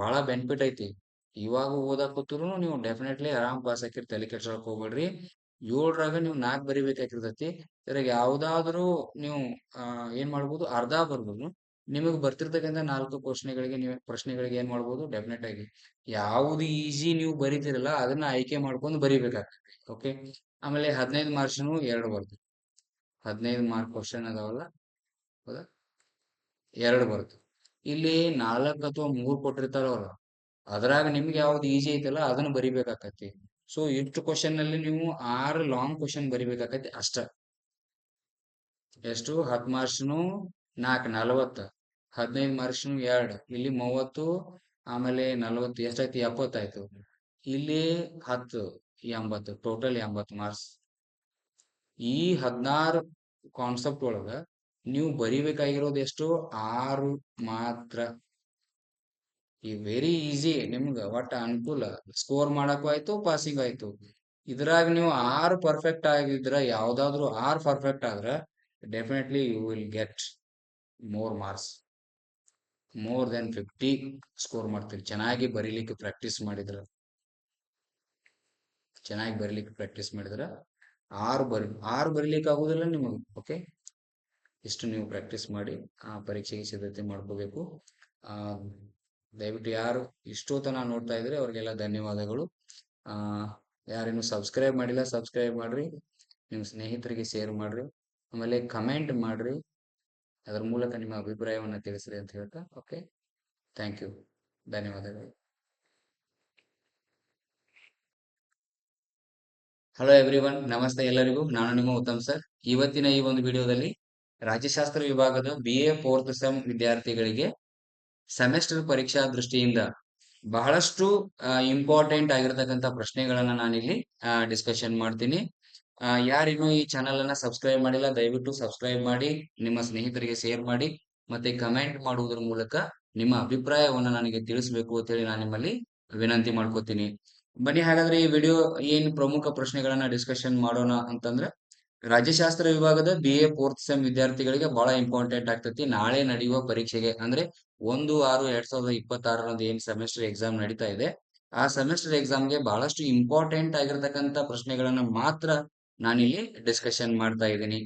ಬಹಳ ಬೆನಿಫಿಟ್ ಐತಿ. ಇವಾಗ ಓದಾಕ್ ಕೂತ್ರು ನೀವು ಡೆಫಿನೆಟ್ಲಿ ಆರಾಮ್ ಪಾಸ್ ಆಕಿರ್, ತಲೆ ಕೆಡ್ಸೋಕ್ ಹೋಗ್ಬೇಡ್ರಿ. 7ರಾಗ ನೀವು 4 ಬರಿಬೇಕಾಗಿರ್ತೈತಿ. ಇದ್ರಾಗ ಯಾವ್ದಾದ್ರು ನೀವು ಏನ್ ಮಾಡ್ಬೋದು, ಅರ್ಧ ಬರ್ಬೋದು. ನಿಮಗ್ ಬರ್ತಿರ್ತಕ್ಕಂಥ 4 ಪ್ರಶ್ನೆಗಳಿಗೆ ಏನ್ ಮಾಡ್ಬೋದು, ಡೆಫಿನೆಟ್ ಆಗಿ ಯಾವ್ದು ಈಸಿ ನೀವು ಬರಿತೀರಲ್ಲ ಅದನ್ನ ಆಯ್ಕೆ ಮಾಡ್ಕೊಂಡು ಬರಿಬೇಕಾಗ್ತದೆ. ಓಕೆ. ಆಮೇಲೆ 15 ಮಾರ್ಕ್ಸ್ನು 2 ಬರ್ತದೆ. 15 ಮಾರ್ಕ್ ಕ್ವಶನ್ ಅದಾವಲ್ಲ, ಹೌದಾ, 2 ಬರ್ತದೆ. ಇಲ್ಲಿ 4 ಅಥವಾ 3 ಕೊಟ್ಟಿರ್ತಾರ ಅವ್ರು. ಅದ್ರಾಗ ನಿಮ್ಗೆ ಯಾವ್ದು ಈಸಿ ಐತಲ್ಲ ಅದನ್ನ ಬರಿಬೇಕಾಕತಿ. ಸೊ ಇಷ್ಟು ಕ್ವಶನ್ ಅಲ್ಲಿ ನೀವು 6 ಲಾಂಗ್ ಕ್ವಶನ್ ಬರಿಬೇಕಾಕತಿ ಅಷ್ಟ. ಎಷ್ಟು? 10 ಮಾರ್ಕ್ಸ್ನು 4 40, 15 ಮಾರ್ಕ್ಸ್ನು 2, ಇಲ್ಲಿ 30, ಆಮೇಲೆ 40 ಎಷ್ಟಾಯ್ತು? 70 ಆಯ್ತು. ಇಲ್ಲಿ 10 80, ಟೋಟಲ್ 80 ಮಾರ್ಕ್ಸ್. ಈ 16 ಕಾನ್ಸೆಪ್ಟ್ ಒಳಗ ನೀವು ಬರಿಬೇಕಾಗಿರೋದು ಎಷ್ಟು? 6 ಮಾತ್ರ. ಈ ವೆರಿ ಈಸಿ, ನಿಮ್ಗ ಒಟ್ಟ ಅನುಕೂಲ. ಸ್ಕೋರ್ ಮಾಡಕ್ಕೂ ಆಯ್ತು, ಪಾಸಿಂಗ್ ಆಯ್ತು. ಇದ್ರಾಗ ನೀವು 6 ಪರ್ಫೆಕ್ಟ್ ಆಗಿದ್ರ, ಯಾವ್ದಾದ್ರು 6 ಪರ್ಫೆಕ್ಟ್ ಆದ್ರ definitely you will get more marks. More than 50 score ಮಾಡ್ತೀರಿ. ಚೆನ್ನಾಗಿ ಬರೀಲಿಕ್ಕೆ ಪ್ರಾಕ್ಟೀಸ್ ಮಾಡಿದ್ರ, ಆರು ಬರೀಲಿಕ್ಕೆ ಆಗುದಿಲ್ಲ ನಿಮಗೆ. ಓಕೆ, ಇಷ್ಟು ನೀವು ಪ್ರಾಕ್ಟೀಸ್ ಮಾಡಿ ಪರೀಕ್ಷೆಗೆ ಸಿದ್ಧತೆ ಮಾಡ್ಕೋಬೇಕು. ಆ ದಯವಿಟ್ಟು ಯಾರು ಇಷ್ಟೊತ್ತನ ನೋಡ್ತಾ ಇದ್ರೆ ಅವ್ರಿಗೆಲ್ಲ ಧನ್ಯವಾದಗಳು. ಯಾರೇನು ಸಬ್ಸ್ಕ್ರೈಬ್ ಮಾಡಿಲ್ಲ, ಸಬ್ಸ್ಕ್ರೈಬ್ ಮಾಡ್ರಿ, ನಿಮ್ಮ ಸ್ನೇಹಿತರಿಗೆ ಶೇರ್ ಮಾಡ್ರಿ, ಆಮೇಲೆ ಕಮೆಂಟ್ ಮಾಡ್ರಿ. ಅದರ ಮೂಲಕ ನಿಮ್ಮ ಅಭಿಪ್ರಾಯವನ್ನ ತಿಳಿಸ್ರಿ ಅಂತ ಹೇಳ್ತಾ, ಓಕೆ, ಥ್ಯಾಂಕ್ ಯು, ಧನ್ಯವಾದಗಳು. ಹಲೋ ಎವ್ರಿವನ್, ನಮಸ್ತೆ ಎಲ್ಲರಿಗೂ. ನಾನು ನಿಮ್ಮ ಉತ್ತಮ್ ಸರ್. ಇವತ್ತಿನ ಈ ಒಂದು ವಿಡಿಯೋದಲ್ಲಿ ರಾಜ್ಯಶಾಸ್ತ್ರ ವಿಭಾಗದ BA 4th ಸೆಮ್ ವಿದ್ಯಾರ್ಥಿಗಳಿಗೆ ಸೆಮೆಸ್ಟರ್ ಪರೀಕ್ಷಾ ದೃಷ್ಟಿಯಿಂದ ಬಹಳಷ್ಟು ಇಂಪಾರ್ಟೆಂಟ್ ಆಗಿರತಕ್ಕಂತ ಪ್ರಶ್ನೆಗಳನ್ನ ನಾನಿಲ್ಲಿ ಡಿಸ್ಕಷನ್ ಮಾಡ್ತೀನಿ. ಯಾರಿನ್ನೂ ಈ ಚಾನಲ್ ಅನ್ನ ಸಬ್ಸ್ಕ್ರೈಬ್ ಮಾಡಿಲ್ಲ, ದಯವಿಟ್ಟು ಸಬ್ಸ್ಕ್ರೈಬ್ ಮಾಡಿ, ನಿಮ್ಮ ಸ್ನೇಹಿತರಿಗೆ ಶೇರ್ ಮಾಡಿ, ಮತ್ತೆ ಕಮೆಂಟ್ ಮಾಡುವುದರ ಮೂಲಕ ನಿಮ್ಮ ಅಭಿಪ್ರಾಯವನ್ನ ನನಗೆ ತಿಳಿಸಬೇಕು ಅಂತ ಹೇಳಿ ನಾನು ನಿಮ್ಮಲ್ಲಿ ವಿನಂತಿ ಮಾಡ್ಕೋತೀನಿ. ಬನ್ನಿ ಹಾಗಾದ್ರೆ ಈ ವಿಡಿಯೋ ಏನ್ ಪ್ರಮುಖ ಪ್ರಶ್ನೆಗಳನ್ನ ಡಿಸ್ಕಷನ್ ಮಾಡೋಣ ಅಂತಂದ್ರೆ, ರಾಜ್ಯಶಾಸ್ತ್ರ ವಿಭಾಗದ BA 4th ಸೆಮ್ ವಿದ್ಯಾರ್ಥಿಗಳಿಗೆ ಬಹಳ ಇಂಪಾರ್ಟೆಂಟ್ ಆಗ್ತತಿ. ನಾಳೆ ನಡೆಯುವ ಪರೀಕ್ಷೆಗೆ ಅಂದ್ರೆ 1/6/2026 ಏನ್ ಸೆಮೆಸ್ಟರ್ ಎಕ್ಸಾಮ್ ನಡೀತಾ ಇದೆ, ಆ ಸೆಮೆಸ್ಟರ್ ಎಕ್ಸಾಮ್ಗೆ ಬಹಳಷ್ಟು ಇಂಪಾರ್ಟೆಂಟ್ ಆಗಿರ್ತಕ್ಕಂಥ ಪ್ರಶ್ನೆಗಳನ್ನ ಮಾತ್ರ ನಾನಿಲ್ಲಿ ಡಿಸ್ಕಷನ್ ಮಾಡ್ತಾ ಇದ್ದೀನಿ.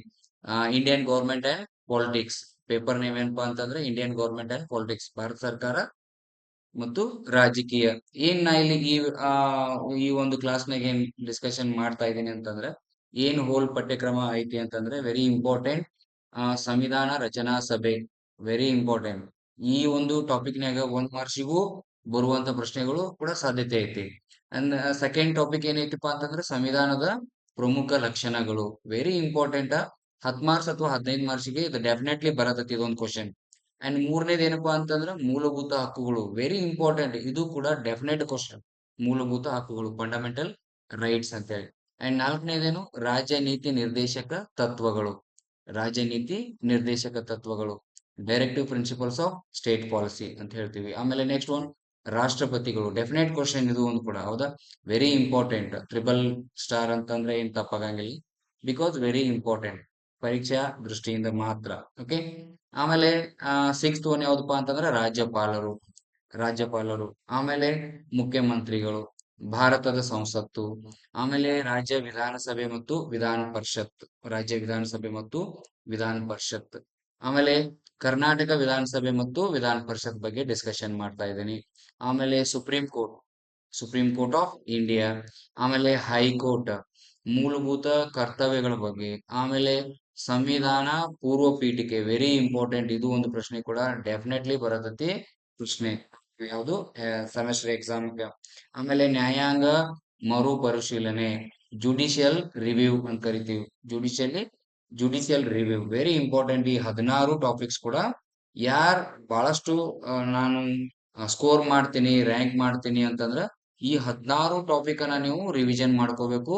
Indian government and politics paper name ಏನಪ್ಪಾ ಅಂತಂದ್ರೆ Indian government and politics, Bharat ಸರ್ಕಾರ ಮತ್ತು ರಾಜಕೀಯ. ಏನ್ ನಾ ಇಲ್ಲಿ ಈ ಒಂದು ಕ್ಲಾಸ್ನಾಗ ಏನ್ ಡಿಸ್ಕಷನ್ ಮಾಡ್ತಾ ಇದ್ದೀನಿ ಅಂತಂದ್ರೆ, ಏನ್ ಹೋಲ್ ಪಠ್ಯಕ್ರಮ ಐತಿ ಅಂತಂದ್ರೆ ವೆರಿ ಇಂಪಾರ್ಟೆಂಟ್. ಸಂವಿಧಾನ ರಚನಾ ಸಭೆ ವೆರಿ ಇಂಪಾರ್ಟೆಂಟ್. ಈ ಒಂದು ಟಾಪಿಕ್ನಾಗ 1 ಮಾರ್ಕ್ಸಿಗೂ ಬರುವಂತ ಪ್ರಶ್ನೆಗಳು ಕೂಡ ಸಾಧ್ಯತೆ ಐತಿ. ಅಂಡ್ ಸೆಕೆಂಡ್ ಟಾಪಿಕ್ ಏನೈತಿಪ್ಪ ಅಂತಂದ್ರೆ ಸಂವಿಧಾನದ ಪ್ರಮುಖ ಲಕ್ಷಣಗಳು, ವೆರಿ ಇಂಪಾರ್ಟೆಂಟ್. 10 ಮಾರ್ಕ್ಸ್ ಅಥವಾ 15 ಮಾರ್ಕ್ಸ್ಗೆ ಇದು ಡೆಫಿನೆಟ್ಲಿ ಬರತೈತಿ ಇದೊಂದು ಕ್ವಶನ್. ಅಂಡ್ ಮೂರನೇದು ಏನಪ್ಪಾ ಅಂತಂದ್ರೆ ಮೂಲಭೂತ ಹಕ್ಕುಗಳು, ವೆರಿ ಇಂಪಾರ್ಟೆಂಟ್. ಇದು ಕೂಡ ಡೆಫಿನೆಟ್ ಕ್ವಶನ್, ಮೂಲಭೂತ ಹಕ್ಕುಗಳು, ಫಂಡಮೆಂಟಲ್ ರೈಟ್ಸ್ ಅಂತ ಹೇಳಿ. ಅಂಡ್ ನಾಲ್ಕನೇದೇನು? ರಾಜ್ಯನೀತಿ ನಿರ್ದೇಶಕ ತತ್ವಗಳು, ರಾಜ್ಯನೀತಿ ನಿರ್ದೇಶಕ ತತ್ವಗಳು, directive principles of state policy ಅಂತ ಹೇಳ್ತೀವಿ. ಆಮೇಲೆ ನೆಕ್ಸ್ಟ್ ಒನ್ ರಾಷ್ಟ್ರಪತಿಗಳು, ಡೆಫಿನೆಟ್ ಕ್ವಶನ್ ಇದು ಒಂದು ಕೂಡ, ಹೌದಾ, ವೆರಿ ಇಂಪಾರ್ಟೆಂಟ್. ತ್ರಿಬಲ್ * ಅಂತಂದ್ರೆ ಏನ್ ತಪ್ಪಾಗಂಗಿಲ್ಲ, ಬಿಕಾಸ್ ವೆರಿ ಇಂಪಾರ್ಟೆಂಟ್, ಪರೀಕ್ಷಾ ದೃಷ್ಟಿಯಿಂದ ಮಾತ್ರ. ಓಕೆ. ಆಮೇಲೆ 6th ಒನ್ ಯಾವ್ದಪ್ಪಾ ಅಂತಂದ್ರೆ ರಾಜ್ಯಪಾಲರು, ಆಮೇಲೆ ಮುಖ್ಯಮಂತ್ರಿಗಳು, ಭಾರತದ ಸಂಸತ್ತು, ಆಮೇಲೆ ರಾಜ್ಯ ವಿಧಾನಸಭೆ ಮತ್ತು ವಿಧಾನ ಪರಿಷತ್, ಆಮೇಲೆ ಕರ್ನಾಟಕ ವಿಧಾನಸಭೆ ಮತ್ತು ವಿಧಾನ ಪರಿಷತ್ ಬಗ್ಗೆ ಡಿಸ್ಕಷನ್ ಮಾಡ್ತಾ ಇದ್ದೀನಿ. ಆಮೇಲೆ ಸುಪ್ರೀಂ ಕೋರ್ಟ್ ಆಫ್ ಇಂಡಿಯಾ, ಆಮೇಲೆ ಹೈಕೋರ್ಟ್, ಮೂಲಭೂತ ಕರ್ತವ್ಯಗಳ ಬಗ್ಗೆ, ಆಮೇಲೆ ಸಂವಿಧಾನ ಪೂರ್ವ ಪೀಠಿಕೆ, ವೆರಿ ಇಂಪಾರ್ಟೆಂಟ್. ಇದು ಒಂದು ಪ್ರಶ್ನೆ ಕೂಡ ಡೆಫಿನೆಟ್ಲಿ ಬರತೈತಿ ಪ್ರಶ್ನೆ, ಯಾವುದು ಸೆಮೆಸ್ಟರ್ ಎಕ್ಸಾಮ್. ಆಮೇಲೆ ನ್ಯಾಯಾಂಗ ಮರುಪರಿಶೀಲನೆ, ಜುಡಿಷಿಯಲ್ ರಿವ್ಯೂ ಅಂತ ಕರಿತೀವಿ, ಜುಡಿಷಿಯಲ್ ರಿವ್ಯೂ ವೆರಿ ಇಂಪಾರ್ಟೆಂಟ್. ಈ 16 ಟಾಪಿಕ್ಸ್ ಕೂಡ ಯಾರ್ ಬಹಳಷ್ಟು ನಾನು ಸ್ಕೋರ್ ಮಾಡ್ತೀನಿ, ರ್ಯಾಂಕ್ ಮಾಡ್ತೀನಿ ಅಂತಂದ್ರ ಈ 16 ಟಾಪಿಕ್ ಅನ್ನ ನೀವು ರಿವಿಷನ್ ಮಾಡ್ಕೋಬೇಕು.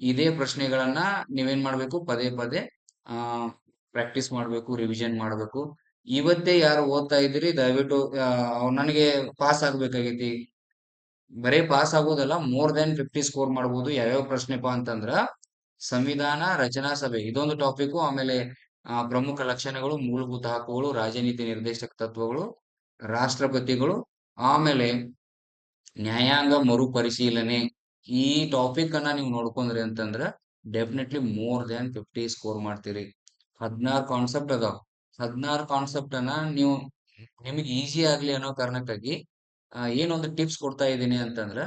ಇದೇ ಪ್ರಶ್ನೆಗಳನ್ನ ನೀವೇನ್ ಮಾಡ್ಬೇಕು, ಪದೇ ಪದೇ ಪ್ರಾಕ್ಟೀಸ್ ಮಾಡ್ಬೇಕು, ರಿವಿಷನ್ ಮಾಡ್ಬೇಕು. ಇವತ್ತೇ ಯಾರು ಓದ್ತಾ ಇದ್ದೀರಿ ದಯವಿಟ್ಟು ನನಗೆ ಪಾಸ್ ಆಗ್ಬೇಕಾಗೈತಿ, ಬರೇ ಪಾಸ್ ಆಗೋದಲ್ಲ, ಮೋರ್ ದೆನ್ 50 ಸ್ಕೋರ್ ಮಾಡ್ಬೋದು. ಯಾವ್ಯಾವ ಪ್ರಶ್ನೆಪಾ ಅಂತಂದ್ರ ಸಂವಿಧಾನ ರಚನಾ ಸಭೆ ಇದೊಂದು ಟಾಪಿಕ್, ಆಮೇಲೆ ಪ್ರಮುಖ ಲಕ್ಷಣಗಳು, ಮೂಲಭೂತ ಹಕ್ಕುಗಳು, ರಾಜನೀತಿ ನಿರ್ದೇಶಕ ತತ್ವಗಳು, ರಾಷ್ಟ್ರಪತಿಗಳು, ಆಮೇಲೆ ನ್ಯಾಯಾಂಗ ಮರುಪರಿಶೀಲನೆ. ಈ ಟಾಪಿಕ್ ಅನ್ನ ನೀವು ನೋಡ್ಕೊಂಡ್ರಿ ಅಂತಂದ್ರ ಡೆಫಿನೆಟ್ಲಿ ಮೋರ್ ದ್ಯಾನ್ 50 ಸ್ಕೋರ್ ಮಾಡ್ತೀರಿ. 16 ಕಾನ್ಸೆಪ್ಟ್ ಅದಾವ. 16 ಕಾನ್ಸೆಪ್ಟ್ ಅನ್ನ ನೀವು ನಿಮಗೆ ಈಸಿ ಆಗ್ಲಿ ಅನ್ನೋ ಕಾರಣಕ್ಕಾಗಿ ಏನೊಂದು ಟಿಪ್ಸ್ ಕೊಡ್ತಾ ಇದ್ದೀನಿ ಅಂತಂದ್ರ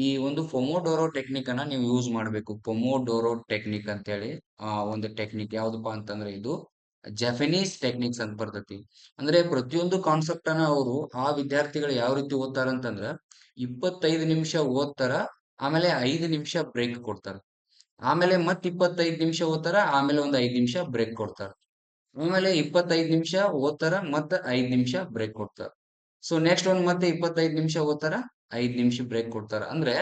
ಈ ಒಂದು ಪೊಮೋಡೋರೋ ಟೆಕ್ನಿಕ್ ಅನ್ನ ನೀವು ಯೂಸ್ ಮಾಡಬೇಕು. ಪೊಮೋಡೋರೋ ಟೆಕ್ನಿಕ್ ಅಂತ ಹೇಳಿ ಒಂದು ಟೆಕ್ನಿಕ್ ಯಾವ್ದಪ್ಪ ಅಂತಂದ್ರೆ ಇದು ಜಪನೀಸ್ ಟೆಕ್ನಿಕ್ಸ್ ಅಂತ ಬರ್ತೈತಿ. ಅಂದ್ರೆ ಪ್ರತಿಯೊಂದು ಕಾನ್ಸೆಪ್ಟ್ ಅನ್ನ ಅವರು ಆ ವಿದ್ಯಾರ್ಥಿಗಳು ಯಾವ ರೀತಿ ಓದ್ತಾರ ಅಂತಂದ್ರ 25 ನಿಮಿಷ ಓದ್ತಾರ, ಆಮೇಲೆ 5 ನಿಮಿಷ ಬ್ರೇಕ್ ಕೊಡ್ತಾರ, ಆಮೇಲೆ ಮತ್ 25 ನಿಮಿಷ ಓದ್ತಾರ, ಆಮೇಲೆ ಒಂದ್ 5 ನಿಮಿಷ ಬ್ರೇಕ್ ಕೊಡ್ತಾರ, ಆಮೇಲೆ 25 ನಿಮಿಷ ಓದ್ತಾರ, ಮತ್ತ 5 ನಿಮಿಷ ಬ್ರೇಕ್ ಕೊಡ್ತಾರ. ಸೊ ನೆಕ್ಸ್ಟ್ ಒಂದ್ ಮತ್ತೆ 25 ನಿಮಿಷ ಓದ್ತಾರ, 5 ನಿಮಿಷ ಬ್ರೇಕ್ ಕೊಡ್ತಾರ. ಅಂದ್ರೆ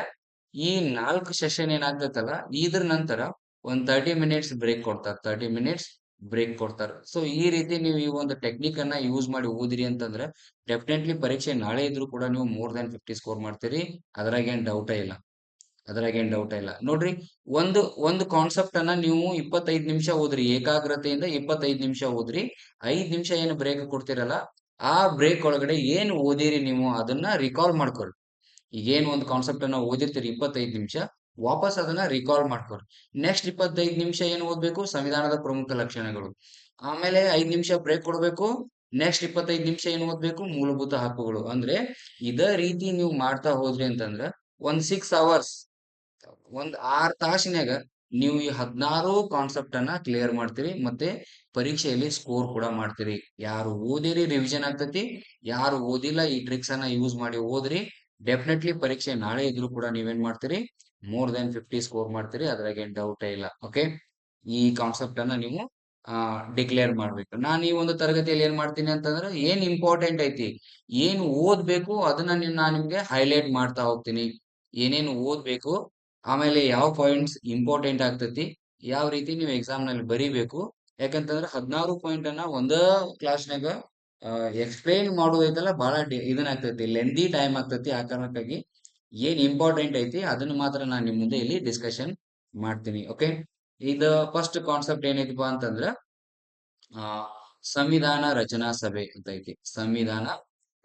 ಈ 4 ಸೆಷನ್ ಏನಾಗ್ತೈತಲ್ಲ, ಇದ್ರ ನಂತರ ಒಂದ್ 30 ಮಿನಿಟ್ಸ್ ಬ್ರೇಕ್ ಕೊಡ್ತಾರ, 30 ಮಿನಿಟ್ಸ್ ಬ್ರೇಕ್ ಕೊಡ್ತಾರ. ಸೊ ಈ ರೀತಿ ನೀವು ಈ ಒಂದು ಟೆಕ್ನಿಕ್ ಅನ್ನ ಯೂಸ್ ಮಾಡಿ ಓದಿರಿ ಅಂತಂದ್ರೆ ಡೆಫಿನೆಟ್ಲಿ ಪರೀಕ್ಷೆ ನಾಳೆ ಇದ್ರು ಕೂಡ ನೀವು ಮೋರ್ ದನ್ 50 ಸ್ಕೋರ್ ಮಾಡ್ತೀರಿ. ಅದ್ರಾಗೇನ್ ಡೌಟೇ ಇಲ್ಲ. ನೋಡ್ರಿ, ಒಂದು ಒಂದು ಕಾನ್ಸೆಪ್ಟ್ ಅನ್ನ ನೀವು 25 ನಿಮಿಷ ಓದ್ರಿ, ಏಕಾಗ್ರತೆಯಿಂದ 25 ನಿಮಿಷ ಓದ್ರಿ. 5 ನಿಮಿಷ ಏನು ಬ್ರೇಕ್ ಕೊಡ್ತಿರಲ್ಲ, ಆ ಬ್ರೇಕ್ ಒಳಗಡೆ ಏನು ಓದಿರಿ ನೀವು ಅದನ್ನ ರಿಕಾಲ್ ಮಾಡ್ಕೊಳ್ರಿ. ಈಗೇನು ಒಂದು ಕಾನ್ಸೆಪ್ಟ್ ಅನ್ನ ಓದಿರ್ತೀರಿ 25 ನಿಮಿಷ, ವಾಪಸ್ ಅದನ್ನ ರಿಕಾಲ್ ಮಾಡ್ಕೊಳ್ರಿ. ನೆಕ್ಸ್ಟ್ 25 ನಿಮಿಷ ಏನು ಓದ್ಬೇಕು? ಸಂವಿಧಾನದ ಪ್ರಮುಖ ಲಕ್ಷಣಗಳು. ಆಮೇಲೆ 5 ನಿಮಿಷ ಬ್ರೇಕ್ ಕೊಡ್ಬೇಕು. ನೆಕ್ಸ್ಟ್ 25 ನಿಮಿಷ ಏನು ಓದ್ಬೇಕು? ಮೂಲಭೂತ ಹಕ್ಕುಗಳು. ಅಂದ್ರೆ ಇದೇ ರೀತಿ ನೀವು ಮಾಡ್ತಾ ಹೋದ್ರಿ ಅಂತಂದ್ರ ಒಂದ್ 6 ಅವರ್ಸ್, ಒಂದ್ 6 ತಾಸಿನಾಗ ನೀವು ಈ 16 ಕಾನ್ಸೆಪ್ಟ್ ಅನ್ನ ಕ್ಲಿಯರ್ ಮಾಡ್ತೀರಿ, ಮತ್ತೆ ಪರೀಕ್ಷೆಯಲ್ಲಿ ಸ್ಕೋರ್ ಕೂಡ ಮಾಡ್ತೀರಿ. ಯಾರು ಓದಿರಿ ರಿವಿಷನ್ ಆಗ್ತತಿ, ಯಾರು ಓದಿಲ್ಲ ಈ ಟ್ರಿಕ್ಸ್ ಅನ್ನ ಯೂಸ್ ಮಾಡಿ ಓದ್ರಿ, ಡೆಫಿನೆಟ್ಲಿ ಪರೀಕ್ಷೆ ನಾಳೆ ಇದ್ರು ಕೂಡ ನೀವೇನ್ ಮಾಡ್ತೀರಿ? ಮೋರ್ ದನ್ 50 ಸ್ಕೋರ್ ಮಾಡ್ತೀರಿ. ಅದ್ರಾಗ ಏನ್ ಡೌಟೇ ಇಲ್ಲ. ಓಕೆ, ಈ ಕಾನ್ಸೆಪ್ಟ್ ಅನ್ನ ನೀವು ಡಿಕ್ಲೇರ್ ಮಾಡ್ಬೇಕು. ನಾನು ಈ ಒಂದು ತರಗತಿಯಲ್ಲಿ ಏನ್ ಮಾಡ್ತೀನಿ ಅಂತಂದ್ರೆ ಏನ್ ಇಂಪಾರ್ಟೆಂಟ್ ಐತಿ, ಏನ್ ಓದ್ಬೇಕು ಅದನ್ನ ನಾನು ನಿಮ್ಗೆ ಹೈಲೈಟ್ ಮಾಡ್ತಾ ಹೋಗ್ತೀನಿ. ಏನೇನು ಓದ್ಬೇಕು, ಆಮೇಲೆ ಯಾವ ಪಾಯಿಂಟ್ಸ್ ಇಂಪಾರ್ಟೆಂಟ್ ಆಗ್ತತಿ, ಯಾವ ರೀತಿ ನೀವು ಎಕ್ಸಾಮ್ ನಲ್ಲಿ ಬರೀಬೇಕು. ಯಾಕಂತಂದ್ರೆ 16 ಪಾಯಿಂಟ್ ಅನ್ನ ಒಂದ ಕ್ಲಾಸ್ನಾಗ ಎಕ್ಸ್ಪ್ಲೈನ್ ಮಾಡೋದೈತಲ್ಲ, ಬಹಳ ಇದನ್ನ ಆಗ್ತೈತಿ, ಲೆಂದಿ ಟೈಮ್ ಆಗ್ತೈತಿ. ಆ ಕಾರಣಕ್ಕಾಗಿ ಏನ್ ಇಂಪಾರ್ಟೆಂಟ್ ಐತಿ ಅದನ್ನ ಮಾತ್ರ ನಾನು ನಿಮ್ ಮುಂದೆ ಇಲ್ಲಿ ಡಿಸ್ಕಷನ್ ಮಾಡ್ತೀನಿ. ಓಕೆ, ಇದು ಫಸ್ಟ್ ಕಾನ್ಸೆಪ್ಟ್ ಏನೈತಿಪ್ಪ ಅಂತಂದ್ರ ಆ ಸಂವಿಧಾನ ರಚನಾ ಸಭೆ ಅಂತ ಐತಿ. ಸಂವಿಧಾನ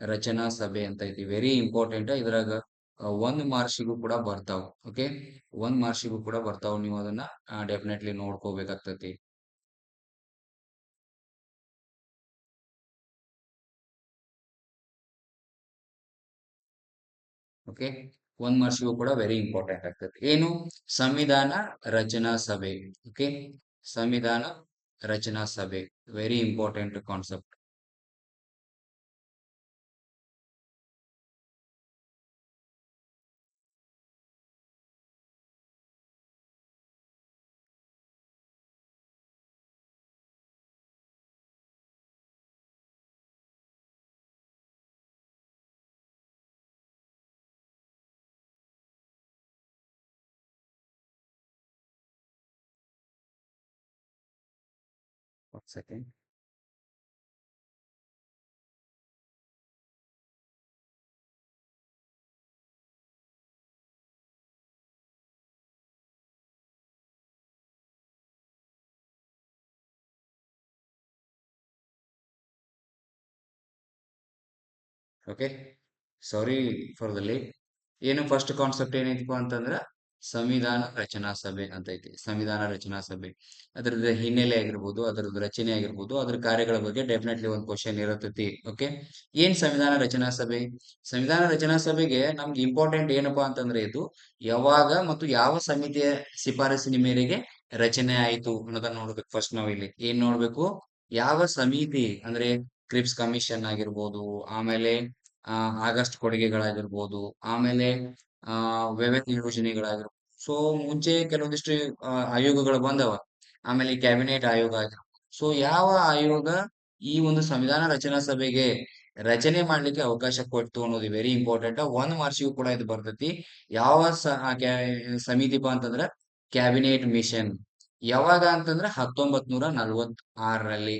ರಚನಾ ಸಭೆ ಅಂತ ಐತಿ, ವೆರಿ ಇಂಪಾರ್ಟೆಂಟ್. ಇದ್ರಾಗ ಒಂದ್ ಮಾರ್ಕ್ಸಿಗೂ ಕೂಡ ಬರ್ತಾವ. ಓಕೆ, ಒಂದ್ ಮಾರ್ಕ್ಸಿಗೂ ಕೂಡ ಬರ್ತಾವ. ನೀವು ಅದನ್ನ ಡೆಫಿನೆಟ್ಲಿ ನೋಡ್ಕೋಬೇಕಾಗ್ತತಿ. ಓಕೆ, ಒಂದ್ ಮಾರ್ಕ್ಸಿಗೂ ಕೂಡ ವೆರಿ ಇಂಪಾರ್ಟೆಂಟ್ ಆಗ್ತದೆ. ಏನು? ಸಂವಿಧಾನ ರಚನಾ ಸಭೆ. ಓಕೆ, ಸಂವಿಧಾನ ರಚನಾ ಸಭೆ ವೆರಿ ಇಂಪಾರ್ಟೆಂಟ್ ಕಾನ್ಸೆಪ್ಟ್. ಒಂದ್ second. Okay, sorry for the late. ಏನು ಫಸ್ಟ್ ಕಾನ್ಸೆಪ್ಟ್ ಏನೈತಿಪ್ಪ ಅಂತಂದ್ರ ಸಂವಿಧಾನ ರಚನಾ ಸಭೆ ಅಂತ ಐತಿ. ಸಂವಿಧಾನ ರಚನಾ ಸಭೆ, ಅದ್ರದ್ದು ಹಿನ್ನೆಲೆ ಆಗಿರ್ಬೋದು, ಅದ್ರದ್ದು ರಚನೆ ಆಗಿರ್ಬೋದು, ಅದ್ರ ಕಾರ್ಯಗಳ ಬಗ್ಗೆ ಡೆಫಿನೆಟ್ಲಿ ಒಂದು ಕ್ವಶನ್ ಇರತೈತಿ. ಓಕೆ, ಏನ್ ಸಂವಿಧಾನ ರಚನಾ ಸಭೆ? ಸಂವಿಧಾನ ರಚನಾ ಸಭೆಗೆ ನಮ್ಗೆ ಇಂಪಾರ್ಟೆಂಟ್ ಏನಪ್ಪಾ ಅಂತಂದ್ರೆ ಇದು ಯಾವಾಗ ಮತ್ತು ಯಾವ ಸಮಿತಿಯ ಶಿಫಾರಸಿನ ಮೇರೆಗೆ ರಚನೆ ಆಯಿತು ಅನ್ನೋದನ್ನ ನೋಡ್ಬೇಕು. ಫಸ್ಟ್ ನಾವು ಇಲ್ಲಿ ಏನ್ ನೋಡ್ಬೇಕು? ಯಾವ ಸಮಿತಿ ಅಂದ್ರೆ ಕ್ರಿಪ್ಸ್ ಕಮಿಷನ್ ಆಗಿರ್ಬೋದು, ಆಮೇಲೆ ಆಗಸ್ಟ್ ಕೊಡುಗೆಗಳಾಗಿರ್ಬೋದು, ಆಮೇಲೆ ವಿವಿಧ ಯೋಜನೆಗಳಾಗಿರ್ಬೋದು. ಸೊ ಮುಂಚೆ ಕೆಲವೊಂದಿಷ್ಟು ಆಯೋಗಗಳು ಬಂದವ. ಆಮೇಲೆ ಕ್ಯಾಬಿನೆಟ್ ಆಯೋಗ ಆಗಿರ್ಬೋದು. ಸೊ ಯಾವ ಆಯೋಗ ಈ ಒಂದು ಸಂವಿಧಾನ ರಚನಾ ಸಭೆಗೆ ರಚನೆ ಮಾಡ್ಲಿಕ್ಕೆ ಅವಕಾಶ ಕೊಡ್ತು ಅನ್ನೋದು ವೆರಿ ಇಂಪಾರ್ಟೆಂಟ್. ಒಂದ್ ಮಾರ್ಕ್ಸಿಗೂ ಕೂಡ ಇದು ಬರ್ತೈತಿ. ಯಾವ ಸಮಿತಿಪ ಅಂತಂದ್ರ ಕ್ಯಾಬಿನೆಟ್ ಮಿಷನ್. ಯಾವಾಗ ಅಂತಂದ್ರ 1946ರಲ್ಲಿ.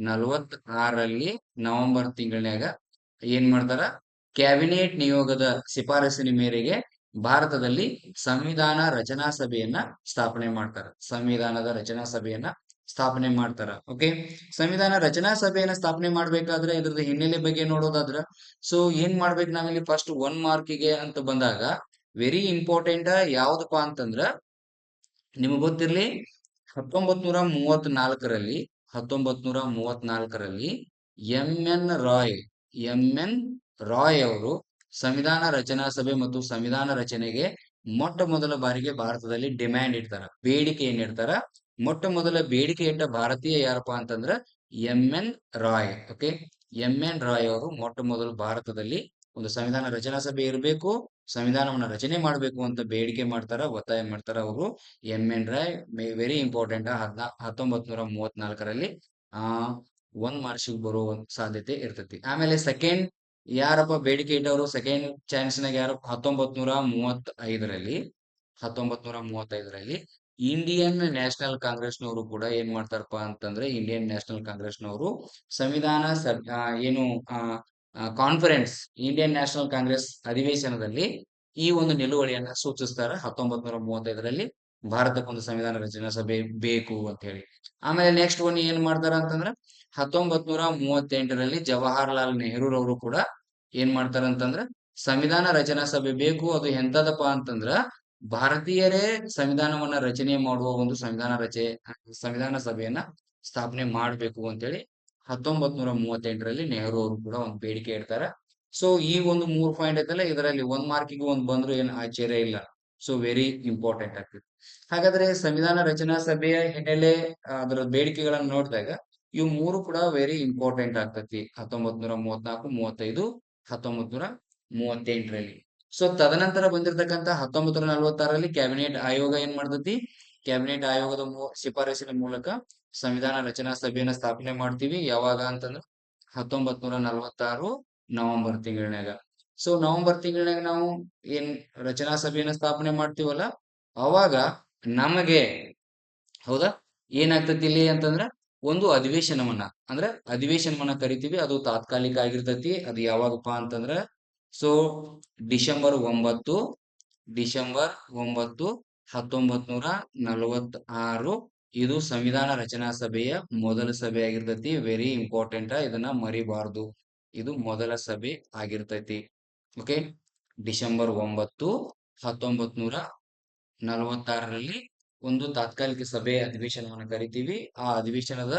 1946ರಲ್ಲಿ ನವೆಂಬರ್ ತಿಂಗಳಿನ್ಯಾಗ ಏನ್ ಮಾಡ್ತಾರ? ಕ್ಯಾಬಿನೆಟ್ ನಿಯೋಗದ ಶಿಫಾರಸಿನ ಮೇರೆಗೆ ಭಾರತದಲ್ಲಿ ಸಂವಿಧಾನ ರಚನಾ ಸಭೆಯನ್ನ ಸ್ಥಾಪನೆ ಮಾಡ್ತಾರೆ. ಸಂವಿಧಾನದ ರಚನಾ ಸಭೆಯನ್ನ ಸ್ಥಾಪನೆ ಮಾಡ್ತಾರ. ಓಕೆ, ಸಂವಿಧಾನ ರಚನಾ ಸಭೆಯನ್ನ ಸ್ಥಾಪನೆ ಮಾಡ್ಬೇಕಾದ್ರೆ ಇದ್ರದ್ದು ಹಿನ್ನೆಲೆ ಬಗ್ಗೆ ನೋಡೋದಾದ್ರ, ಸೊ ಏನ್ ಮಾಡ್ಬೇಕು ನಾವಿಲ್ಲಿ ಫಸ್ಟ್ 1 ಮಾರ್ಕಿಗೆ ಅಂತ ಬಂದಾಗ ವೆರಿ ಇಂಪಾರ್ಟೆಂಟ್ ಯಾವ್ದಪ್ಪಾ ಅಂತಂದ್ರ, ನಿಮಗ್ ಗೊತ್ತಿರ್ಲಿ 1934ರಲ್ಲಿ 1934ರಲ್ಲಿ ಎಂ.ಎನ್. ರಾಯ್ ಅವರು ಸಂವಿಧಾನ ರಚನಾ ಸಭೆ ಮತ್ತು ಸಂವಿಧಾನ ರಚನೆಗೆ ಮೊಟ್ಟ ಮೊದಲ ಬಾರಿಗೆ ಭಾರತದಲ್ಲಿ ಡಿಮ್ಯಾಂಡ್ ಇಡ್ತಾರ, ಬೇಡಿಕೆ ಏನ್ ಇಡ್ತಾರ. ಮೊಟ್ಟ ಮೊದಲ ಬೇಡಿಕೆ ಇಟ್ಟ ಭಾರತೀಯ ಯಾರಪ್ಪಾ ಅಂತಂದ್ರ M N. Roy. Okay, M N. Roy ಅವರು ಮೊಟ್ಟ ಮೊದಲು ಭಾರತದಲ್ಲಿ ಒಂದು ಸಂವಿಧಾನ ರಚನಾ ಸಭೆ ಇರಬೇಕು, ಸಂವಿಧಾನವನ್ನ ರಚನೆ ಮಾಡಬೇಕು ಅಂತ ಬೇಡಿಕೆ ಮಾಡ್ತಾರ, ಒತ್ತಾಯ ಮಾಡ್ತಾರ ಅವರು. ಎಂ.ಎನ್. Roy very important. 1934ರಲ್ಲಿ ಆ 1 ಮಾರ್ಕ್ಸಿಗೆ ಬರೋ ಒಂದ್ ಸಾಧ್ಯತೆ ಇರ್ತೈತಿ. ಆಮೇಲೆ ಸೆಕೆಂಡ್ ಯಾರಪ್ಪ ಬೇಡಿಕೆ ಇಟ್ಟವರು, ಸೆಕೆಂಡ್ ಚಾನ್ಸ್ನಾಗ ಯಾರು, 1935ರಲ್ಲಿ ಇಂಡಿಯನ್ ನ್ಯಾಷನಲ್ ಕಾಂಗ್ರೆಸ್ನವರು ಕೂಡ ಏನ್ ಮಾಡ್ತಾರಪ್ಪ ಅಂತಂದ್ರೆ, ಇಂಡಿಯನ್ ನ್ಯಾಷನಲ್ ಕಾಂಗ್ರೆಸ್ನವರು ಸಂವಿಧಾನ ಏನು ಕಾನ್ಫರೆನ್ಸ್, ಇಂಡಿಯನ್ ನ್ಯಾಷನಲ್ ಕಾಂಗ್ರೆಸ್ ಅಧಿವೇಶನದಲ್ಲಿ ಈ ಒಂದು ನಿಲುವಳಿಯನ್ನ ಸೂಚಿಸ್ತಾರ 1935ರಲ್ಲಿ, ಭಾರತಕ್ಕೊಂದು ಸಂವಿಧಾನ ರಚನಾ ಸಭೆ ಬೇಕು ಅಂತ ಹೇಳಿ. ಆಮೇಲೆ ನೆಕ್ಸ್ಟ್ ಒನ್ ಏನ್ ಮಾಡ್ತಾರ ಅಂತಂದ್ರ 1938ರಲ್ಲಿ ಜವಾಹರ್ಲಾಲ್ ನೆಹರೂರವರು ಕೂಡ ಏನ್ ಮಾಡ್ತಾರ ಅಂತಂದ್ರ, ಸಂವಿಧಾನ ರಚನಾ ಸಭೆ ಬೇಕು, ಅದು ಎಂತದಪ್ಪ ಅಂತಂದ್ರ ಭಾರತೀಯರೇ ಸಂವಿಧಾನವನ್ನ ರಚನೆ ಮಾಡುವ ಒಂದು ಸಂವಿಧಾನ ಸಭೆಯನ್ನ ಸ್ಥಾಪನೆ ಮಾಡ್ಬೇಕು ಅಂತೇಳಿ 1938ರಲ್ಲಿ ನೆಹರು ಅವರು ಕೂಡ ಒಂದು ಬೇಡಿಕೆ ಇಡ್ತಾರ. ಸೊ ಈ ಒಂದು 3 ಪಾಯಿಂಟ್ ಐತಲ್ಲ, ಇದರಲ್ಲಿ 1 ಮಾರ್ಕಿಗೆ ಒಂದು ಬಂದ್ರು ಏನು ಆಶ್ಚರ್ಯ ಇಲ್ಲ. ಸೊ ವೆರಿ ಇಂಪಾರ್ಟೆಂಟ್ ಆಗ್ತದೆ. ಹಾಗಾದ್ರೆ ಸಂವಿಧಾನ ರಚನಾ ಸಭೆಯ ಹಿನ್ನೆಲೆ, ಅದರ ಬೇಡಿಕೆಗಳನ್ನ ನೋಡಿದಾಗ ಇವು 3 ಕೂಡ ವೆರಿ ಇಂಪಾರ್ಟೆಂಟ್ ಆಗ್ತತಿ 1934, 35, 1938ರಲ್ಲಿ. ಸೊ ತದನಂತರ ಬಂದಿರತಕ್ಕಂತ 1946ರಲ್ಲಿ ಕ್ಯಾಬಿನೆಟ್ ಆಯೋಗ ಏನ್ ಮಾಡ್ತತಿ, ಕ್ಯಾಬಿನೆಟ್ ಆಯೋಗದ ಶಿಫಾರಸಿನ ಮೂಲಕ ಸಂವಿಧಾನ ರಚನಾ ಸಭೆಯನ್ನ ಸ್ಥಾಪನೆ ಮಾಡ್ತೀವಿ. ಯಾವಾಗ ಅಂತಂದ್ರ 1946 ನವೆಂಬರ್ ತಿಂಗಳಿನಾಗ. ಸೊ ನವೆಂಬರ್ ತಿಂಗಳಿನಾಗ ನಾವು ಏನ್ ರಚನಾ ಸಭೆಯನ್ನ ಸ್ಥಾಪನೆ ಮಾಡ್ತೀವಲ್ಲ, ಅವಾಗ ನಮಗೆ, ಹೌದಾ, ಏನಾಗ್ತತಿ ಇಲ್ಲಿ ಅಂತಂದ್ರ ಒಂದು ಅಧಿವೇಶನವನ್ನ, ಅಂದ್ರೆ ಅಧಿವೇಶನವನ್ನ ಕರಿತೀವಿ. ಅದು ತಾತ್ಕಾಲಿಕ ಆಗಿರ್ತತಿ. ಅದು ಯಾವಾಗಪ್ಪ ಅಂತಂದ್ರ, ಸೊ ಡಿಸೆಂಬರ್ 9, ಡಿಸೆಂಬರ್ 9, 1946 ಇದು ಸಂವಿಧಾನ ರಚನಾ ಸಭೆಯ ಮೊದಲ ಸಭೆ ಆಗಿರ್ತೈತಿ. ವೆರಿ ಇಂಪಾರ್ಟೆಂಟ್, ಇದನ್ನ ಮರಿಬಾರ್ದು. ಇದು ಮೊದಲ ಸಭೆ ಆಗಿರ್ತೈತಿ. ಓಕೆ, ಡಿಸೆಂಬರ್ 9, 1946ರಲ್ಲಿ ಒಂದು ತಾತ್ಕಾಲಿಕ ಸಭೆ ಅಧಿವೇಶನವನ್ನ ಕರಿತೀವಿ. ಆ ಅಧಿವೇಶನದ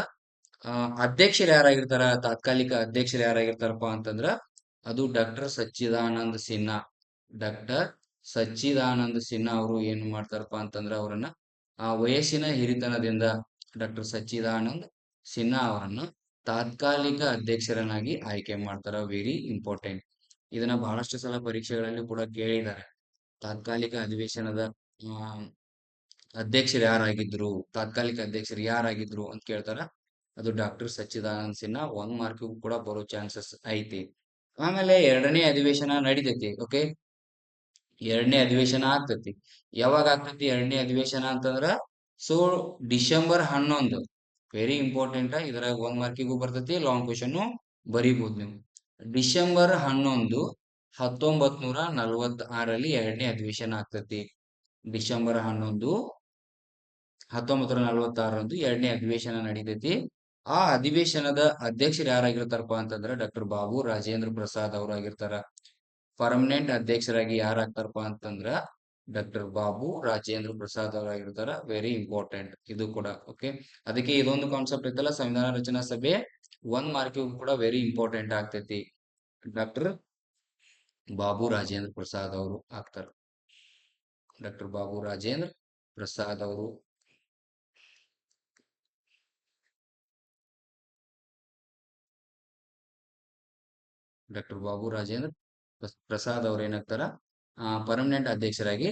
ಅಧ್ಯಕ್ಷರು ಯಾರಾಗಿರ್ತಾರ, ತಾತ್ಕಾಲಿಕ ಅಧ್ಯಕ್ಷರು ಯಾರಾಗಿರ್ತಾರಪ್ಪ ಅಂತಂದ್ರ, ಅದು ಡಾಕ್ಟರ್ ಸಚ್ಚಿದಾನಂದ ಸಿನ್ಹಾ. ಡಾಕ್ಟರ್ ಸಚ್ಚಿದಾನಂದ ಸಿನ್ಹಾ ಅವರು ಏನ್ ಮಾಡ್ತಾರಪ್ಪ ಅಂತಂದ್ರ, ಅವರನ್ನ ಆ ವಯಸ್ಸಿನ ಹಿರಿತನದಿಂದ ಡಾಕ್ಟರ್ ಸಚ್ಚಿದಾನಂದ್ ಸಿನ್ಹಾ ಅವರನ್ನ ತಾತ್ಕಾಲಿಕ ಅಧ್ಯಕ್ಷರನ್ನಾಗಿ ಆಯ್ಕೆ ಮಾಡ್ತಾರ. Very important. ಇದನ್ನ ಬಹಳಷ್ಟು ಸಲ ಪರೀಕ್ಷೆಗಳಲ್ಲಿ ಕೂಡ ಕೇಳಿದ್ದಾರೆ. ತಾತ್ಕಾಲಿಕ ಅಧಿವೇಶನದ ಅಧ್ಯಕ್ಷರು ಯಾರಾಗಿದ್ರು, ತಾತ್ಕಾಲಿಕ ಅಧ್ಯಕ್ಷರು ಯಾರಾಗಿದ್ರು ಅಂತ ಕೇಳ್ತಾರ. ಅದು ಡಾಕ್ಟರ್ ಸಚ್ಚಿದಾನಂದ್ ಸಿನ್ಹಾ. 1 ಮಾರ್ಕಿಗೂ ಕೂಡ ಬರೋ ಚಾನ್ಸಸ್ ಐತಿ. ಆಮೇಲೆ ಎರಡನೇ ಅಧಿವೇಶನ ನಡಿತೈತಿ. ಓಕೆ, ಎರಡನೇ ಅಧಿವೇಶನ ಆಗ್ತತಿ. ಯಾವಾಗ ಆಗ್ತತಿ ಎರಡನೇ ಅಧಿವೇಶನ ಅಂತಂದ್ರ, ಸೊ ಡಿಸೆಂಬರ್ 11. Very important. ಇದ್ರಾಗ 1 ಮಾರ್ಕಿಗೂ ಬರ್ತೈತಿ, ಲಾಂಗ್ ಕ್ವಶನ್ ಬರೀಬಹುದು ನೀವು. ಡಿಸೆಂಬರ್ 11, 1946ರಲ್ಲಿ ಎರಡನೇ ಅಧಿವೇಶನ ಆಗ್ತತಿ. ಡಿಸೆಂಬರ್ 11, 1946ರಂದು ಎರಡನೇ ಅಧಿವೇಶನ ನಡೀತೈತಿ. ಆ ಅಧಿವೇಶನದ ಅಧ್ಯಕ್ಷರು ಯಾರಾಗಿರ್ತಾರಪ್ಪ ಅಂತಂದ್ರ, ಡಾಕ್ಟರ್ ಬಾಬು ರಾಜೇಂದ್ರ ಪ್ರಸಾದ್ ಅವರಾಗಿರ್ತಾರ. ಪರ್ಮನೆಂಟ್ ಅಧ್ಯಕ್ಷರಾಗಿ ಯಾರಾಗ್ತಾರಪ್ಪ ಅಂತಂದ್ರ, ಡಾಕ್ಟರ್ ಬಾಬು ರಾಜೇಂದ್ರ ಪ್ರಸಾದ್ ಅವರಾಗಿರ್ತಾರ. ವೆರಿ ಇಂಪಾರ್ಟೆಂಟ್ ಇದು ಕೂಡ. ಓಕೆ, ಅದಕ್ಕೆ ಇದೊಂದು ಕಾನ್ಸೆಪ್ಟ್ ಐತಲ್ಲ, ಸಂವಿಧಾನ ರಚನಾ ಸಭೆ 1 ಮಾರ್ಕಿಗೂ ಕೂಡ ವೆರಿ ಇಂಪಾರ್ಟೆಂಟ್ ಆಗ್ತೈತಿ. ಡಾಕ್ಟರ್ ಬಾಬು ರಾಜೇಂದ್ರ ಪ್ರಸಾದ್ ಅವರು ಆಗ್ತಾರ. ಡಾಕ್ಟರ್ ಬಾಬು ರಾಜೇಂದ್ರ ಪ್ರಸಾದ್ ಅವರು. ಡಾಕ್ಟರ್ ಬಾಬು ರಾಜೇಂದ್ರ ಪ್ರಸಾದ್ ಅವ್ರು ಏನಾಗ್ತಾರ, ಪರ್ಮನೆಂಟ್ ಅಧ್ಯಕ್ಷರಾಗಿ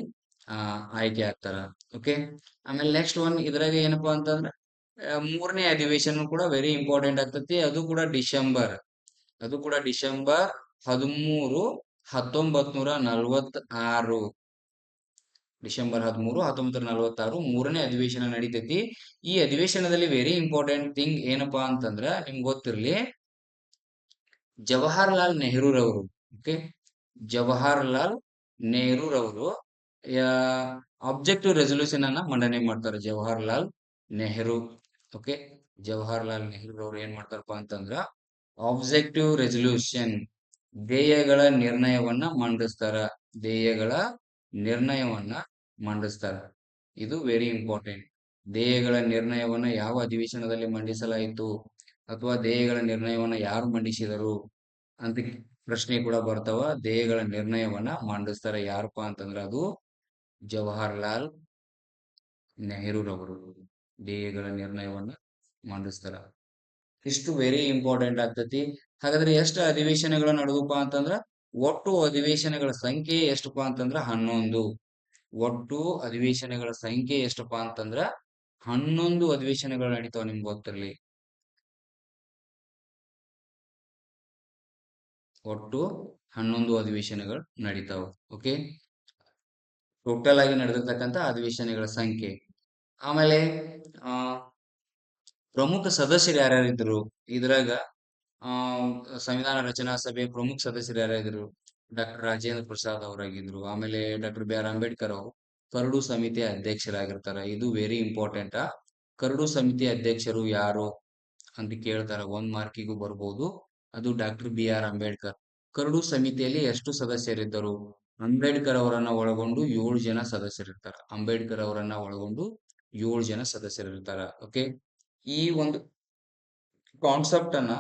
ಆಯ್ಕೆ ಆಗ್ತಾರ. ಓಕೆ, ಆಮೇಲೆ ನೆಕ್ಸ್ಟ್ ಒನ್ ಇದ್ರಾಗ ಏನಪ್ಪಾ ಅಂತಂದ್ರ, ಮೂರನೇ ಅಧಿವೇಶನ ಕೂಡ ವೆರಿ ಇಂಪಾರ್ಟೆಂಟ್ ಆಗ್ತತಿ. ಅದು ಕೂಡ ಡಿಸೆಂಬರ್ 13, 1946. ಡಿಸೆಂಬರ್ 13, 1946 ಮೂರನೇ ಅಧಿವೇಶನ ನಡೀತೈತಿ. ಈ ಅಧಿವೇಶನದಲ್ಲಿ ವೆರಿ ಇಂಪಾರ್ಟೆಂಟ್ ಥಿಂಗ್ ಏನಪ್ಪಾ ಅಂತಂದ್ರ, ನಿಮ್ಗೆ ಗೊತ್ತಿರ್ಲಿ, ಜವಾಹರ್ಲಾಲ್ ನೆಹರೂರವರು. ಓಕೆ, ಜವಾಹರ್ಲಾಲ್ ನೆಹರೂರವರು ಆಬ್ಜೆಕ್ಟಿವ್ ರೆಸಲ್ಯೂಷನ್ ಅನ್ನ ಮಂಡನೆ ಮಾಡ್ತಾರೆ. ಜವಾಹರ್ಲಾಲ್ ನೆಹರು ಓಕೆ. ಜವಾಹರ್ಲಾಲ್ ನೆಹರು ಅವ್ರು ಏನ್ ಮಾಡ್ತಾರಪ್ಪ ಅಂತಂದ್ರ ಆಬ್ಜೆಕ್ಟಿವ್ ರೆಸಲ್ಯೂಷನ್, ಧ್ಯೇಯಗಳ ನಿರ್ಣಯವನ್ನ ಮಂಡಿಸ್ತಾರ. ಧ್ಯೇಯಗಳ ನಿರ್ಣಯವನ್ನ ಮಂಡಿಸ್ತಾರ. ಇದು ವೆರಿ ಇಂಪಾರ್ಟೆಂಟ್. ಧ್ಯೇಯಗಳ ನಿರ್ಣಯವನ್ನ ಯಾವ ಅಧಿವೇಶನದಲ್ಲಿ ಮಂಡಿಸಲಾಯಿತು ಅಥವಾ ಧ್ಯೇಯಗಳ ನಿರ್ಣಯವನ್ನ ಯಾರು ಮಂಡಿಸಿದರು ಅಂತ ಪ್ರಶ್ನೆ ಕೂಡ ಬರ್ತಾವ. ಧ್ಯೇಯಗಳ ನಿರ್ಣಯವನ್ನ ಮಂಡಿಸ್ತಾರೆ ಯಾರಪ್ಪ ಅಂತಂದ್ರ ಅದು ಜವಾಹರ್ಲಾಲ್ ನೆಹರೂರವರು ಧ್ಯೇಯಗಳ ನಿರ್ಣಯವನ್ನ ಮಂಡಿಸ್ತಾರ. ಇಷ್ಟು ವೆರಿ ಇಂಪಾರ್ಟೆಂಟ್ ಆಗ್ತತಿ. ಹಾಗಾದ್ರೆ ಎಷ್ಟು ಅಧಿವೇಶನಗಳ ನಡೆದಪ್ಪ ಅಂತಂದ್ರ ಒಟ್ಟು ಅಧಿವೇಶನಗಳ ಸಂಖ್ಯೆ ಎಷ್ಟಪ್ಪ ಅಂತಂದ್ರ 11. ಒಟ್ಟು ಅಧಿವೇಶನಗಳ ಸಂಖ್ಯೆ ಎಷ್ಟಪ್ಪ ಅಂತಂದ್ರ 11 ಅಧಿವೇಶನಗಳು ನಡೀತಾವ. ನಿಮ್ಗೆ ಗೊತ್ತಿರ್ಲಿ, ಒಟ್ಟು 11 ಅಧಿವೇಶನಗಳು ನಡೀತಾವ. ಓಕೆ, ಟೋಟಲ್ ಆಗಿ ನಡೆದಿರ್ತಕ್ಕಂಥ ಅಧಿವೇಶನಗಳ ಸಂಖ್ಯೆ. ಆಮೇಲೆ ಆ ಪ್ರಮುಖ ಸದಸ್ಯರು ಯಾರ್ಯಾರಿದ್ರು ಇದ್ರಾಗ? ಆ ಸಂವಿಧಾನ ರಚನಾ ಸಭೆ ಪ್ರಮುಖ ಸದಸ್ಯರು ಯಾರ್ಯಾರಿದ್ರು? ಡಾಕ್ಟರ್ ರಾಜೇಂದ್ರ ಪ್ರಸಾದ್ ಅವರಾಗಿದ್ರು. ಆಮೇಲೆ ಡಾಕ್ಟರ್ ಬಿ.ಆರ್. ಅಂಬೇಡ್ಕರ್ ಅವರು ಕರಡು ಸಮಿತಿಯ ಅಧ್ಯಕ್ಷರಾಗಿರ್ತಾರ. ಇದು ವೆರಿ ಇಂಪಾರ್ಟೆಂಟ್. ಕರಡು ಸಮಿತಿ ಅಧ್ಯಕ್ಷರು ಯಾರು ಅಂತ ಕೇಳ್ತಾರ, 1 ಮಾರ್ಕಿಗೂ ಬರ್ಬೋದು. ಅದು ಡಾಕ್ಟರ್ ಬಿ.ಆರ್. ಅಂಬೇಡ್ಕರ್. ಕರಡು ಸಮಿತಿಯಲ್ಲಿ ಎಷ್ಟು ಸದಸ್ಯರಿದ್ದರು? ಅಂಬೇಡ್ಕರ್ ಅವರನ್ನ ಒಳಗೊಂಡು 7 ಜನ ಸದಸ್ಯರಿರ್ತಾರ. ಅಂಬೇಡ್ಕರ್ ಅವರನ್ನ ಒಳಗೊಂಡು 7 ಜನ ಸದಸ್ಯರಿರ್ತಾರ. ಓಕೆ, ಈ ಒಂದು ಕಾನ್ಸೆಪ್ಟ್ ಅನ್ನ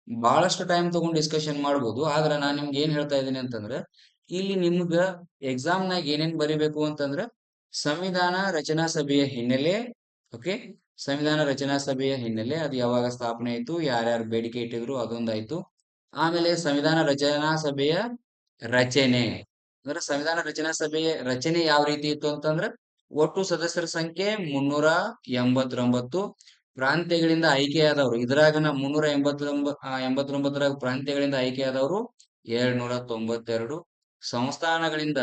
ಬಹಳಷ್ಟು ಟೈಮ್ ತಗೊಂಡು ಡಿಸ್ಕಷನ್ ಮಾಡ್ಬೋದು. ಆದ್ರೆ ನಾನ್ ನಿಮ್ಗೆ ಏನ್ ಹೇಳ್ತಾ ಇದ್ದೀನಿ ಅಂತಂದ್ರೆ, ಇಲ್ಲಿ ನಿಮ್ಗ ಎಕ್ಸಾಮ್ ನಾಗ ಏನೇನ್ ಬರಿಬೇಕು ಅಂತಂದ್ರ ಸಂವಿಧಾನ ರಚನಾ ಸಭೆಯ ಹಿನ್ನೆಲೆ. ಓಕೆ, ಸಂವಿಧಾನ ರಚನಾ ಸಭೆಯ ಹಿನ್ನೆಲೆ, ಅದು ಯಾವಾಗ ಸ್ಥಾಪನೆ ಆಯ್ತು, ಯಾರ್ಯಾರು ಬೇಡಿಕೆ ಇಟ್ಟಿದ್ರು ಅದೊಂದಾಯ್ತು. ಆಮೇಲೆ ಸಂವಿಧಾನ ರಚನಾ ಸಭೆಯ ರಚನೆ, ಅಂದ್ರೆ ಸಂವಿಧಾನ ರಚನಾ ಸಭೆಯ ರಚನೆ ಯಾವ ರೀತಿ ಇತ್ತು ಅಂತಂದ್ರ ಒಟ್ಟು ಸದಸ್ಯರ ಸಂಖ್ಯೆ 389. ಪ್ರಾಂತ್ಯಗಳಿಂದ ಆಯ್ಕೆಯಾದವರು ಇದ್ರಾಗನ 389 ಪ್ರಾಂತ್ಯಗಳಿಂದ ಆಯ್ಕೆಯಾದವರು 292. ಸಂಸ್ಥಾನಗಳಿಂದ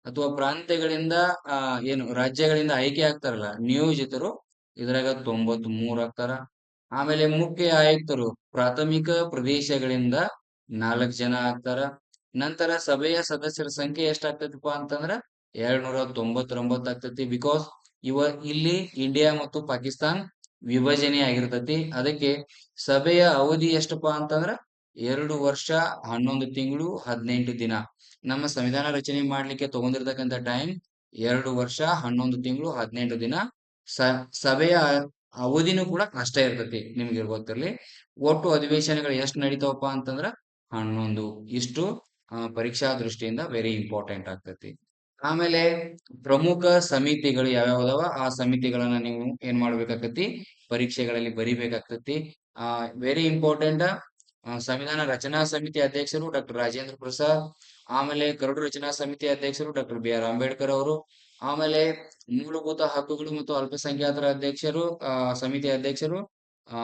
ಅಥವಾ ಪ್ರಾಂತ್ಯಗಳಿಂದ ಏನು ರಾಜ್ಯಗಳಿಂದ ಆಯ್ಕೆ ಆಗ್ತಾರಲ್ಲ ನಿಯೋಜಿತರು, ಇದ್ರಾಗ 93 ಆಗ್ತಾರ. ಆಮೇಲೆ ಮುಖ್ಯ ಆಯುಕ್ತರು ಪ್ರಾಥಮಿಕ ಪ್ರದೇಶಗಳಿಂದ 4 ಜನ ಆಗ್ತಾರ. ನಂತರ ಸಭೆಯ ಸದಸ್ಯರ ಸಂಖ್ಯೆ ಎಷ್ಟಾಗ್ತೈತಿಪ್ಪ ಅಂತಂದ್ರ 299 ಆಗ್ತೈತಿ. ಬಿಕಾಸ್ ಇಲ್ಲಿ ಇಂಡಿಯಾ ಮತ್ತು ಪಾಕಿಸ್ತಾನ್ ವಿಭಜನೆ ಆಗಿರ್ತೈತಿ. ಅದಕ್ಕೆ ಸಭೆಯ ಅವಧಿ ಎಷ್ಟಪ್ಪ ಅಂತಂದ್ರ 2 ವರ್ಷ 11 ತಿಂಗಳು 18 ದಿನ. ನಮ್ಮ ಸಂವಿಧಾನ ರಚನೆ ಮಾಡ್ಲಿಕ್ಕೆ ತಗೊಂಡಿರ್ತಕ್ಕಂಥ ಟೈಮ್ 2 ವರ್ಷ 11 ತಿಂಗಳು 18 ದಿನ. ಸಭೆಯ ಅವಧಿನೂ ಕೂಡ ಅಷ್ಟೇ ಇರ್ತೈತಿ, ನಿಮ್ಗೆ ಗೊತ್ತಿರ್ಲಿ. ಒಟ್ಟು ಅಧಿವೇಶನಗಳು ಎಷ್ಟು ನಡೀತಾವಪ್ಪ ಅಂತಂದ್ರ 11. ಇಷ್ಟು ಪರೀಕ್ಷಾ ದೃಷ್ಟಿಯಿಂದ ವೆರಿ ಇಂಪಾರ್ಟೆಂಟ್ ಆಗ್ತೈತಿ. ಆಮೇಲೆ ಪ್ರಮುಖ ಸಮಿತಿಗಳು ಯಾವ್ಯಾವದವ ಆ ಸಮಿತಿಗಳನ್ನ ನೀವು ಏನ್ ಮಾಡ್ಬೇಕಾಗ್ತತಿ, ಪರೀಕ್ಷೆಗಳಲ್ಲಿ ಬರಿಬೇಕಾಗ್ತತಿ. Very important. ಸಂವಿಧಾನ ರಚನಾ ಸಮಿತಿ ಅಧ್ಯಕ್ಷರು ಡಾಕ್ಟರ್ ರಾಜೇಂದ್ರ ಪ್ರಸಾದ್. ಆಮೇಲೆ ಕರಡು ರಚನಾ ಸಮಿತಿ ಅಧ್ಯಕ್ಷರು ಡಾಕ್ಟರ್ ಬಿ.ಆರ್. ಅಂಬೇಡ್ಕರ್ ಅವರು. ಆಮೇಲೆ ಮೂಲಭೂತ ಹಕ್ಕುಗಳು ಮತ್ತು ಅಲ್ಪಸಂಖ್ಯಾತರ ಅಧ್ಯಕ್ಷರು ಸಮಿತಿ ಅಧ್ಯಕ್ಷರು ಆ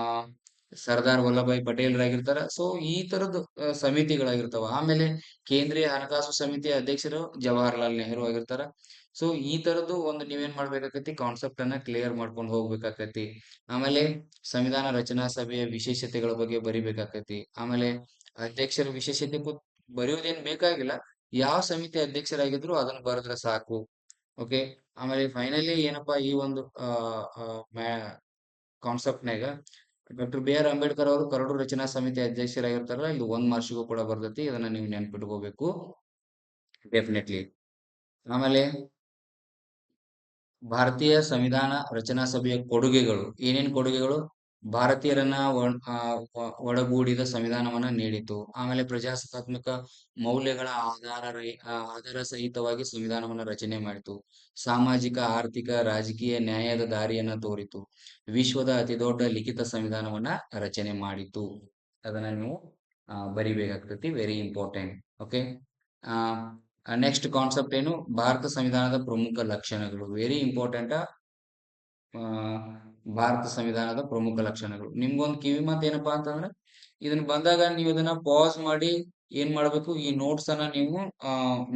ಸರ್ದಾರ್ ವಲ್ಲಭಾಯ್ ಪಟೇಲ್ರಾಗಿರ್ತಾರ. ಸೊ ಈ ತರದ್ದು ಸಮಿತಿಗಳಾಗಿರ್ತಾವ. ಆಮೇಲೆ ಕೇಂದ್ರೀಯ ಹಣಕಾಸು ಸಮಿತಿಯ ಅಧ್ಯಕ್ಷರು ಜವಾಹರ್ಲಾಲ್ ನೆಹರು ಆಗಿರ್ತಾರ. ಸೊ ಈ ತರದ್ದು ಒಂದು ನೀವೇನ್ ಮಾಡ್ಬೇಕಾಕತಿ, ಕಾನ್ಸೆಪ್ಟ್ ಅನ್ನ ಕ್ಲಿಯರ್ ಮಾಡ್ಕೊಂಡು ಹೋಗ್ಬೇಕಾಕತಿ. ಆಮೇಲೆ ಸಂವಿಧಾನ ರಚನಾ ಸಭೆಯ ವಿಶೇಷತೆಗಳ ಬಗ್ಗೆ ಬರಿಬೇಕಾಕತಿ. ಆಮೇಲೆ ಅಧ್ಯಕ್ಷರ ವಿಶೇಷತೆ ಬರೆಯೋದೇನ್ ಬೇಕಾಗಿಲ್ಲ, ಯಾವ ಸಮಿತಿ ಅಧ್ಯಕ್ಷರಾಗಿದ್ರು ಅದನ್ನ ಬರೆದ್ರೆ ಸಾಕು. ಓಕೆ, ಆಮೇಲೆ ಫೈನಲಿ ಏನಪ್ಪಾ ಈ ಒಂದು ಕಾನ್ಸೆಪ್ಟ್ನಾಗ ಡಾಕ್ಟರ್ ಬಿ.ಆರ್. ಅಂಬೇಡ್ಕರ್ ಅವರು ಕರಡು ರಚನಾ ಸಮಿತಿ ಅಧ್ಯಕ್ಷರಾಗಿರ್ತಾರಲ್ಲ, ಇದು 1 ಮಾರ್ಕ್ಸಿಗೂ ಕೂಡ ಬರ್ತೈತಿ. ಇದನ್ನ ನೀವು ನೆನ್ಪಿಟ್ಕೋಬೇಕು ಡೆಫಿನೆಟ್ಲಿ. ಆಮೇಲೆ ಭಾರತೀಯ ಸಂವಿಧಾನ ರಚನಾ ಸಭೆಯ ಕೊಡುಗೆಗಳು ಏನೇನ್ ಕೊಡುಗೆಗಳು? ಭಾರತೀಯರನ್ನ ಒಳಗೂಡಿದ ಸಂವಿಧಾನವನ್ನ ನೀಡಿತು. ಆಮೇಲೆ ಪ್ರಜಾಸತ್ತಾತ್ಮಕ ಮೌಲ್ಯಗಳ ಆಧಾರ ಸಹಿತವಾಗಿ ಸಂವಿಧಾನವನ್ನ ರಚನೆ ಮಾಡಿತು. ಸಾಮಾಜಿಕ ಆರ್ಥಿಕ ರಾಜಕೀಯ ನ್ಯಾಯದ ದಾರಿಯನ್ನ ತೋರಿತು. ವಿಶ್ವದ ಅತಿ ದೊಡ್ಡ ಲಿಖಿತ ಸಂವಿಧಾನವನ್ನ ರಚನೆ ಮಾಡಿತು. ಅದನ್ನ ನೀವು ಬರಿಬೇಕಾಗ್ತತಿ. Very important. Okay, next concept ಏನು? ಭಾರತ ಸಂವಿಧಾನದ ಪ್ರಮುಖ ಲಕ್ಷಣಗಳು. Very important. ಭಾರತ ಸಂವಿಧಾನದ ಪ್ರಮುಖ ಲಕ್ಷಣಗಳು. ನಿಮ್ಗೊಂದು ಕಿವಿ ಮಾತು ಏನಪ್ಪಾ ಅಂತಂದ್ರೆ, ಇದನ್ನ ಬಂದಾಗ ನೀವು ಇದನ್ನ ಪಾಸ್ ಮಾಡಿ ಏನ್ ಮಾಡ್ಬೇಕು, ಈ ನೋಟ್ಸ್ ಅನ್ನ ನೀವು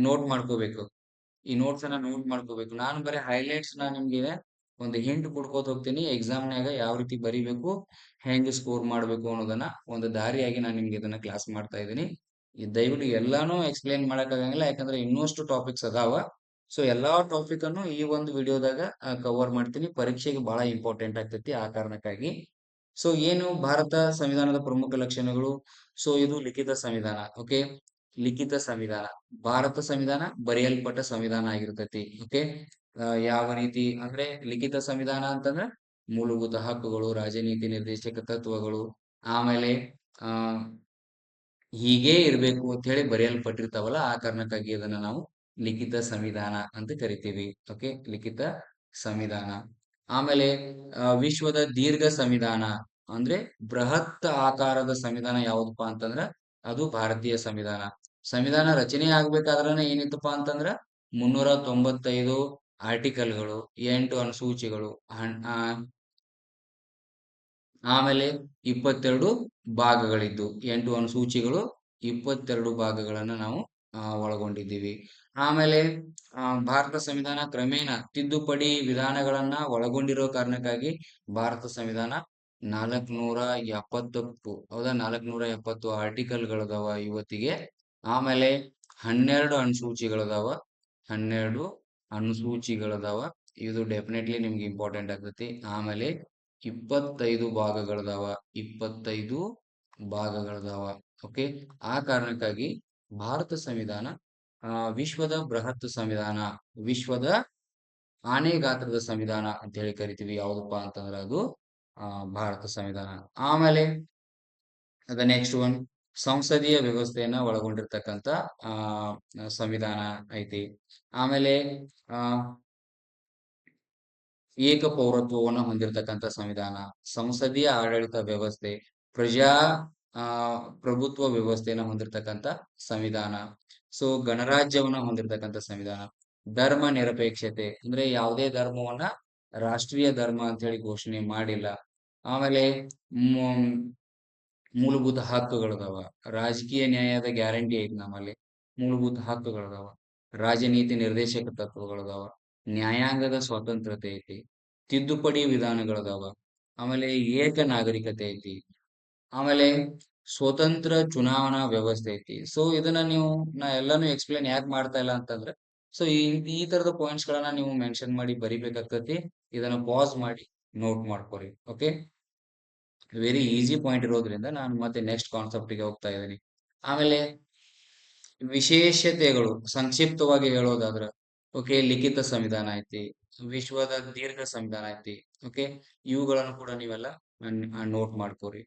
ನೋಟ್ ಮಾಡ್ಕೋಬೇಕು. ಈ ನೋಟ್ಸ್ ಅನ್ನ ನೋಟ್ ಮಾಡ್ಕೋಬೇಕು. ನಾನು ಬರೀ ಹೈಲೈಟ್ಸ್ ನಿಮ್ಗೆ ಒಂದು ಹಿಂಟ್ ಕೊಡ್ಕೋತ ಹೋಗ್ತೀನಿ. ಎಕ್ಸಾಮ್ನಾಗ ಯಾವ ರೀತಿ ಬರಿಬೇಕು, ಹೆಂಗ್ ಸ್ಕೋರ್ ಮಾಡ್ಬೇಕು ಅನ್ನೋದನ್ನ ಒಂದು ದಾರಿಯಾಗಿ ನಾನು ನಿಮ್ಗೆ ಇದನ್ನ ಕ್ಲಾಸ್ ಮಾಡ್ತಾ ಇದ್ದೀನಿ. ದಯವಿಟ್ಟು ಎಲ್ಲಾನು ಎಕ್ಸ್ಪ್ಲೇನ್ ಮಾಡಕ್ ಆಗಂಗಿಲ್ಲ, ಯಾಕಂದ್ರೆ ಇನ್ನಷ್ಟು ಟಾಪಿಕ್ಸ್ ಅದಾವ. ಸೊ ಎಲ್ಲಾ ಟಾಪಿಕ್ ಅನ್ನು ಈ ಒಂದು ವಿಡಿಯೋದಾಗ ಕವರ್ ಮಾಡ್ತೀನಿ. ಪರೀಕ್ಷೆಗೆ ಬಹಳ ಇಂಪಾರ್ಟೆಂಟ್ ಆಗ್ತೈತಿ ಆ ಕಾರಣಕ್ಕಾಗಿ. ಸೊ ಏನು ಭಾರತ ಸಂವಿಧಾನದ ಪ್ರಮುಖ ಲಕ್ಷಣಗಳು? ಸೊ ಇದು ಲಿಖಿತ ಸಂವಿಧಾನ. ಓಕೆ, ಲಿಖಿತ ಸಂವಿಧಾನ. ಭಾರತ ಸಂವಿಧಾನ ಬರೆಯಲ್ಪಟ್ಟ ಸಂವಿಧಾನ ಆಗಿರ್ತೈತಿ. ಓಕೆ, ಯಾವ ರೀತಿ ಅಂದ್ರೆ ಲಿಖಿತ ಸಂವಿಧಾನ ಅಂತಂದ್ರೆ ಮೂಲಭೂತ ಹಕ್ಕುಗಳು, ರಾಜನೀತಿ ನಿರ್ದೇಶಕ ತತ್ವಗಳು, ಆಮೇಲೆ ಆ ಹೀಗೆ ಇರಬೇಕು ಅಂತ ಹೇಳಿ ಬರೆಯಲ್ಪಟ್ಟಿರ್ತಾವಲ್ಲ, ಆ ಕಾರಣಕ್ಕಾಗಿ ಅದನ್ನ ನಾವು ಲಿಖಿತ ಸಂವಿಧಾನ ಅಂತ ಕರಿತೀವಿ. ಓಕೆ, ಲಿಖಿತ ಸಂವಿಧಾನ. ಆಮೇಲೆ ವಿಶ್ವದ ದೀರ್ಘ ಸಂವಿಧಾನ ಅಂದ್ರೆ ಬೃಹತ್ ಆಕಾರದ ಸಂವಿಧಾನ ಯಾವ್ದಪ್ಪ ಅಂತಂದ್ರ ಅದು ಭಾರತೀಯ ಸಂವಿಧಾನ. ಸಂವಿಧಾನ ರಚನೆ ಆಗ್ಬೇಕಾದ್ರನೆ ಏನಿತ್ತಪ್ಪ ಅಂತಂದ್ರ 395 ಆರ್ಟಿಕಲ್ಗಳು, 8 ಅನುಸೂಚಿಗಳು, ಆಮೇಲೆ 22 ಭಾಗಗಳಿದ್ದು, 8 ಅನುಸೂಚಿಗಳು, 22 ಭಾಗಗಳನ್ನ ನಾವು ಒಳಗೊಂಡಿದ್ದೀವಿ. ಆಮೇಲೆ ಭಾರತ ಸಂವಿಧಾನ ಕ್ರಮೇಣ ತಿದ್ದುಪಡಿ ವಿಧಾನಗಳನ್ನ ಒಳಗೊಂಡಿರೋ ಕಾರಣಕ್ಕಾಗಿ ಭಾರತ ಸಂವಿಧಾನ 470 ಹೌದಾ, 470 ಆರ್ಟಿಕಲ್ಗಳದಾವ ಇವತ್ತಿಗೆ. ಆಮೇಲೆ 12 ಅನುಸೂಚಿಗಳದಾವ, 12 ಅನುಸೂಚಿಗಳದಾವ. ಇದು ಡೆಫಿನೆಟ್ಲಿ ನಿಮ್ಗೆ ಇಂಪಾರ್ಟೆಂಟ್ ಆಗ್ತೈತಿ. ಆಮೇಲೆ 25 ಭಾಗಗಳದಾವ, 25 ಭಾಗಗಳದಾವ. ಓಕೆ, ಆ ಕಾರಣಕ್ಕಾಗಿ ಭಾರತ ಸಂವಿಧಾನ ವಿಶ್ವದ ಬೃಹತ್ ಸಂವಿಧಾನ, ವಿಶ್ವದ ಆನೆ ಗಾತ್ರದ ಸಂವಿಧಾನ ಅಂತ ಹೇಳಿ ಕರಿತೀವಿ. ಯಾವ್ದಪ್ಪ ಅಂತಂದ್ರೆ ಅದು ಭಾರತ ಸಂವಿಧಾನ. ಆಮೇಲೆ ನೆಕ್ಸ್ಟ್ ಒನ್ ಸಂಸದೀಯ ವ್ಯವಸ್ಥೆಯನ್ನ ಒಳಗೊಂಡಿರ್ತಕ್ಕಂಥ ಸಂವಿಧಾನ ಐತಿ. ಆಮೇಲೆ ಆ ಏಕ ಪೌರತ್ವವನ್ನು ಹೊಂದಿರತಕ್ಕಂಥ ಸಂವಿಧಾನ, ಸಂಸದೀಯ ಆಡಳಿತ ವ್ಯವಸ್ಥೆ, ಪ್ರಜಾ ಆ ಪ್ರಭುತ್ವ ವ್ಯವಸ್ಥೆಯನ್ನ ಹೊಂದಿರತಕ್ಕಂಥ ಸಂವಿಧಾನ. ಸೊ ಗಣರಾಜ್ಯವನ್ನ ಹೊಂದಿರತಕ್ಕಂಥ ಸಂವಿಧಾನ, ಧರ್ಮ ನಿರಪೇಕ್ಷತೆ ಅಂದ್ರೆ ಯಾವುದೇ ಧರ್ಮವನ್ನ ರಾಷ್ಟ್ರೀಯ ಧರ್ಮ ಅಂತ ಹೇಳಿ ಘೋಷಣೆ ಮಾಡಿಲ್ಲ. ಆಮೇಲೆ ಮೂಲಭೂತ ಹಕ್ಕುಗಳದಾವ, ರಾಜಕೀಯ ನ್ಯಾಯದ ಗ್ಯಾರಂಟಿ ಐತಿ ನಮ್ಮಲ್ಲಿ, ಮೂಲಭೂತ ಹಕ್ಕುಗಳದಾವ, ರಾಜನೀತಿ ನಿರ್ದೇಶಕ ತತ್ವಗಳದಾವ, ನ್ಯಾಯಾಂಗದ ಸ್ವಾತಂತ್ರ್ಯತೆ ಐತಿ, ತಿದ್ದುಪಡಿ ವಿಧಾನಗಳದಾವ, ಆಮೇಲೆ ಏಕ ನಾಗರಿಕತೆ ಐತಿ, ಆಮೇಲೆ ಸ್ವತಂತ್ರ ಚುನಾವಣಾ ವ್ಯವಸ್ಥೆ ಐತಿ. ಸೊ ಇದನ್ನ ನೀವು ನಾ ಎಲ್ಲಾನು ಎಕ್ಸ್ಪ್ಲೇನ್ ಯಾಕೆ ಮಾಡ್ತಾ ಇಲ್ಲ ಅಂತಂದ್ರೆ, ಸೊ ಈ ತರದ ಪಾಯಿಂಟ್ಸ್ ಗಳನ್ನ ನೀವು ಮೆನ್ಷನ್ ಮಾಡಿ ಬರಿಬೇಕಾಗ್ತತಿ. ಇದನ್ನ ಪಾಸ್ ಮಾಡಿ ನೋಟ್ ಮಾಡ್ಕೊರಿ. ಓಕೆ, ವೆರಿ ಈಸಿ ಪಾಯಿಂಟ್ ಇರೋದ್ರಿಂದ ನಾನು ಮತ್ತೆ ನೆಕ್ಸ್ಟ್ ಕಾನ್ಸೆಪ್ಟ್ ಗೆ ಹೋಗ್ತಾ ಇದ್ದೀನಿ. ಆಮೇಲೆ ವಿಶೇಷತೆಗಳು ಸಂಕ್ಷಿಪ್ತವಾಗಿ ಹೇಳೋದಾದ್ರ, ಓಕೆ, ಲಿಖಿತ ಸಂವಿಧಾನ ಐತಿ, ವಿಶ್ವದ ದೀರ್ಘ ಸಂವಿಧಾನ ಐತಿ. ಓಕೆ, ಇವುಗಳನ್ನು ಕೂಡ ನೀವೆಲ್ಲ ನೋಟ್ ಮಾಡ್ಕೋರಿ.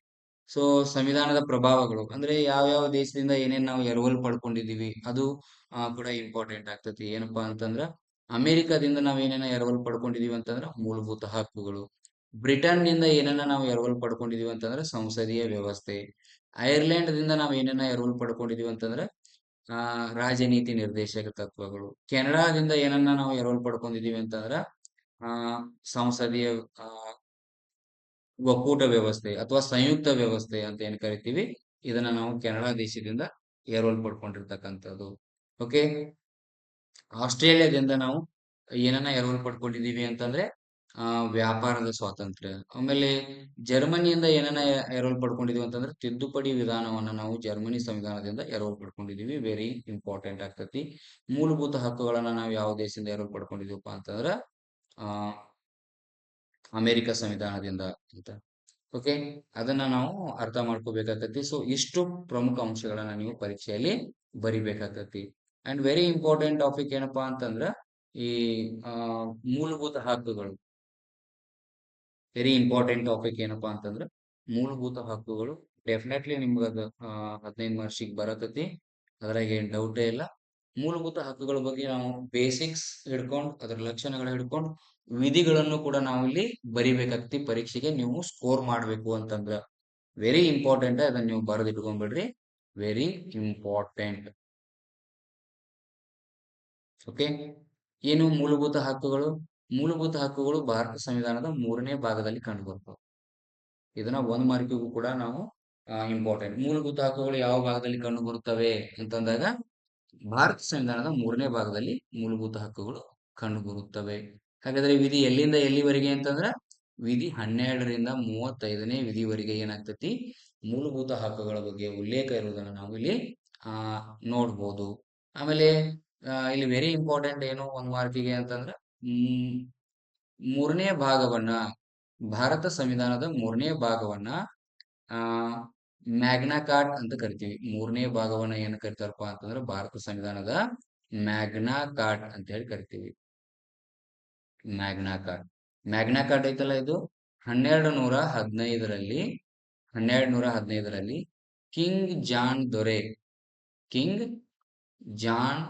ಸೊ ಸಂವಿಧಾನದ ಪ್ರಭಾವಗಳು ಅಂದ್ರೆ ಯಾವ ದೇಶದಿಂದ ಏನೇನ್ ನಾವು ಎರವಲು ಪಡ್ಕೊಂಡಿದೀವಿ ಅದು ಕೂಡ ಇಂಪಾರ್ಟೆಂಟ್ ಆಗ್ತತಿ. ಏನಪ್ಪಾ ಅಂತಂದ್ರ ಅಮೆರಿಕದಿಂದ ನಾವ್ ಏನೇನ ಎರವಲು ಪಡ್ಕೊಂಡಿದೀವಿ ಅಂತಂದ್ರ ಮೂಲಭೂತ ಹಕ್ಕುಗಳು. ಬ್ರಿಟನ್ ನಿಂದ ಏನನ್ನ ನಾವು ಎರವಲು ಪಡ್ಕೊಂಡಿದೀವಿ ಅಂತಂದ್ರೆ ಸಂಸದೀಯ ವ್ಯವಸ್ಥೆ. ಐರ್ಲೆಂಡ್ ದಿಂದ ನಾವ್ ಏನನ್ನ ಎರವಲು ಪಡ್ಕೊಂಡಿದೀವಿ ಅಂತಂದ್ರೆ ರಾಜನೀತಿ ನಿರ್ದೇಶಕ ತತ್ವಗಳು. ಕೆನಡಾದಿಂದ ಏನನ್ನ ನಾವು ಎರವಲು ಪಡ್ಕೊಂಡಿದೀವಿ ಅಂತಂದ್ರ ಆ ಸಂಸದೀಯ ಒಕ್ಕೂಟ ವ್ಯವಸ್ಥೆ ಅಥವಾ ಸಂಯುಕ್ತ ವ್ಯವಸ್ಥೆ ಅಂತ ಏನ್ ಕರಿತೀವಿ, ಇದನ್ನ ನಾವು ಕೆನಡಾ ದೇಶದಿಂದ ಎರವಲು ಪಡ್ಕೊಂಡಿರ್ತಕ್ಕಂಥದ್ದು. ಓಕೆ, ಆಸ್ಟ್ರೇಲಿಯಾದಿಂದ ನಾವು ಏನನ್ನ ಎರವಲು ಪಡ್ಕೊಂಡಿದೀವಿ ಅಂತಂದ್ರೆ ವ್ಯಾಪಾರದ ಸ್ವಾತಂತ್ರ್ಯ. ಆಮೇಲೆ ಜರ್ಮನಿಯಿಂದ ಏನನ್ನ ಎರವಲು ಪಡ್ಕೊಂಡಿದೀವಿ ಅಂತಂದ್ರೆ ತಿದ್ದುಪಡಿ ವಿಧಾನವನ್ನ ನಾವು ಜರ್ಮನಿ ಸಂವಿಧಾನದಿಂದ ಎರವಲು ಪಡ್ಕೊಂಡಿದೀವಿ. ವೆರಿ ಇಂಪಾರ್ಟೆಂಟ್ ಆಗ್ತತಿ. ಮೂಲಭೂತ ಹಕ್ಕುಗಳನ್ನ ನಾವು ಯಾವ ದೇಶದಿಂದ ಎರವಲು ಪಡ್ಕೊಂಡಿದೀವಪ್ಪ ಅಂತಂದ್ರ ಆ ಅಮೆರಿಕ ಸಂವಿಧಾನದಿಂದ ಅಂತ. ಓಕೆ, ಅದನ್ನ ನಾವು ಅರ್ಥ ಮಾಡ್ಕೋಬೇಕಾಗತ್ತಿ. ಸೊ ಇಷ್ಟು ಪ್ರಮುಖ ಅಂಶಗಳನ್ನ ನೀವು ಪರೀಕ್ಷೆಯಲ್ಲಿ ಬರಿಬೇಕಾಗತ್ತಿ. ಅಂಡ್ ವೆರಿ ಇಂಪಾರ್ಟೆಂಟ್ ಟಾಪಿಕ್ ಏನಪ್ಪಾ ಅಂತಂದ್ರ ಈ ಮೂಲಭೂತ ಹಕ್ಕುಗಳು. ವೆರಿ ಇಂಪಾರ್ಟೆಂಟ್ ಟಾಪಿಕ್ ಏನಪ್ಪಾ ಅಂತಂದ್ರ ಮೂಲಭೂತ ಹಕ್ಕುಗಳು. ಡೆಫಿನೆಟ್ಲಿ ನಿಮ್ಗೆ ಅದು 15 ಮಾರ್ಕ್ಸಿಗೆ ಬರತೈತಿ, ಅದ್ರಾಗ ಏನ್ ಡೌಟೇ ಇಲ್ಲ. ಮೂಲಭೂತ ಹಕ್ಕುಗಳ ಬಗ್ಗೆ ನಾವು ಬೇಸಿಕ್ಸ್ ಹಿಡ್ಕೊಂಡು ಅದರ ಲಕ್ಷಣಗಳ ಹಿಡ್ಕೊಂಡು ವಿಧಿಗಳನ್ನು ಕೂಡ ನಾವು ಇಲ್ಲಿ ಬರಿಬೇಕಾಗ್ತಿ. ಪರೀಕ್ಷೆಗೆ ನೀವು ಸ್ಕೋರ್ ಮಾಡ್ಬೇಕು ಅಂತಂದ್ರ ವೆರಿ ಇಂಪಾರ್ಟೆಂಟ್. ಅದನ್ನ ನೀವು ಬರೆದು ಇಟ್ಕೊಂಡ್ಬಿಡ್ರಿ, ವೆರಿ ಇಂಪಾರ್ಟೆಂಟ್. ಓಕೆ, ಏನು ಮೂಲಭೂತ ಹಕ್ಕುಗಳು? ಮೂಲಭೂತ ಹಕ್ಕುಗಳು ಭಾರತ ಸಂವಿಧಾನದ 3ನೇ ಭಾಗದಲ್ಲಿ ಕಂಡು ಬರ್ತವೆ. ಇದನ್ನ 1 ಮಾರ್ಕಿಗೂ ಕೂಡ ನಾವು ಇಂಪಾರ್ಟೆಂಟ್. ಮೂಲಭೂತ ಹಕ್ಕುಗಳು ಯಾವ ಭಾಗದಲ್ಲಿ ಕಂಡು ಬರುತ್ತವೆ ಅಂತಂದಾಗ ಭಾರತ ಸಂವಿಧಾನದ 3ನೇ ಭಾಗದಲ್ಲಿ ಮೂಲಭೂತ ಹಕ್ಕುಗಳು ಕಂಡು ಬರುತ್ತವೆ. ಹಾಗಾದ್ರೆ ವಿಧಿ ಎಲ್ಲಿಂದ ಎಲ್ಲಿವರೆಗೆ ಅಂತಂದ್ರ ವಿಧಿ 12ರಿಂದ 35ನೇ ವಿಧಿವರೆಗೆ ಏನಾಗ್ತತಿ, ಮೂಲಭೂತ ಹಕ್ಕುಗಳ ಬಗ್ಗೆ ಉಲ್ಲೇಖ ಇರುವುದನ್ನು ನಾವು ಇಲ್ಲಿ ನೋಡ್ಬೋದು. ಆಮೇಲೆ ಇಲ್ಲಿ ವೆರಿ ಇಂಪಾರ್ಟೆಂಟ್ ಏನು ಒಂದ್ ಮಾರ್ಕಿಗೆ ಅಂತಂದ್ರೆ ಹ್ಮ್ ಮೂರನೇ ಭಾಗವನ್ನ, ಭಾರತ ಸಂವಿಧಾನದ ಮೂರನೇ ಭಾಗವನ್ನ ಆ ಮ್ಯಾಗ್ನಾ ಕಾರ್ಟ್ ಅಂತ ಕರಿತೀವಿ. ಮೂರನೇ ಭಾಗವನ್ನ ಏನ್ ಕರಿತಾರಪ್ಪ ಅಂತಂದ್ರೆ ಭಾರತ ಸಂವಿಧಾನದ ಮ್ಯಾಗ್ನಾ ಕಾರ್ಟ್ ಅಂತ ಹೇಳಿ ಕರಿತೀವಿ. Magna cart. ಮ್ಯಾಗ್ನಾ ಕಾರ್ಟ್ ಐತಲ್ಲ ಇದು 1215ರಲ್ಲಿ 1215ರಲ್ಲಿ ಕಿಂಗ್ ಜಾನ್ ದೊರೆ, ಕಿಂಗ್ ಜಾನ್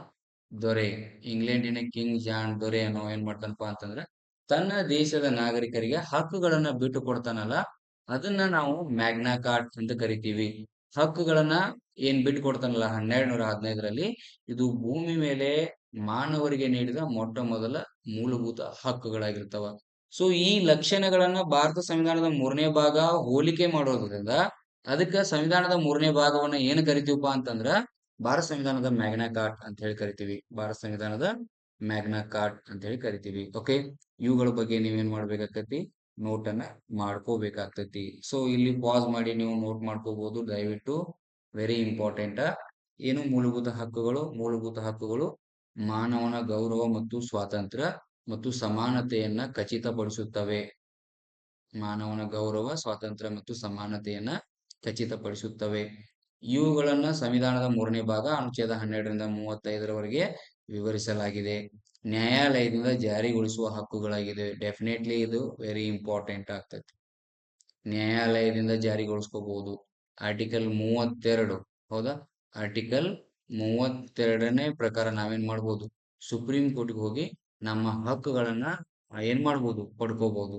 ದೊರೆ, ಇಂಗ್ಲೆಂಡಿನ ಕಿಂಗ್ ಜಾನ್ ದೊರೆ ಅನ್ನೋ ಏನ್ ಮಾಡ್ತಾನಪ್ಪ ಅಂತಂದ್ರೆ ತನ್ನ ದೇಶದ ನಾಗರಿಕರಿಗೆ ಹಕ್ಕುಗಳನ್ನ ಬಿಟ್ಟು ಕೊಡ್ತಾನಲ್ಲ, ಅದನ್ನ ನಾವು ಮ್ಯಾಗ್ನಾ ಕಾರ್ಟ್ ಅಂತ ಕರಿತೀವಿ. ಹಕ್ಕುಗಳನ್ನ ಏನ್ ಬಿಟ್ಟು ಕೊಡ್ತಾನಲ್ಲ 1215ರಲ್ಲಿ, ಇದು ಭೂಮಿ ಮೇಲೆ ಮಾನವರಿಗೆ ನೀಡಿದ ಮೊಟ್ಟ ಮೊದಲ ಮೂಲಭೂತ ಹಕ್ಕುಗಳಾಗಿರ್ತಾವ. ಸೊ ಈ ಲಕ್ಷಣಗಳನ್ನ ಭಾರತ ಸಂವಿಧಾನದ ಮೂರನೇ ಭಾಗ ಹೋಲಿಕೆ ಮಾಡೋದ್ರಿಂದ ಅದಕ್ಕ ಸಂವಿಧಾನದ ಮೂರನೇ ಭಾಗವನ್ನ ಏನ್ ಕರಿತೀವಪ್ಪ ಅಂತಂದ್ರ ಭಾರತ ಸಂವಿಧಾನದ ಮ್ಯಾಗ್ನಾ ಕಾರ್ಟ್ ಅಂತ ಹೇಳಿ ಕರಿತೀವಿ. ಭಾರತ ಸಂವಿಧಾನದ ಮ್ಯಾಗ್ನಾ ಕಾರ್ಟ್ ಅಂತ ಹೇಳಿ ಕರಿತೀವಿ. ಓಕೆ, ಇವುಗಳ ಬಗ್ಗೆ ನೀವೇನ್ ಮಾಡ್ಬೇಕಾಗ್ತೈತಿ, ನೋಟ್ ಅನ್ನ ಮಾಡ್ಕೋಬೇಕಾಗ್ತೈತಿ. ಸೊ ಇಲ್ಲಿ ಪಾಸ್ ಮಾಡಿ ನೀವು ನೋಟ್ ಮಾಡ್ಕೋಬಹುದು ದಯವಿಟ್ಟು. Very important. ಏನು ಮೂಲಭೂತ ಹಕ್ಕುಗಳು? ಮೂಲಭೂತ ಹಕ್ಕುಗಳು ಮಾನವನ ಗೌರವ ಮತ್ತು ಸ್ವಾತಂತ್ರ್ಯ ಮತ್ತು ಸಮಾನತೆಯನ್ನ ಖಚಿತಪಡಿಸುತ್ತವೆ. ಮಾನವನ ಗೌರವ, ಸ್ವಾತಂತ್ರ್ಯ ಮತ್ತು ಸಮಾನತೆಯನ್ನ ಖಚಿತಪಡಿಸುತ್ತವೆ. ಇವುಗಳನ್ನ ಸಂವಿಧಾನದ ಮೂರನೇ ಭಾಗ ಅನುಚ್ಛೇದ 12ರಿಂದ 35ರವರೆಗೆ ವಿವರಿಸಲಾಗಿದೆ. ನ್ಯಾಯಾಲಯದಿಂದ ಜಾರಿಗೊಳಿಸುವ ಹಕ್ಕುಗಳಾಗಿದೆ. ಡೆಫಿನೆಟ್ಲಿ ಇದು ವೆರಿ ಇಂಪಾರ್ಟೆಂಟ್ ಆಗ್ತದೆ. ನ್ಯಾಯಾಲಯದಿಂದ ಜಾರಿಗೊಳಿಸ್ಕೋಬಹುದು. ಆರ್ಟಿಕಲ್ 32, ಹೌದಾ? ಆರ್ಟಿಕಲ್ 32ನೇ ಪ್ರಕಾರ ನಾವೇನ್ ಮಾಡ್ಬೋದು, ಸುಪ್ರೀಂ ಕೋರ್ಟ್ಗೆ ಹೋಗಿ ನಮ್ಮ ಹಕ್ಕುಗಳನ್ನ ಏನ್ ಮಾಡ್ಬೋದು, ಪಡ್ಕೋಬಹುದು.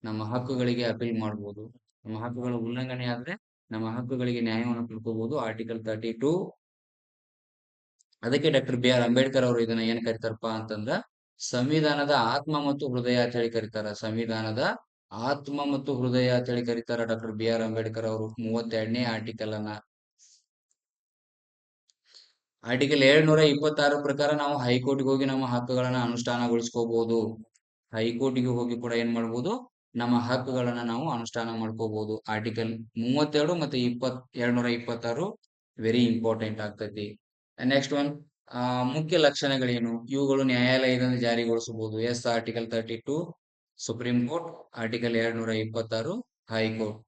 ನಮ್ಮ ಹಕ್ಕುಗಳಿಗೆ ಅಪೀಲ್ ಮಾಡ್ಬೋದು. ನಮ್ಮ ಹಕ್ಕುಗಳ ಉಲ್ಲಂಘನೆ ಆದ್ರೆ ನಮ್ಮ ಹಕ್ಕುಗಳಿಗೆ ನ್ಯಾಯವನ್ನು ಪಡ್ಕೋಬಹುದು. ಆರ್ಟಿಕಲ್ 32. ಅದಕ್ಕೆ ಡಾಕ್ಟರ್ ಬಿ ಆರ್ ಅಂಬೇಡ್ಕರ್ ಅವರು ಇದನ್ನ ಏನ್ ಕರಿತಾರಪ್ಪ ಅಂತಂದ್ರ ಸಂವಿಧಾನದ ಆತ್ಮ ಮತ್ತು ಹೃದಯ ಅಂತ ಹೇಳಿ ಕರೀತಾರ. ಸಂವಿಧಾನದ ಆತ್ಮ ಮತ್ತು ಹೃದಯ ಅಂತ ಹೇಳಿ ಕರೀತಾರ ಡಾಕ್ಟರ್ ಬಿ ಆರ್ ಅಂಬೇಡ್ಕರ್ ಅವರು 32ನೇ ಆರ್ಟಿಕಲ್ ಅನ್ನ. ಆರ್ಟಿಕಲ್ 726 ಪ್ರಕಾರ ನಾವು ಹೈಕೋರ್ಟ್ಗೆ ಹೋಗಿ ನಮ್ಮ ಹಕ್ಕುಗಳನ್ನ ಅನುಷ್ಠಾನಗೊಳಿಸ್ಕೋಬಹುದು. ಹೈಕೋರ್ಟ್ಗೆ ಹೋಗಿ ಕೂಡ ಏನ್ ಮಾಡ್ಬೋದು, ನಮ್ಮ ಹಕ್ಕುಗಳನ್ನ ನಾವು ಅನುಷ್ಠಾನ ಮಾಡ್ಕೋಬಹುದು. ಆರ್ಟಿಕಲ್ 32 ಮತ್ತೆ 726 ವೆರಿ ಇಂಪಾರ್ಟೆಂಟ್ ಆಗ್ತೈತಿ. ನೆಕ್ಸ್ಟ್ ಒನ್, ಮುಖ್ಯ ಲಕ್ಷಣಗಳೇನು? ಇವುಗಳು ನ್ಯಾಯಾಲಯದಿಂದ ಜಾರಿಗೊಳಿಸಬಹುದು. Yes, article 32 supreme court, article 726 high court.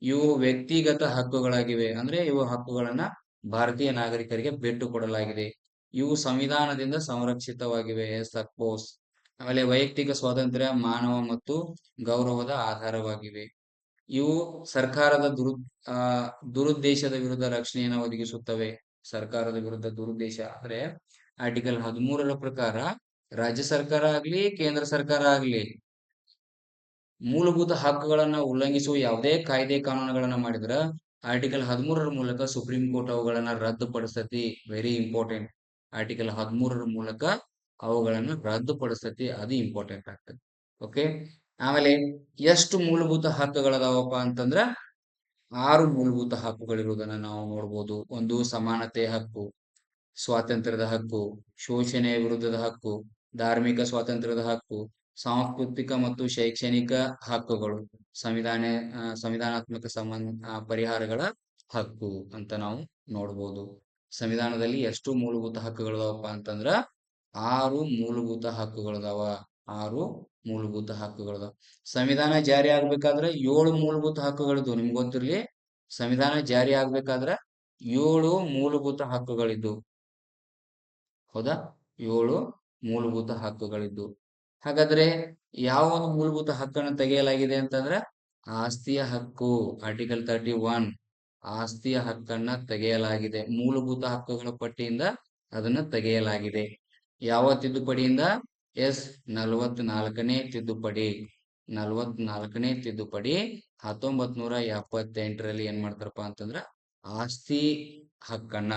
ಇವು ವ್ಯಕ್ತಿಗತ ಹಕ್ಕುಗಳಾಗಿವೆ. ಅಂದ್ರೆ ಇವು ಹಕ್ಕುಗಳನ್ನ ಭಾರತೀಯ ನಾಗರಿಕರಿಗೆ ಬಿಟ್ಟು ಕೊಡಲಾಗಿದೆ. ಇವು ಸಂವಿಧಾನದಿಂದ ಸಂರಕ್ಷಿತವಾಗಿವೆ. S, of course. ಆಮೇಲೆ ವೈಯಕ್ತಿಕ ಸ್ವಾತಂತ್ರ್ಯ, ಮಾನವ ಮತ್ತು ಗೌರವದ ಆಧಾರವಾಗಿವೆ. ಇವು ಸರ್ಕಾರದ ದುರುದ್ದೇಶದ ವಿರುದ್ಧ ರಕ್ಷಣೆಯನ್ನು ಒದಗಿಸುತ್ತವೆ. ಸರ್ಕಾರದ ವಿರುದ್ಧ ದುರುದ್ದೇಶ ಅಂದ್ರೆ ಆರ್ಟಿಕಲ್ 13ರ ಪ್ರಕಾರ ರಾಜ್ಯ ಸರ್ಕಾರ ಆಗ್ಲಿ ಕೇಂದ್ರ ಸರ್ಕಾರ ಆಗ್ಲಿ ಮೂಲಭೂತ ಹಕ್ಕುಗಳನ್ನ ಉಲ್ಲಂಘಿಸುವ ಯಾವುದೇ ಕಾಯ್ದೆ ಕಾನೂನುಗಳನ್ನ ಮಾಡಿದ್ರ ಆರ್ಟಿಕಲ್ 13ರ ಮೂಲಕ ಸುಪ್ರೀಂ ಕೋರ್ಟ್ ಅವುಗಳನ್ನ ರದ್ದುಪಡಿಸ್ತತಿ. Very important. ಆರ್ಟಿಕಲ್ 13ರ ಮೂಲಕ ಅವುಗಳನ್ನು ರದ್ದುಪಡಿಸ್ತತಿ. ಅದು ಇಂಪಾರ್ಟೆಂಟ್ ಆಗ್ತದೆ. ಓಕೆ, ಆಮೇಲೆ ಎಷ್ಟು ಮೂಲಭೂತ ಹಕ್ಕುಗಳದಾವಪ್ಪ ಅಂತಂದ್ರ 6 ಮೂಲಭೂತ ಹಕ್ಕುಗಳಿರುವುದನ್ನ ನಾವು ನೋಡ್ಬೋದು. ಒಂದು ಸಮಾನತೆ ಹಕ್ಕು, ಸ್ವಾತಂತ್ರ್ಯದ ಹಕ್ಕು, ಶೋಷಣೆಯ ವಿರುದ್ಧದ ಹಕ್ಕು, ಧಾರ್ಮಿಕ ಸ್ವಾತಂತ್ರ್ಯದ ಹಕ್ಕು, ಸಾಂಸ್ಕೃತಿಕ ಮತ್ತು ಶೈಕ್ಷಣಿಕ ಹಕ್ಕುಗಳು, ಸಂವಿಧಾನಾತ್ಮಕ ಪರಿಹಾರಗಳ ಹಕ್ಕು ಅಂತ ನಾವು ನೋಡ್ಬೋದು. ಸಂವಿಧಾನದಲ್ಲಿ ಎಷ್ಟು ಮೂಲಭೂತ ಹಕ್ಕುಗಳದಾವಪ್ಪ ಅಂತಂದ್ರ 6 ಮೂಲಭೂತ ಹಕ್ಕುಗಳದಾವ. 6 ಮೂಲಭೂತ ಹಕ್ಕುಗಳದಾವ. ಸಂವಿಧಾನ ಜಾರಿ ಆಗ್ಬೇಕಾದ್ರೆ 7 ಮೂಲಭೂತ ಹಕ್ಕುಗಳಿದ್ವು. ನಿಮ್ಗೆ ಗೊತ್ತಿರ್ಲಿ, ಸಂವಿಧಾನ ಜಾರಿ ಆಗ್ಬೇಕಾದ್ರ 7 ಮೂಲಭೂತ ಹಕ್ಕುಗಳಿದ್ದು. ಹೌದಾ? 7 ಮೂಲಭೂತ ಹಕ್ಕುಗಳಿದ್ದು. ಹಾಗಾದ್ರೆ ಯಾವ ಒಂದು ಮೂಲಭೂತ ಹಕ್ಕನ್ನು ತೆಗೆಯಲಾಗಿದೆ ಅಂತಂದ್ರೆ ಆಸ್ತಿಯ ಹಕ್ಕು. ಆರ್ಟಿಕಲ್ 31 ಆಸ್ತಿಯ ಹಕ್ಕನ್ನ ತೆಗೆಯಲಾಗಿದೆ. ಮೂಲಭೂತ ಹಕ್ಕುಗಳ ಪಟ್ಟಿಯಿಂದ ಅದನ್ನ ತೆಗೆಯಲಾಗಿದೆ. ಯಾವ ತಿದ್ದುಪಡಿಯಿಂದ? ಎಸ್, 44ನೇ ತಿದ್ದುಪಡಿ. 44ನೇ ತಿದ್ದುಪಡಿ 1978ರಲ್ಲಿ ಏನ್ ಮಾಡ್ತಾರಪ್ಪ ಅಂತಂದ್ರ ಆಸ್ತಿ ಹಕ್ಕನ್ನ,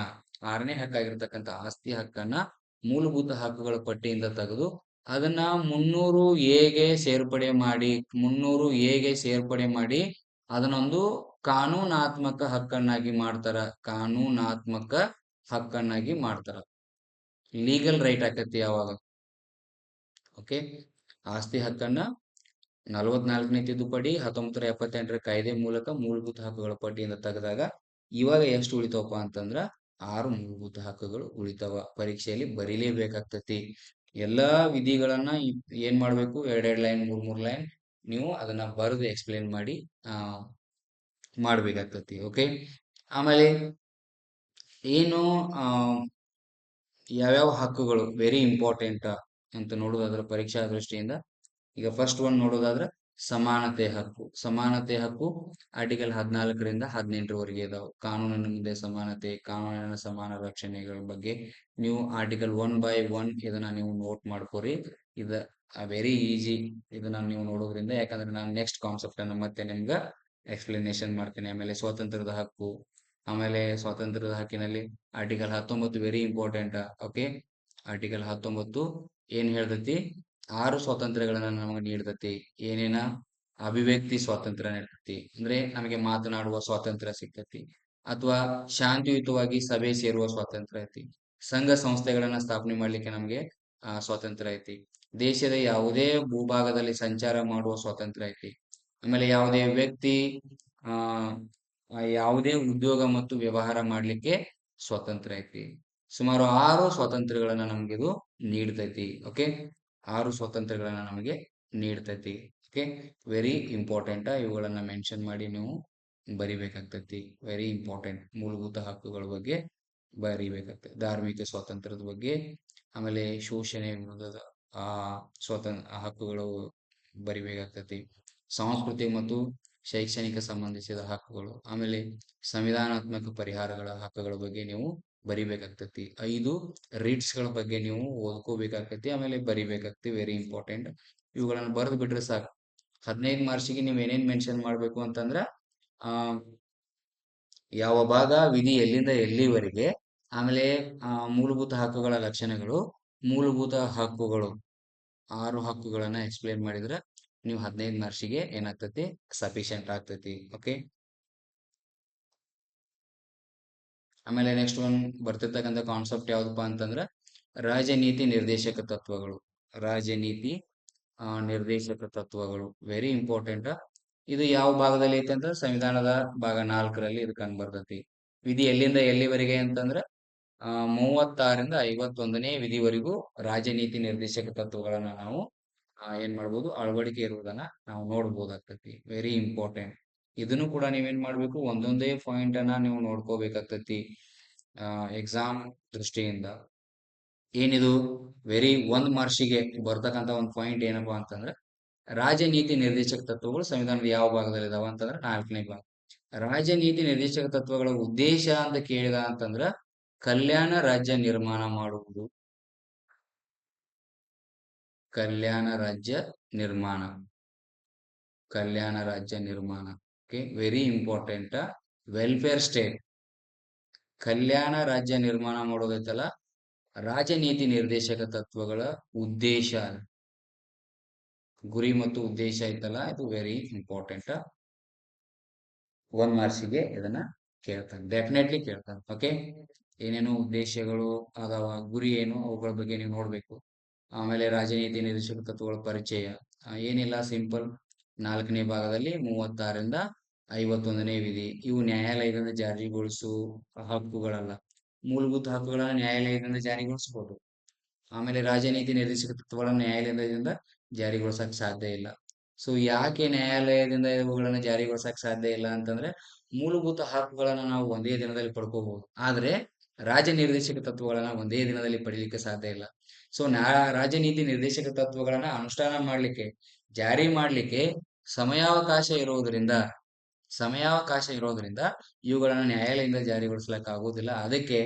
6ನೇ ಹಕ್ಕಾಗಿರ್ತಕ್ಕಂಥ ಆಸ್ತಿ ಹಕ್ಕನ್ನ ಮೂಲಭೂತ ಹಕ್ಕುಗಳ ಪಟ್ಟಿಯಿಂದ ತೆಗೆದು ಅದನ್ನ 300A ಸೇರ್ಪಡೆ ಮಾಡಿ 300A ಸೇರ್ಪಡೆ ಮಾಡಿ ಅದನ್ನೊಂದು ಕಾನೂನಾತ್ಮಕ ಹಕ್ಕನ್ನಾಗಿ ಮಾಡ್ತಾರ. ಕಾನೂನಾತ್ಮಕ ಹಕ್ಕನ್ನಾಗಿ ಮಾಡ್ತಾರ. ಲೀಗಲ್ ರೈಟ್ ಆಕತಿ ಯಾವಾಗ. ಓಕೆ, ಆಸ್ತಿ ಹಕ್ಕನ್ನ 44ನೇ ತಿದ್ದುಪಡಿ 1978ರ ಕಾಯ್ದೆ ಮೂಲಕ ಮೂಲಭೂತ ಹಕ್ಕುಗಳ ಪಟ್ಟಿಯಿಂದ ತೆಗೆದಾಗ ಇವಾಗ ಎಷ್ಟು ಉಳಿತಾವಪ್ಪ ಅಂತಂದ್ರ 6 ಮೂಲಭೂತ ಹಕ್ಕುಗಳು ಉಳಿತಾವ. ಪರೀಕ್ಷೆಯಲ್ಲಿ ಬರೀಲೇಬೇಕಾಗ್ತತಿ. ಎಲ್ಲಾ ವಿಧಿಗಳನ್ನ ಏನ್ ಮಾಡ್ಬೇಕು, ಎರಡೆರಡು ಲೈನ್, ಮೂರ್ ಲೈನ್ ನೀವು ಅದನ್ನ ಬರೆದು ಎಕ್ಸ್ಪ್ಲೇನ್ ಮಾಡಿ ಆ ಮಾಡ್ಬೇಕಾಗ್ತತಿ. ಓಕೆ. ಆಮೇಲೆ ಏನು ಆ ಯಾವ್ಯಾವ ಹಕ್ಕುಗಳು ವೆರಿ ಇಂಪಾರ್ಟೆಂಟ್ ಅಂತ ನೋಡೋದಾದ್ರೆ ಪರೀಕ್ಷಾ ದೃಷ್ಟಿಯಿಂದ, ಈಗ ಫಸ್ಟ್ ಒನ್ ನೋಡೋದಾದ್ರೆ ಸಮಾನತೆ ಹಕ್ಕು. ಸಮಾನತೆ ಹಕ್ಕು ಆರ್ಟಿಕಲ್ 14ರಿಂದ 18ರವರೆಗೆ ಇದಾವೆ. ಕಾನೂನಿನ ಮುಂದೆ ಸಮಾನತೆ, ಕಾನೂನಿನ ಸಮಾನ ರಕ್ಷಣೆಗಳ ಬಗ್ಗೆ ನೀವು ಆರ್ಟಿಕಲ್ 1/1 ಇದನ್ನ ನೀವು ನೋಟ್ ಮಾಡ್ಕೋರಿ. ಇದ ವೆರಿ ಈಸಿ ಇದನ್ನ ನೀವು ನೋಡೋದ್ರಿಂದ, ಯಾಕಂದ್ರೆ ನಾನು ನೆಕ್ಸ್ಟ್ ಕಾನ್ಸೆಪ್ಟ್ ಅನ್ನ ಮತ್ತೆ ನಿಮ್ಗ ಎಕ್ಸ್ಪ್ಲನೇಷನ್ ಮಾಡ್ತೇನೆ. ಆಮೇಲೆ ಸ್ವಾತಂತ್ರ್ಯದ ಹಕ್ಕು, ಆಮೇಲೆ ಸ್ವಾತಂತ್ರ್ಯದ ಹಕ್ಕಿನಲ್ಲಿ article 19 very important. Okay. Article 19 ಏನ್ ಹೇಳ್ತತಿ, 6 ಸ್ವಾತಂತ್ರ್ಯಗಳನ್ನ ನಮಗೆ ನೀಡ್ತತಿ. ಏನೇನ, ಅಭಿವ್ಯಕ್ತಿ ಸ್ವಾತಂತ್ರ್ಯ ನೀಡ್ತತಿ, ಅಂದ್ರೆ ನಮಗೆ ಮಾತನಾಡುವ ಸ್ವಾತಂತ್ರ್ಯ ಸಿಗ್ತತಿ, ಅಥವಾ ಶಾಂತಿಯುತವಾಗಿ ಸಭೆ ಸೇರುವ ಸ್ವಾತಂತ್ರ್ಯ ಐತಿ. ಸಂಘ ಸಂಸ್ಥೆಗಳನ್ನ ಸ್ಥಾಪನೆ ಮಾಡ್ಲಿಕ್ಕೆ ನಮಗೆ ಸ್ವಾತಂತ್ರ್ಯ ಐತಿ. ದೇಶದ ಯಾವುದೇ ಭೂಭಾಗದಲ್ಲಿ ಸಂಚಾರ ಮಾಡುವ ಸ್ವಾತಂತ್ರ್ಯ ಐತಿ. ಆಮೇಲೆ ಯಾವುದೇ ವ್ಯಕ್ತಿ ಆ ಯಾವುದೇ ಉದ್ಯೋಗ ಮತ್ತು ವ್ಯವಹಾರ ಮಾಡ್ಲಿಕ್ಕೆ ಸ್ವಾತಂತ್ರ್ಯ ಐತಿ. ಸುಮಾರು 6 ಸ್ವಾತಂತ್ರ್ಯಗಳನ್ನ ನಮ್ಗಿದು ನೀಡ್ತೈತಿ. ಓಕೆ. 6 ಸ್ವಾತಂತ್ರ್ಯಗಳನ್ನ ನಮಗೆ ನೀಡ್ತೈತಿ. ಓಕೆ. Very important. ಇವುಗಳನ್ನ ಮೆನ್ಷನ್ ಮಾಡಿ ನೀವು ಬರಿಬೇಕಾಗ್ತೈತಿ. Very important. ಮೂಲಭೂತ ಹಕ್ಕುಗಳ ಬಗ್ಗೆ ಬರಿಬೇಕಾಗ್ತದೆ. ಧಾರ್ಮಿಕ ಸ್ವಾತಂತ್ರ್ಯದ ಬಗ್ಗೆ, ಆಮೇಲೆ ಶೋಷಣೆ ವಿರುದ್ಧದ ಹಕ್ಕುಗಳು ಬರಿಬೇಕಾಗ್ತತಿ. ಸಾಂಸ್ಕೃತಿಕ ಮತ್ತು ಶೈಕ್ಷಣಿಕ ಸಂಬಂಧಿಸಿದ ಹಕ್ಕುಗಳು, ಆಮೇಲೆ ಸಂವಿಧಾನಾತ್ಮಕ ಪರಿಹಾರಗಳ ಹಕ್ಕುಗಳ ಬಗ್ಗೆ ನೀವು ಬರಿಬೇಕಾಗ್ತತಿ. 5 ರೀಟ್ಸ್ ಗಳ ಬಗ್ಗೆ ನೀವು ಓದ್ಕೋಬೇಕಾಗ್ತತಿ, ಆಮೇಲೆ ಬರಿಬೇಕಾಗ್ತತಿ. Very important. ಇವುಗಳನ್ನ ಬರೆದು ಬಿಟ್ರೆ ಸಾಕು. 15 ಮಾರ್ಕ್ಸಿಗೆ ನೀವು ಏನೇನ್ ಮೆನ್ಷನ್ ಮಾಡ್ಬೇಕು ಅಂತಂದ್ರ, ಆ ಯಾವ ಭಾಗ, ವಿಧಿ ಎಲ್ಲಿಂದ ಎಲ್ಲಿವರೆಗೆ, ಆಮೇಲೆ ಮೂಲಭೂತ ಹಕ್ಕುಗಳ ಲಕ್ಷಣಗಳು, ಮೂಲಭೂತ ಹಕ್ಕುಗಳು 6 ಹಕ್ಕುಗಳನ್ನ ಎಕ್ಸ್ಪ್ಲೇನ್ ಮಾಡಿದ್ರೆ ನೀವು 15 ಮಾರ್ಕ್ಸಿಗೆ ಏನಾಗ್ತತಿ, ಸಫಿಶಿಯಂಟ್ ಆಗ್ತತಿ. ಓಕೆ. ಆಮೇಲೆ ನೆಕ್ಸ್ಟ್ ಒನ್ ಬರ್ತಿರ್ತಕ್ಕಂಥ ಕಾನ್ಸೆಪ್ಟ್ ಯಾವ್ದಪ್ಪ ಅಂತಂದ್ರ ರಾಜನೀತಿ ನಿರ್ದೇಶಕ ತತ್ವಗಳು. ರಾಜನೀತಿ ನಿರ್ದೇಶಕ ತತ್ವಗಳು ವೆರಿ ಇಂಪಾರ್ಟೆಂಟ್. ಇದು ಯಾವ ಭಾಗದಲ್ಲಿ ಐತೆ ಅಂತ ಸಂವಿಧಾನದ ಭಾಗ 4ರಲ್ಲಿ ಇದು ಕಂಡು ಬರ್ತೈತಿ. ವಿಧಿ ಎಲ್ಲಿಂದ ಎಲ್ಲಿವರೆಗೆ ಅಂತಂದ್ರ 36ರಿಂದ 51ನೇ ವಿಧಿವರೆಗೂ ರಾಜನೀತಿ ನಿರ್ದೇಶಕ ತತ್ವಗಳನ್ನ ನಾವು ಏನ್ ಮಾಡ್ಬೋದು, ಅಳವಡಿಕೆ ಇರುವುದನ್ನ ನಾವು ನೋಡ್ಬೋದಾಗ್ತತಿ. Very important. ಇದನ್ನು ಕೂಡ ನೀವೇನ್ ಮಾಡ್ಬೇಕು, ಒಂದೊಂದೇ ಪಾಯಿಂಟ್ ಅನ್ನ ನೀವು ನೋಡ್ಕೋಬೇಕಾಗ್ತತಿ ಎಕ್ಸಾಮ್ ದೃಷ್ಟಿಯಿಂದ. ಏನಿದು ವೆರಿ 1 ಮಾರ್ಕ್ಸಿಗೆ ಬರ್ತಕ್ಕಂತ ಒಂದು ಪಾಯಿಂಟ್ ಏನಪ್ಪಾ ಅಂತಂದ್ರೆ, ರಾಜನೀತಿ ನಿರ್ದೇಶಕ ತತ್ವಗಳು ಸಂವಿಧಾನದ ಯಾವ ಭಾಗದಲ್ಲಿ ಇದಾವ ಅಂತಂದ್ರೆ 4ನೇ ಭಾಗ. ರಾಜನೀತಿ ನಿರ್ದೇಶಕ ತತ್ವಗಳ ಉದ್ದೇಶ ಅಂತ ಕೇಳಿದ ಅಂತಂದ್ರ ಕಲ್ಯಾಣ ರಾಜ್ಯ ನಿರ್ಮಾಣ ಮಾಡುವುದು. ಕಲ್ಯಾಣ ರಾಜ್ಯ ನಿರ್ಮಾಣ. ಕಲ್ಯಾಣ ರಾಜ್ಯ ನಿರ್ಮಾಣ. Okay. Very important. Welfare state. ಕಲ್ಯಾಣ ರಾಜ್ಯ ನಿರ್ಮಾಣ ಮಾಡೋದೈತಲ್ಲ, ರಾಜನೀತಿ ನಿರ್ದೇಶಕ ತತ್ವಗಳ ಉದ್ದೇಶ, ಗುರಿ ಮತ್ತು ಉದ್ದೇಶ ಐತಲ್ಲ, ಇದು ವೆರಿ ಇಂಪಾರ್ಟೆಂಟ್. 1 ಮಾರ್ಕ್ಸಿಗೆ ಇದನ್ನ ಕೇಳ್ತಾನೆ, ಡೆಫಿನೆಟ್ಲಿ ಕೇಳ್ತಾನೆ. ಓಕೆ. ಏನೇನು ಉದ್ದೇಶಗಳು ಅದಾವ, ಗುರಿ ಏನು, ಅವುಗಳ ಬಗ್ಗೆ ನೀವು ನೋಡ್ಬೇಕು. ಆಮೇಲೆ ರಾಜನೀತಿ ನಿರ್ದೇಶಕ ತತ್ವಗಳ ಪರಿಚಯ ಏನಿಲ್ಲ, ಸಿಂಪಲ್. 4ನೇ ಭಾಗದಲ್ಲಿ 36ರಿಂದ 51ನೇ ವಿಧಿ. ಇವು ನ್ಯಾಯಾಲಯದಿಂದ ಜಾರಿಗೊಳಿಸುವ ಹಕ್ಕುಗಳಲ್ಲ. ಮೂಲಭೂತ ಹಕ್ಕುಗಳನ್ನ ನ್ಯಾಯಾಲಯದಿಂದ ಜಾರಿಗೊಳಿಸಬಹುದು. ಆಮೇಲೆ ರಾಜನೀತಿ ನಿರ್ದೇಶಕ ತತ್ವಗಳನ್ನ ನ್ಯಾಯಾಲಯದಿಂದ ಜಾರಿಗೊಳಿಸಕ್ ಸಾಧ್ಯ ಇಲ್ಲ. ಸೊ ಯಾಕೆ ನ್ಯಾಯಾಲಯದಿಂದ ಇವುಗಳನ್ನ ಜಾರಿಗೊಳಿಸಕ್ ಸಾಧ್ಯ ಇಲ್ಲ ಅಂತಂದ್ರೆ, ಮೂಲಭೂತ ಹಕ್ಕುಗಳನ್ನ ನಾವು ಒಂದೇ ದಿನದಲ್ಲಿ ಪಡ್ಕೋಬಹುದು, ಆದ್ರೆ ರಾಜನಿರ್ದೇಶಕ ತತ್ವಗಳನ್ನ ಒಂದೇ ದಿನದಲ್ಲಿ ಪಡಿಲಿಕ್ಕೆ ಸಾಧ್ಯ ಇಲ್ಲ. ಸೊ ರಾಜನೀತಿ ನಿರ್ದೇಶಕ ತತ್ವಗಳನ್ನ ಅನುಷ್ಠಾನ ಮಾಡ್ಲಿಕ್ಕೆ, ಜಾರಿ ಮಾಡ್ಲಿಕ್ಕೆ ಸಮಯಾವಕಾಶ ಇರುವುದರಿಂದ ಇವುಗಳನ್ನ ನ್ಯಾಯಾಲಯದಿಂದ ಜಾರಿಗೊಳಿಸ್ಲಕ್ ಆಗುವುದಿಲ್ಲ.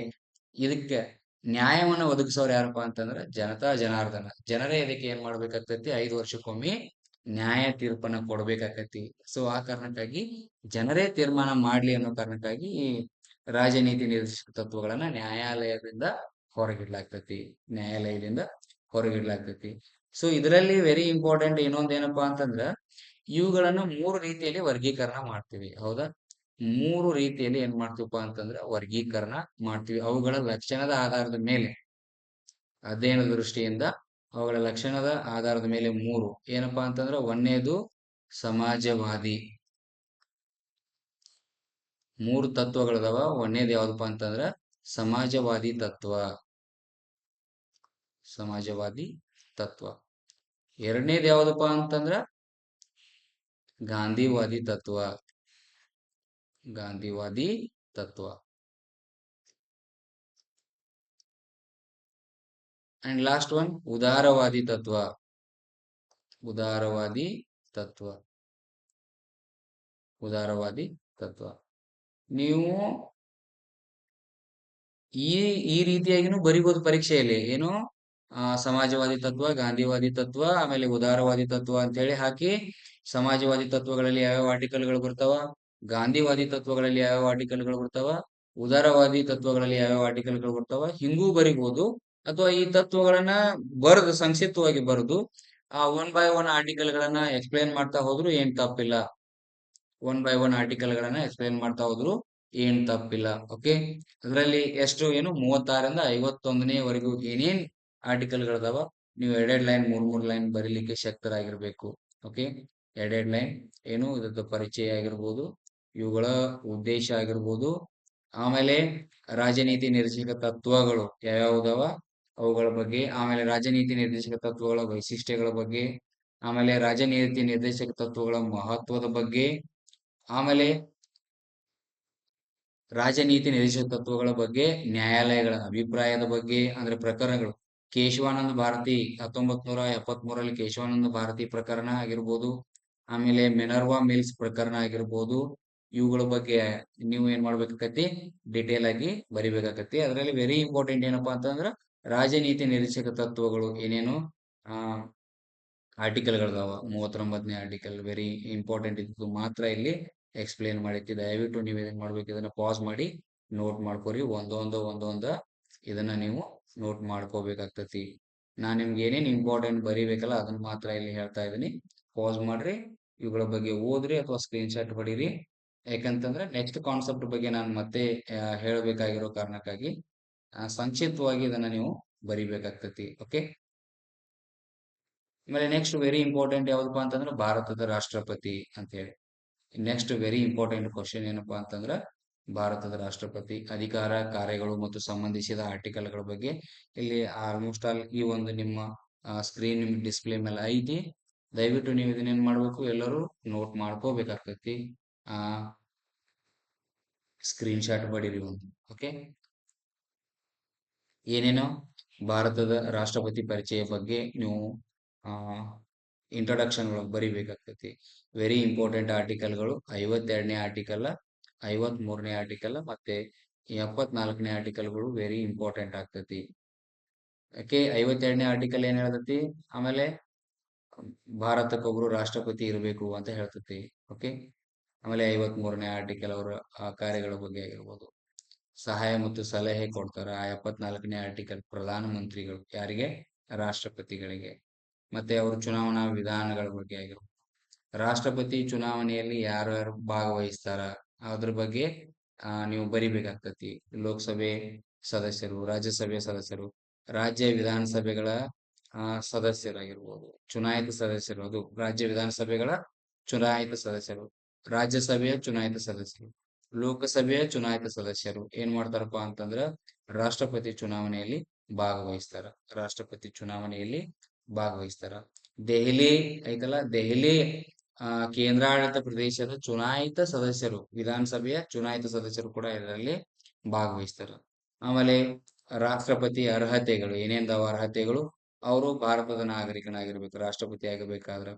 ಇದಕ್ಕೆ ನ್ಯಾಯವನ್ನ ಒದಗಿಸೋರು ಯಾರಪ್ಪ ಅಂತಂದ್ರೆ ಜನತಾ ಜನಾರ್ದನ. ಜನರೇ ಇದಕ್ಕೆ ಏನ್ ಮಾಡ್ಬೇಕಾಗ್ತೈತಿ, 5 ವರ್ಷಕ್ಕೊಮ್ಮೆ ನ್ಯಾಯ ತೀರ್ಪನ್ನ ಕೊಡ್ಬೇಕಾಗತಿ. ಸೊ ಆ ಕಾರಣಕ್ಕಾಗಿ ಜನರೇ ತೀರ್ಮಾನ ಮಾಡ್ಲಿ ಅನ್ನೋ ಕಾರಣಕ್ಕಾಗಿ ಈ ರಾಜನೀತಿ ನಿರ್ದೇಶಕ ತತ್ವಗಳನ್ನ ನ್ಯಾಯಾಲಯದಿಂದ ಹೊರಗಿಡ್ಲಾಗ್ತೈತಿ. ಸೊ ಇದರಲ್ಲಿ ವೆರಿ ಇಂಪಾರ್ಟೆಂಟ್ ಇನ್ನೊಂದ್ ಏನಪ್ಪಾ ಅಂತಂದ್ರ, ಇವುಗಳನ್ನು 3 ರೀತಿಯಲ್ಲಿ ವರ್ಗೀಕರಣ ಮಾಡ್ತೀವಿ. ಹೌದಾ? 3 ರೀತಿಯಲ್ಲಿ ಏನ್ ಮಾಡ್ತೀವಪ್ಪ ಅಂತಂದ್ರ ವರ್ಗೀಕರಣ ಮಾಡ್ತೀವಿ. ಅವುಗಳ ಲಕ್ಷಣದ ಆಧಾರದ ಮೇಲೆ, ಅಧ್ಯಯನ ದೃಷ್ಟಿಯಿಂದ ಅವುಗಳ ಲಕ್ಷಣದ ಆಧಾರದ ಮೇಲೆ 3 ಏನಪ್ಪಾ ಅಂತಂದ್ರ, 1ನೇದು ಸಮಾಜವಾದಿ. 3 ತತ್ವಗಳದಾವ. 1ನೇದು ಯಾವ್ದಪ್ಪ ಅಂತಂದ್ರ ಸಮಾಜವಾದಿ ತತ್ವ. ಸಮಾಜವಾದಿ ತತ್ವ. ಎರಡನೇದು ಯಾವ್ದಪ್ಪ ಅಂತಂದ್ರ ಗಾಂಧಿವಾದಿ ತತ್ವ. ಗಾಂಧಿವಾದಿ ತತ್ವ. ಅಂಡ್ ಲಾಸ್ಟ್ ಒನ್ ಉದಾರವಾದಿ ತತ್ವ. ಉದಾರವಾದಿ ತತ್ವ. ಉದಾರವಾದಿ ತತ್ವ. ನೀವು ಈ ಈ ರೀತಿಯಾಗಿನೂ ಬರಿಬಹುದು ಪರೀಕ್ಷೆಯಲ್ಲಿ. ಏನು ಸಮಾಜವಾದಿ ತತ್ವ, ಗಾಂಧಿವಾದಿ ತತ್ವ, ಆಮೇಲೆ ಉದಾರವಾದಿ ತತ್ವ ಅಂತ ಹೇಳಿ ಹಾಕಿ, ಸಮಾಜವಾದಿ ತತ್ವಗಳಲ್ಲಿ ಯಾವ್ಯಾವ ಆರ್ಟಿಕಲ್ಗಳು ಬರ್ತಾವ, ಗಾಂಧಿವಾದಿ ತತ್ವಗಳಲ್ಲಿ ಯಾವ್ಯಾವ ಆರ್ಟಿಕಲ್ಗಳು ಬರ್ತಾವ, ಉದಾರವಾದಿ ತತ್ವಗಳಲ್ಲಿ ಯಾವ್ಯಾವ ಆರ್ಟಿಕಲ್ಗಳು ಬರ್ತಾವ, ಹಿಂಗೂ ಬರಿಬಹುದು. ಅಥವಾ ಈ ತತ್ವಗಳನ್ನ ಬರೆದು ಸಂಕ್ಷಿಪ್ತವಾಗಿ ಬರೆದು ಆ ಒನ್ ಬೈ ಒನ್ ಆರ್ಟಿಕಲ್ ಗಳನ್ನ ಎಕ್ಸ್ಪ್ಲೇನ್ ಮಾಡ್ತಾ ಹೋದ್ರು ಏನ್ ತಪ್ಪಿಲ್ಲ. ಒನ್ ಬೈ ಒನ್ ಆರ್ಟಿಕಲ್ ಗಳನ್ನ ಎಕ್ಸ್ಪ್ಲೇನ್ ಮಾಡ್ತಾ ಹೋದ್ರು ಏನ್ ತಪ್ಪಿಲ್ಲ. ಓಕೆ, ಅದರಲ್ಲಿ ಎಷ್ಟು ಏನು 36ರಿಂದ 51ನೇವರೆಗೂ ಏನೇನ್ ಆರ್ಟಿಕಲ್ ಗಳದಾವ, ನೀವು ಎರಡೆರಡು ಲೈನ್, ಮೂರ್ ಲೈನ್ ಬರೀಲಿಕ್ಕೆ ಶಕ್ತರಾಗಿರ್ಬೇಕು. ಓಕೆ, ಎರಡೆರಡು ಲೈನ್ ಏನು ಇದ್ರದ್ದು ಪರಿಚಯ ಆಗಿರ್ಬೋದು, ಇವುಗಳ ಉದ್ದೇಶ ಆಗಿರ್ಬೋದು, ಆಮೇಲೆ ರಾಜನೀತಿ ನಿರ್ದೇಶಕ ತತ್ವಗಳು ಯಾವ್ಯಾವುದವ ಅವುಗಳ ಬಗ್ಗೆ, ಆಮೇಲೆ ರಾಜನೀತಿ ನಿರ್ದೇಶಕ ತತ್ವಗಳ ವೈಶಿಷ್ಟ್ಯಗಳ ಬಗ್ಗೆ, ಆಮೇಲೆ ರಾಜನೀತಿ ನಿರ್ದೇಶಕ ತತ್ವಗಳ ಮಹತ್ವದ ಬಗ್ಗೆ, ಆಮೇಲೆ ರಾಜನೀತಿ ನಿರ್ದೇಶಕ ತತ್ವಗಳ ಬಗ್ಗೆ ನ್ಯಾಯಾಲಯಗಳ ಅಭಿಪ್ರಾಯದ ಬಗ್ಗೆ, ಅಂದ್ರೆ ಪ್ರಕರಣಗಳು. ಕೇಶವಾನಂದ ಭಾರತಿ 1973ರಲ್ಲಿ ಕೇಶವಾನಂದ ಭಾರತಿ ಪ್ರಕರಣ ಆಗಿರ್ಬೋದು, ಆಮೇಲೆ ಮೆನರ್ವಾ ಮಿಲ್ಸ್ ಪ್ರಕರಣ ಆಗಿರ್ಬೋದು, ಇವುಗಳ ಬಗ್ಗೆ ನೀವು ಏನ್ ಮಾಡ್ಬೇಕಾಕತಿ, ಡಿಟೇಲ್ ಆಗಿ ಬರಿಬೇಕಾಕತಿ. ಅದರಲ್ಲಿ ವೆರಿ ಇಂಪಾರ್ಟೆಂಟ್ ಏನಪ್ಪಾ ಅಂತಂದ್ರ ರಾಜನೀತಿ ನಿರ್ದೇಶಕ ತತ್ವಗಳು ಏನೇನು ಆರ್ಟಿಕಲ್ಗಳದಾವ, 39ನೇ ಆರ್ಟಿಕಲ್ ವೆರಿ ಇಂಪಾರ್ಟೆಂಟ್ ಇದ್ದು ಮಾತ್ರ ಇಲ್ಲಿ ಎಕ್ಸ್ಪ್ಲೇನ್ ಮಾಡಿತ್ತು. ದಯವಿಟ್ಟು ನೀವು ಏನ್ ಮಾಡ್ಬೇಕು, ಇದನ್ನ ಪಾಸ್ ಮಾಡಿ ನೋಟ್ ಮಾಡ್ಕೋರಿ. ಒಂದೊಂದ ಇದನ್ನ ನೀವು ನೋಟ್ ಮಾಡ್ಕೋಬೇಕಾಗ್ತತಿ. ನಾನ್ ನಿಮ್ಗೆ ಏನೇನ್ ಇಂಪಾರ್ಟೆಂಟ್ ಬರಿಬೇಕಲ್ಲ ಅದನ್ನ ಮಾತ್ರ ಇಲ್ಲಿ ಹೇಳ್ತಾ ಇದೀನಿ. ಪಾಸ್ ಮಾಡ್ರಿ, ಇವುಗಳ ಬಗ್ಗೆ ಓದ್ರಿ ಅಥವಾ ಸ್ಕ್ರೀನ್ ಶಾಟ್ ಹೊಡೀರಿ. ಯಾಕಂತಂದ್ರೆ ನೆಕ್ಸ್ಟ್ ಕಾನ್ಸೆಪ್ಟ್ ಬಗ್ಗೆ ನಾನು ಮತ್ತೆ ಹೇಳಬೇಕಾಗಿರೋ ಕಾರಣಕ್ಕಾಗಿ ಸಂಕ್ಷಿಪ್ತವಾಗಿ ಇದನ್ನ ನೀವು ಬರಿಬೇಕಾಗ್ತತಿ. ಓಕೆ, ಆಮೇಲೆ ನೆಕ್ಸ್ಟ್ ವೆರಿ ಇಂಪಾರ್ಟೆಂಟ್ ಯಾವ್ದಪ್ಪ ಅಂತಂದ್ರೆ ಭಾರತದ ರಾಷ್ಟ್ರಪತಿ ಅಂತ ಹೇಳಿ. ನೆಕ್ಸ್ಟ್ ವೆರಿ ಇಂಪಾರ್ಟೆಂಟ್ ಕ್ವಶನ್ ಏನಪ್ಪಾ ಅಂತಂದ್ರ ಭಾರತದ ರಾಷ್ಟ್ರಪತಿ ಅಧಿಕಾರ, ಕಾರ್ಯಗಳು ಮತ್ತು ಸಂಬಂಧಿಸಿದ ಆರ್ಟಿಕಲ್ಗಳ ಬಗ್ಗೆ ಇಲ್ಲಿ ಆಲ್ಮೋಸ್ಟ್ ಆಲ್ ಈ ಒಂದು ನಿಮ್ಮ ಸ್ಕ್ರೀನ್ ನಿಮ್ ಡಿಸ್ಪ್ಲೇ ಮೇಲೆ ಐತಿ. ದಯವಿಟ್ಟು ನೀವು ಇದನ್ನೇನ್ ಮಾಡ್ಬೇಕು, ಎಲ್ಲರೂ ನೋಟ್ ಮಾಡ್ಕೋಬೇಕಾಗ್ತೈತಿ. ಸ್ಕ್ರೀನ್ ಶಾಟ್ ಬಡೀರಿ ಒಂದು. ಓಕೆ, ಏನೇನೋ ಭಾರತದ ರಾಷ್ಟ್ರಪತಿ ಪರಿಚಯ ಬಗ್ಗೆ ನೀವು ಇಂಟ್ರೊಡಕ್ಷನ್ ಒಳಗೆ ಬರಿಬೇಕಾಗ್ತೈತಿ. ವೆರಿ ಇಂಪಾರ್ಟೆಂಟ್ ಆರ್ಟಿಕಲ್ಗಳು 52ನೇ ಆರ್ಟಿಕಲ್, 53ನೇ ಆರ್ಟಿಕಲ್ ಮತ್ತೆ 74ನೇ ಆರ್ಟಿಕಲ್ಗಳು ವೆರಿ ಇಂಪಾರ್ಟೆಂಟ್ ಆಗ್ತೈತಿ. ಓಕೆ, 52ನೇ ಆರ್ಟಿಕಲ್ ಏನ್ ಹೇಳ್ತೈತಿ, ಆಮೇಲೆ ಭಾರತಕ್ಕೊಬ್ರು ರಾಷ್ಟ್ರಪತಿ ಇರಬೇಕು ಅಂತ ಹೇಳ್ತೈತಿ. ಓಕೆ, ಆಮೇಲೆ 53ನೇ ಆರ್ಟಿಕಲ್ ಅವರ ಕಾರ್ಯಗಳ ಬಗ್ಗೆ ಆಗಿರ್ಬೋದು, ಸಹಾಯ ಮತ್ತು ಸಲಹೆ ಕೊಡ್ತಾರ. 74ನೇ ಆರ್ಟಿಕಲ್ ಪ್ರಧಾನ ಮಂತ್ರಿಗಳು ಯಾರಿಗೆ, ರಾಷ್ಟ್ರಪತಿಗಳಿಗೆ. ಮತ್ತೆ ಅವ್ರ ಚುನಾವಣಾ ವಿಧಾನಗಳ ಬಗ್ಗೆ ಆಗಿರ್ಬೋದು, ರಾಷ್ಟ್ರಪತಿ ಚುನಾವಣೆಯಲ್ಲಿ ಯಾರ್ಯಾರು ಭಾಗವಹಿಸ್ತಾರ ಅದ್ರ ಬಗ್ಗೆ ನೀವು ಬರಿಬೇಕಾಗ್ತತಿ. ಲೋಕಸಭೆ ಸದಸ್ಯರು, ರಾಜ್ಯಸಭೆ ಸದಸ್ಯರು, ರಾಜ್ಯ ವಿಧಾನಸಭೆಗಳ ಸದಸ್ಯರಾಗಿರ್ಬೋದು, ಚುನಾಯಿತ ಸದಸ್ಯರು, ಅದು ರಾಜ್ಯ ವಿಧಾನಸಭೆಗಳ ಚುನಾಯಿತ ಸದಸ್ಯರು, ರಾಜ್ಯಸಭೆಯ ಚುನಾಯಿತ ಸದಸ್ಯರು, ಲೋಕಸಭೆಯ ಚುನಾಯಿತ ಸದಸ್ಯರು ಏನ್ ಮಾಡ್ತಾರಪ್ಪ ಅಂತಂದ್ರ ರಾಷ್ಟ್ರಪತಿ ಚುನಾವಣೆಯಲ್ಲಿ ಭಾಗವಹಿಸ್ತಾರ. ರಾಷ್ಟ್ರಪತಿ ಚುನಾವಣೆಯಲ್ಲಿ ಭಾಗವಹಿಸ್ತಾರ. ದೆಹಲಿ ಐತಲ್ಲ, ದೆಹಲಿ ಕೇಂದ್ರಾಡಳಿತ ಪ್ರದೇಶದ ಚುನಾಯಿತ ಸದಸ್ಯರು, ವಿಧಾನಸಭೆಯ ಚುನಾಯಿತ ಸದಸ್ಯರು ಕೂಡ ಇದರಲ್ಲಿ ಭಾಗವಹಿಸ್ತಾರ. ಆಮೇಲೆ ರಾಷ್ಟ್ರಪತಿ ಅರ್ಹತೆಗಳು ಏನೇನ್ದಾವ ಅರ್ಹತೆಗಳು, ಅವರು ಭಾರತದ ನಾಗರಿಕನಾಗಿರ್ಬೇಕು. ರಾಷ್ಟ್ರಪತಿ ಆಗಬೇಕಾದ್ರ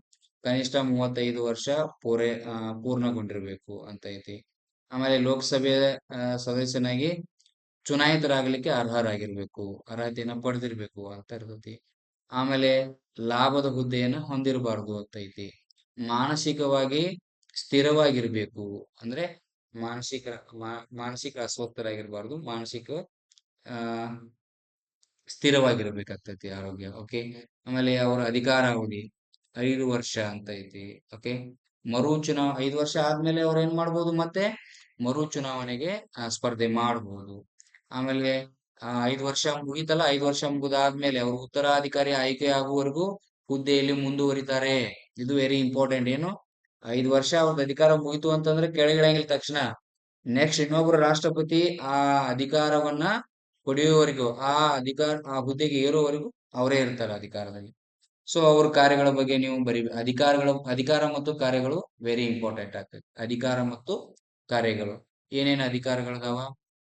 ಕನಿಷ್ಠ 35 ವರ್ಷ ಪೂರ್ಣಗೊಂಡಿರ್ಬೇಕು ಅಂತ ಐತಿ. ಆಮೇಲೆ ಲೋಕಸಭೆಯ ಸದಸ್ಯನಾಗಿ ಚುನಾಯಿತರಾಗಲಿಕ್ಕೆ ಅರ್ಹರಾಗಿರ್ಬೇಕು, ಅರ್ಹತೆಯನ್ನ ಪಡೆದಿರ್ಬೇಕು ಅಂತ ಇರ್ತೈತಿ. ಆಮೇಲೆ ಲಾಭದ ಹುದ್ದೆಯನ್ನ ಹೊಂದಿರಬಾರ್ದು ಅಂತ ಐತಿ. ಮಾನಸಿಕವಾಗಿ ಸ್ಥಿರವಾಗಿರ್ಬೇಕು, ಅಂದ್ರೆ ಮಾನಸಿಕ ಅಸ್ವಸ್ಥರಾಗಿರ್ಬಾರ್ದು, ಮಾನಸಿಕ ಸ್ಥಿರವಾಗಿರ್ಬೇಕಾಗ್ತೈತಿ ಆರೋಗ್ಯ. ಓಕೆ, ಆಮೇಲೆ ಅವರ ಅಧಿಕಾರಾವಧಿ 5 ವರ್ಷ ಅಂತ ಐತಿ. ಓಕೆ, 5 ವರ್ಷ ಆದ್ಮೇಲೆ ಅವ್ರ ಏನ್ ಮಾಡ್ಬೋದು, ಮತ್ತೆ ಮರು ಚುನಾವಣೆಗೆ ಸ್ಪರ್ಧೆ ಮಾಡಬಹುದು. ಆಮೇಲೆ 5 ವರ್ಷ ಮುಗಿತಲ್ಲ, 5 ವರ್ಷ ಮುಗಿದಾದ್ಮೇಲೆ ಅವರು ಉತ್ತರಾಧಿಕಾರಿ ಆಯ್ಕೆ ಆಗುವವರೆಗೂ ಹುದ್ದೆಯಲ್ಲಿ ಮುಂದುವರಿತಾರೆ. ಇದು ವೆರಿ ಇಂಪಾರ್ಟೆಂಟ್. ಏನು, 5 ವರ್ಷ ಅವ್ರದ್ದು ಅಧಿಕಾರ ಮುಗಿತು ಅಂತಂದ್ರೆ ಕೆಳಗಿಳಂಗಿಲ್ಲ ತಕ್ಷಣ ನೆಕ್ಸ್ಟ್ ಇನ್ನೊಬ್ರು ರಾಷ್ಟ್ರಪತಿ ಆ ಅಧಿಕಾರವನ್ನ ಪಡೆಯುವವರೆಗೂ ಆ ಹುದ್ದೆಗೆ ಏರುವವರೆಗೂ ಅವರೇ ಇರ್ತಾರೆ ಅಧಿಕಾರದಲ್ಲಿ. ಸೊ ಅವ್ರ ಕಾರ್ಯಗಳ ಬಗ್ಗೆ ನೀವು ಅಧಿಕಾರ ಮತ್ತು ಕಾರ್ಯಗಳು ವೆರಿ ಇಂಪಾರ್ಟೆಂಟ್ ಆಗ್ತದೆ. ಅಧಿಕಾರ ಮತ್ತು ಕಾರ್ಯಗಳು ಏನೇನು ಅಧಿಕಾರಗಳದಾವ?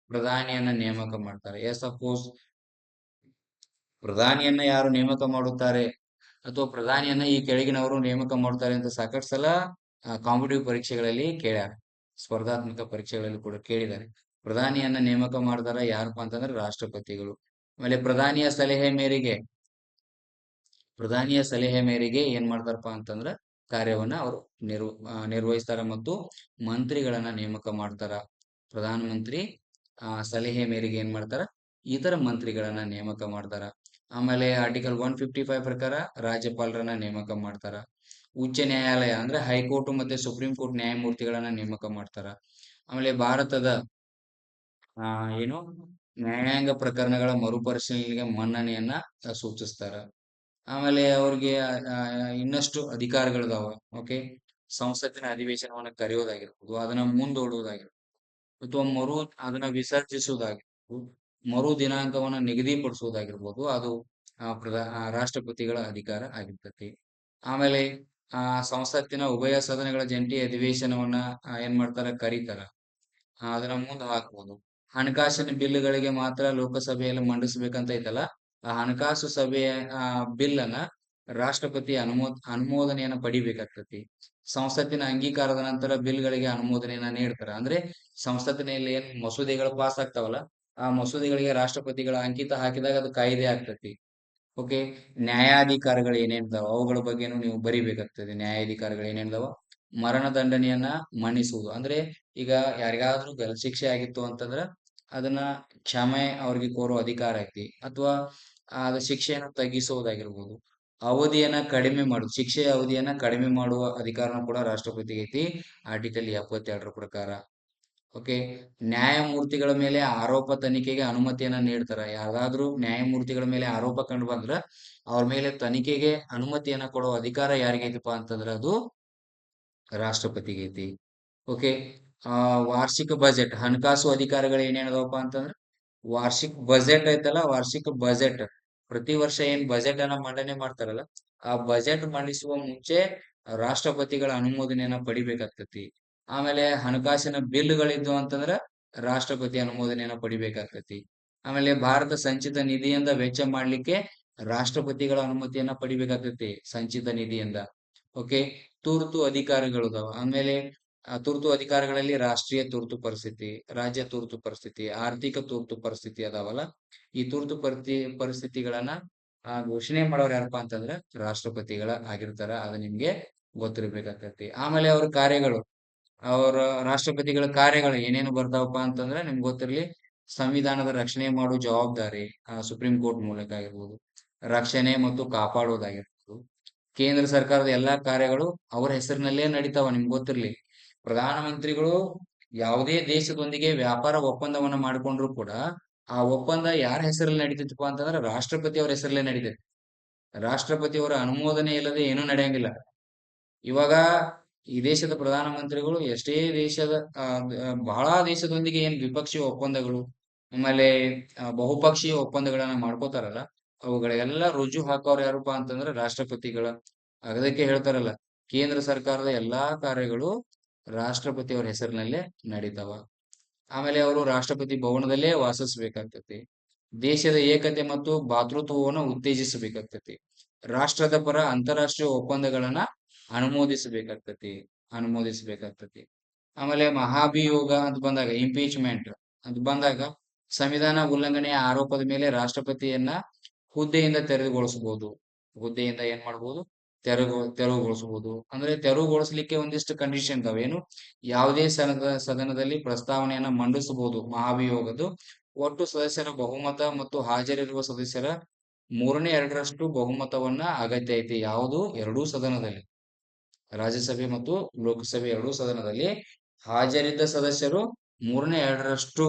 ಪ್ರಧಾನಿಯನ್ನ ನೇಮಕ ಮಾಡ್ತಾರೆ. ಸಪೋಸ್ ಪ್ರಧಾನಿಯನ್ನ ಯಾರು ನೇಮಕ ಮಾಡುತ್ತಾರೆ ಅಥವಾ ಪ್ರಧಾನಿಯನ್ನ ಈ ಕೆಳಗಿನವರು ನೇಮಕ ಮಾಡ್ತಾರೆ ಅಂತ ಸಾಕಷ್ಟು ಸಲ ಕಾಂಪಿಟಿವ್ ಪರೀಕ್ಷೆಗಳಲ್ಲಿ ಕೇಳ್ಯಾರ, ಸ್ಪರ್ಧಾತ್ಮಕ ಪರೀಕ್ಷೆಗಳಲ್ಲಿ ಕೂಡ ಕೇಳಿದ್ದಾರೆ. ಪ್ರಧಾನಿಯನ್ನ ನೇಮಕ ಮಾಡ್ತಾರ ಯಾರಪ್ಪ ಅಂತಂದ್ರೆ ರಾಷ್ಟ್ರಪತಿಗಳು. ಆಮೇಲೆ ಪ್ರಧಾನಿಯ ಸಲಹೆ ಮೇರೆಗೆ ಏನ್ ಮಾಡ್ತಾರಪ್ಪ ಅಂತಂದ್ರ ಕಾರ್ಯವನ್ನ ಅವರು ನಿರ್ವಹಿಸ್ತಾರ ಮತ್ತು ಮಂತ್ರಿಗಳನ್ನ ನೇಮಕ ಮಾಡ್ತಾರ. ಪ್ರಧಾನ ಮಂತ್ರಿ ಸಲಹೆ ಮೇರೆಗೆ ಏನ್ ಮಾಡ್ತಾರ, ಇತರ ಮಂತ್ರಿಗಳನ್ನ ನೇಮಕ ಮಾಡ್ತಾರ. ಆಮೇಲೆ ಆರ್ಟಿಕಲ್ 155 ಪ್ರಕಾರ ರಾಜ್ಯಪಾಲರನ್ನ ನೇಮಕ ಮಾಡ್ತಾರ. ಉಚ್ಚ ನ್ಯಾಯಾಲಯ ಅಂದ್ರೆ ಹೈಕೋರ್ಟ್ ಮತ್ತೆ ಸುಪ್ರೀಂ ಕೋರ್ಟ್ ನ್ಯಾಯಮೂರ್ತಿಗಳನ್ನ ನೇಮಕ ಮಾಡ್ತಾರ. ಆಮೇಲೆ ಭಾರತದ ಏನು ನ್ಯಾಯಾಂಗ ಪ್ರಕರಣಗಳ ಮರುಪರಿಶೀಲನೆಗೆ ಮನ್ನಣೆಯನ್ನ ಸೂಚಿಸ್ತಾರ. ಆಮೇಲೆ ಅವ್ರಿಗೆ ಇನ್ನಷ್ಟು ಅಧಿಕಾರಗಳಿದಾವ. ಓಕೆ, ಸಂಸತ್ತಿನ ಅಧಿವೇಶನವನ್ನ ಕರೆಯೋದಾಗಿರ್ಬೋದು, ಅದನ್ನ ಮುಂದೂಡುವುದಾಗಿರ್ಬೋದು, ಅಥವಾ ಅದನ್ನ ವಿಸರ್ಜಿಸುವುದಾಗಿರ್ಬೋದು, ಮರು ದಿನಾಂಕವನ್ನ ನಿಗದಿಪಡಿಸುವುದಾಗಿರ್ಬೋದು, ಅದು ರಾಷ್ಟ್ರಪತಿಗಳ ಅಧಿಕಾರ ಆಗಿರ್ತತಿ. ಆಮೇಲೆ ಸಂಸತ್ತಿನ ಉಭಯ ಸದನಗಳ ಜಂಟಿ ಅಧಿವೇಶನವನ್ನ ಏನ್ ಮಾಡ್ತಾರ, ಕರೀತಾರ. ಅದನ್ನ ಮುಂದೆ ಹಾಕ್ಬೋದು. ಹಣಕಾಸಿನ ಬಿಲ್ಗಳಿಗೆ ಮಾತ್ರ ಲೋಕಸಭೆಯಲ್ಲಿ ಮಂಡಿಸ್ಬೇಕಂತ ಐತಲ್ಲ, ಆ ಹಣಕಾಸು ಸಭೆಯ ಬಿಲ್ ಅನ್ನ ರಾಷ್ಟ್ರಪತಿ ಅನುಮೋದನೆಯನ್ನ ಪಡಿಬೇಕಾಗ್ತತಿ. ಸಂಸತ್ತಿನ ಅಂಗೀಕಾರದ ನಂತರ ಬಿಲ್ಗಳಿಗೆ ಅನುಮೋದನೆಯನ್ನ ನೀಡ್ತಾರ. ಅಂದ್ರೆ ಸಂಸತ್ತಿನಲ್ಲಿ ಏನ್ ಮಸೂದೆಗಳು ಪಾಸ್ ಆಗ್ತಾವಲ್ಲ, ಆ ಮಸೂದೆಗಳಿಗೆ ರಾಷ್ಟ್ರಪತಿಗಳ ಅಂಕಿತ ಹಾಕಿದಾಗ ಅದು ಕಾಯ್ದೆ ಆಗ್ತತಿ. ಓಕೆ, ನ್ಯಾಯಾಧಿಕಾರಗಳು ಏನೇನಿದಾವ ಅವುಗಳ ಬಗ್ಗೆನೂ ನೀವು ಬರಿಬೇಕಾಗ್ತದೆ. ನ್ಯಾಯಾಧಿಕಾರಗಳು ಏನೇನಿದಾವ? ಮರಣ ದಂಡನೆಯನ್ನ ಮನ್ನಿಸುವುದು. ಅಂದ್ರೆ ಈಗ ಯಾರಿಗಾದ್ರೂ ಗಲ್ಲು ಶಿಕ್ಷೆ ಆಗಿತ್ತು ಅಂತಂದ್ರ ಅದನ್ನ ಕ್ಷಮೆ ಅವ್ರಿಗೆ ಕೋರೋ ಅಧಿಕಾರ ಐತಿ. ಅಥವಾ ಅದ ಶಿಕ್ಷೆಯನ್ನು ತಗ್ಗಿಸುವುದಾಗಿರ್ಬೋದು. ಶಿಕ್ಷೆಯ ಅವಧಿಯನ್ನ ಕಡಿಮೆ ಮಾಡುವ ಅಧಿಕಾರನೂ ಕೂಡ ರಾಷ್ಟ್ರಪತಿಗೆ ಐತಿ, ಆರ್ಟಿಕಲ್ 72 ಪ್ರಕಾರ. ಓಕೆ, ನ್ಯಾಯಮೂರ್ತಿಗಳ ಮೇಲೆ ಆರೋಪ ತನಿಖೆಗೆ ಅನುಮತಿಯನ್ನ ನೀಡ್ತಾರ. ಯಾವ್ದಾದ್ರು ನ್ಯಾಯಮೂರ್ತಿಗಳ ಮೇಲೆ ಆರೋಪ ಕಂಡು ಬಂದ್ರ ಅವ್ರ ಮೇಲೆ ತನಿಖೆಗೆ ಅನುಮತಿಯನ್ನ ಕೊಡೋ ಅಧಿಕಾರ ಯಾರಿಗೈತಿಪ್ಪ ಅಂತಂದ್ರ ಅದು ರಾಷ್ಟ್ರಪತಿಗೆ ಐತಿ. ಓಕೆ, ವಾರ್ಷಿಕ ಬಜೆಟ್ ಹಣಕಾಸು ಅಧಿಕಾರಗಳು ಏನೇನದವಪ್ಪ ಅಂತಂದ್ರ ವಾರ್ಷಿಕ ಬಜೆಟ್ ಐತಲ್ಲ, ವಾರ್ಷಿಕ ಬಜೆಟ್ ಪ್ರತಿ ವರ್ಷ ಏನ್ ಬಜೆಟ್ ಅನ್ನ ಮಂಡನೆ ಮಾಡ್ತಾರಲ್ಲ, ಆ ಬಜೆಟ್ ಮಂಡಿಸುವ ಮುಂಚೆ ರಾಷ್ಟ್ರಪತಿಗಳ ಅನುಮೋದನೆಯನ್ನ ಪಡಿಬೇಕಾಗ್ತತಿ. ಆಮೇಲೆ ಹಣಕಾಸಿನ ಬಿಲ್ಗಳಿದ್ದು ಅಂತಂದ್ರ ರಾಷ್ಟ್ರಪತಿ ಅನುಮೋದನೆಯನ್ನ ಪಡಿಬೇಕಾಗ್ತತಿ. ಆಮೇಲೆ ಭಾರತ ಸಂಚಿತ ನಿಧಿಯಿಂದ ವೆಚ್ಚ ಮಾಡ್ಲಿಕ್ಕೆ ರಾಷ್ಟ್ರಪತಿಗಳ ಅನುಮತಿಯನ್ನ ಪಡಿಬೇಕಾಗ್ತತಿ, ಸಂಚಿತ ನಿಧಿಯಿಂದ. ಓಕೆ, ತುರ್ತು ಅಧಿಕಾರಿಗಳು ಅದಾವ. ಆಮೇಲೆ ತುರ್ತು ಅಧಿಕಾರಿಗಳಲ್ಲಿ ರಾಷ್ಟ್ರೀಯ ತುರ್ತು ಪರಿಸ್ಥಿತಿ, ರಾಜ್ಯ ತುರ್ತು ಪರಿಸ್ಥಿತಿ, ಆರ್ಥಿಕ ತುರ್ತು ಪರಿಸ್ಥಿತಿ ಅದಾವಲ್ಲ, ಈ ತುರ್ತು ಪರಿಸ್ಥಿತಿಗಳನ್ನ ಘೋಷಣೆ ಮಾಡೋರು ಯಾರಪ್ಪ ಅಂತಂದ್ರೆ ರಾಷ್ಟ್ರಪತಿಗಳ ಆಗಿರ್ತಾರ. ಅದು ನಿಮ್ಗೆ ಗೊತ್ತಿರ್ಬೇಕಾಗ್ತೈತಿ. ಆಮೇಲೆ ಅವ್ರ ರಾಷ್ಟ್ರಪತಿಗಳ ಕಾರ್ಯಗಳು ಏನೇನು ಬರ್ತಾವಪ್ಪ ಅಂತಂದ್ರೆ ನಿಮ್ಗೆ ಗೊತ್ತಿರ್ಲಿ. ಸಂವಿಧಾನದ ರಕ್ಷಣೆ ಮಾಡುವ ಜವಾಬ್ದಾರಿ ಸುಪ್ರೀಂ ಕೋರ್ಟ್ ಮೂಲಕ ಆಗಿರ್ಬೋದು, ರಕ್ಷಣೆ ಮತ್ತು ಕಾಪಾಡುವುದಾಗಿರ್ಬೋದು. ಕೇಂದ್ರ ಸರ್ಕಾರದ ಎಲ್ಲಾ ಕಾರ್ಯಗಳು ಅವರ ಹೆಸರಿನಲ್ಲೇ ನಡೀತಾವ, ನಿಮ್ಗೆ ಗೊತ್ತಿರ್ಲಿ. ಪ್ರಧಾನಮಂತ್ರಿಗಳು ಯಾವುದೇ ದೇಶದೊಂದಿಗೆ ವ್ಯಾಪಾರ ಒಪ್ಪಂದವನ್ನ ಮಾಡಿಕೊಂಡ್ರು ಕೂಡ ಆ ಒಪ್ಪಂದ ಯಾರ ಹೆಸರಲ್ಲಿ ನಡೀತೈತಪ್ಪ ಅಂತಂದ್ರೆ ರಾಷ್ಟ್ರಪತಿ ಅವ್ರ ಹೆಸರಲ್ಲೇ ನಡೀತೈತಿ. ರಾಷ್ಟ್ರಪತಿ ಅವರ ಅನುಮೋದನೆ ಇಲ್ಲದೆ ಏನೂ ನಡೆಯಂಗಿಲ್ಲ. ಇವಾಗ ಈ ದೇಶದ ಪ್ರಧಾನಮಂತ್ರಿಗಳು ಎಷ್ಟೇ ದೇಶದ ಬಹಳ ದೇಶದೊಂದಿಗೆ ಏನ್ ದ್ವಿಪಕ್ಷೀಯ ಒಪ್ಪಂದಗಳು ಆಮೇಲೆ ಬಹುಪಕ್ಷೀಯ ಒಪ್ಪಂದಗಳನ್ನ ಮಾಡ್ಕೋತಾರಲ್ಲ, ಅವುಗಳೆಲ್ಲ ರುಜು ಹಾಕೋರು ಯಾರಪ್ಪ ಅಂತಂದ್ರೆ ರಾಷ್ಟ್ರಪತಿಗಳ. ಅದಕ್ಕೆ ಹೇಳ್ತಾರಲ್ಲ, ಕೇಂದ್ರ ಸರ್ಕಾರದ ಎಲ್ಲಾ ಕಾರ್ಯಗಳು ರಾಷ್ಟ್ರಪತಿ ಅವರ ಹೆಸರಿನಲ್ಲೇ ನಡೀತಾವ. ಆಮೇಲೆ ಅವರು ರಾಷ್ಟ್ರಪತಿ ಭವನದಲ್ಲೇ ವಾಸಿಸ್ಬೇಕಾಗ್ತತಿ. ದೇಶದ ಏಕತೆ ಮತ್ತು ಭಾತೃತ್ವವನ್ನು ಉತ್ತೇಜಿಸಬೇಕಾಗ್ತತಿ. ರಾಷ್ಟ್ರದ ಪರ ಅಂತಾರಾಷ್ಟ್ರೀಯ ಒಪ್ಪಂದಗಳನ್ನ ಅನುಮೋದಿಸಬೇಕಾಗ್ತತಿ. ಆಮೇಲೆ ಮಹಾಭಿಯೋಗ ಅಂತ ಬಂದಾಗ, ಇಂಪೀಚ್ಮೆಂಟ್ ಅಂತ ಬಂದಾಗ, ಸಂವಿಧಾನ ಉಲ್ಲಂಘನೆಯ ಆರೋಪದ ಮೇಲೆ ರಾಷ್ಟ್ರಪತಿಯನ್ನ ಹುದ್ದೆಯಿಂದ ಹುದ್ದೆಯಿಂದ ಏನ್ ಮಾಡ್ಬೋದು, ತೆರವುಗೊಳಿಸಬಹುದು. ಅಂದ್ರೆ ತೆರವುಗೊಳಿಸ್ಲಿಕ್ಕೆ ಒಂದಿಷ್ಟು ಕಂಡೀಷನ್ ಇದಾವೆ. ಏನು? ಯಾವುದೇ ಸದನದಲ್ಲಿ ಪ್ರಸ್ತಾವನೆಯನ್ನ ಮಂಡಿಸಬಹುದು. ಮಹಾಭಿಯೋಗದ್ದು ಒಟ್ಟು ಸದಸ್ಯರ ಬಹುಮತ ಮತ್ತು ಹಾಜರಿರುವ ಸದಸ್ಯರ 2/3 ಬಹುಮತವನ್ನ ಅಗತ್ಯ ಐತಿ. ಯಾವುದು? ಎರಡೂ ಸದನದಲ್ಲಿ, ರಾಜ್ಯಸಭೆ ಮತ್ತು ಲೋಕಸಭೆ ಎರಡೂ ಸದನದಲ್ಲಿ ಹಾಜರಿದ್ದ ಸದಸ್ಯರು 2/3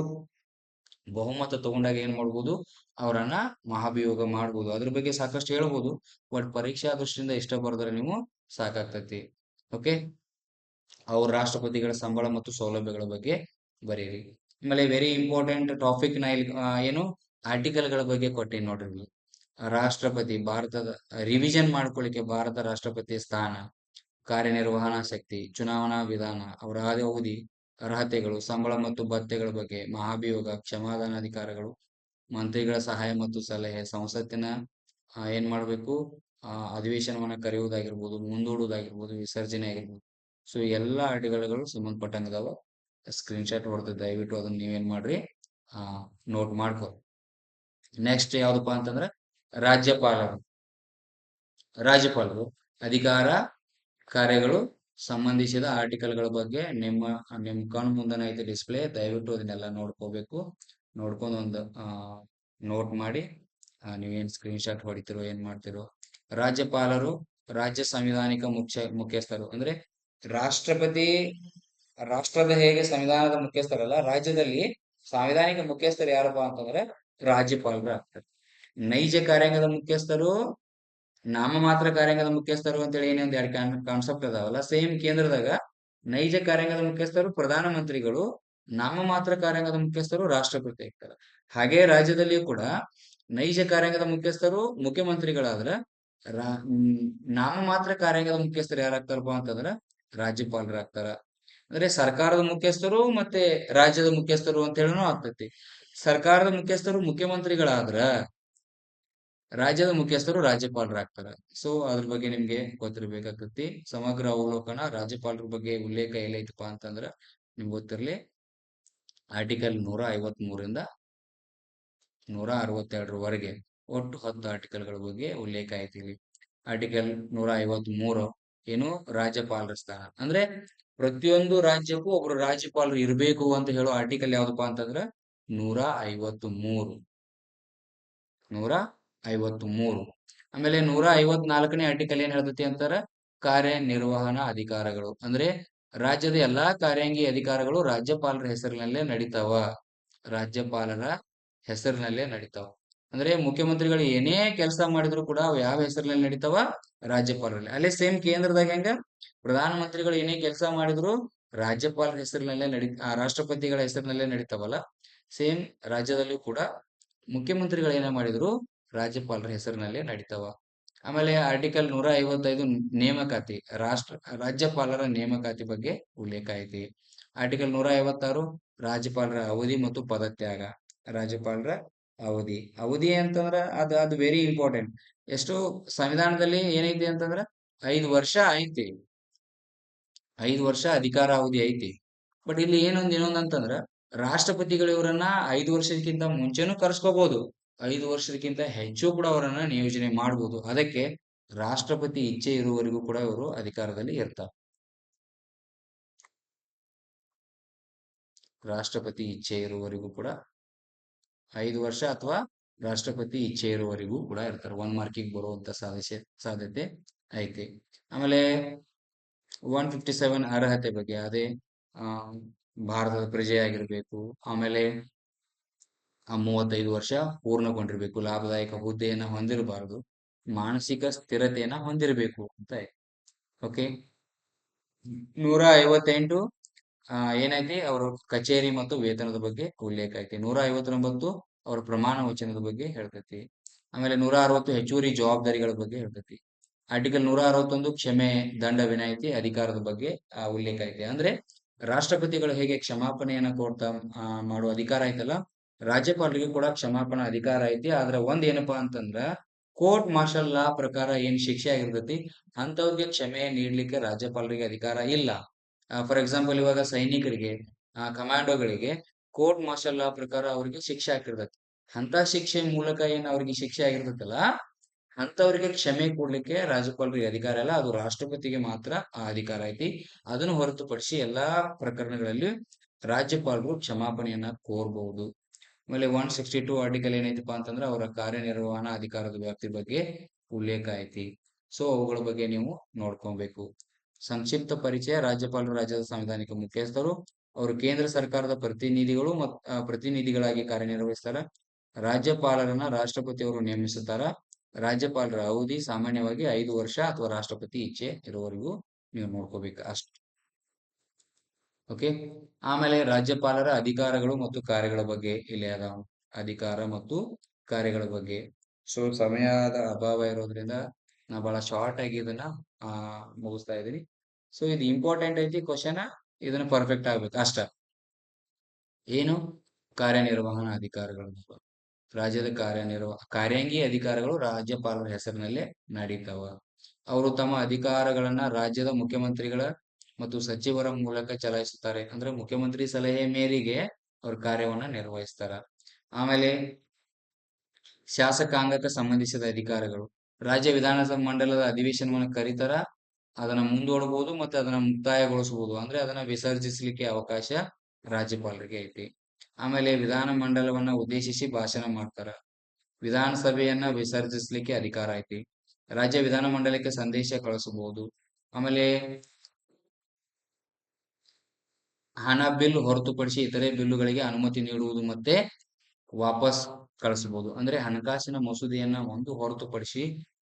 ಬಹುಮತ ತಗೊಂಡಾಗ ಏನ್ ಮಾಡ್ಬೋದು, ಅವರನ್ನ ಮಹಾಭಿಯೋಗ ಮಾಡ್ಬೋದು. ಅದ್ರ ಬಗ್ಗೆ ಸಾಕಷ್ಟು ಹೇಳ್ಬೋದು, ಬಟ್ ಪರೀಕ್ಷಾ ದೃಷ್ಟಿಯಿಂದ ಇಷ್ಟ ಬರೆದ್ರೆ ನೀವು ಸಾಕಾಗ್ತತಿ. ಓಕೆ, ಅವ್ರ ರಾಷ್ಟ್ರಪತಿಗಳ ಸಂಬಳ ಮತ್ತು ಸೌಲಭ್ಯಗಳ ಬಗ್ಗೆ ಬರೀರಿ. ಆಮೇಲೆ ವೆರಿ ಇಂಪಾರ್ಟೆಂಟ್ ಟಾಪಿಕ್ ನ ಇಲ್ಲಿ ಏನು ಆರ್ಟಿಕಲ್ ಗಳ ಬಗ್ಗೆ ಕೊಟ್ಟೀನಿ ನೋಡ್ರಿ ಇಲ್ಲಿ. ರಾಷ್ಟ್ರಪತಿ ಭಾರತದ ರಿವಿಷನ್ ಮಾಡ್ಕೊಳ್ಳಿಕ್ಕೆ ಭಾರತ ರಾಷ್ಟ್ರಪತಿ ಸ್ಥಾನ, ಕಾರ್ಯನಿರ್ವಹಣಾ ಶಕ್ತಿ, ಚುನಾವಣಾ ವಿಧಾನ, ಅವರ ಅವಧಿ, ಅರ್ಹತೆಗಳು, ಸಂಬಳ ಮತ್ತು ಭತ್ಯೆಗಳ ಬಗ್ಗೆ, ಮಹಾಭಿಯೋಗ, ಕ್ಷಮಾದಾನಾಧಿಕಾರಗಳು, ಮಂತ್ರಿಗಳ ಸಹಾಯ ಮತ್ತು ಸಲಹೆ, ಸಂಸತ್ತಿನ ಏನ್ ಮಾಡ್ಬೇಕು, ಅಧಿವೇಶನವನ್ನ ಕರೆಯುವುದಾಗಿರ್ಬೋದು, ಮುಂದೂಡುವುದಾಗಿರ್ಬೋದು, ವಿಸರ್ಜನೆ ಆಗಿರ್ಬೋದು. ಸೊ ಎಲ್ಲಾ ಆರ್ಟಿಕಲ್ಗಳು ಸಂಬಂಧಪಟ್ಟಂಗದಾವ. ಸ್ಕ್ರೀನ್ ಶಾಟ್ ಹೊಡೆದು ದಯವಿಟ್ಟು ಅದನ್ನ ನೀವೇನ್ ಮಾಡ್ರಿ, ನೋಟ್ ಮಾಡ್ಕೊ. ನೆಕ್ಸ್ಟ್ ಯಾವ್ದಪ್ಪ ಅಂತಂದ್ರೆ ರಾಜ್ಯಪಾಲರು. ರಾಜ್ಯಪಾಲರು ಅಧಿಕಾರ ಕಾರ್ಯಗಳು ಸಂಬಂಧಿಸಿದ ಆರ್ಟಿಕಲ್ಗಳ ಬಗ್ಗೆ ನಿಮ್ ಕಣ್ ಮುಂದೆನೇ ಐತೆ ಡಿಸ್ಪ್ಲೇ, ದಯವಿಟ್ಟು ಅದನ್ನೆಲ್ಲ ನೋಡ್ಕೋಬೇಕು. ನೋಡ್ಕೊಂಡು ಒಂದು ನೋಟ್ ಮಾಡಿ ನೀವೇನ್ ಸ್ಕ್ರೀನ್ ಶಾಟ್ ಹೊಡಿತಿರೋ ಏನ್ ಮಾಡ್ತಿರೋ. ರಾಜ್ಯಪಾಲರು ರಾಜ್ಯ ಸಂವಿಧಾನಿಕ ಮುಖ್ಯಸ್ಥರು ಅಂದ್ರೆ ರಾಷ್ಟ್ರಪತಿ ರಾಷ್ಟ್ರದ ಹೇಗೆ ಸಂವಿಧಾನದ ಮುಖ್ಯಸ್ಥರಲ್ಲ, ರಾಜ್ಯದಲ್ಲಿ ಸಾಂವಿಧಾನಿಕ ಮುಖ್ಯಸ್ಥರು ಯಾರಪ್ಪ ಅಂತಂದ್ರೆ ರಾಜ್ಯಪಾಲರು ಆಗ್ತಾರೆ. ನೈಜ ಕಾರ್ಯಾಂಗದ ಮುಖ್ಯಸ್ಥರು, ನಾಮಮಾತ್ರ ಕಾರ್ಯಾಂಗದ ಮುಖ್ಯಸ್ಥರು ಅಂತೇಳಿ ಏನೇನ್ ಎರಡು ಕಾನ್ಸೆಪ್ಟ್ ಅದಾವಲ್ಲ, ಸೇಮ್ ಕೇಂದ್ರದಾಗ ನೈಜ ಕಾರ್ಯಾಂಗದ ಮುಖ್ಯಸ್ಥರು ಪ್ರಧಾನ ಮಂತ್ರಿಗಳು, ನಾಮಮಾತ್ರ ಕಾರ್ಯಾಂಗದ ಮುಖ್ಯಸ್ಥರು ರಾಷ್ಟ್ರಪತಿ ಆಗ್ತಾರೆ. ಹಾಗೆ ರಾಜ್ಯದಲ್ಲಿಯೂ ಕೂಡ ನೈಜ ಕಾರ್ಯಾಂಗದ ಮುಖ್ಯಸ್ಥರು ಮುಖ್ಯಮಂತ್ರಿಗಳಾದ್ರ ನಾಮಮಾತ್ರ ಕಾರ್ಯಾಂಗದ ಮುಖ್ಯಸ್ಥರು ಯಾರಾಗ್ತಾರಪ್ಪ ಅಂತಂದ್ರ ರಾಜ್ಯಪಾಲರಾಗ್ತಾರ. ಅಂದ್ರೆ ಸರ್ಕಾರದ ಮುಖ್ಯಸ್ಥರು ಮತ್ತೆ ರಾಜ್ಯದ ಮುಖ್ಯಸ್ಥರು ಅಂತ ಹೇಳನು ಆಗ್ತೈತಿ. ಸರ್ಕಾರದ ಮುಖ್ಯಸ್ಥರು ಮುಖ್ಯಮಂತ್ರಿಗಳಾದ್ರ ರಾಜ್ಯದ ಮುಖ್ಯಸ್ಥರು ರಾಜ್ಯಪಾಲರಾಗ್ತಾರ. ಸೊ ಅದ್ರ ಬಗ್ಗೆ ನಿಮ್ಗೆ ಗೊತ್ತಿರ್ಬೇಕಾಗ್ತತಿ. ಸಮಗ್ರ ಅವಲೋಕನ ರಾಜ್ಯಪಾಲರ ಬಗ್ಗೆ ಉಲ್ಲೇಖ ಎಲ್ಲೈತಪ್ಪ ಅಂತಂದ್ರ ನಿಮ್ಗೆ ಗೊತ್ತಿರ್ಲಿ, ಆರ್ಟಿಕಲ್ 153 162 ಒಟ್ಟು 10 ಆರ್ಟಿಕಲ್ಗಳ ಬಗ್ಗೆ ಉಲ್ಲೇಖ ಐತಿ ಇಲ್ಲಿ. ಆರ್ಟಿಕಲ್ 153 ಏನು ರಾಜ್ಯಪಾಲರ ಸ್ಥಾನ ಅಂದ್ರೆ ಪ್ರತಿಯೊಂದು ರಾಜ್ಯಕ್ಕೂ ಒಬ್ರು ರಾಜ್ಯಪಾಲರು ಇರಬೇಕು ಅಂತ ಹೇಳೋ ಆರ್ಟಿಕಲ್ ಯಾವ್ದಪ್ಪ ಅಂತಂದ್ರ 153. 153. ಆಮೇಲೆ 154ನೇ ಆರ್ಟಿಕಲ್ ಏನ್ ಹೇಳ್ತೈತಿ ಅಂತಾರ, ಕಾರ್ಯನಿರ್ವಹಣಾ ಅಧಿಕಾರಗಳು ಅಂದ್ರೆ ರಾಜ್ಯದ ಎಲ್ಲಾ ಕಾರ್ಯಾಂಗಿ ಅಧಿಕಾರಗಳು ರಾಜ್ಯಪಾಲರ ಹೆಸರಿನಲ್ಲೇ ನಡೀತಾವ. ರಾಜ್ಯಪಾಲರ ಹೆಸರಿನಲ್ಲೇ ನಡೀತಾವ. ಅಂದ್ರೆ ಮುಖ್ಯಮಂತ್ರಿಗಳು ಏನೇ ಕೆಲಸ ಮಾಡಿದ್ರು ಕೂಡ ಅವು ಯಾವ ಹೆಸರಿನಲ್ಲಿ ನಡೀತಾವ, ರಾಜ್ಯಪಾಲರಲ್ಲಿ. ಅಲ್ಲೇ ಸೇಮ್ ಕೇಂದ್ರದಾಗ ಹೆಂಗ ಪ್ರಧಾನ ಮಂತ್ರಿಗಳು ಏನೇ ಕೆಲಸ ಮಾಡಿದ್ರು ರಾಜ್ಯಪಾಲರ ಹೆಸರಿನಲ್ಲೇ ರಾಷ್ಟ್ರಪತಿಗಳ ಹೆಸರಿನಲ್ಲೇ ನಡೀತಾವಲ್ಲ, ಸೇಮ್ ರಾಜ್ಯದಲ್ಲೂ ಕೂಡ ಮುಖ್ಯಮಂತ್ರಿಗಳು ಏನೇ ಮಾಡಿದ್ರು ರಾಜ್ಯಪಾಲರ ಹೆಸರಿನಲ್ಲೇ ನಡೀತಾವ. ಆಮೇಲೆ ಆರ್ಟಿಕಲ್ 155 ನೇಮಕಾತಿ, ರಾಜ್ಯಪಾಲರ ನೇಮಕಾತಿ ಬಗ್ಗೆ ಉಲ್ಲೇಖ ಐತಿ. ಆರ್ಟಿಕಲ್ 156 ರಾಜ್ಯಪಾಲರ ಅವಧಿ ಮತ್ತು ಪದತ್ಯಾಗ. ರಾಜ್ಯಪಾಲರ ಅವಧಿ ಅಂತಂದ್ರ ಅದು ವೆರಿ ಇಂಪಾರ್ಟೆಂಟ್. ಎಷ್ಟು ಸಂವಿಧಾನದಲ್ಲಿ ಏನೈತಿ ಅಂತಂದ್ರ 5 ವರ್ಷ ಐತಿ, 5 ವರ್ಷ ಅಧಿಕಾರ ಅವಧಿ ಐತಿ. ಬಟ್ ಇಲ್ಲಿ ಇನ್ನೊಂದ್ ಅಂತಂದ್ರ ರಾಷ್ಟ್ರಪತಿಗಳು ಇವರನ್ನ 5 ವರ್ಷಕ್ಕಿಂತ ಮುಂಚೆನೂ ಕರ್ಸ್ಕೋಬಹುದು, 5 ವರ್ಷಕ್ಕಿಂತ ಹೆಚ್ಚು ಕೂಡ ಅವರನ್ನ ನಿಯೋಜನೆ ಮಾಡಬಹುದು. ಅದಕ್ಕೆ ರಾಷ್ಟ್ರಪತಿ ಇಚ್ಛೆ ಇರುವವರೆಗೂ ಕೂಡ ಇವರು ಅಧಿಕಾರದಲ್ಲಿ ಇರ್ತಾರೆ. ರಾಷ್ಟ್ರಪತಿ ಇಚ್ಛೆ ಇರುವವರೆಗೂ ಕೂಡ 5 ವರ್ಷ ಅಥವಾ ರಾಷ್ಟ್ರಪತಿ ಇಚ್ಛೆ ಇರುವವರೆಗೂ ಕೂಡ ಇರ್ತಾರೆ. 1 ಮಾರ್ಕಿಗೆ ಬರುವಂತ ಸಾಧ್ಯತೆ ಐತಿ. ಆಮೇಲೆ 157 ಅರ್ಹತೆ ಬಗ್ಗೆ, ಅದೇ ಭಾರತದ ಪ್ರಜೆಯಾಗಿರ್ಬೇಕು, ಆಮೇಲೆ 35 ವರ್ಷ ಪೂರ್ಣಗೊಂಡಿರ್ಬೇಕು, ಲಾಭದಾಯಕ ಹುದ್ದೆಯನ್ನ ಹೊಂದಿರಬಾರದು, ಮಾನಸಿಕ ಸ್ಥಿರತೆಯನ್ನ ಹೊಂದಿರಬೇಕು ಅಂತ. ಓಕೆ. 158 ಏನೈತಿ, ಅವರು ಕಚೇರಿ ಮತ್ತು ವೇತನದ ಬಗ್ಗೆ ಉಲ್ಲೇಖ ಐತಿ. 159 ಅವರ ಪ್ರಮಾಣ ವಚನದ ಬಗ್ಗೆ ಹೇಳ್ತೈತಿ. ಆಮೇಲೆ 160 ಹೆಚ್ಚುವರಿ ಜವಾಬ್ದಾರಿಗಳ ಬಗ್ಗೆ ಹೇಳ್ತೈತಿ. ಆರ್ಟಿಕಲ್ 161 ಕ್ಷಮೆ, ದಂಡ ವಿನಾಯಿತಿ, ಅಧಿಕಾರದ ಬಗ್ಗೆ ಉಲ್ಲೇಖ ಐತಿ. ಅಂದ್ರೆ ರಾಷ್ಟ್ರಪತಿಗಳು ಹೇಗೆ ಕ್ಷಮಾಪಣೆಯನ್ನ ಕೊಡ್ತಾ ಮಾಡುವ ಅಧಿಕಾರ ಐತಲ್ಲ, ರಾಜ್ಯಪಾಲರಿಗೆ ಕೂಡ ಕ್ಷಮಾಪಣಾ ಅಧಿಕಾರ ಐತಿ. ಆದ್ರೆ ಒಂದ್ ಏನಪ್ಪಾ ಅಂತಂದ್ರ ಕೋರ್ಟ್ ಮಾರ್ಷಲ್ ಲಾ ಪ್ರಕಾರ ಏನ್ ಶಿಕ್ಷೆ ಆಗಿರ್ತೈತಿ ಅಂತವ್ರಿಗೆ ಕ್ಷಮೆ ನೀಡ್ಲಿಕ್ಕೆ ರಾಜ್ಯಪಾಲರಿಗೆ ಅಧಿಕಾರ ಇಲ್ಲ. ಫಾರ್ ಎಕ್ಸಾಂಪಲ್ ಇವಾಗ ಸೈನಿಕರಿಗೆ, ಕಮಾಂಡೋಗಳಿಗೆ ಕೋರ್ಟ್ ಮಾರ್ಷಲ್ ಲಾ ಪ್ರಕಾರ ಅವ್ರಿಗೆ ಶಿಕ್ಷೆ ಆಗಿರ್ತೈತಿ. ಅಂತ ಶಿಕ್ಷೆ ಮೂಲಕ ಏನ್ ಅವ್ರಿಗೆ ಶಿಕ್ಷೆ ಆಗಿರ್ತೈತಲ್ಲ, ಅಂತವ್ರಿಗೆ ಕ್ಷಮೆ ಕೊಡ್ಲಿಕ್ಕೆ ರಾಜ್ಯಪಾಲರಿಗೆ ಅಧಿಕಾರ ಇಲ್ಲ, ಅದು ರಾಷ್ಟ್ರಪತಿಗೆ ಮಾತ್ರ ಆ ಅಧಿಕಾರ ಐತಿ. ಅದನ್ನು ಹೊರತುಪಡಿಸಿ ಎಲ್ಲಾ ಪ್ರಕರಣಗಳಲ್ಲಿ ರಾಜ್ಯಪಾಲರು ಕ್ಷಮಾಪಣೆಯನ್ನ ಕೋರಬಹುದು. ಆಮೇಲೆ 162 ಆರ್ಟಿಕಲ್ ಏನೈತಿಪ್ಪ ಅಂತಂದ್ರೆ ಅವರ ಕಾರ್ಯನಿರ್ವಹಣಾ ಅಧಿಕಾರದ ವ್ಯಾಪ್ತಿ ಬಗ್ಗೆ ಉಲ್ಲೇಖ ಐತಿ. ಸೊ ಅವುಗಳ ಬಗ್ಗೆ ನೀವು ನೋಡ್ಕೊಬೇಕು. ಸಂಕ್ಷಿಪ್ತ ಪರಿಚಯ, ರಾಜ್ಯಪಾಲರು ರಾಜ್ಯದ ಸಾಂವಿಧಾನಿಕ ಮುಖ್ಯಸ್ಥರು, ಅವರು ಕೇಂದ್ರ ಸರ್ಕಾರದ ಪ್ರತಿನಿಧಿಗಳು ಪ್ರತಿನಿಧಿಗಳಾಗಿ ಕಾರ್ಯನಿರ್ವಹಿಸ್ತಾರ. ರಾಜ್ಯಪಾಲರನ್ನ ರಾಷ್ಟ್ರಪತಿಯವರು ನೇಮಿಸುತ್ತಾರ. ರಾಜ್ಯಪಾಲರ ಅವಧಿ ಸಾಮಾನ್ಯವಾಗಿ 5 ವರ್ಷ ಅಥವಾ ರಾಷ್ಟ್ರಪತಿ ಇಚ್ಛೆ ಇರುವವರೆಗೂ ನೀವು ನೋಡ್ಕೋಬೇಕು ಅಷ್ಟು. ಓಕೆ. ಆಮೇಲೆ ರಾಜ್ಯಪಾಲರ ಅಧಿಕಾರಗಳು ಮತ್ತು ಕಾರ್ಯಗಳ ಬಗ್ಗೆ ಇಲ್ಲಿ ಅದಾವ. ಅಧಿಕಾರ ಮತ್ತು ಕಾರ್ಯಗಳ ಬಗ್ಗೆ. ಸೊ ಸಮಯದ ಅಭಾವ ಇರೋದ್ರಿಂದ ನಾ ಬಹಳ ಶಾರ್ಟ್ ಆಗಿ ಇದನ್ನ ಆ ಮುಗಿಸ್ತಾ ಇದ್ದೀನಿ. ಸೊ ಇದು ಇಂಪಾರ್ಟೆಂಟ್ ಐತಿ ಕ್ವಶನ್, ಇದನ್ನ ಪರ್ಫೆಕ್ಟ್ ಆಗ್ಬೇಕು ಅಷ್ಟ. ಏನು? ಕಾರ್ಯನಿರ್ವಹಣಾ ಅಧಿಕಾರಗಳು. ರಾಜ್ಯದ ಕಾರ್ಯಾಂಗಿ ಅಧಿಕಾರಗಳು ರಾಜ್ಯಪಾಲರ ಹೆಸರಿನಲ್ಲೇ ನಡೀತಾವ. ಅವರು ತಮ್ಮ ಅಧಿಕಾರಗಳನ್ನ ರಾಜ್ಯದ ಮುಖ್ಯಮಂತ್ರಿಗಳ ಮತ್ತು ಸಚಿವರ ಮೂಲಕ ಚಲಾಯಿಸುತ್ತಾರೆ. ಅಂದ್ರೆ ಮುಖ್ಯಮಂತ್ರಿ ಸಲಹೆ ಮೇರೆಗೆ ಅವ್ರ ಕಾರ್ಯವನ್ನ ನಿರ್ವಹಿಸ್ತಾರ. ಆಮೇಲೆ ಶಾಸಕಾಂಗಕ್ಕೆ ಸಂಬಂಧಿಸಿದ ಅಧಿಕಾರಗಳು. ರಾಜ್ಯ ವಿಧಾನಸಭಾ ಮಂಡಲದ ಅಧಿವೇಶನವನ್ನು ಕರೀತಾರ, ಅದನ್ನ ಮುಂದೂಡಬಹುದು ಮತ್ತೆ ಅದನ್ನ ಮುಕ್ತಾಯಗೊಳಿಸಬಹುದು. ಅಂದ್ರೆ ಅದನ್ನ ವಿಸರ್ಜಿಸಲಿಕ್ಕೆ ಅವಕಾಶ ರಾಜ್ಯಪಾಲರಿಗೆ ಐತಿ. ಆಮೇಲೆ ವಿಧಾನ ಮಂಡಲವನ್ನ ಉದ್ದೇಶಿಸಿ ಭಾಷಣ ಮಾಡ್ತಾರ. ವಿಧಾನಸಭೆಯನ್ನ ವಿಸರ್ಜಿಸಲಿಕ್ಕೆ ಅಧಿಕಾರ ಐತಿ. ರಾಜ್ಯ ವಿಧಾನ ಮಂಡಲಕ್ಕೆ ಸಂದೇಶ ಕಳಿಸಬಹುದು. ಆಮೇಲೆ ಹಣ ಬಿಲ್ ಹೊರತುಪಡಿಸಿ ಇತರೆ ಬಿಲ್ಲುಗಳಿಗೆ ಅನುಮತಿ ನೀಡುವುದು ಮತ್ತೆ ವಾಪಸ್ ಕಳಿಸಬಹುದು. ಅಂದ್ರೆ ಹಣಕಾಸಿನ ಮಸೂದೆಯನ್ನ ಒಂದು ಹೊರತುಪಡಿಸಿ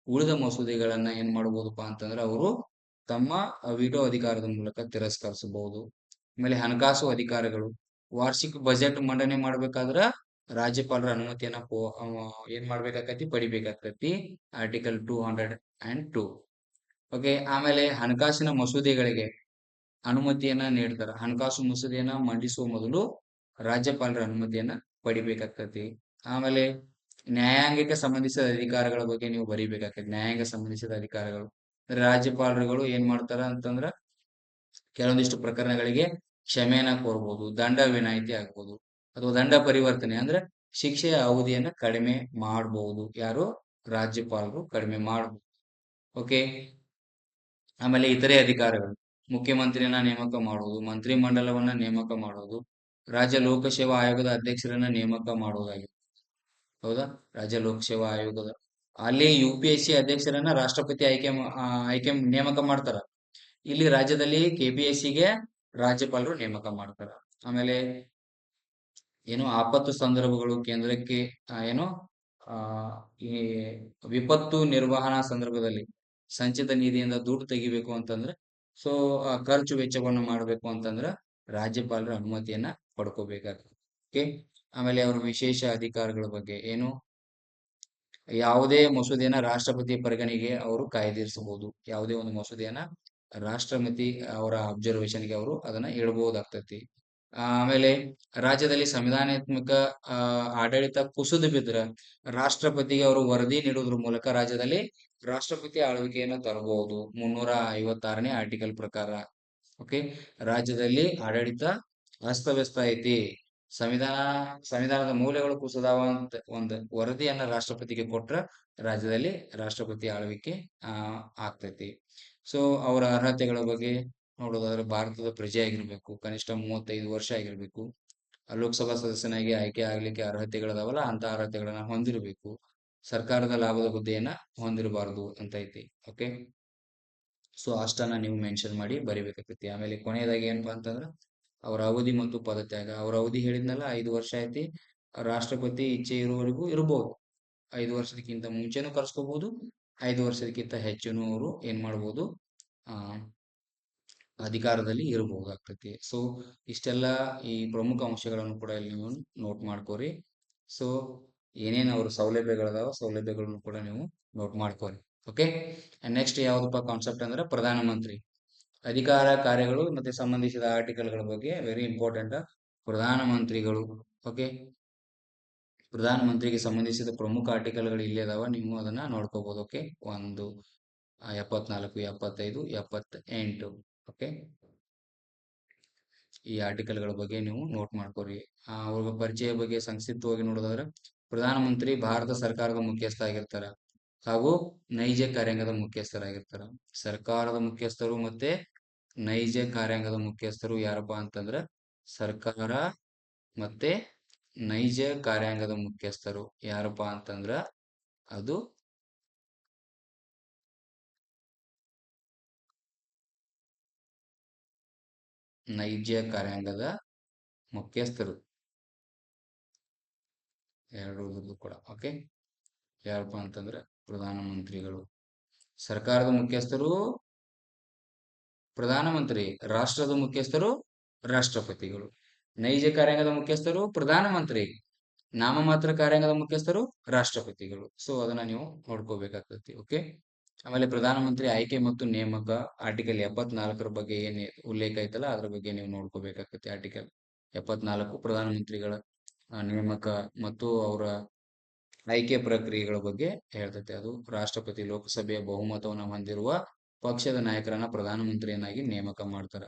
ಉಳಿದ ಮಸೂದೆಗಳನ್ನ ಏನ್ ಮಾಡಬಹುದಪ್ಪ ಅಂತಂದ್ರೆ ಅವರು ತಮ್ಮ ವಿಟೋ ಅಧಿಕಾರದ ಮೂಲಕ ತಿರಸ್ಕರಿಸಬಹುದು. ಆಮೇಲೆ ಹಣಕಾಸು ಅಧಿಕಾರಗಳು. ವಾರ್ಷಿಕ ಬಜೆಟ್ ಮಂಡನೆ ಮಾಡ್ಬೇಕಾದ್ರ ರಾಜ್ಯಪಾಲರ ಅನುಮತಿಯನ್ನ ಏನ್ ಮಾಡ್ಬೇಕಾಕತಿ, ಪಡಿಬೇಕಾಕತಿ. ಆರ್ಟಿಕಲ್ 202. ಓಕೆ. ಆಮೇಲೆ ಹಣಕಾಸಿನ ಮಸೂದೆಗಳಿಗೆ ಅನುಮತಿಯನ್ನ ನೀಡ್ತಾರ. ಹಣಕಾಸು ಮಸೂದೆಯನ್ನ ಮಂಡಿಸುವ ಮೊದಲು ರಾಜ್ಯಪಾಲರ ಅನುಮತಿಯನ್ನ ಪಡಿಬೇಕಾಗ್ತತಿ. ಆಮೇಲೆ ನ್ಯಾಯಾಂಗಕ್ಕೆ ಸಂಬಂಧಿಸಿದ ಅಧಿಕಾರಗಳ ಬಗ್ಗೆ ನೀವು ಬರಿಬೇಕಾಗ್ತದೆ. ನ್ಯಾಯಾಂಗ ಸಂಬಂಧಿಸಿದ ಅಧಿಕಾರಗಳು ರಾಜ್ಯಪಾಲರುಗಳು ಏನ್ ಮಾಡ್ತಾರ ಅಂತಂದ್ರ ಕೆಲವೊಂದಿಷ್ಟು ಪ್ರಕರಣಗಳಿಗೆ ಕ್ಷಮೆಯನ್ನ ಕೋರ್ಬೋದು, ದಂಡ ವಿನಾಯಿತಿ ಆಗ್ಬೋದು, ಅಥವಾ ದಂಡ ಪರಿವರ್ತನೆ ಅಂದ್ರೆ ಶಿಕ್ಷೆಯ ಅವಧಿಯನ್ನ ಕಡಿಮೆ ಮಾಡಬಹುದು. ಯಾರು? ರಾಜ್ಯಪಾಲರು ಕಡಿಮೆ ಮಾಡಬಹುದು. ಓಕೆ. ಆಮೇಲೆ ಇತರೆ ಅಧಿಕಾರಗಳು. ಮುಖ್ಯಮಂತ್ರಿಯನ್ನ ನೇಮಕ ಮಾಡುವುದು, ಮಂತ್ರಿ ಮಂಡಲವನ್ನ ನೇಮಕ ಮಾಡುವುದು, ರಾಜ್ಯ ಲೋಕಸೇವಾ ಆಯೋಗದ ಅಧ್ಯಕ್ಷರನ್ನ ನೇಮಕ ಮಾಡುವುದಾಗಿದೆ. ಹೌದಾ? ರಾಜ್ಯ ಲೋಕಸೇವಾ ಆಯೋಗದ ಅಲ್ಲಿ UPSC ಅಧ್ಯಕ್ಷರನ್ನ ರಾಷ್ಟ್ರಪತಿ ಆಯ್ಕೆ ನೇಮಕ ಮಾಡ್ತಾರ. ಇಲ್ಲಿ ರಾಜ್ಯದಲ್ಲಿ KPSCಗೆ ರಾಜ್ಯಪಾಲರು ನೇಮಕ ಮಾಡ್ತಾರ. ಆಮೇಲೆ ಏನು ಆಪತ್ತು ಸಂದರ್ಭಗಳು ಕೇಂದ್ರಕ್ಕೆ ಏನು ಆ ಈ ವಿಪತ್ತು ನಿರ್ವಹಣಾ ಸಂದರ್ಭದಲ್ಲಿ ಸಂಚಿತ ನಿಧಿಯಿಂದ ದುಡ್ಡು ತೆಗಿಬೇಕು ಅಂತಂದ್ರೆ, ಸೊ ಖರ್ಚು ವೆಚ್ಚವನ್ನು ಮಾಡಬೇಕು ಅಂತಂದ್ರ ರಾಜ್ಯಪಾಲರ ಅನುಮತಿಯನ್ನ ಪಡ್ಕೋಬೇಕಾಗ್ತದೆ. ಓಕೆ. ಆಮೇಲೆ ಅವರ ವಿಶೇಷ ಅಧಿಕಾರಗಳ ಬಗ್ಗೆ ಏನು, ಯಾವುದೇ ಮಸೂದೆಯನ್ನ ರಾಷ್ಟ್ರಪತಿ ಪರಿಗಣನೆಗೆ ಅವರು ಕಾಯ್ದಿರಿಸಬಹುದು. ಯಾವುದೇ ಒಂದು ಮಸೂದೆಯನ್ನ ರಾಷ್ಟ್ರಪತಿ ಅವರ ಅಬ್ಸರ್ವೇಷನ್ಗೆ ಅವರು ಅದನ್ನ ಇಡಬಹುದಾಗ್ತತಿ. ಆಮೇಲೆ ರಾಜ್ಯದಲ್ಲಿ ಸಂವಿಧಾನಾತ್ಮಕ ಆಡಳಿತ ಕುಸಿದು ಬಿದ್ರ ರಾಷ್ಟ್ರಪತಿಗೆ ಅವರು ವರದಿ ನೀಡುವುದ್ರ ಮೂಲಕ ರಾಜ್ಯದಲ್ಲಿ ರಾಷ್ಟ್ರಪತಿ ಆಳ್ವಿಕೆಯನ್ನು ತರಬಹುದು. 356ನೇ ಆರ್ಟಿಕಲ್ ಪ್ರಕಾರ. ಓಕೆ. ರಾಜ್ಯದಲ್ಲಿ ಆಡಳಿತ ಅಸ್ತವ್ಯಸ್ತ ಐತಿ, ಸಂವಿಧಾನದ ಮೌಲ್ಯಗಳು ಕುಸಿದಾವ ಅಂತ ಒಂದು ವರದಿಯನ್ನ ರಾಷ್ಟ್ರಪತಿಗೆ ಕೊಟ್ರ ರಾಜ್ಯದಲ್ಲಿ ರಾಷ್ಟ್ರಪತಿ ಆಳ್ವಿಕೆ ಆಗ್ತೈತಿ. ಸೊ ಅವರ ಅರ್ಹತೆಗಳ ಬಗ್ಗೆ ನೋಡೋದಾದ್ರೆ ಭಾರತದ ಪ್ರಜೆ ಆಗಿರ್ಬೇಕು, ಕನಿಷ್ಠ 35 ವರ್ಷ ಆಗಿರ್ಬೇಕು, ಲೋಕಸಭಾ ಸದಸ್ಯನಾಗಿ ಆಯ್ಕೆ ಆಗ್ಲಿಕ್ಕೆ ಅರ್ಹತೆಗಳದಾವಲ್ಲ ಅಂತ ಅರ್ಹತೆಗಳನ್ನ ಹೊಂದಿರಬೇಕು, ಸರ್ಕಾರದ ಲಾಭದ ಹುದ್ದೆಯನ್ನ ಹೊಂದಿರಬಾರದು ಅಂತ ಐತಿ. ಓಕೆ. ಸೊ ಅಷ್ಟನ್ನ ನೀವು ಮೆನ್ಷನ್ ಮಾಡಿ ಬರಿಬೇಕಾಗ್ತೈತಿ. ಆಮೇಲೆ ಕೊನೆಯದಾಗಿ ಏನಪ್ಪಾ ಅಂತಂದ್ರ ಅವರ ಅವಧಿ ಮತ್ತು ಪದತ್ಯಾಗ. ಅವರ ಅವಧಿ ಹೇಳಿದ್ನಲ್ಲ, 5 ವರ್ಷ ಐತಿ. ರಾಷ್ಟ್ರಪತಿ ಇಚ್ಛೆ ಇರುವವರೆಗೂ ಇರ್ಬೋದು. 5 ವರ್ಷದಕ್ಕಿಂತ ಮುಂಚೆನೂ ಕರ್ಸ್ಕೋಬಹುದು, 5 ವರ್ಷದಕ್ಕಿಂತ ಹೆಚ್ಚುನು ಅವರು ಏನ್ ಮಾಡ್ಬೋದು, ಆ ಅಧಿಕಾರದಲ್ಲಿ ಇರಬಹುದಾಗ್ತೈತಿ. ಸೊ ಇಷ್ಟೆಲ್ಲ ಈ ಪ್ರಮುಖ ಅಂಶಗಳನ್ನು ಕೂಡ ಇಲ್ಲಿ ನೀವು ನೋಟ್ ಮಾಡ್ಕೋರಿ. ಸೊ ಏನೇನು ಅವ್ರ ಸೌಲಭ್ಯಗಳದಾವ ಸೌಲಭ್ಯಗಳನ್ನು ಕೂಡ ನೀವು ನೋಟ್ ಮಾಡ್ಕೋರಿ. ಓಕೆ. ನೆಕ್ಸ್ಟ್ ಯಾವ್ದಪ್ಪ ಕಾನ್ಸೆಪ್ಟ್ ಅಂದ್ರೆ ಪ್ರಧಾನಮಂತ್ರಿ ಅಧಿಕಾರ ಕಾರ್ಯಗಳು ಮತ್ತೆ ಸಂಬಂಧಿಸಿದ ಆರ್ಟಿಕಲ್ಗಳ ಬಗ್ಗೆ ವೆರಿ ಇಂಪಾರ್ಟೆಂಟ್. ಪ್ರಧಾನಮಂತ್ರಿಗಳು. ಓಕೆ. ಪ್ರಧಾನಮಂತ್ರಿಗೆ ಸಂಬಂಧಿಸಿದ ಪ್ರಮುಖ ಆರ್ಟಿಕಲ್ಗಳು ಇಲ್ಲೇ ಅದಾವ, ನೀವು ಅದನ್ನ ನೋಡ್ಕೋಬಹುದು. ಓಕೆ. 1, 74, 75, 78. ಓಕೆ. ಈ ಆರ್ಟಿಕಲ್ಗಳ ಬಗ್ಗೆ ನೀವು ನೋಟ್ ಮಾಡ್ಕೋರಿ. ಅವ್ರ ಪರಿಚಯ ಬಗ್ಗೆ ಸಂಕ್ಷಿಪ್ತವಾಗಿ ನೋಡೋದಾದ್ರೆ ಪ್ರಧಾನಮಂತ್ರಿ ಭಾರತ ಸರ್ಕಾರದ ಮುಖ್ಯಸ್ಥ ಆಗಿರ್ತಾರ ಹಾಗೂ ನೈಜ ಕಾರ್ಯಾಂಗದ ಮುಖ್ಯಸ್ಥರಾಗಿರ್ತಾರ. ಸರ್ಕಾರದ ಮುಖ್ಯಸ್ಥರು ಮತ್ತೆ ನೈಜ ಕಾರ್ಯಾಂಗದ ಮುಖ್ಯಸ್ಥರು ಯಾರಪ್ಪ ಅಂತಂದ್ರ ಸರ್ಕಾರ ಮತ್ತೆ ನೈಜ ಕಾರ್ಯಾಂಗದ ಮುಖ್ಯಸ್ಥರು ಯಾರಪ್ಪ ಅಂತಂದ್ರ ಅದು ನೈಜ ಕಾರ್ಯಾಂಗದ ಮುಖ್ಯಸ್ಥರು ಎರಡು ಕೂಡ. ಓಕೆ. ಯಾರಪ್ಪ ಅಂತಂದ್ರೆ ಪ್ರಧಾನಮಂತ್ರಿಗಳು. ಸರ್ಕಾರದ ಮುಖ್ಯಸ್ಥರು ಪ್ರಧಾನಮಂತ್ರಿ, ರಾಷ್ಟ್ರದ ಮುಖ್ಯಸ್ಥರು ರಾಷ್ಟ್ರಪತಿಗಳು. ನೈಜ ಕಾರ್ಯಾಂಗದ ಮುಖ್ಯಸ್ಥರು ಪ್ರಧಾನಮಂತ್ರಿ. ನಾಮಮಾತ್ರ ಕಾರ್ಯಾಂಗದ ಮುಖ್ಯಸ್ಥರು ರಾಷ್ಟ್ರಪತಿಗಳು. ಸೊ ಅದನ್ನ ನೀವು ನೋಡ್ಕೋಬೇಕಾಗ್ತತಿ. ಓಕೆ. ಆಮೇಲೆ ಪ್ರಧಾನಮಂತ್ರಿ ಆಯ್ಕೆ ಮತ್ತು ನೇಮಕ ಆರ್ಟಿಕಲ್ 74 ಬಗ್ಗೆ ಏನ್ ಉಲ್ಲೇಖ ಐತಲ್ಲ ಅದ್ರ ಬಗ್ಗೆ ನೀವು ನೋಡ್ಕೋಬೇಕಾಗ್ತತಿ. ಆರ್ಟಿಕಲ್ 74 ಪ್ರಧಾನಮಂತ್ರಿಗಳ ನೇಮಕ ಮತ್ತು ಅವರ ಆಯ್ಕೆ ಪ್ರಕ್ರಿಯೆಗಳ ಬಗ್ಗೆ ಹೇಳ್ತೈತೆ. ಅದು ರಾಷ್ಟ್ರಪತಿ ಲೋಕಸಭೆಯ ಬಹುಮತವನ್ನು ಹೊಂದಿರುವ ಪಕ್ಷದ ನಾಯಕರನ್ನ ಪ್ರಧಾನಮಂತ್ರಿಯನ್ನಾಗಿ ನೇಮಕ ಮಾಡ್ತಾರ.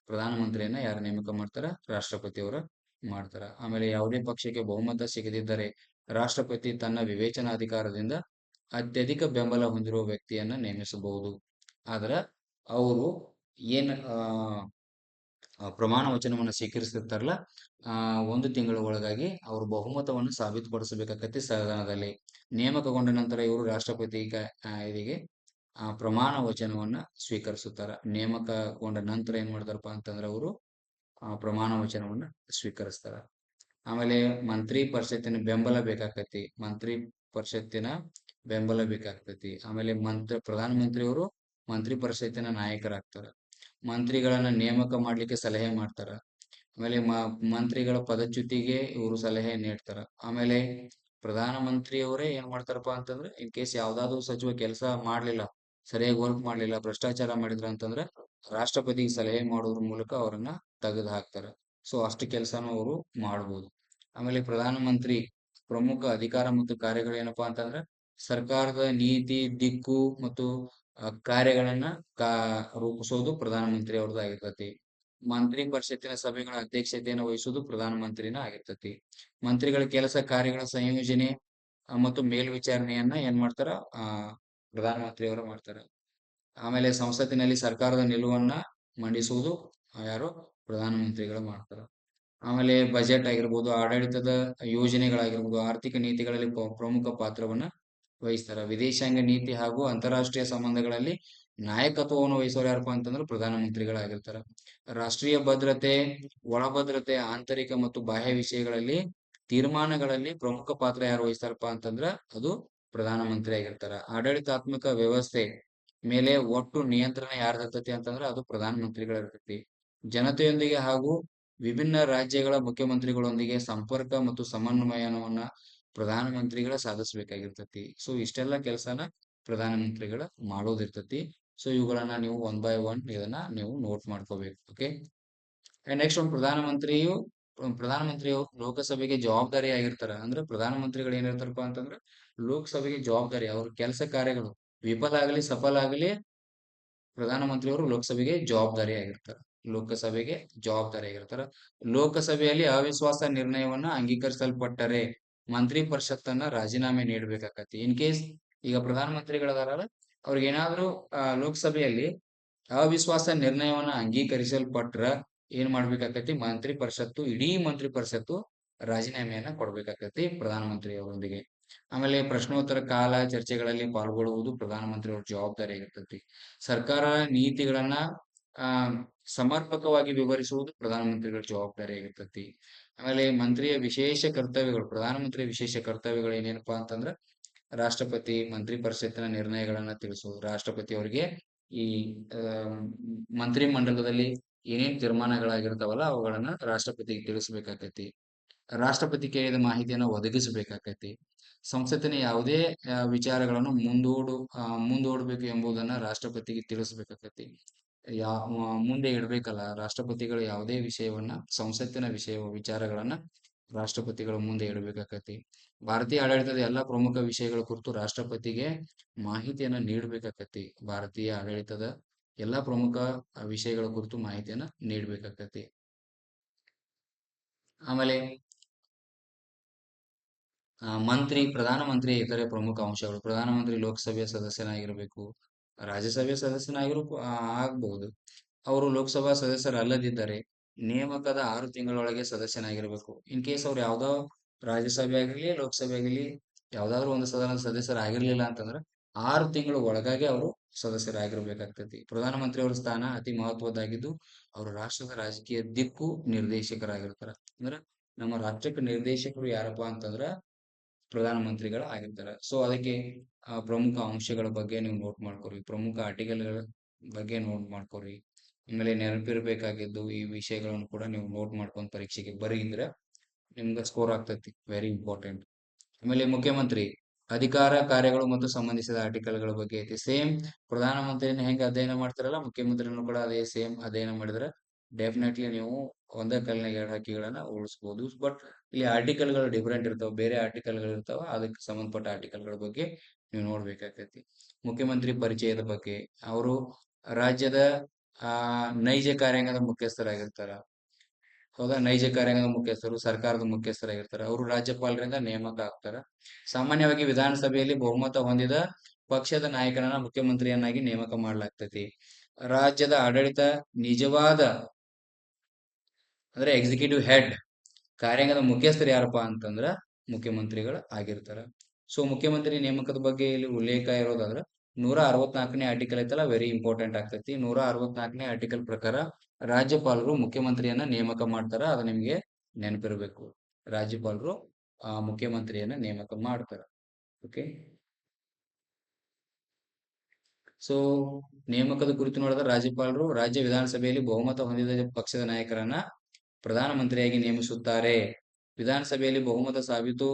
ಪ್ರಧಾನಮಂತ್ರಿಯನ್ನ ಯಾರು ನೇಮಕ ಮಾಡ್ತಾರ? ರಾಷ್ಟ್ರಪತಿಯವರ ಮಾಡ್ತಾರ. ಆಮೇಲೆ ಯಾವುದೇ ಪಕ್ಷಕ್ಕೆ ಬಹುಮತ ಸಿಗದಿದ್ದರೆ ರಾಷ್ಟ್ರಪತಿ ತನ್ನ ವಿವೇಚನಾಧಿಕಾರದಿಂದ ಅತ್ಯಧಿಕ ಬೆಂಬಲ ಹೊಂದಿರುವ ವ್ಯಕ್ತಿಯನ್ನ ನೇಮಿಸಬಹುದು. ಆದ್ರ ಅವರು ಏನ್ ಪ್ರಮಾಣ ವಚನವನ್ನು ಸ್ವೀಕರಿಸಿರ್ತಾರಲ್ಲ, ಆ 1 ತಿಂಗಳ ಒಳಗಾಗಿ ಅವರು ಬಹುಮತವನ್ನು ಸಾಬೀತುಪಡಿಸಬೇಕಾಗತ್ತೆ ಸದನದಲ್ಲಿ. ನೇಮಕಗೊಂಡ ನಂತರ ಇವರು ರಾಷ್ಟ್ರಪತಿ ಇದಕ್ಕೆ ಪ್ರಮಾಣ ವಚನವನ್ನ ಸ್ವೀಕರಿಸುತ್ತಾರ. ನೇಮಕಗೊಂಡ ನಂತರ ಏನ್ ಮಾಡ್ತಾರಪ್ಪ ಅಂತಂದ್ರೆ ಅವರು ಪ್ರಮಾಣ ವಚನವನ್ನ ಸ್ವೀಕರಿಸ್ತಾರ. ಆಮೇಲೆ ಮಂತ್ರಿ ಪರಿಷತ್ತಿನ ಬೆಂಬಲ ಬೇಕಾಗ್ತೈತಿ. ಮಂತ್ರಿ ಪರಿಷತ್ತಿನ ಬೆಂಬಲ ಬೇಕಾಗ್ತೈತಿ. ಆಮೇಲೆ ಪ್ರಧಾನಮಂತ್ರಿಯವರು ಮಂತ್ರಿ ಪರಿಷತ್ತಿನ ನಾಯಕರಾಗ್ತಾರ. ಮಂತ್ರಿಗಳನ್ನ ನೇಮಕ ಮಾಡ್ಲಿಕ್ಕೆ ಸಲಹೆ ಮಾಡ್ತಾರ. ಆಮೇಲೆ ಮಂತ್ರಿಗಳ ಪದಚ್ಯುತಿಗೆ ಇವರು ಸಲಹೆ ನೀಡ್ತಾರ. ಆಮೇಲೆ ಪ್ರಧಾನಮಂತ್ರಿಯವರೇ ಏನ್ ಮಾಡ್ತಾರಪ್ಪ ಅಂತಂದ್ರೆ ಇನ್ ಕೇಸ್ ಯಾವ್ದಾದ್ರು ಸಚಿವ ಕೆಲಸ ಮಾಡ್ಲಿಲ್ಲ, ಸರಿಯಾಗಿ ವರ್ಕ್ ಮಾಡ್ಲಿಲ್ಲ, ಭ್ರಷ್ಟಾಚಾರ ಮಾಡಿದ್ರ ಅಂತಂದ್ರೆ ರಾಷ್ಟ್ರಪತಿಗೆ ಸಲಹೆ ಮಾಡೋದ್ರ ಮೂಲಕ ಅವರನ್ನ ತೆಗೆದು ಹಾಕ್ತಾರ. ಸೊ ಅಷ್ಟು ಕೆಲಸನೂ ಅವರು ಮಾಡ್ಬೋದು. ಆಮೇಲೆ ಪ್ರಧಾನಮಂತ್ರಿ ಪ್ರಮುಖ ಅಧಿಕಾರ ಮತ್ತು ಕಾರ್ಯಗಳೇನಪ್ಪಾ ಅಂತಂದ್ರೆ ಸರ್ಕಾರದ ನೀತಿ, ದಿಕ್ಕು ಮತ್ತು ಕಾರ್ಯಗಳನ್ನ ರೂಪಿಸೋದು ಪ್ರಧಾನಮಂತ್ರಿ ಅವ್ರದ್ದು ಆಗಿರ್ತತಿ. ಮಂತ್ರಿ ಪರಿಷತ್ತಿನ ಸಭೆಗಳ ಅಧ್ಯಕ್ಷತೆಯನ್ನು ವಹಿಸುವುದು ಪ್ರಧಾನಮಂತ್ರಿನ ಆಗಿರ್ತತಿ. ಮಂತ್ರಿಗಳ ಕೆಲಸ ಕಾರ್ಯಗಳ ಸಂಯೋಜನೆ ಮತ್ತು ಮೇಲ್ವಿಚಾರಣೆಯನ್ನ ಏನ್ ಮಾಡ್ತಾರ? ಪ್ರಧಾನಮಂತ್ರಿಯವರು ಮಾಡ್ತಾರ. ಆಮೇಲೆ ಸಂಸತ್ತಿನಲ್ಲಿ ಸರ್ಕಾರದ ನಿಲುವನ್ನ ಮಂಡಿಸುವುದು ಯಾರು? ಪ್ರಧಾನಮಂತ್ರಿಗಳು ಮಾಡ್ತಾರ. ಆಮೇಲೆ ಬಜೆಟ್ ಆಗಿರ್ಬೋದು, ಆಡಳಿತದ ಯೋಜನೆಗಳಾಗಿರ್ಬೋದು, ಆರ್ಥಿಕ ನೀತಿಗಳಲ್ಲಿ ಪ್ರಮುಖ ಪಾತ್ರವನ್ನ ವಹಿಸ್ತಾರ. ವಿದೇಶಾಂಗ ನೀತಿ ಹಾಗೂ ಅಂತಾರಾಷ್ಟ್ರೀಯ ಸಂಬಂಧಗಳಲ್ಲಿ ನಾಯಕತ್ವವನ್ನು ವಹಿಸೋರು ಯಾರಪ್ಪ ಅಂತಂದ್ರೆ ಪ್ರಧಾನಮಂತ್ರಿಗಳಾಗಿರ್ತಾರ. ರಾಷ್ಟ್ರೀಯ ಭದ್ರತೆ, ಒಳ ಭದ್ರತೆ, ಆಂತರಿಕ ಮತ್ತು ಬಾಹ್ಯ ವಿಷಯಗಳಲ್ಲಿ ತೀರ್ಮಾನಗಳಲ್ಲಿ ಪ್ರಮುಖ ಪಾತ್ರ ಯಾರು ವಹಿಸ್ತಾರಪ್ಪ ಅಂತಂದ್ರ ಅದು ಪ್ರಧಾನಮಂತ್ರಿ ಆಗಿರ್ತಾರ. ಆಡಳಿತಾತ್ಮಕ ವ್ಯವಸ್ಥೆ ಮೇಲೆ ಒಟ್ಟು ನಿಯಂತ್ರಣ ಯಾರ್ದಿರ್ತತಿ ಅಂತಂದ್ರೆ ಅದು ಪ್ರಧಾನಮಂತ್ರಿಗಳ ಇರ್ತೈತಿ. ಜನತೆಯೊಂದಿಗೆ ಹಾಗೂ ವಿಭಿನ್ನ ರಾಜ್ಯಗಳ ಮುಖ್ಯಮಂತ್ರಿಗಳೊಂದಿಗೆ ಸಂಪರ್ಕ ಮತ್ತು ಸಮನ್ವಯನವನ್ನ ಪ್ರಧಾನಮಂತ್ರಿಗಳ ಸಾಧಿಸಬೇಕಾಗಿರ್ತತಿ. ಸೊ ಇಷ್ಟೆಲ್ಲ ಕೆಲಸನ ಪ್ರಧಾನಮಂತ್ರಿಗಳ ಮಾಡೋದಿರ್ತತಿ. ಸೊ ಇವುಗಳನ್ನ ನೀವು 1 by 1 ಇದನ್ನ ನೀವು ನೋಟ್ ಮಾಡ್ಕೋಬೇಕು. ಓಕೆ. ನೆಕ್ಸ್ಟ್ ಒಂದು ಪ್ರಧಾನಮಂತ್ರಿಯು ಲೋಕಸಭೆಗೆ ಜವಾಬ್ದಾರಿ ಆಗಿರ್ತಾರ. ಅಂದ್ರೆ ಪ್ರಧಾನಮಂತ್ರಿಗಳು ಏನಿರ್ತಾರಪ್ಪ ಅಂತಂದ್ರೆ ಲೋಕಸಭೆಗೆ ಜವಾಬ್ದಾರಿ, ಅವ್ರ ಕೆಲಸ ಕಾರ್ಯಗಳು ವಿಫಲ ಆಗಲಿ ಸಫಲ ಆಗಲಿ ಪ್ರಧಾನಮಂತ್ರಿಯವರು ಲೋಕಸಭೆಗೆ ಜವಾಬ್ದಾರಿ ಆಗಿರ್ತಾರ. ಲೋಕಸಭೆಗೆ ಜವಾಬ್ದಾರಿ ಆಗಿರ್ತಾರ. ಲೋಕಸಭೆಯಲ್ಲಿ ಅವಿಶ್ವಾಸ ನಿರ್ಣಯವನ್ನ ಅಂಗೀಕರಿಸಲ್ಪಟ್ಟರೆ ಮಂತ್ರಿ ಪರಿಷತ್ತನ್ನ ರಾಜೀನಾಮೆ ನೀಡಬೇಕಾಗತ್ತೆ. ಇನ್ ಕೇಸ್ ಈಗ ಪ್ರಧಾನಮಂತ್ರಿಗಳದಾರಲ್ಲ, ಅವ್ರಿಗೆ ಏನಾದ್ರು ಲೋಕಸಭೆಯಲ್ಲಿ ಅವಿಶ್ವಾಸ ನಿರ್ಣಯವನ್ನ ಅಂಗೀಕರಿಸಲ್ಪಟ್ರ ಏನ್ ಮಾಡ್ಬೇಕಾಗತ್ತಿ? ಮಂತ್ರಿ ಪರಿಷತ್ತು, ಇಡೀ ಮಂತ್ರಿ ಪರಿಷತ್ತು ರಾಜೀನಾಮೆಯನ್ನ ಕೊಡ್ಬೇಕಾಗತ್ತಿ ಪ್ರಧಾನಮಂತ್ರಿ ಅವರೊಂದಿಗೆ. ಆಮೇಲೆ ಪ್ರಶ್ನೋತ್ತರ ಕಾಲ ಚರ್ಚೆಗಳಲ್ಲಿ ಪಾಲ್ಗೊಳ್ಳುವುದು ಪ್ರಧಾನಮಂತ್ರಿ ಅವ್ರ ಜವಾಬ್ದಾರಿ ಆಗಿರ್ತತಿ. ಸರ್ಕಾರ ನೀತಿಗಳನ್ನ ಆ ಸಮರ್ಪಕವಾಗಿ ವಿವರಿಸುವುದು ಪ್ರಧಾನಮಂತ್ರಿಗಳ ಜವಾಬ್ದಾರಿ ಆಗಿರ್ತತಿ. ಆಮೇಲೆ ಪ್ರಧಾನಮಂತ್ರಿಯ ವಿಶೇಷ ಕರ್ತವ್ಯಗಳು ಏನೇನಪ್ಪಾ ಅಂತಂದ್ರ ರಾಷ್ಟ್ರಪತಿ ಮಂತ್ರಿ ಪರಿಷತ್ತಿನ ನಿರ್ಣಯಗಳನ್ನ ತಿಳಿಸುವುದು. ರಾಷ್ಟ್ರಪತಿ ಅವರಿಗೆ ಈ ಮಂತ್ರಿ ಮಂಡಲದಲ್ಲಿ ಏನೇನ್ ತೀರ್ಮಾನಗಳಾಗಿರ್ತಾವಲ್ಲ ಅವುಗಳನ್ನ ರಾಷ್ಟ್ರಪತಿಗೆ ತಿಳಿಸ್ಬೇಕಾಗೈತಿ. ರಾಷ್ಟ್ರಪತಿ ಕೇಳಿದ ಮಾಹಿತಿಯನ್ನು ಒದಗಿಸಬೇಕಾಗೈತಿ. ಸಂಸತ್ತಿನ ಯಾವುದೇ ವಿಚಾರಗಳನ್ನು ಮುಂದೂಡಬೇಕು ಎಂಬುದನ್ನ ರಾಷ್ಟ್ರಪತಿಗೆ ತಿಳಿಸ್ಬೇಕಾಗೈತಿ. ಮುಂದೆ ಇಡ್ಬೇಕಲ್ಲ ರಾಷ್ಟ್ರಪತಿಗಳು ಯಾವುದೇ ವಿಷಯವನ್ನ, ಸಂಸತ್ತಿನ ವಿಚಾರಗಳನ್ನ ರಾಷ್ಟ್ರಪತಿಗಳ ಮುಂದೆ ಇಡಬೇಕಾಗೈತಿ. ಭಾರತೀಯ ಆಡಳಿತದ ಎಲ್ಲಾ ಪ್ರಮುಖ ವಿಷಯಗಳ ಕುರಿತು ರಾಷ್ಟ್ರಪತಿಗೆ ಮಾಹಿತಿಯನ್ನ ನೀಡಬೇಕಾಗೈತಿ. ಭಾರತೀಯ ಆಡಳಿತದ ಎಲ್ಲಾ ಪ್ರಮುಖ ವಿಷಯಗಳ ಕುರಿತು ಮಾಹಿತಿಯನ್ನ ನೀಡಬೇಕಾಗೈತಿ. ಆಮೇಲೆ ಪ್ರಧಾನಮಂತ್ರಿ ಇತರೆ ಪ್ರಮುಖ ಅಂಶಗಳು. ಪ್ರಧಾನಮಂತ್ರಿ ಲೋಕಸಭೆಯ ಸದಸ್ಯನಾಗಿರ್ಬೇಕು, ರಾಜ್ಯಸಭೆಯ ಸದಸ್ಯನಾಗಿರು ಆಗ್ಬಹುದು. ಅವರು ಲೋಕಸಭಾ ಸದಸ್ಯರಲ್ಲದಿದ್ದರೆ ನೇಮಕದ 6 ತಿಂಗಳೊಳಗೆ ಸದಸ್ಯನಾಗಿರ್ಬೇಕು. ಇನ್ ಕೇಸ್ ಅವ್ರು ಯಾವ್ದೋ ರಾಜ್ಯಸಭೆ ಆಗಿರ್ಲಿ, ಲೋಕಸಭೆ ಆಗಿರ್ಲಿ, ಯಾವ್ದಾದ್ರು ಒಂದು ಸದನದ ಸದಸ್ಯರಾಗಿರ್ಲಿಲ್ಲ ಅಂತಂದ್ರೆ 6 ತಿಂಗಳು ಒಳಗಾಗಿ ಅವರು ಸದಸ್ಯರಾಗಿರ್ಬೇಕಾಗ್ತತಿ. ಪ್ರಧಾನಮಂತ್ರಿ ಅವರ ಸ್ಥಾನ ಅತಿ ಮಹತ್ವದ್ದಾಗಿದ್ದು ಅವರು ರಾಷ್ಟ್ರದ ರಾಜಕೀಯ ದಿಕ್ಕು ನಿರ್ದೇಶಕರಾಗಿರ್ತಾರ. ಅಂದ್ರೆ ನಮ್ಮ ರಾಷ್ಟ್ರಕ್ಕೆ ನಿರ್ದೇಶಕರು ಯಾರಪ್ಪಾ ಅಂತಂದ್ರ ಪ್ರಧಾನಮಂತ್ರಿಗಳ ಆಗಿರ್ತಾರ. ಸೊ ಅದಕ್ಕೆ ಪ್ರಮುಖ ಅಂಶಗಳ ಬಗ್ಗೆ ನೀವು ನೋಟ್ ಮಾಡ್ಕೊರಿ, ಪ್ರಮುಖ ಆರ್ಟಿಕಲ್ಗಳ ಬಗ್ಗೆ ನೋಟ್ ಮಾಡ್ಕೊರಿ. ಆಮೇಲೆ ನೆನಪಿರ್ಬೇಕಾಗಿದ್ದು ಈ ವಿಷಯಗಳನ್ನು ಕೂಡ ನೀವು ನೋಟ್ ಮಾಡ್ಕೊಂಡು ಪರೀಕ್ಷೆಗೆ ಬರೀದ್ರೆ ನಿಮ್ಗೆ ಸ್ಕೋರ್ ಆಗ್ತೈತಿ. Very important. ಆಮೇಲೆ ಮುಖ್ಯಮಂತ್ರಿ ಅಧಿಕಾರ ಕಾರ್ಯಗಳು ಮತ್ತು ಸಂಬಂಧಿಸಿದ ಆರ್ಟಿಕಲ್ಗಳ ಬಗ್ಗೆ ಐತಿ. ಸೇಮ್ ಪ್ರಧಾನಮಂತ್ರಿನ ಹೆಂಗೆ ಅಧ್ಯಯನ ಮಾಡ್ತಾರಲ್ಲ, ಮುಖ್ಯಮಂತ್ರಿನೂ ಕೂಡ ಅದೇ ಸೇಮ್ ಅಧ್ಯಯನ ಮಾಡಿದ್ರೆ ಡೆಫಿನೆಟ್ಲಿ ನೀವು ಒಂದೇ ಕಲ್ಲಿನಾಗ ಎರಡು ಹಕ್ಕಿಗಳನ್ನ ಉಳಿಸ್ಬೋದು. ಬಟ್ ಇಲ್ಲಿ ಆರ್ಟಿಕಲ್ಗಳು ಡಿಫ್ರೆಂಟ್ ಇರ್ತಾವೆ, ಬೇರೆ ಆರ್ಟಿಕಲ್ಗಳು ಇರ್ತಾವ, ಅದಕ್ಕೆ ಸಂಬಂಧಪಟ್ಟ ಆರ್ಟಿಕಲ್ಗಳ ಬಗ್ಗೆ ನೀವು ನೋಡ್ಬೇಕಾಗೈತಿ. ಮುಖ್ಯಮಂತ್ರಿ ಪರಿಚಯದ ಬಗ್ಗೆ ಅವರು ರಾಜ್ಯದ ನೈಜ ಕಾರ್ಯಾಂಗದ ಮುಖ್ಯಸ್ಥರಾಗಿರ್ತಾರ. ಹೌದಾ, ನೈಜ ಕಾರ್ಯಾಂಗದ ಮುಖ್ಯಸ್ಥರು ಸರ್ಕಾರದ ಮುಖ್ಯಸ್ಥರಾಗಿರ್ತಾರೆ. ಅವರು ರಾಜ್ಯಪಾಲರಿಂದ ನೇಮಕ ಆಗ್ತಾರ. ಸಾಮಾನ್ಯವಾಗಿ ವಿಧಾನಸಭೆಯಲ್ಲಿ ಬಹುಮತ ಹೊಂದಿದ ಪಕ್ಷದ ನಾಯಕನನ್ನ ಮುಖ್ಯಮಂತ್ರಿಯನ್ನಾಗಿ ನೇಮಕ ಮಾಡಲಾಗ್ತೈತಿ. ರಾಜ್ಯದ ಆಡಳಿತ ನಿಜವಾದ ಅಂದ್ರೆ ಎಕ್ಸಿಕ್ಯೂಟಿವ್ ಹೆಡ್, ಕಾರ್ಯಾಂಗದ ಮುಖ್ಯಸ್ಥರು ಯಾರಪ್ಪ ಅಂತಂದ್ರ ಮುಖ್ಯಮಂತ್ರಿಗಳು ಆಗಿರ್ತಾರ. ಸೊ ಮುಖ್ಯಮಂತ್ರಿ ನೇಮಕದ ಬಗ್ಗೆ ಇಲ್ಲಿ ಉಲ್ಲೇಖ ಇರೋದಾದ್ರ 164ನೇ ಆರ್ಟಿಕಲ್ ಐತಲ್ಲ, ವೆರಿ ಇಂಪಾರ್ಟೆಂಟ್ ಆಗ್ತೈತಿ. 164ನೇ ಆರ್ಟಿಕಲ್ ಪ್ರಕಾರ ರಾಜ್ಯಪಾಲರು ಮುಖ್ಯಮಂತ್ರಿಯನ್ನ ನೇಮಕ ಮಾಡ್ತಾರ. ಅದು ನಿಮ್ಗೆ ನೆನಪಿರ್ಬೇಕು. ರಾಜ್ಯಪಾಲರು ಮುಖ್ಯಮಂತ್ರಿಯನ್ನ ನೇಮಕ ಮಾಡ್ತಾರ. ಓಕೆ, ಸೊ ನೇಮಕದ ಕುರಿತು ನೋಡಿದ್ರೆ ರಾಜ್ಯಪಾಲರು ರಾಜ್ಯ ವಿಧಾನಸಭೆಯಲ್ಲಿ ಬಹುಮತ ಹೊಂದಿದ ಪಕ್ಷದ ನಾಯಕರನ್ನ ಪ್ರಧಾನಮಂತ್ರಿಯಾಗಿ ನೇಮಿಸುತ್ತಾರೆ. ವಿಧಾನಸಭೆಯಲ್ಲಿ ಬಹುಮತ ಸಾಬೀತು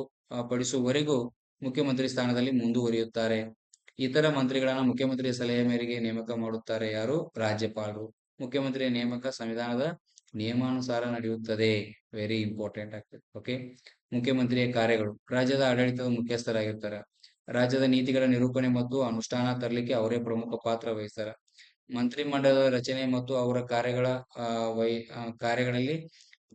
ಪಡಿಸುವವರೆಗೂ ಮುಖ್ಯಮಂತ್ರಿ ಸ್ಥಾನದಲ್ಲಿ ಮುಂದುವರಿಯುತ್ತಾರೆ. ಇತರ ಮಂತ್ರಿಗಳನ್ನ ಮುಖ್ಯಮಂತ್ರಿಯ ಸಲಹೆ ಮೇರೆಗೆ ನೇಮಕ ಮಾಡುತ್ತಾರೆ. ಯಾರು? ರಾಜ್ಯಪಾಲರು. ಮುಖ್ಯಮಂತ್ರಿಯ ನೇಮಕ ಸಂವಿಧಾನದ ನಿಯಮಾನುಸಾರ ನಡೆಯುತ್ತದೆ. ವೆರಿ ಇಂಪಾರ್ಟೆಂಟ್ ಆಗ್ತದೆ. ಓಕೆ, ಮುಖ್ಯಮಂತ್ರಿಯ ಕಾರ್ಯಗಳು ರಾಜ್ಯದ ಆಡಳಿತದ ಮುಖ್ಯಸ್ಥರಾಗಿರ್ತಾರೆ. ರಾಜ್ಯದ ನೀತಿಗಳ ನಿರೂಪಣೆ ಮತ್ತು ಅನುಷ್ಠಾನ ತರಲಿಕ್ಕೆ ಅವರೇ ಪ್ರಮುಖ ಪಾತ್ರ ವಹಿಸ್ತಾರೆ. ಮಂತ್ರಿಮಂಡಲದ ರಚನೆ ಮತ್ತು ಅವರ ಕಾರ್ಯಗಳಲ್ಲಿ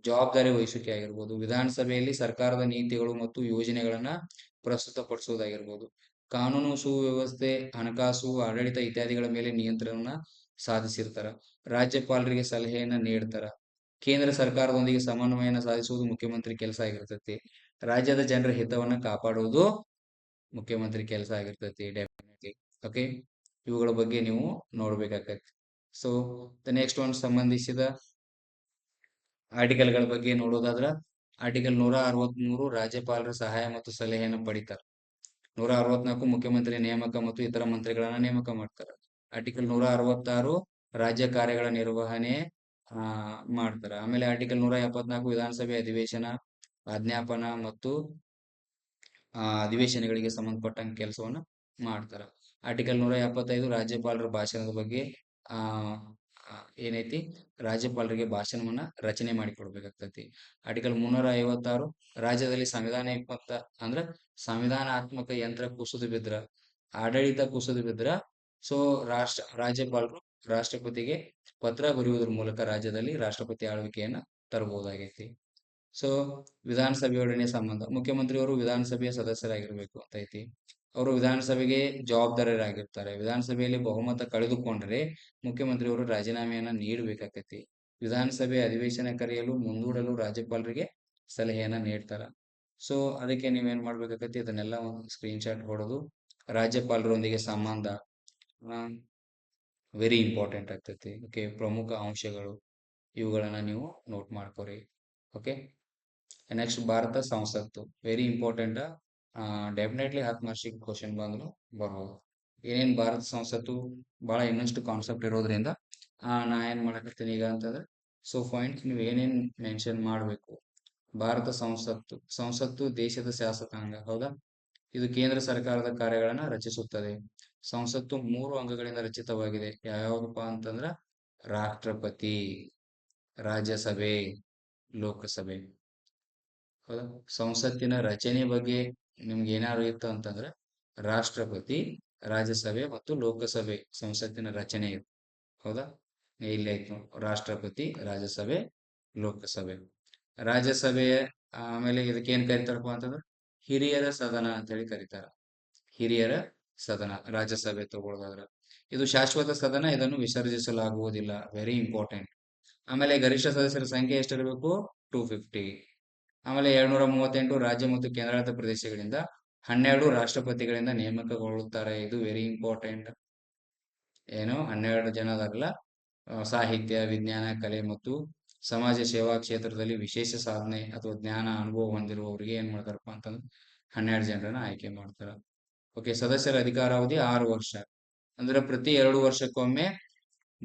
ಜವಾಬ್ದಾರಿ ವಹಿಸುವಿಕೆ ಆಗಿರ್ಬೋದು. ವಿಧಾನಸಭೆಯಲ್ಲಿ ಸರ್ಕಾರದ ನೀತಿಗಳು ಮತ್ತು ಯೋಜನೆಗಳನ್ನ ಪ್ರಸ್ತುತಪಡಿಸುವುದಾಗಿರ್ಬೋದು. ಕಾನೂನು ಸುವ್ಯವಸ್ಥೆ, ಹಣಕಾಸು, ಆಡಳಿತ ಇತ್ಯಾದಿಗಳ ಮೇಲೆ ನಿಯಂತ್ರಣ ಸಾಧಿಸಿರ್ತಾರ. ರಾಜ್ಯಪಾಲರಿಗೆ ಸಲಹೆಯನ್ನ ನೀಡ್ತಾರ. ಕೇಂದ್ರ ಸರ್ಕಾರದೊಂದಿಗೆ ಸಮನ್ವಯನ ಸಾಧಿಸುವುದು ಮುಖ್ಯಮಂತ್ರಿ ಕೆಲಸ ಆಗಿರ್ತೈತಿ. ರಾಜ್ಯದ ಜನರ ಹಿತವನ್ನ ಕಾಪಾಡುವುದು ಮುಖ್ಯಮಂತ್ರಿ ಕೆಲಸ ಆಗಿರ್ತೈತಿ ಡೆಫಿನೆಟ್ಲಿ. ಓಕೆ, ಇವುಗಳ ಬಗ್ಗೆ ನೀವು ನೋಡ್ಬೇಕಾಗತ್ತೆ. ಸೊ ದ ನೆಕ್ಸ್ಟ್ ಒನ್ ಸಂಬಂಧಿಸಿದ ಆರ್ಟಿಕಲ್ಗಳ ಬಗ್ಗೆ ನೋಡೋದಾದ್ರ ಆರ್ಟಿಕಲ್ 163 ರಾಜ್ಯಪಾಲರ ಸಹಾಯ ಮತ್ತು ಸಲಹೆಯನ್ನು ಪಡಿತಾರೆ. 164 ಮುಖ್ಯಮಂತ್ರಿ ನೇಮಕ ಮತ್ತು ಇತರ ಮಂತ್ರಿಗಳನ್ನ ನೇಮಕ ಮಾಡ್ತಾರೆ. ಆರ್ಟಿಕಲ್ 166 ರಾಜ್ಯ ಕಾರ್ಯಗಳ ನಿರ್ವಹಣೆ ಮಾಡ್ತಾರೆ. ಆಮೇಲೆ ಆರ್ಟಿಕಲ್ 174 ವಿಧಾನಸಭೆ ಅಧಿವೇಶನ, ಆಜ್ಞಾಪನ ಮತ್ತು ಅಧಿವೇಶನಗಳಿಗೆ ಸಂಬಂಧಪಟ್ಟಂಗೆ ಕೆಲಸವನ್ನ ಮಾಡ್ತಾರ. ಆರ್ಟಿಕಲ್ 175 ರಾಜ್ಯಪಾಲರ ಭಾಷಣದ ಬಗ್ಗೆ ಆ ಏನೈತಿ, ರಾಜ್ಯಪಾಲರಿಗೆ ಭಾಷಣವನ್ನ ರಚನೆ ಮಾಡಿ ಕೊಡ್ಬೇಕಾಗ್ತೈತಿ. ಆರ್ಟಿಕಲ್ 356 ರಾಜ್ಯದಲ್ಲಿ ಅಂದ್ರ ಸಂವಿಧಾನಾತ್ಮಕ ಯಂತ್ರ ಕುಸಿದು ಬಿದ್ರ, ಆಡಳಿತ ಕುಸಿದು ಬಿದ್ರ, ಸೊ ರಾಜ್ಯಪಾಲರು ರಾಷ್ಟ್ರಪತಿಗೆ ಪತ್ರ ಬರೆಯುವುದರ ಮೂಲಕ ರಾಜ್ಯದಲ್ಲಿ ರಾಷ್ಟ್ರಪತಿ ಆಳ್ವಿಕೆಯನ್ನ ತರಬಹುದಾಗೈತಿ. ಸೊ ವಿಧಾನಸಭೆಯೊಡನೆ ಸಂಬಂಧ, ಮುಖ್ಯಮಂತ್ರಿಯವರು ವಿಧಾನಸಭೆಯ ಸದಸ್ಯರಾಗಿರ್ಬೇಕು ಅಂತ ಐತಿ. ಅವರು ವಿಧಾನಸಭೆಗೆ ಜವಾಬ್ದಾರರಾಗಿರ್ತಾರೆ. ವಿಧಾನಸಭೆಯಲ್ಲಿ ಬಹುಮತ ಕಳೆದುಕೊಂಡ್ರೆ ಮುಖ್ಯಮಂತ್ರಿಯವರು ರಾಜೀನಾಮೆಯನ್ನ ನೀಡಬೇಕಾಗೈತಿ. ವಿಧಾನಸಭೆ ಅಧಿವೇಶನ ಕರೆಯಲು ಮುಂದೂಡಲು ರಾಜ್ಯಪಾಲರಿಗೆ ಸಲಹೆಯನ್ನ ನೀಡ್ತಾರ. ಸೊ ಅದಕ್ಕೆ ನೀವೇನ್ ಮಾಡ್ಬೇಕಾಗತ್ತಿ, ಅದನ್ನೆಲ್ಲ ಒಂದು ಸ್ಕ್ರೀನ್ ಶಾಟ್ ಹೊಡೆದು ರಾಜ್ಯಪಾಲರೊಂದಿಗೆ ಸಂಬಂಧ ವೆರಿ ಇಂಪಾರ್ಟೆಂಟ್ ಆಗ್ತೈತಿ. ಓಕೆ, ಪ್ರಮುಖ ಅಂಶಗಳು ಇವುಗಳನ್ನ ನೀವು ನೋಟ್ ಮಾಡ್ಕೋರಿ. ಓಕೆ, ನೆಕ್ಸ್ಟ್ ಭಾರತ ಸಂಸತ್ತು ವೆರಿ ಇಂಪಾರ್ಟೆಂಟ್. ಡೆಫಿನೆಟ್ಲಿ 10 ಮಾರ್ಕ್ಸಿಗೆ ಕ್ವಶನ್ ಬಂದ್ರು ಬರ್ಬೋದು. ಏನೇನ್ ಭಾರತ ಸಂಸತ್ತು ಬಹಳ ಇನ್ನಷ್ಟು ಕಾನ್ಸೆಪ್ಟ್ ಇರೋದ್ರಿಂದ ನಾ ಏನ್ ಮಾಡಕತ್ತೀನಿ ಈಗ ಅಂತಂದ್ರೆ, ಸೊ ಪಾಯಿಂಟ್ ನೀವು ಏನೇನ್ ಮೆನ್ಷನ್ ಮಾಡಬೇಕು. ಭಾರತ ಸಂಸತ್ತು ದೇಶದ ಶಾಸಕಾಂಗ. ಹೌದಾ, ಇದು ಕೇಂದ್ರ ಸರ್ಕಾರದ ಕಾರ್ಯಗಳನ್ನ ರಚಿಸುತ್ತದೆ. ಸಂಸತ್ತು 3 ಅಂಗಗಳಿಂದ ರಚಿತವಾಗಿದೆ. ಯಾವ್ಯಾವಪ್ಪ ಅಂತಂದ್ರ ರಾಷ್ಟ್ರಪತಿ, ರಾಜ್ಯಸಭೆ, ಲೋಕಸಭೆ. ಹೌದಾ, ಸಂಸತ್ತಿನ ರಚನೆ ಬಗ್ಗೆ ನಿಮ್ಗೆ ಏನಾದ್ರು ಇತ್ತು ಅಂತಂದ್ರೆ ರಾಷ್ಟ್ರಪತಿ, ರಾಜ್ಯಸಭೆ ಮತ್ತು ಲೋಕಸಭೆ ಸಂಸತ್ತಿನ ರಚನೆ ಇದೆ. ಹೌದಾ, ಇಲ್ಲಿ ಆಯ್ತು ರಾಷ್ಟ್ರಪತಿ, ರಾಜ್ಯಸಭೆ, ಲೋಕಸಭೆ. ರಾಜ್ಯಸಭೆಯ ಆಮೇಲೆ ಇದಕ್ಕೆ ಏನ್ ಕರಿತಾರಪ್ಪ ಅಂತಂದ್ರೆ ಹಿರಿಯರ ಸದನ ಅಂತ ಹೇಳಿ ಕರೀತಾರ. ಹಿರಿಯರ ಸದನ ರಾಜ್ಯಸಭೆ ತಗೊಳ್ಳೋದಾದ್ರ ಇದು ಶಾಶ್ವತ ಸದನ, ಇದನ್ನು ವಿಸರ್ಜಿಸಲಾಗುವುದಿಲ್ಲ. Very important. ಆಮೇಲೆ ಗರಿಷ್ಠ ಸದಸ್ಯರ ಸಂಖ್ಯೆ ಎಷ್ಟಿರಬೇಕು? 250. ಆಮೇಲೆ 238 ರಾಜ್ಯ ಮತ್ತು ಕೇಂದ್ರಾಡಳಿತ ಪ್ರದೇಶಗಳಿಂದ 12 ರಾಷ್ಟ್ರಪತಿಗಳಿಂದ ನೇಮಕಗೊಳ್ಳುತ್ತಾರೆ. ಇದು ವೆರಿ ಇಂಪಾರ್ಟೆಂಟ್. ಏನು 12 ಜನ ಅದಾರಲ್ಲ, ಸಾಹಿತ್ಯ, ವಿಜ್ಞಾನ, ಕಲೆ ಮತ್ತು ಸಮಾಜ ಸೇವಾ ಕ್ಷೇತ್ರದಲ್ಲಿ ವಿಶೇಷ ಸಾಧನೆ ಅಥವಾ ಜ್ಞಾನ ಅನುಭವ ಹೊಂದಿರುವವರಿಗೆ ಏನ್ ಮಾಡ್ತಾರಪ್ಪ ಅಂತಂದ್ರೆ 12 ಜನರನ್ನ ಆಯ್ಕೆ ಮಾಡ್ತಾರ. ಓಕೆ, ಸದಸ್ಯರ ಅಧಿಕಾರಾವಧಿ 6 ವರ್ಷ. ಅಂದ್ರೆ ಪ್ರತಿ 2 ವರ್ಷಕ್ಕೊಮ್ಮೆ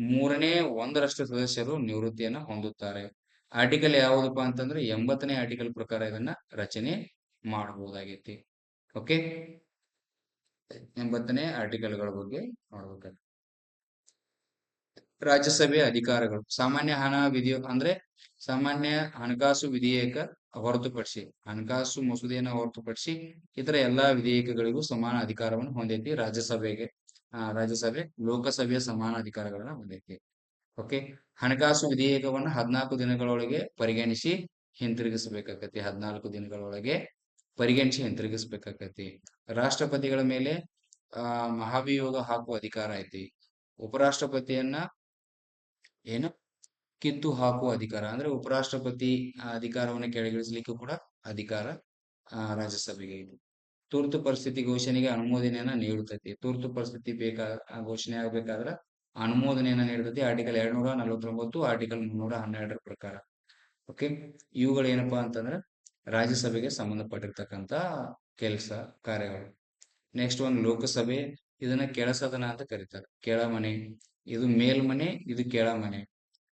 ಮೂರನೇ ಒಂದರಷ್ಟು ಸದಸ್ಯರು ನಿವೃತ್ತಿಯನ್ನ ಹೊಂದುತ್ತಾರೆ. ಆರ್ಟಿಕಲ್ ಯಾವುದಪ್ಪ ಅಂತಂದ್ರೆ 80ನೇ ಆರ್ಟಿಕಲ್ ಪ್ರಕಾರ ಇದನ್ನ ರಚನೆ ಮಾಡಬಹುದಾಗೈತಿ. ಓಕೆ, 80ನೇ ಆರ್ಟಿಕಲ್ಗಳ ಬಗ್ಗೆ ನೋಡ್ಬೇಕು. ರಾಜ್ಯಸಭೆಯ ಅಧಿಕಾರಗಳು ಸಾಮಾನ್ಯ ಹಣ ವಿಧಿ ಅಂದ್ರೆ ಸಾಮಾನ್ಯ ಹಣಕಾಸು ವಿಧೇಯಕ ಹೊರತುಪಡಿಸಿ, ಹಣಕಾಸು ಮಸೂದೆಯನ್ನು ಹೊರತುಪಡಿಸಿ ಇತರ ಎಲ್ಲಾ ವಿಧೇಯಕಗಳಿಗೂ ಸಮಾನ ಅಧಿಕಾರವನ್ನು ಹೊಂದೈತಿ ರಾಜ್ಯಸಭೆಗೆ. ರಾಜ್ಯಸಭೆ ಲೋಕಸಭೆಯ ಸಮಾನ ಅಧಿಕಾರಗಳನ್ನ ಹೊಂದೈತಿ. ಓಕೆ, ಹಣಕಾಸು ವಿಧೇಯಕವನ್ನ 14 ದಿನಗಳೊಳಗೆ ಪರಿಗಣಿಸಿ ಹಿಂತಿರುಗಿಸಬೇಕಾಗತಿ. 14 ದಿನಗಳೊಳಗೆ ಪರಿಗಣಿಸಿ ಹಿಂತಿರುಗಿಸಬೇಕಾಗತಿ. ರಾಷ್ಟ್ರಪತಿಗಳ ಮೇಲೆ ಮಹಾಭಿಯೋಗ ಹಾಕುವ ಅಧಿಕಾರ ಐತಿ. ಉಪರಾಷ್ಟ್ರಪತಿಯನ್ನ ಏನು ಕಿತ್ತು ಹಾಕುವ ಅಧಿಕಾರ ಅಂದ್ರೆ ಉಪರಾಷ್ಟ್ರಪತಿ ಅಧಿಕಾರವನ್ನು ಕೆಳಗಿಳಿಸಲಿಕ್ಕೂ ಕೂಡ ಅಧಿಕಾರ ರಾಜ್ಯಸಭೆಗೆ ಇದೆ. ತುರ್ತು ಪರಿಸ್ಥಿತಿ ಘೋಷಣೆಗೆ ಅನುಮೋದನೆಯನ್ನ ನೀಡುತ್ತೈತಿ. ತುರ್ತು ಪರಿಸ್ಥಿತಿ ಘೋಷಣೆ ಆಗ್ಬೇಕಾದ್ರ ಅನುಮೋದನೆಯನ್ನ ನೀಡುತ್ತೈತಿ. ಆರ್ಟಿಕಲ್ 249, ಆರ್ಟಿಕಲ್ 312 ಪ್ರಕಾರ. ಓಕೆ, ಇವುಗಳು ಏನಪ್ಪಾ ಅಂತಂದ್ರೆ ರಾಜ್ಯಸಭೆಗೆ ಸಂಬಂಧಪಟ್ಟಿರ್ತಕ್ಕಂತ ಕೆಲಸ ಕಾರ್ಯಗಳು. ನೆಕ್ಸ್ಟ್ ಒಂದು ಲೋಕಸಭೆ, ಇದನ್ನ ಕೆಳಸದನ ಅಂತ ಕರೀತಾರೆ. ಕೆಳಮನೆ, ಇದು ಮೇಲ್ಮನೆ, ಇದು ಕೆಳಮನೆ.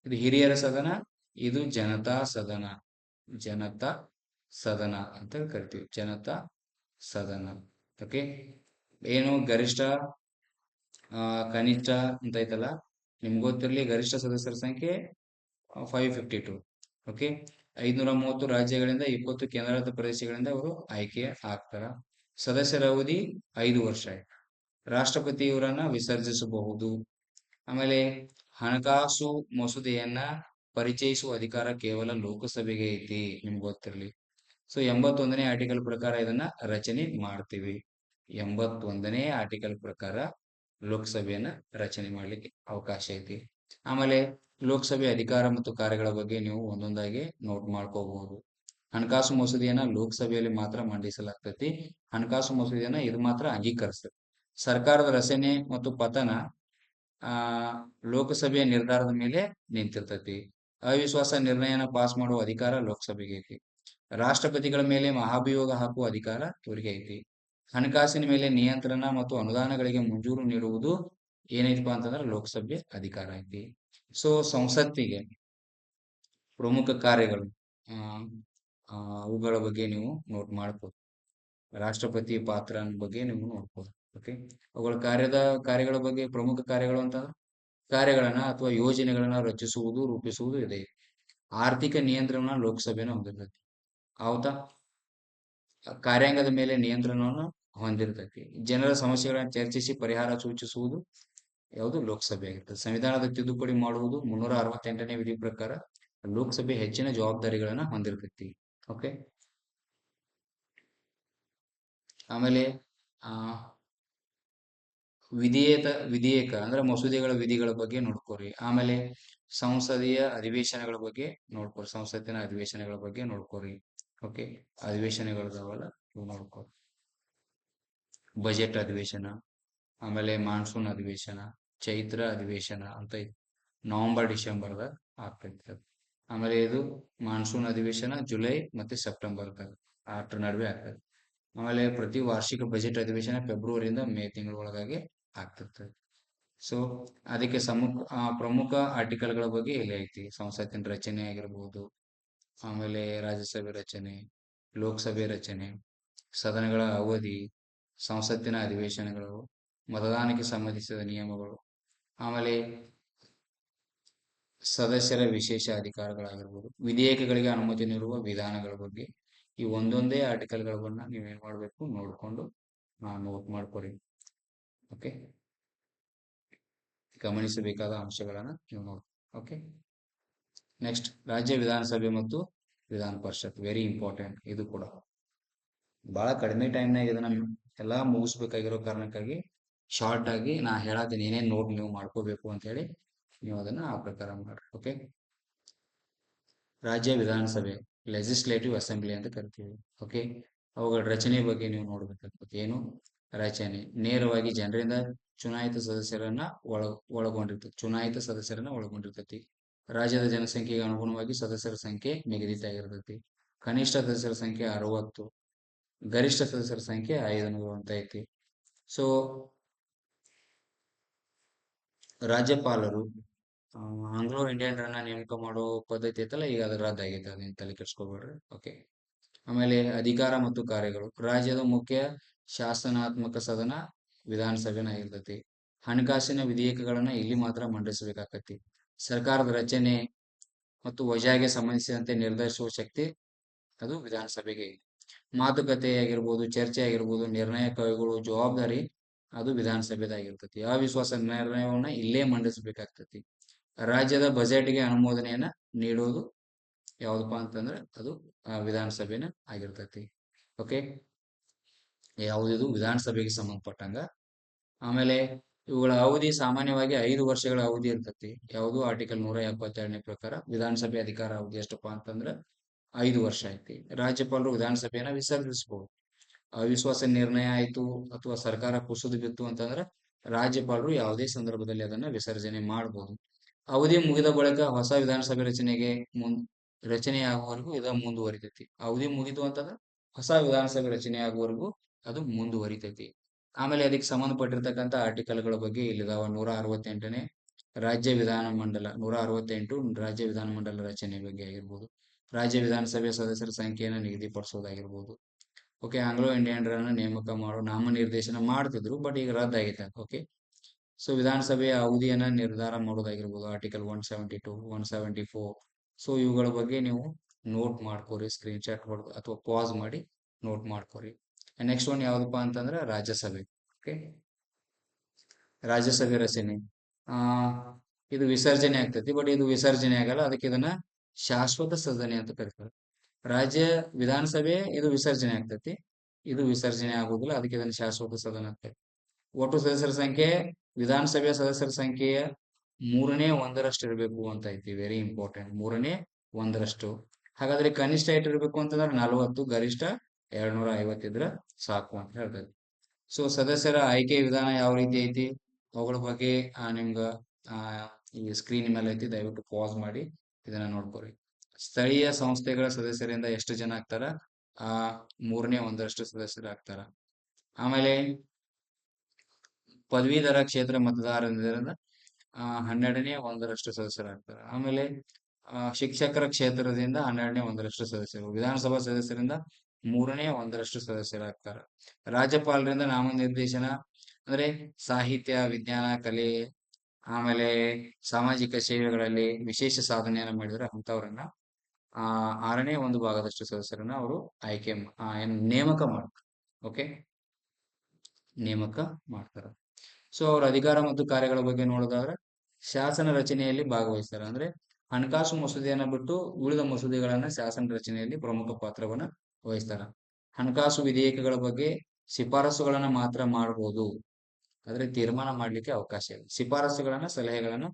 ಇದು ಹಿರಿಯರ ಸದನ, ಇದು ಜನತಾ ಸದನ. ಜನತಾ ಸದನ ಅಂತ ಕರಿತೀವಿ, ಜನತಾ ಸದನ. ಓಕೆ, ಏನು ಗರಿಷ್ಠ ಕನಿಷ್ಠ ಅಂತ ಐತಲ್ಲ, ನಿಮ್ಗೆ ಗೊತ್ತಿರಲಿ. ಗರಿಷ್ಠ ಸದಸ್ಯರ ಸಂಖ್ಯೆ 552. ಓಕೆ, 530 ರಾಜ್ಯಗಳಿಂದ 20 ಕೇಂದ್ರಾಡಳಿತ ಪ್ರದೇಶಗಳಿಂದ ಅವರು ಆಯ್ಕೆ ಆಗ್ತಾರ. ಸದಸ್ಯರ ಅವಧಿ 5 ವರ್ಷ. ರಾಷ್ಟ್ರಪತಿ ಇವರನ್ನ ವಿಸರ್ಜಿಸಬಹುದು. ಆಮೇಲೆ ಹಣಕಾಸು ಮಸೂದೆಯನ್ನ ಪರಿಚಯಿಸುವ ಅಧಿಕಾರ ಕೇವಲ ಲೋಕಸಭೆಗೆ ಐತಿ, ನಿಮ್ಗೆ ಗೊತ್ತಿರಲಿ. ಸೊ 81ನೇ ಆರ್ಟಿಕಲ್ ಪ್ರಕಾರ ಇದನ್ನ ರಚನೆ ಮಾಡ್ತೀವಿ. 81ನೇ ಆರ್ಟಿಕಲ್ ಪ್ರಕಾರ ಲೋಕಸಭೆಯನ್ನ ರಚನೆ ಮಾಡ್ಲಿಕ್ಕೆ ಅವಕಾಶ ಐತಿ. ಆಮೇಲೆ ಲೋಕಸಭೆ ಅಧಿಕಾರ ಮತ್ತು ಕಾರ್ಯಗಳ ಬಗ್ಗೆ ನೀವು ಒಂದೊಂದಾಗಿ ನೋಟ್ ಮಾಡ್ಕೋಬಹುದು. ಹಣಕಾಸು ಮಸೂದೆಯನ್ನ ಲೋಕಸಭೆಯಲ್ಲಿ ಮಾತ್ರ ಮಂಡಿಸಲಾಗ್ತೈತಿ. ಹಣಕಾಸು ಮಸೂದೆಯನ್ನ ಇದು ಮಾತ್ರ ಅಂಗೀಕರಿಸ್ತದೆ. ಸರ್ಕಾರದ ರಚನೆ ಮತ್ತು ಪತನ ಲೋಕಸಭೆಯ ನಿರ್ಧಾರದ ಮೇಲೆ ನಿಂತಿರ್ತೈತಿ. ಅವಿಶ್ವಾಸ ನಿರ್ಣಯನ ಪಾಸ್ ಮಾಡುವ ಅಧಿಕಾರ ಲೋಕಸಭೆಗೆ ಐತಿ. ರಾಷ್ಟ್ರಪತಿಗಳ ಮೇಲೆ ಮಹಾಭಿಯೋಗ ಹಾಕುವ ಅಧಿಕಾರ ಇವರಿಗೆ ಐತಿ. ಹಣಕಾಸಿನ ಮೇಲೆ ನಿಯಂತ್ರಣ ಮತ್ತು ಅನುದಾನಗಳಿಗೆ ಮಂಜೂರು ನೀಡುವುದು ಏನೈತಪ್ಪ ಅಂತಂದ್ರೆ ಲೋಕಸಭೆ ಅಧಿಕಾರ ಐತಿ. ಸೊ ಸಂಸತ್ತಿಗೆ ಪ್ರಮುಖ ಕಾರ್ಯಗಳು ಅವುಗಳ ಬಗ್ಗೆ ನೀವು ನೋಟ್ ಮಾಡ್ಬೋದು. ರಾಷ್ಟ್ರಪತಿ ಪಾತ್ರ ಬಗ್ಗೆ ನೀವು ನೋಡ್ಬೋದು. ಓಕೆ, ಅವುಗಳ ಕಾರ್ಯಗಳ ಬಗ್ಗೆ ಪ್ರಮುಖ ಕಾರ್ಯಗಳು ಅಂತಂದ್ರೆ ಕಾರ್ಯಗಳನ್ನ ಅಥವಾ ಯೋಜನೆಗಳನ್ನ ರಚಿಸುವುದು, ರೂಪಿಸುವುದು ಇದೆ. ಆರ್ಥಿಕ ನಿಯಂತ್ರಣ ಲೋಕಸಭೆನ ಹೊಂದಿರ್ತೈತಿ. ಹೌದಾ, ಕಾರ್ಯಾಂಗದ ಮೇಲೆ ನಿಯಂತ್ರಣವನ್ನು ಹೊಂದಿರ್ತೈತಿ. ಜನರ ಸಮಸ್ಯೆಗಳನ್ನ ಚರ್ಚಿಸಿ ಪರಿಹಾರ ಸೂಚಿಸುವುದು ಯಾವುದು ಲೋಕಸಭೆ ಆಗಿರ್ತದೆ. ಸಂವಿಧಾನದ ತಿದ್ದುಪಡಿ ಮಾಡುವುದು 368ನೇ ವಿಧಿ ಪ್ರಕಾರ ಲೋಕಸಭೆ ಹೆಚ್ಚಿನ ಜವಾಬ್ದಾರಿಗಳನ್ನ ಹೊಂದಿರ್ತೈತಿ. ಓಕೆ, ಆಮೇಲೆ ಆ ವಿಧೇಯಕ ಅಂದ್ರೆ ಮಸೂದೆಗಳ ವಿಧಿಗಳ ಬಗ್ಗೆ ನೋಡ್ಕೋರಿ. ಆಮೇಲೆ ಸಂಸದೀಯ ಅಧಿವೇಶನಗಳ ಬಗ್ಗೆ ನೋಡ್ಕೋರಿ. ಸಂಸತ್ತಿನ ಅಧಿವೇಶನಗಳ ಬಗ್ಗೆ ನೋಡ್ಕೋರಿ. ಓಕೆ, ಅಧಿವೇಶನಗಳದಾವಲ್ಲ ಇವು ನೋಡ್ಕೋರಿ. ಬಜೆಟ್ ಅಧಿವೇಶನ, ಆಮೇಲೆ ಮಾನ್ಸೂನ್ ಅಧಿವೇಶನ, ಚೈತ್ರ ಅಧಿವೇಶನ ಅಂತ ನವೆಂಬರ್ ಡಿಸೆಂಬರ್ದ ಆಗ್ತೈತಿ. ಆಮೇಲೆ ಇದು ಮಾನ್ಸೂನ್ ಅಧಿವೇಶನ ಜುಲೈ ಮತ್ತೆ ಸೆಪ್ಟೆಂಬರ್ ಅಷ್ಟರ ನಡುವೆ ಆಗ್ತದೆ. ಆಮೇಲೆ ಪ್ರತಿ ವಾರ್ಷಿಕ ಬಜೆಟ್ ಅಧಿವೇಶನ ಫೆಬ್ರವರಿಯಿಂದ ಮೇ ತಿಂಗಳ ಒಳಗಾಗಿ ಆಗ್ತಿರ್ತದೆ. ಸೊ ಅದಕ್ಕೆ ಪ್ರಮುಖ ಆರ್ಟಿಕಲ್ಗಳ ಬಗ್ಗೆ ಇಲ್ಲಿ ಐತಿ. ಸಂಸತ್ತಿನ ರಚನೆ ಆಗಿರ್ಬೋದು, ಆಮೇಲೆ ರಾಜ್ಯಸಭೆ ರಚನೆ, ಲೋಕಸಭೆ ರಚನೆ, ಸದನಗಳ ಅವಧಿ, ಸಂಸತ್ತಿನ ಅಧಿವೇಶನಗಳು, ಮತದಾನಕ್ಕೆ ಸಂಬಂಧಿಸಿದ ನಿಯಮಗಳು, ಆಮೇಲೆ ಸದಸ್ಯರ ವಿಶೇಷ ಅಧಿಕಾರಗಳಾಗಿರ್ಬೋದು, ವಿಧೇಯಕಗಳಿಗೆ ಅನುಮತಿ ನೀಡುವ ವಿಧಾನಗಳ ಬಗ್ಗೆ ಈ ಒಂದೊಂದೇ ಆರ್ಟಿಕಲ್ಗಳನ್ನ ನೀವೇನ್ ಮಾಡ್ಬೇಕು ನೋಡ್ಕೊಂಡು ನೋಟ್ ಮಾಡ್ಕೊರಿ. ಓಕೆ, ಗಮನಿಸಬೇಕಾದ ಅಂಶಗಳನ್ನ ನೀವು ನೋಡಿ. ಓಕೆ, ನೆಕ್ಸ್ಟ್ ರಾಜ್ಯ ವಿಧಾನಸಭೆ ಮತ್ತು ವಿಧಾನ ಪರಿಷತ್ ವೆರಿ ಇಂಪಾರ್ಟೆಂಟ್. ಇದು ಕೂಡ ಬಹಳ ಕಡಿಮೆ ಟೈಮ್ನಾಗ ಇದನ್ನ ಎಲ್ಲಾ ಮುಗಿಸ್ಬೇಕಾಗಿರೋ ಕಾರಣಕ್ಕಾಗಿ ಶಾರ್ಟ್ ಆಗಿ ನಾ ಹೇಳತ್ತೀನಿ ಏನೇನ್ ನೋಟ್ ನೀವು ಮಾಡ್ಕೋಬೇಕು ಅಂತ ಹೇಳಿ ನೀವು ಅದನ್ನ ಆ ಪ್ರಕಾರ ಮಾಡ್ರಿ. ಓಕೆ, ರಾಜ್ಯ ವಿಧಾನಸಭೆ ಲೆಜಿಸ್ಲೇಟಿವ್ ಅಸೆಂಬ್ಲಿ ಅಂತ ಕರಿತೀವಿ. ಓಕೆ, ಅವುಗಳ ರಚನೆ ಬಗ್ಗೆ ನೀವು ನೋಡ್ಬೇಕಾಗ್ತದೆ. ಏನು ರಚನೆ ನೇರವಾಗಿ ಜನರಿಂದ ಚುನಾಯಿತ ಸದಸ್ಯರನ್ನ ಒಳಗೊಂಡಿರ್ತೈತಿ. ರಾಜ್ಯದ ಜನಸಂಖ್ಯೆಗೆ ಅನುಗುಣವಾಗಿ ಸದಸ್ಯರ ಸಂಖ್ಯೆ ನಿಗದಿತ ಆಗಿರ್ತೈತಿ. ಕನಿಷ್ಠ ಸದಸ್ಯರ ಸಂಖ್ಯೆ 60, ಗರಿಷ್ಠ ಸದಸ್ಯರ ಸಂಖ್ಯೆ 500 ಅಂತ ಐತಿ. ಸೊ ರಾಜ್ಯಪಾಲರು ಆಂಗ್ಲೋ ಇಂಡಿಯನ್ರನ್ನ ನೇಮಕ ಮಾಡೋ ಪದ್ಧತಿ ಐತಲ್ಲ, ಈಗ ಅದು ರದ್ದಾಗೈತೆ, ಅದನ್ನ ತಲೆ ಕೆಡಿಸ್ಕೋಬೇಡ್ರಿ. ಓಕೆ. ಆಮೇಲೆ ಅಧಿಕಾರ ಮತ್ತು ಕಾರ್ಯಗಳು. ರಾಜ್ಯದ ಮುಖ್ಯ ಶಾಸನಾತ್ಮಕ ಸದನ ವಿಧಾನಸಭೆನ ಆಗಿರ್ತೈತಿ. ಹಣಕಾಸಿನ ವಿಧೇಯಕಗಳನ್ನ ಇಲ್ಲಿ ಮಾತ್ರ ಮಂಡಿಸಬೇಕಾಕತಿ. ಸರ್ಕಾರದ ರಚನೆ ಮತ್ತು ವಜಾಗೆ ಸಂಬಂಧಿಸಿದಂತೆ ನಿರ್ಧರಿಸುವ ಶಕ್ತಿ ಅದು ವಿಧಾನಸಭೆಗೆ ಇದೆ. ಮಾತುಕತೆ ಆಗಿರ್ಬೋದು, ಚರ್ಚೆ ಆಗಿರ್ಬೋದು, ನಿರ್ಣಯ ಕೈಗೊಳ್ಳುವ ಜವಾಬ್ದಾರಿ ಅದು ವಿಧಾನಸಭೆದಾಗಿರ್ತತಿ. ಅವಿಶ್ವಾಸ ನಿರ್ಣಯವನ್ನ ಇಲ್ಲೇ ಮಂಡಿಸಬೇಕಾಗ್ತತಿ. ರಾಜ್ಯದ ಬಜೆಟ್ಗೆ ಅನುಮೋದನೆಯನ್ನ ನೀಡೋದು ಯಾವ್ದಪ್ಪ ಅಂತಂದ್ರೆ ಅದು ವಿಧಾನಸಭೆನ ಆಗಿರ್ತತಿ. ಓಕೆ. ಯಾವುದಿದು ವಿಧಾನಸಭೆಗೆ ಸಂಬಂಧಪಟ್ಟಂಗ. ಆಮೇಲೆ ಇವುಗಳ ಅವಧಿ ಸಾಮಾನ್ಯವಾಗಿ 5 ವರ್ಷಗಳ ಅವಧಿ ಇರ್ತತಿ. ಯಾವುದು ಆರ್ಟಿಕಲ್ 172ನೇ ಪ್ರಕಾರ ವಿಧಾನಸಭೆ ಅಧಿಕಾರ ಅವಧಿ ಎಷ್ಟಪ್ಪ ಅಂತಂದ್ರೆ 5 ವರ್ಷ ಐತಿ. ರಾಜ್ಯಪಾಲರು ವಿಧಾನಸಭೆಯನ್ನ ವಿಸರ್ಜಿಸಬಹುದು. ಅವಿಶ್ವಾಸ ನಿರ್ಣಯ ಆಯ್ತು ಅಥವಾ ಸರ್ಕಾರ ಕುಸಿದು ಬಿತ್ತು ಅಂತಂದ್ರೆ ರಾಜ್ಯಪಾಲರು ಯಾವುದೇ ಸಂದರ್ಭದಲ್ಲಿ ಅದನ್ನ ವಿಸರ್ಜನೆ ಮಾಡಬಹುದು. ಅವಧಿ ಮುಗಿದ ಬಳಿಕ ಹೊಸ ವಿಧಾನಸಭೆ ರಚನೆಯಾಗುವವರೆಗೂ ಇದು ಮುಂದುವರಿತೈತಿ. ಅವಧಿ ಮುಗಿತು ಅಂತಂದ್ರೆ ಹೊಸ ವಿಧಾನಸಭೆ ರಚನೆಯಾಗುವವರೆಗೂ ಅದು ಮುಂದುವರಿತೈತಿ. ಆಮೇಲೆ ಅದಕ್ಕೆ ಸಂಬಂಧಪಟ್ಟಿರ್ತಕ್ಕಂಥ ಆರ್ಟಿಕಲ್ಗಳ ಬಗ್ಗೆ ಇಲ್ಲಿದಾವ. 168ನೇ ರಾಜ್ಯ ವಿಧಾನಮಂಡಲ, 168 ರಾಜ್ಯ ವಿಧಾನಮಂಡಲ ರಚನೆ ಬಗ್ಗೆ ಆಗಿರ್ಬೋದು. ರಾಜ್ಯ ವಿಧಾನಸಭೆ ಸದಸ್ಯರ ಸಂಖ್ಯೆಯನ್ನು ನಿಗದಿಪಡಿಸೋದಾಗಿರ್ಬೋದು. ಓಕೆ. ಆಂಗ್ಲೋ ಇಂಡಿಯನ್ರನ್ನ ನೇಮಕ ಮಾಡೋ ನಾಮನಿರ್ದೇಶನ ಮಾಡ್ತಿದ್ರು, ಬಟ್ ಈಗ ರದ್ದಾಗೈತೆ. ಓಕೆ. ಸೊ ವಿಧಾನಸಭೆಯ ಅವಧಿಯನ್ನ ನಿರ್ಧಾರ ಮಾಡೋದಾಗಿರ್ಬೋದು. ಆರ್ಟಿಕಲ್ 172, 174. ಸೊ ಇವುಗಳ ಬಗ್ಗೆ ನೀವು ನೋಟ್ ಮಾಡ್ಕೋರಿ, ಸ್ಕ್ರೀನ್ ಶಾಟ್ ಹೊಡೆದು ಅಥವಾ ಪಾಸ್ ಮಾಡಿ ನೋಟ್ ಮಾಡ್ಕೋರಿ. ನೆಕ್ಸ್ಟ್ ಒನ್ ಯಾವ್ದಪ್ಪ ಅಂತಂದ್ರೆ ರಾಜ್ಯಸಭೆ. ಓಕೆ. ರಾಜ್ಯಸಭೆ ರಚನೆ. ಆ ಇದು ವಿಸರ್ಜನೆ ಆಗ್ತೈತಿ, ಬಟ್ ಇದು ವಿಸರ್ಜನೆ ಆಗಲ್ಲ. ಅದಕ್ಕೆ ಇದನ್ನ ಶಾಶ್ವತ ಸದನ ಅಂತ ಕರೀತಾರೆ. ರಾಜ್ಯ ವಿಧಾನಸಭೆ ಇದು ವಿಸರ್ಜನೆ ಆಗ್ತೈತಿ, ಇದು ವಿಸರ್ಜನೆ ಆಗುದಿಲ್ಲ. ಅದಕ್ಕೆ ಇದನ್ನ ಶಾಶ್ವತ ಸದನ ಅಂತ. ಒಟ್ಟು ಸದಸ್ಯರ ಸಂಖ್ಯೆ ವಿಧಾನಸಭೆಯ ಸದಸ್ಯರ ಸಂಖ್ಯೆಯ 1/3 ಇರಬೇಕು ಅಂತ ಐತಿ. Very important. 1/3. ಹಾಗಾದ್ರೆ ಕನಿಷ್ಠ ಎಷ್ಟು ಇರಬೇಕು ಅಂತಂದ್ರೆ 40, ಗರಿಷ್ಠ 250 ಇದ್ರೆ ಸಾಕು ಅಂತ ಹೇಳ್ತದೆ. ಸೊ ಸದಸ್ಯರ ಆಯ್ಕೆ ವಿಧಾನ ಯಾವ ರೀತಿ ಐತಿ ಅವುಗಳ ಬಗ್ಗೆ ನಿಮ್ಗ ಈ ಸ್ಕ್ರೀನ್ ಮೇಲೆ ಐತಿ. ದಯವಿಟ್ಟು ಪಾಸ್ ಮಾಡಿ ಇದನ್ನ ನೋಡ್ಕೊರಿ. ಸ್ಥಳೀಯ ಸಂಸ್ಥೆಗಳ ಸದಸ್ಯರಿಂದ ಎಷ್ಟು ಜನ ಆಗ್ತಾರ? 1/3 ಸದಸ್ಯರು ಆಗ್ತಾರ. ಆಮೇಲೆ ಪದವೀಧರ ಕ್ಷೇತ್ರ ಮತದಾರರಿಂದ 12/1 ಸದಸ್ಯರಾಗ್ತಾರೆ. ಆಮೇಲೆ ಶಿಕ್ಷಕರ ಕ್ಷೇತ್ರದಿಂದ 12/1 ಸದಸ್ಯರು. ವಿಧಾನಸಭಾ ಸದಸ್ಯರಿಂದ 3/1 ಸದಸ್ಯರಾಗ್ತಾರೆ. ರಾಜ್ಯಪಾಲರಿಂದ ನಾಮನಿರ್ದೇಶನ ಅಂದ್ರೆ ಸಾಹಿತ್ಯ, ವಿಜ್ಞಾನ, ಕಲೆ, ಆಮೇಲೆ ಸಾಮಾಜಿಕ ಸೇವೆಗಳಲ್ಲಿ ವಿಶೇಷ ಸಾಧನೆಯನ್ನ ಮಾಡಿದ್ರೆ ಅಂತವ್ರನ್ನ 1/6 ಸದಸ್ಯರನ್ನ ಅವರು ನೇಮಕ ಮಾಡ್ತಾರೆ. ಓಕೆ. ನೇಮಕ ಮಾಡ್ತಾರೆ. ಸೊ ಅವ್ರ ಅಧಿಕಾರ ಮತ್ತು ಕಾರ್ಯಗಳ ಬಗ್ಗೆ ನೋಡೋದಾದ್ರೆ ಶಾಸನ ರಚನೆಯಲ್ಲಿ ಭಾಗವಹಿಸ್ತಾರೆ. ಅಂದ್ರೆ ಹಣಕಾಸು ಮಸೂದೆಯನ್ನ ಬಿಟ್ಟು ಉಳಿದ ಮಸೂದೆಗಳನ್ನ ಶಾಸನ ರಚನೆಯಲ್ಲಿ ಪ್ರಮುಖ ಪಾತ್ರವನ್ನ ವಹಿಸ್ತಾರ. ಹಣಕಾಸು ವಿಧೇಯಕಗಳ ಬಗ್ಗೆ ಶಿಫಾರಸುಗಳನ್ನ ಮಾತ್ರ ಮಾಡಬಹುದು, ಆದ್ರೆ ತೀರ್ಮಾನ ಮಾಡ್ಲಿಕ್ಕೆ ಅವಕಾಶ ಇದೆ. ಶಿಫಾರಸುಗಳನ್ನ, ಸಲಹೆಗಳನ್ನ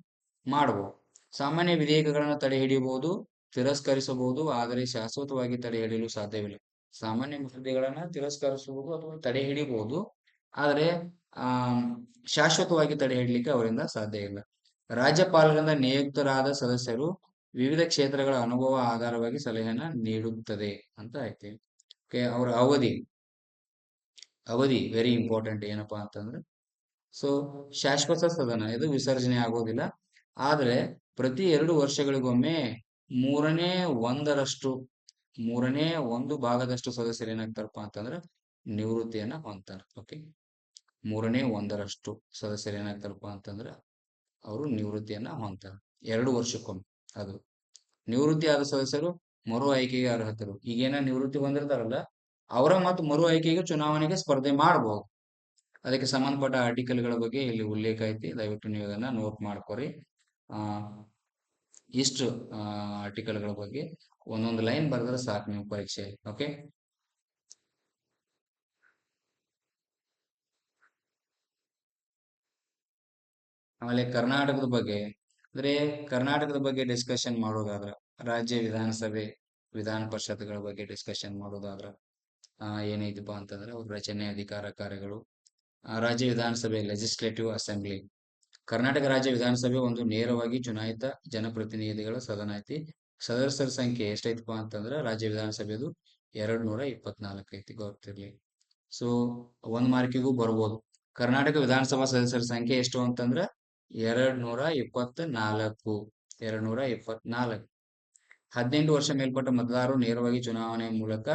ಮಾಡಬಹುದು. ಸಾಮಾನ್ಯ ವಿಧೇಯಕಗಳನ್ನ ತಡೆ ಹಿಡಿಯಬಹುದು, ತಿರಸ್ಕರಿಸಬಹುದು, ಆದರೆ ಶಾಶ್ವತವಾಗಿ ತಡೆ ಹಿಡಿಯಲು ಸಾಧ್ಯವಿಲ್ಲ. ಸಾಮಾನ್ಯ ಮಸೂದೆಗಳನ್ನ ತಿರಸ್ಕರಿಸಬಹುದು ಅಥವಾ ತಡೆ ಹಿಡಿಬಹುದು, ಆದರೆ ಶಾಶ್ವತವಾಗಿ ತಡೆ ಹಿಡಲಿಕ್ಕೆ ಅವರಿಂದ ಸಾಧ್ಯ ಇಲ್ಲ. ರಾಜ್ಯಪಾಲರಿಂದ ನಿಯುಕ್ತರಾದ ಸದಸ್ಯರು ವಿವಿಧ ಕ್ಷೇತ್ರಗಳ ಅನುಭವ ಆಧಾರವಾಗಿ ಸಲಹೆಯನ್ನ ನೀಡುತ್ತದೆ ಅಂತ ಐತಿ. ಅವರ ಅವಧಿ ವೆರಿ ಇಂಪಾರ್ಟೆಂಟ್. ಏನಪ್ಪಾ ಅಂತಂದ್ರೆ ಸೊ ಶಾಶ್ವತ ಸದನ ಇದು ವಿಸರ್ಜನೆ ಆಗೋದಿಲ್ಲ, ಆದ್ರೆ ಪ್ರತಿ 2 ವರ್ಷಗಳಿಗೊಮ್ಮೆ 1/3 ಸದಸ್ಯರು ಏನಾಗ್ತಾರಪ್ಪ ಅಂತಂದ್ರೆ ನಿವೃತ್ತಿಯನ್ನ ಹೊಂದ್ತಾರೆ. ಓಕೆ. 1/3 ಸದಸ್ಯರು ಏನಾಗ್ತಾರಪ್ಪ ಅಂತಂದ್ರೆ ಅವರು ನಿವೃತ್ತಿಯನ್ನ ಹೊಂದ್ತಾರೆ 2 ವರ್ಷಕ್ಕೊಮ್ಮೆ. ಅದು ನಿವೃತ್ತಿ ಆದ ಸದಸ್ಯರು ಮರು ಆಯ್ಕೆಗೆ ಅರ್ಹತರು. ಈಗೇನ ನಿವೃತ್ತಿ ಹೊಂದಿರ್ತಾರಲ್ಲ ಅವರ ಮತ್ತು ಮರು ಆಯ್ಕೆಗೆ ಚುನಾವಣೆಗೆ ಸ್ಪರ್ಧೆ ಮಾಡಬಹುದು. ಅದಕ್ಕೆ ಸಂಬಂಧಪಟ್ಟ ಆರ್ಟಿಕಲ್ಗಳ ಬಗ್ಗೆ ಇಲ್ಲಿ ಉಲ್ಲೇಖ ಐತಿ. ದಯವಿಟ್ಟು ನೀವು ಅದನ್ನ ನೋಟ್ ಮಾಡ್ಕೊರಿ. ಇಷ್ಟು ಆರ್ಟಿಕಲ್ಗಳ ಬಗ್ಗೆ ಒಂದೊಂದು ಲೈನ್ ಬರೆದ್ರೆ ಸಾಕು ನೀವು ಪರೀಕ್ಷೆ. ಓಕೆ. ಆಮೇಲೆ ಕರ್ನಾಟಕದ ಬಗ್ಗೆ ಡಿಸ್ಕಷನ್ ಮಾಡೋದಾದ್ರ ರಾಜ್ಯ ವಿಧಾನಸಭೆ, ವಿಧಾನ ಪರಿಷತ್ಗಳ ಬಗ್ಗೆ ಡಿಸ್ಕಷನ್ ಮಾಡೋದಾದ್ರ ಏನೈತಿಪ್ಪ ಅಂತಂದ್ರೆ ಅವ್ರ ರಚನೆ, ಅಧಿಕಾರ, ಕಾರ್ಯಗಳು. ರಾಜ್ಯ ವಿಧಾನಸಭೆ ಲೆಜಿಸ್ಲೇಟಿವ್ ಅಸೆಂಬ್ಲಿ. ಕರ್ನಾಟಕ ರಾಜ್ಯ ವಿಧಾನಸಭೆ ಒಂದು ನೇರವಾಗಿ ಚುನಾಯಿತ ಜನಪ್ರತಿನಿಧಿಗಳ ಸದನ ಐತಿ. ಸದಸ್ಯರ ಸಂಖ್ಯೆ ಎಷ್ಟೈತಪ್ಪ ಅಂತಂದ್ರೆ ರಾಜ್ಯ ವಿಧಾನಸಭೆದು 224 ಐತಿ, ಗೊತ್ತಿರ್ಲಿ. ಸೊ 1 ಮಾರ್ಕಿಗೂ ಬರ್ಬೋದು. ಕರ್ನಾಟಕ ವಿಧಾನಸಭಾ ಸದಸ್ಯರ ಸಂಖ್ಯೆ ಎಷ್ಟು ಅಂತಂದ್ರೆ 224. 224. 18 ವರ್ಷ ಮೇಲ್ಪಟ್ಟ ಮತದಾರರು ನೇರವಾಗಿ ಚುನಾವಣೆ ಮೂಲಕ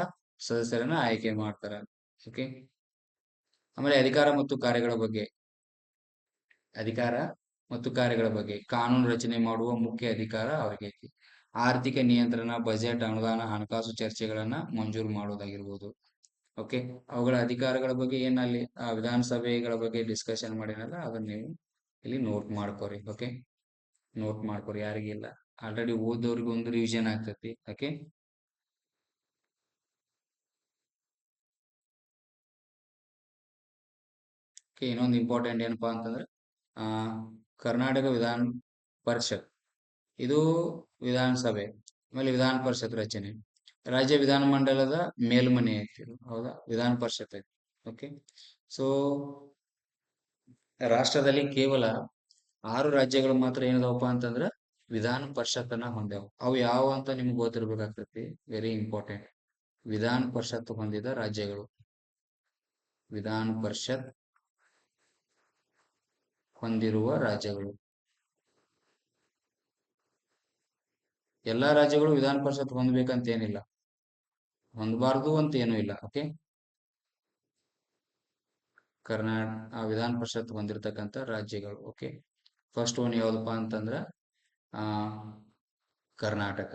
ಸದಸ್ಯರನ್ನ ಆಯ್ಕೆ ಮಾಡ್ತಾರೆ. ಓಕೆ. ಆಮೇಲೆ ಅಧಿಕಾರ ಮತ್ತು ಕಾರ್ಯಗಳ ಬಗ್ಗೆ ಕಾನೂನು ರಚನೆ ಮಾಡುವ ಮುಖ್ಯ ಅಧಿಕಾರ ಅವರಿಗೆ ಐತಿ. ಆರ್ಥಿಕ ನಿಯಂತ್ರಣ, ಬಜೆಟ್, ಅನುದಾನ, ಹಣಕಾಸು ಚರ್ಚೆಗಳನ್ನ ಮಂಜೂರು ಮಾಡೋದಾಗಿರ್ಬೋದು. ಓಕೆ. ಅವುಗಳ ಅಧಿಕಾರಗಳ ಬಗ್ಗೆ ಏನಲ್ಲಿ ವಿಧಾನಸಭೆಗಳ ಬಗ್ಗೆ ಡಿಸ್ಕಷನ್ ಮಾಡಿನಲ್ಲ, ಅದನ್ನ ನೀವು ಇಲ್ಲಿ ನೋಟ್ ಮಾಡ್ಕೋರಿ. ಓಕೆ, ನೋಟ್ ಮಾಡ್ಕೋರಿ. ಯಾರಿಗಿಲ್ಲ ಆಲ್ರೆಡಿ ಓದೋರಿಗೆ ಒಂದು ರಿವಿಷನ್ ಆಗ್ತೈತಿ. ಓಕೆ. ಇನ್ನೊಂದು ಇಂಪಾರ್ಟೆಂಟ್ ಏನಪ್ಪಾ ಅಂತಂದ್ರೆ ಆ ಕರ್ನಾಟಕ ವಿಧಾನ ಪರಿಷತ್, ಇದು ವಿಧಾನಸಭೆ, ಆಮೇಲೆ ವಿಧಾನ ಪರಿಷತ್ ರಚನೆ, ರಾಜ್ಯ ವಿಧಾನಮಂಡಲದ ಮೇಲ್ಮನೆ ಐತಿ ಇದು, ಹೌದಾ? ವಿಧಾನ ಪರಿಷತ್ ಐತಿ. ಓಕೆ. ಸೊ ರಾಷ್ಟ್ರದಲ್ಲಿ ಕೇವಲ 6 ರಾಜ್ಯಗಳು ಮಾತ್ರ ಏನದವಪ್ಪ ಅಂತಂದ್ರ ವಿಧಾನ ಪರಿಷತ್ತನ್ನ ಹೊಂದ್ಯಾವ. ಅವು ಯಾವ ಅಂತ ನಿಮ್ಗೆ ಗೊತ್ತಿರ್ಬೇಕಾಗ್ತೈತಿ. Very important. ವಿಧಾನ ಪರಿಷತ್ ಹೊಂದಿದ ರಾಜ್ಯಗಳು, ವಿಧಾನ ಪರಿಷತ್ ಹೊಂದಿರುವ ರಾಜ್ಯಗಳು. ಎಲ್ಲಾ ರಾಜ್ಯಗಳು ವಿಧಾನ ಪರಿಷತ್ ಹೊಂದ್ಬೇಕಂತ ಏನಿಲ್ಲ, ಹೊಂದಬಾರ್ದು ಅಂತ ಏನೂ ಇಲ್ಲ. ಓಕೆ. ವಿಧಾನ ಪರಿಷತ್ ಹೊಂದಿರತಕ್ಕಂತ ರಾಜ್ಯಗಳು. ಓಕೆ. ಫಸ್ಟ್ ಒನ್ ಯಾವ್ದಪ್ಪ ಅಂತಂದ್ರ ಆ ಕರ್ನಾಟಕ.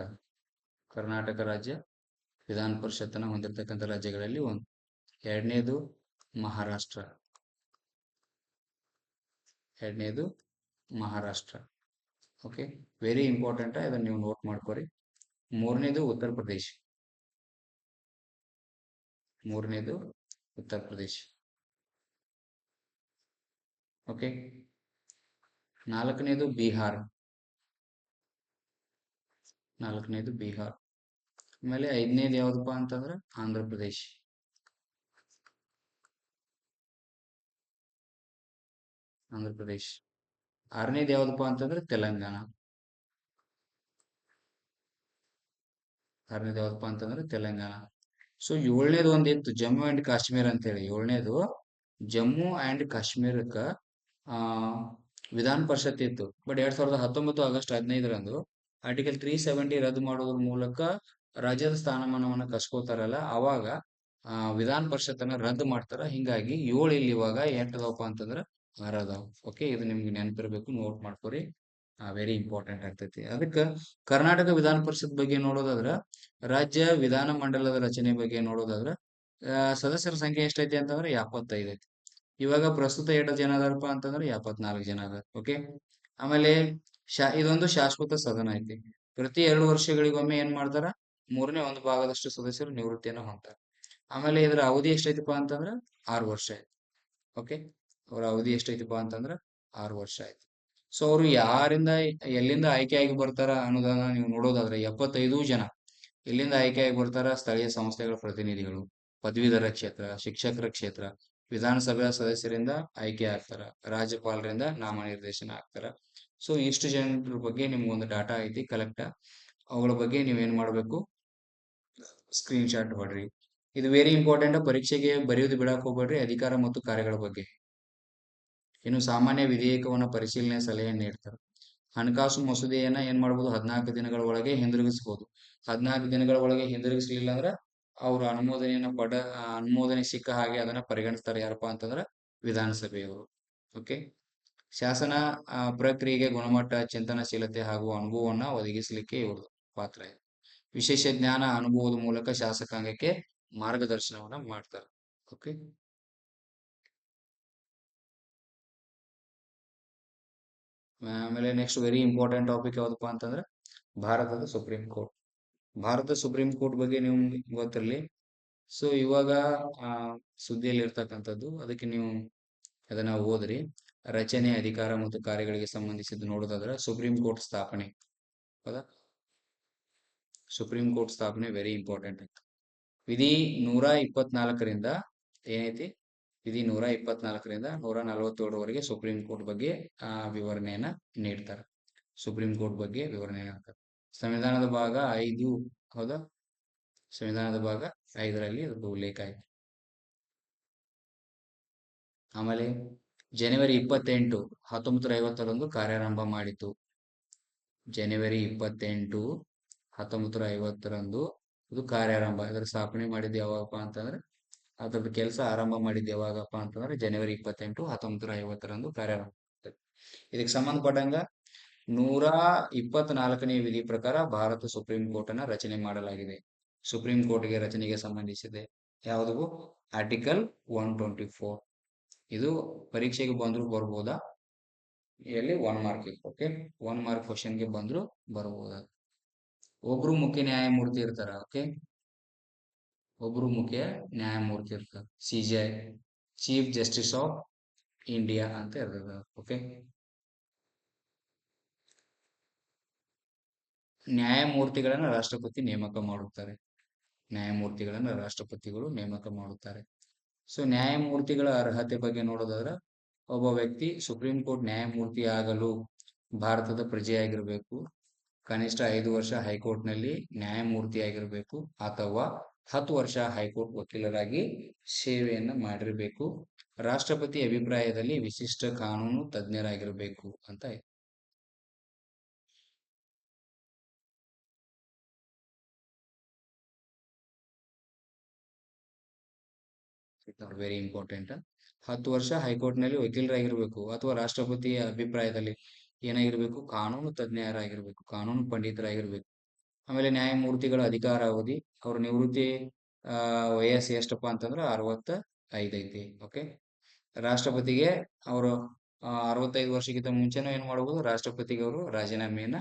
ಕರ್ನಾಟಕ ರಾಜ್ಯ ವಿಧಾನ ಪರಿಷತ್ತನ್ನ ಹೊಂದಿರತಕ್ಕಂತ ರಾಜ್ಯಗಳಲ್ಲಿ ಒಂದು. ಎರಡನೇದು ಮಹಾರಾಷ್ಟ್ರ. ಎರಡನೇದು ಮಹಾರಾಷ್ಟ್ರ. ಓಕೆ, ವೆರಿ ಇಂಪಾರ್ಟೆಂಟ್, ಇದನ್ನ ನೀವು ನೋಟ್ ಮಾಡ್ಕೋರಿ. ಮೂರನೇದು ಉತ್ತರ ಪ್ರದೇಶ್. ಮೂರನೇದು ಉತ್ತರ ಪ್ರದೇಶ್. ಓಕೆ. ನಾಲ್ಕನೇದು ಬಿಹಾರ್. ನಾಲ್ಕನೇದು ಬಿಹಾರ್. ಆಮೇಲೆ ಐದನೇದು ಯಾವ್ದಪ್ಪ ಅಂತಂದ್ರ ಆಂಧ್ರ ಪ್ರದೇಶ್. ಆಂಧ್ರ ಪ್ರದೇಶ್. ಆರನೇದು ಯಾವ್ದಪ್ಪ ಅಂತಂದ್ರೆ ತೆಲಂಗಾಣ. ಆರನೇದು ಯಾವ್ದಪ್ಪ ಅಂತಂದ್ರೆ ತೆಲಂಗಾಣ. ಸೊ ಏಳನೇದು ಒಂದಿತ್ತು ಜಮ್ಮು ಅಂಡ್ ಕಾಶ್ಮೀರ್ ಅಂತ ಹೇಳಿ. ಏಳನೇದು ಜಮ್ಮು ಅಂಡ್ ಕಾಶ್ಮೀರಕ್ಕ ಆ ವಿಧಾನ ಪರಿಷತ್ ಇತ್ತು. ಬಟ್ 2019 ಆಗಸ್ಟ್ 15ರಂದು ಆರ್ಟಿಕಲ್ 370 ರದ್ದು ಮಾಡೋದ್ರ ಮೂಲಕ ರಾಜ್ಯದ ಸ್ಥಾನಮಾನವನ್ನ ಕಸ್ಕೋತಾರಲ್ಲ, ಅವಾಗ ವಿಧಾನ ಪರಿಷತ್ತನ್ನ ರದ್ದು ಮಾಡ್ತಾರ. ಹಿಂಗಾಗಿ 7 ಇಲ್ಲಿ ಇವಾಗ 8 ಅದಾವಪ್ಪ ಅಂತಂದ್ರ 6 ಅದಾವ. ಓಕೆ, ಇದು ನಿಮ್ಗೆ ನೆನಪಿರ್ಬೇಕು, ನೋಟ್ ಮಾಡ್ಕೊರಿ. ವೆರಿ ಇಂಪಾರ್ಟೆಂಟ್ ಆಗ್ತೈತಿ. ಅದಕ್ಕ ಕರ್ನಾಟಕ ವಿಧಾನ ಪರಿಷತ್ ಬಗ್ಗೆ ನೋಡೋದಾದ್ರ, ರಾಜ್ಯ ವಿಧಾನ ಮಂಡಲದ ರಚನೆ ಬಗ್ಗೆ ನೋಡೋದಾದ್ರ ಸದಸ್ಯರ ಸಂಖ್ಯೆ ಎಷ್ಟೈತಿ ಅಂತಂದ್ರೆ 75 ಐತಿ. ಇವಾಗ ಪ್ರಸ್ತುತ ಎಷ್ಟು ಜನ ಅದಾರಪ್ಪ ಅಂತಂದ್ರೆ 74 ಜನ ಅದಾರ. ಓಕೆ. ಆಮೇಲೆ ಇದೊಂದು ಶಾಶ್ವತ ಸದನ ಐತಿ. ಪ್ರತಿ 2 ವರ್ಷಗಳಿಗೊಮ್ಮೆ ಏನ್ ಮಾಡ್ತಾರ, 1/3 ಭಾಗದಷ್ಟು ಸದಸ್ಯರು ನಿವೃತ್ತಿಯನ್ನ ಹೊಂದ್ತಾರ. ಆಮೇಲೆ ಇದರ ಅವಧಿ ಎಷ್ಟೈತಿಪ್ಪ ಅಂತಂದ್ರ 6 ವರ್ಷ ಐತಿ. ಓಕೆ, ಅವರ ಅವಧಿ ಎಷ್ಟೈತಿಪ್ಪ ಅಂತಂದ್ರ 6 ವರ್ಷ ಐತಿ. ಸೊ ಅವರು ಎಲ್ಲಿಂದ ಆಯ್ಕೆಯಾಗಿ ಬರ್ತಾರ ಅನ್ನೋದನ್ನ ನೀವು ನೋಡೋದಾದ್ರೆ 75 ಜನ ಎಲ್ಲಿಂದ ಆಯ್ಕೆಯಾಗಿ ಬರ್ತಾರ, ಸ್ಥಳೀಯ ಸಂಸ್ಥೆಗಳ ಪ್ರತಿನಿಧಿಗಳು, ಪದವೀಧರ ಕ್ಷೇತ್ರ, ಶಿಕ್ಷಕರ ಕ್ಷೇತ್ರ, ವಿಧಾನಸಭೆಯ ಸದಸ್ಯರಿಂದ ಆಯ್ಕೆ ಆಗ್ತಾರ, ರಾಜ್ಯಪಾಲರಿಂದ ನಾಮನಿರ್ದೇಶನ ಆಗ್ತಾರ. ಸೊ ಇಷ್ಟು ಜನರ ಬಗ್ಗೆ ನಿಮ್ಗೊಂದು ಡಾಟಾ ಐತಿ ಕಲೆಕ್ಟ್. ಅವುಗಳ ಬಗ್ಗೆ ನೀವೇನ್ ಮಾಡ್ಬೇಕು, ಸ್ಕ್ರೀನ್ ಶಾಟ್ ಮಾಡ್ರಿ. ಇದು ವೆರಿ ಇಂಪಾರ್ಟೆಂಟ್. ಪರೀಕ್ಷೆಗೆ ಬರೆಯೋದು ಬಿಡಕ್ ಹೋಗ್ಬೇಡ್ರಿ. ಅಧಿಕಾರ ಮತ್ತು ಕಾರ್ಯಗಳ ಬಗ್ಗೆ. ಇನ್ನು ಸಾಮಾನ್ಯ ವಿಧೇಯಕವನ್ನ ಪರಿಶೀಲನೆ ಸಲಹೆ ನೀಡ್ತಾರೆ. ಹಣಕಾಸು ಮಸೂದೆಯನ್ನ ಏನ್ ಮಾಡ್ಬೋದು, 14 ದಿನಗಳ ಒಳಗೆ ಹಿಂದಿರುಗಿಸಬಹುದು. 14 ದಿನಗಳ ಒಳಗೆ ಹಿಂದಿರುಗಿಸ್ಲಿಲ್ಲ ಅಂದ್ರ ಅವ್ರ ಅನುಮೋದನೆ ಸಿಕ್ಕ ಹಾಗೆ ಅದನ್ನ ಪರಿಗಣಿಸ್ತಾರೆ. ಯಾರಪ್ಪ ಅಂತಂದ್ರ ವಿಧಾನಸಭೆಯವರು. ಓಕೆ. ಶಾಸನ ಪ್ರಕ್ರಿಯೆಗೆ ಗುಣಮಟ್ಟ, ಚಿಂತನಶೀಲತೆ ಹಾಗೂ ಅನುಭವವನ್ನ ಒದಗಿಸಲಿಕ್ಕೆ ಇವ್ರದ್ದು ಪಾತ್ರ ಇದೆ. ವಿಶೇಷ ಜ್ಞಾನ, ಅನುಭವದ ಮೂಲಕ ಶಾಸಕಾಂಗಕ್ಕೆ ಮಾರ್ಗದರ್ಶನವನ್ನ ಮಾಡ್ತಾರೆ. ಓಕೆ. ಆಮೇಲೆ ನೆಕ್ಸ್ಟ್ ವೆರಿ ಇಂಪಾರ್ಟೆಂಟ್ ಟಾಪಿಕ್ ಯಾವ್ದಪ್ಪ ಅಂತಂದ್ರೆ ಭಾರತದ supreme court. Bharat supreme court ಬಗ್ಗೆ ನಿಮ್ಗೆ ಗೊತ್ತಿರಲಿ. ಸೊ ಇವಾಗ ಸುದ್ದಿಯಲ್ಲಿ ಇರ್ತಕ್ಕಂಥದ್ದು, ಅದಕ್ಕೆ ನೀವು ಅದನ್ನ ಓದ್ರಿ. ರಚನೆ, ಅಧಿಕಾರ ಮತ್ತು ಕಾರ್ಯಗಳಿಗೆ ಸಂಬಂಧಿಸಿದ್ದು ನೋಡೋದಾದ್ರೆ ಸುಪ್ರೀಂ ಕೋರ್ಟ್ ಸ್ಥಾಪನೆ, ಹೌದಾ? ಸುಪ್ರೀಂ ಕೋರ್ಟ್ ಸ್ಥಾಪನೆ ವೆರಿ ಇಂಪಾರ್ಟೆಂಟ್ ಅಂತ. ವಿಧಿ 124ರಿಂದ ಏನೈತಿ, ವಿಧಿ 124ರಿಂದ 147ವರೆಗೆ ಸುಪ್ರೀಂ ಕೋರ್ಟ್ ಬಗ್ಗೆ ವಿವರಣೆಯನ್ನ ನೀಡ್ತಾರೆ. ಸುಪ್ರೀಂ ಕೋರ್ಟ್ ಬಗ್ಗೆ ವಿವರಣೆ ನೀಡ್ತಾರೆ. ಸಂವಿಧಾನದ ಭಾಗ 5, ಹೌದಾ? ಸಂವಿಧಾನದ ಭಾಗ 5ರಲ್ಲಿ ಅದು ಉಲ್ಲೇಖ ಆಯ್ತು. ಆಮೇಲೆ ಜನವರಿ 28 1950ರಂದು ಕಾರ್ಯಾರಂಭ ಮಾಡಿತು. ಜನವರಿ 28 1950ರಂದು ಇದು ಕಾರ್ಯಾರಂಭ. ಇದರ ಸ್ಥಾಪನೆ ಮಾಡಿದ್ದು ಯಾವಾಗಪ್ಪ ಅಂತಂದ್ರೆ, ಅದ್ರದ್ದು ಕೆಲಸ ಆರಂಭ ಮಾಡಿದ್ದು ಯಾವಾಗಪ್ಪ ಅಂತಂದ್ರೆ ಜನವರಿ 28 1950ರಂದು ಕಾರ್ಯಾರಂಭ ಆಗ್ತದೆ. ಇದಕ್ಕೆ ಸಂಬಂಧಪಟ್ಟಂಗ 124ನೇ ವಿಧಿ ಪ್ರಕಾರ ಭಾರತ ಸುಪ್ರೀಂ ಕೋರ್ಟ್ ಅನ್ನ ರಚನೆ ಮಾಡಲಾಗಿದೆ. ಸುಪ್ರೀಂ ಕೋರ್ಟ್ಗೆ ರಚನೆಗೆ ಸಂಬಂಧಿಸಿದೆ ಯಾವುದು? ಆರ್ಟಿಕಲ್ 124. ಇದು ಪರೀಕ್ಷೆಗೆ ಬಂದ್ರು ಬರ್ಬೋದಾ? ಇಲ್ಲಿ 1 ಮಾರ್ಕ್. ಓಕೆ, 1 ಮಾರ್ಕ್ ಕ್ವಶನ್ಗೆ ಬಂದ್ರು ಬರ್ಬೋದ. ಒಬ್ರು ಮುಖ್ಯ ನ್ಯಾಯಮೂರ್ತಿ ಇರ್ತಾರ. ಓಕೆ, ಒಬ್ರು ಮುಖ್ಯ ನ್ಯಾಯಮೂರ್ತಿ ಇರ್ತಾರೆ. CJI, chief justice of India ಅಂತ ಇರ್ತದ. ಓಕೆ, ನ್ಯಾಯಮೂರ್ತಿಗಳನ್ನ ರಾಷ್ಟ್ರಪತಿ ನೇಮಕ ಮಾಡುತ್ತಾರೆ. ನ್ಯಾಯಮೂರ್ತಿಗಳನ್ನ ರಾಷ್ಟ್ರಪತಿಗಳು ನೇಮಕ ಮಾಡುತ್ತಾರೆ. ಸೊ ನ್ಯಾಯಮೂರ್ತಿಗಳ ಅರ್ಹತೆ ಬಗ್ಗೆ ನೋಡೋದಾದ್ರೆ, ಒಬ್ಬ ವ್ಯಕ್ತಿ ಸುಪ್ರೀಂ ಕೋರ್ಟ್ ನ್ಯಾಯಮೂರ್ತಿ ಆಗಲು ಭಾರತದ ಪ್ರಜೆಯಾಗಿರ್ಬೇಕು, ಕನಿಷ್ಠ 5 ವರ್ಷ ಹೈಕೋರ್ಟ್ ನಲ್ಲಿ ನ್ಯಾಯಮೂರ್ತಿ ಆಗಿರ್ಬೇಕು, ಅಥವಾ 10 ವರ್ಷ ಹೈಕೋರ್ಟ್ ವಕೀಲರಾಗಿ ಸೇವೆಯನ್ನ ಮಾಡಿರ್ಬೇಕು, ರಾಷ್ಟ್ರಪತಿ ಅಭಿಪ್ರಾಯದಲ್ಲಿ ವಿಶಿಷ್ಟ ಕಾನೂನು ತಜ್ಞರಾಗಿರ್ಬೇಕು ಅಂತ ಇದೆ. Very important. 10 ವರ್ಷ ಹೈಕೋರ್ಟ್ ನಲ್ಲಿ ವಕೀಲರಾಗಿರ್ಬೇಕು, ಅಥವಾ ರಾಷ್ಟ್ರಪತಿಯ ಅಭಿಪ್ರಾಯದಲ್ಲಿ ಏನಾಗಿರ್ಬೇಕು? ಕಾನೂನು ತಜ್ಞರಾಗಿರ್ಬೇಕು, ಕಾನೂನು ಪಂಡಿತರಾಗಿರ್ಬೇಕು. ಆಮೇಲೆ ನ್ಯಾಯಮೂರ್ತಿಗಳ ಅಧಿಕಾರ ಅವಧಿ, ಅವ್ರ ನಿವೃತ್ತಿ ವಯಸ್ಸು ಎಷ್ಟಪ್ಪ ಅಂತಂದ್ರೆ 65 ಐತಿ. ಓಕೆ, ರಾಷ್ಟ್ರಪತಿಗೆ ಅವರು 65 ವರ್ಷಕ್ಕಿಂತ ಮುಂಚೆನೂ ಏನ್ ಮಾಡಬಹುದು? ರಾಷ್ಟ್ರಪತಿಗೆ ಅವರು ರಾಜೀನಾಮೆಯನ್ನ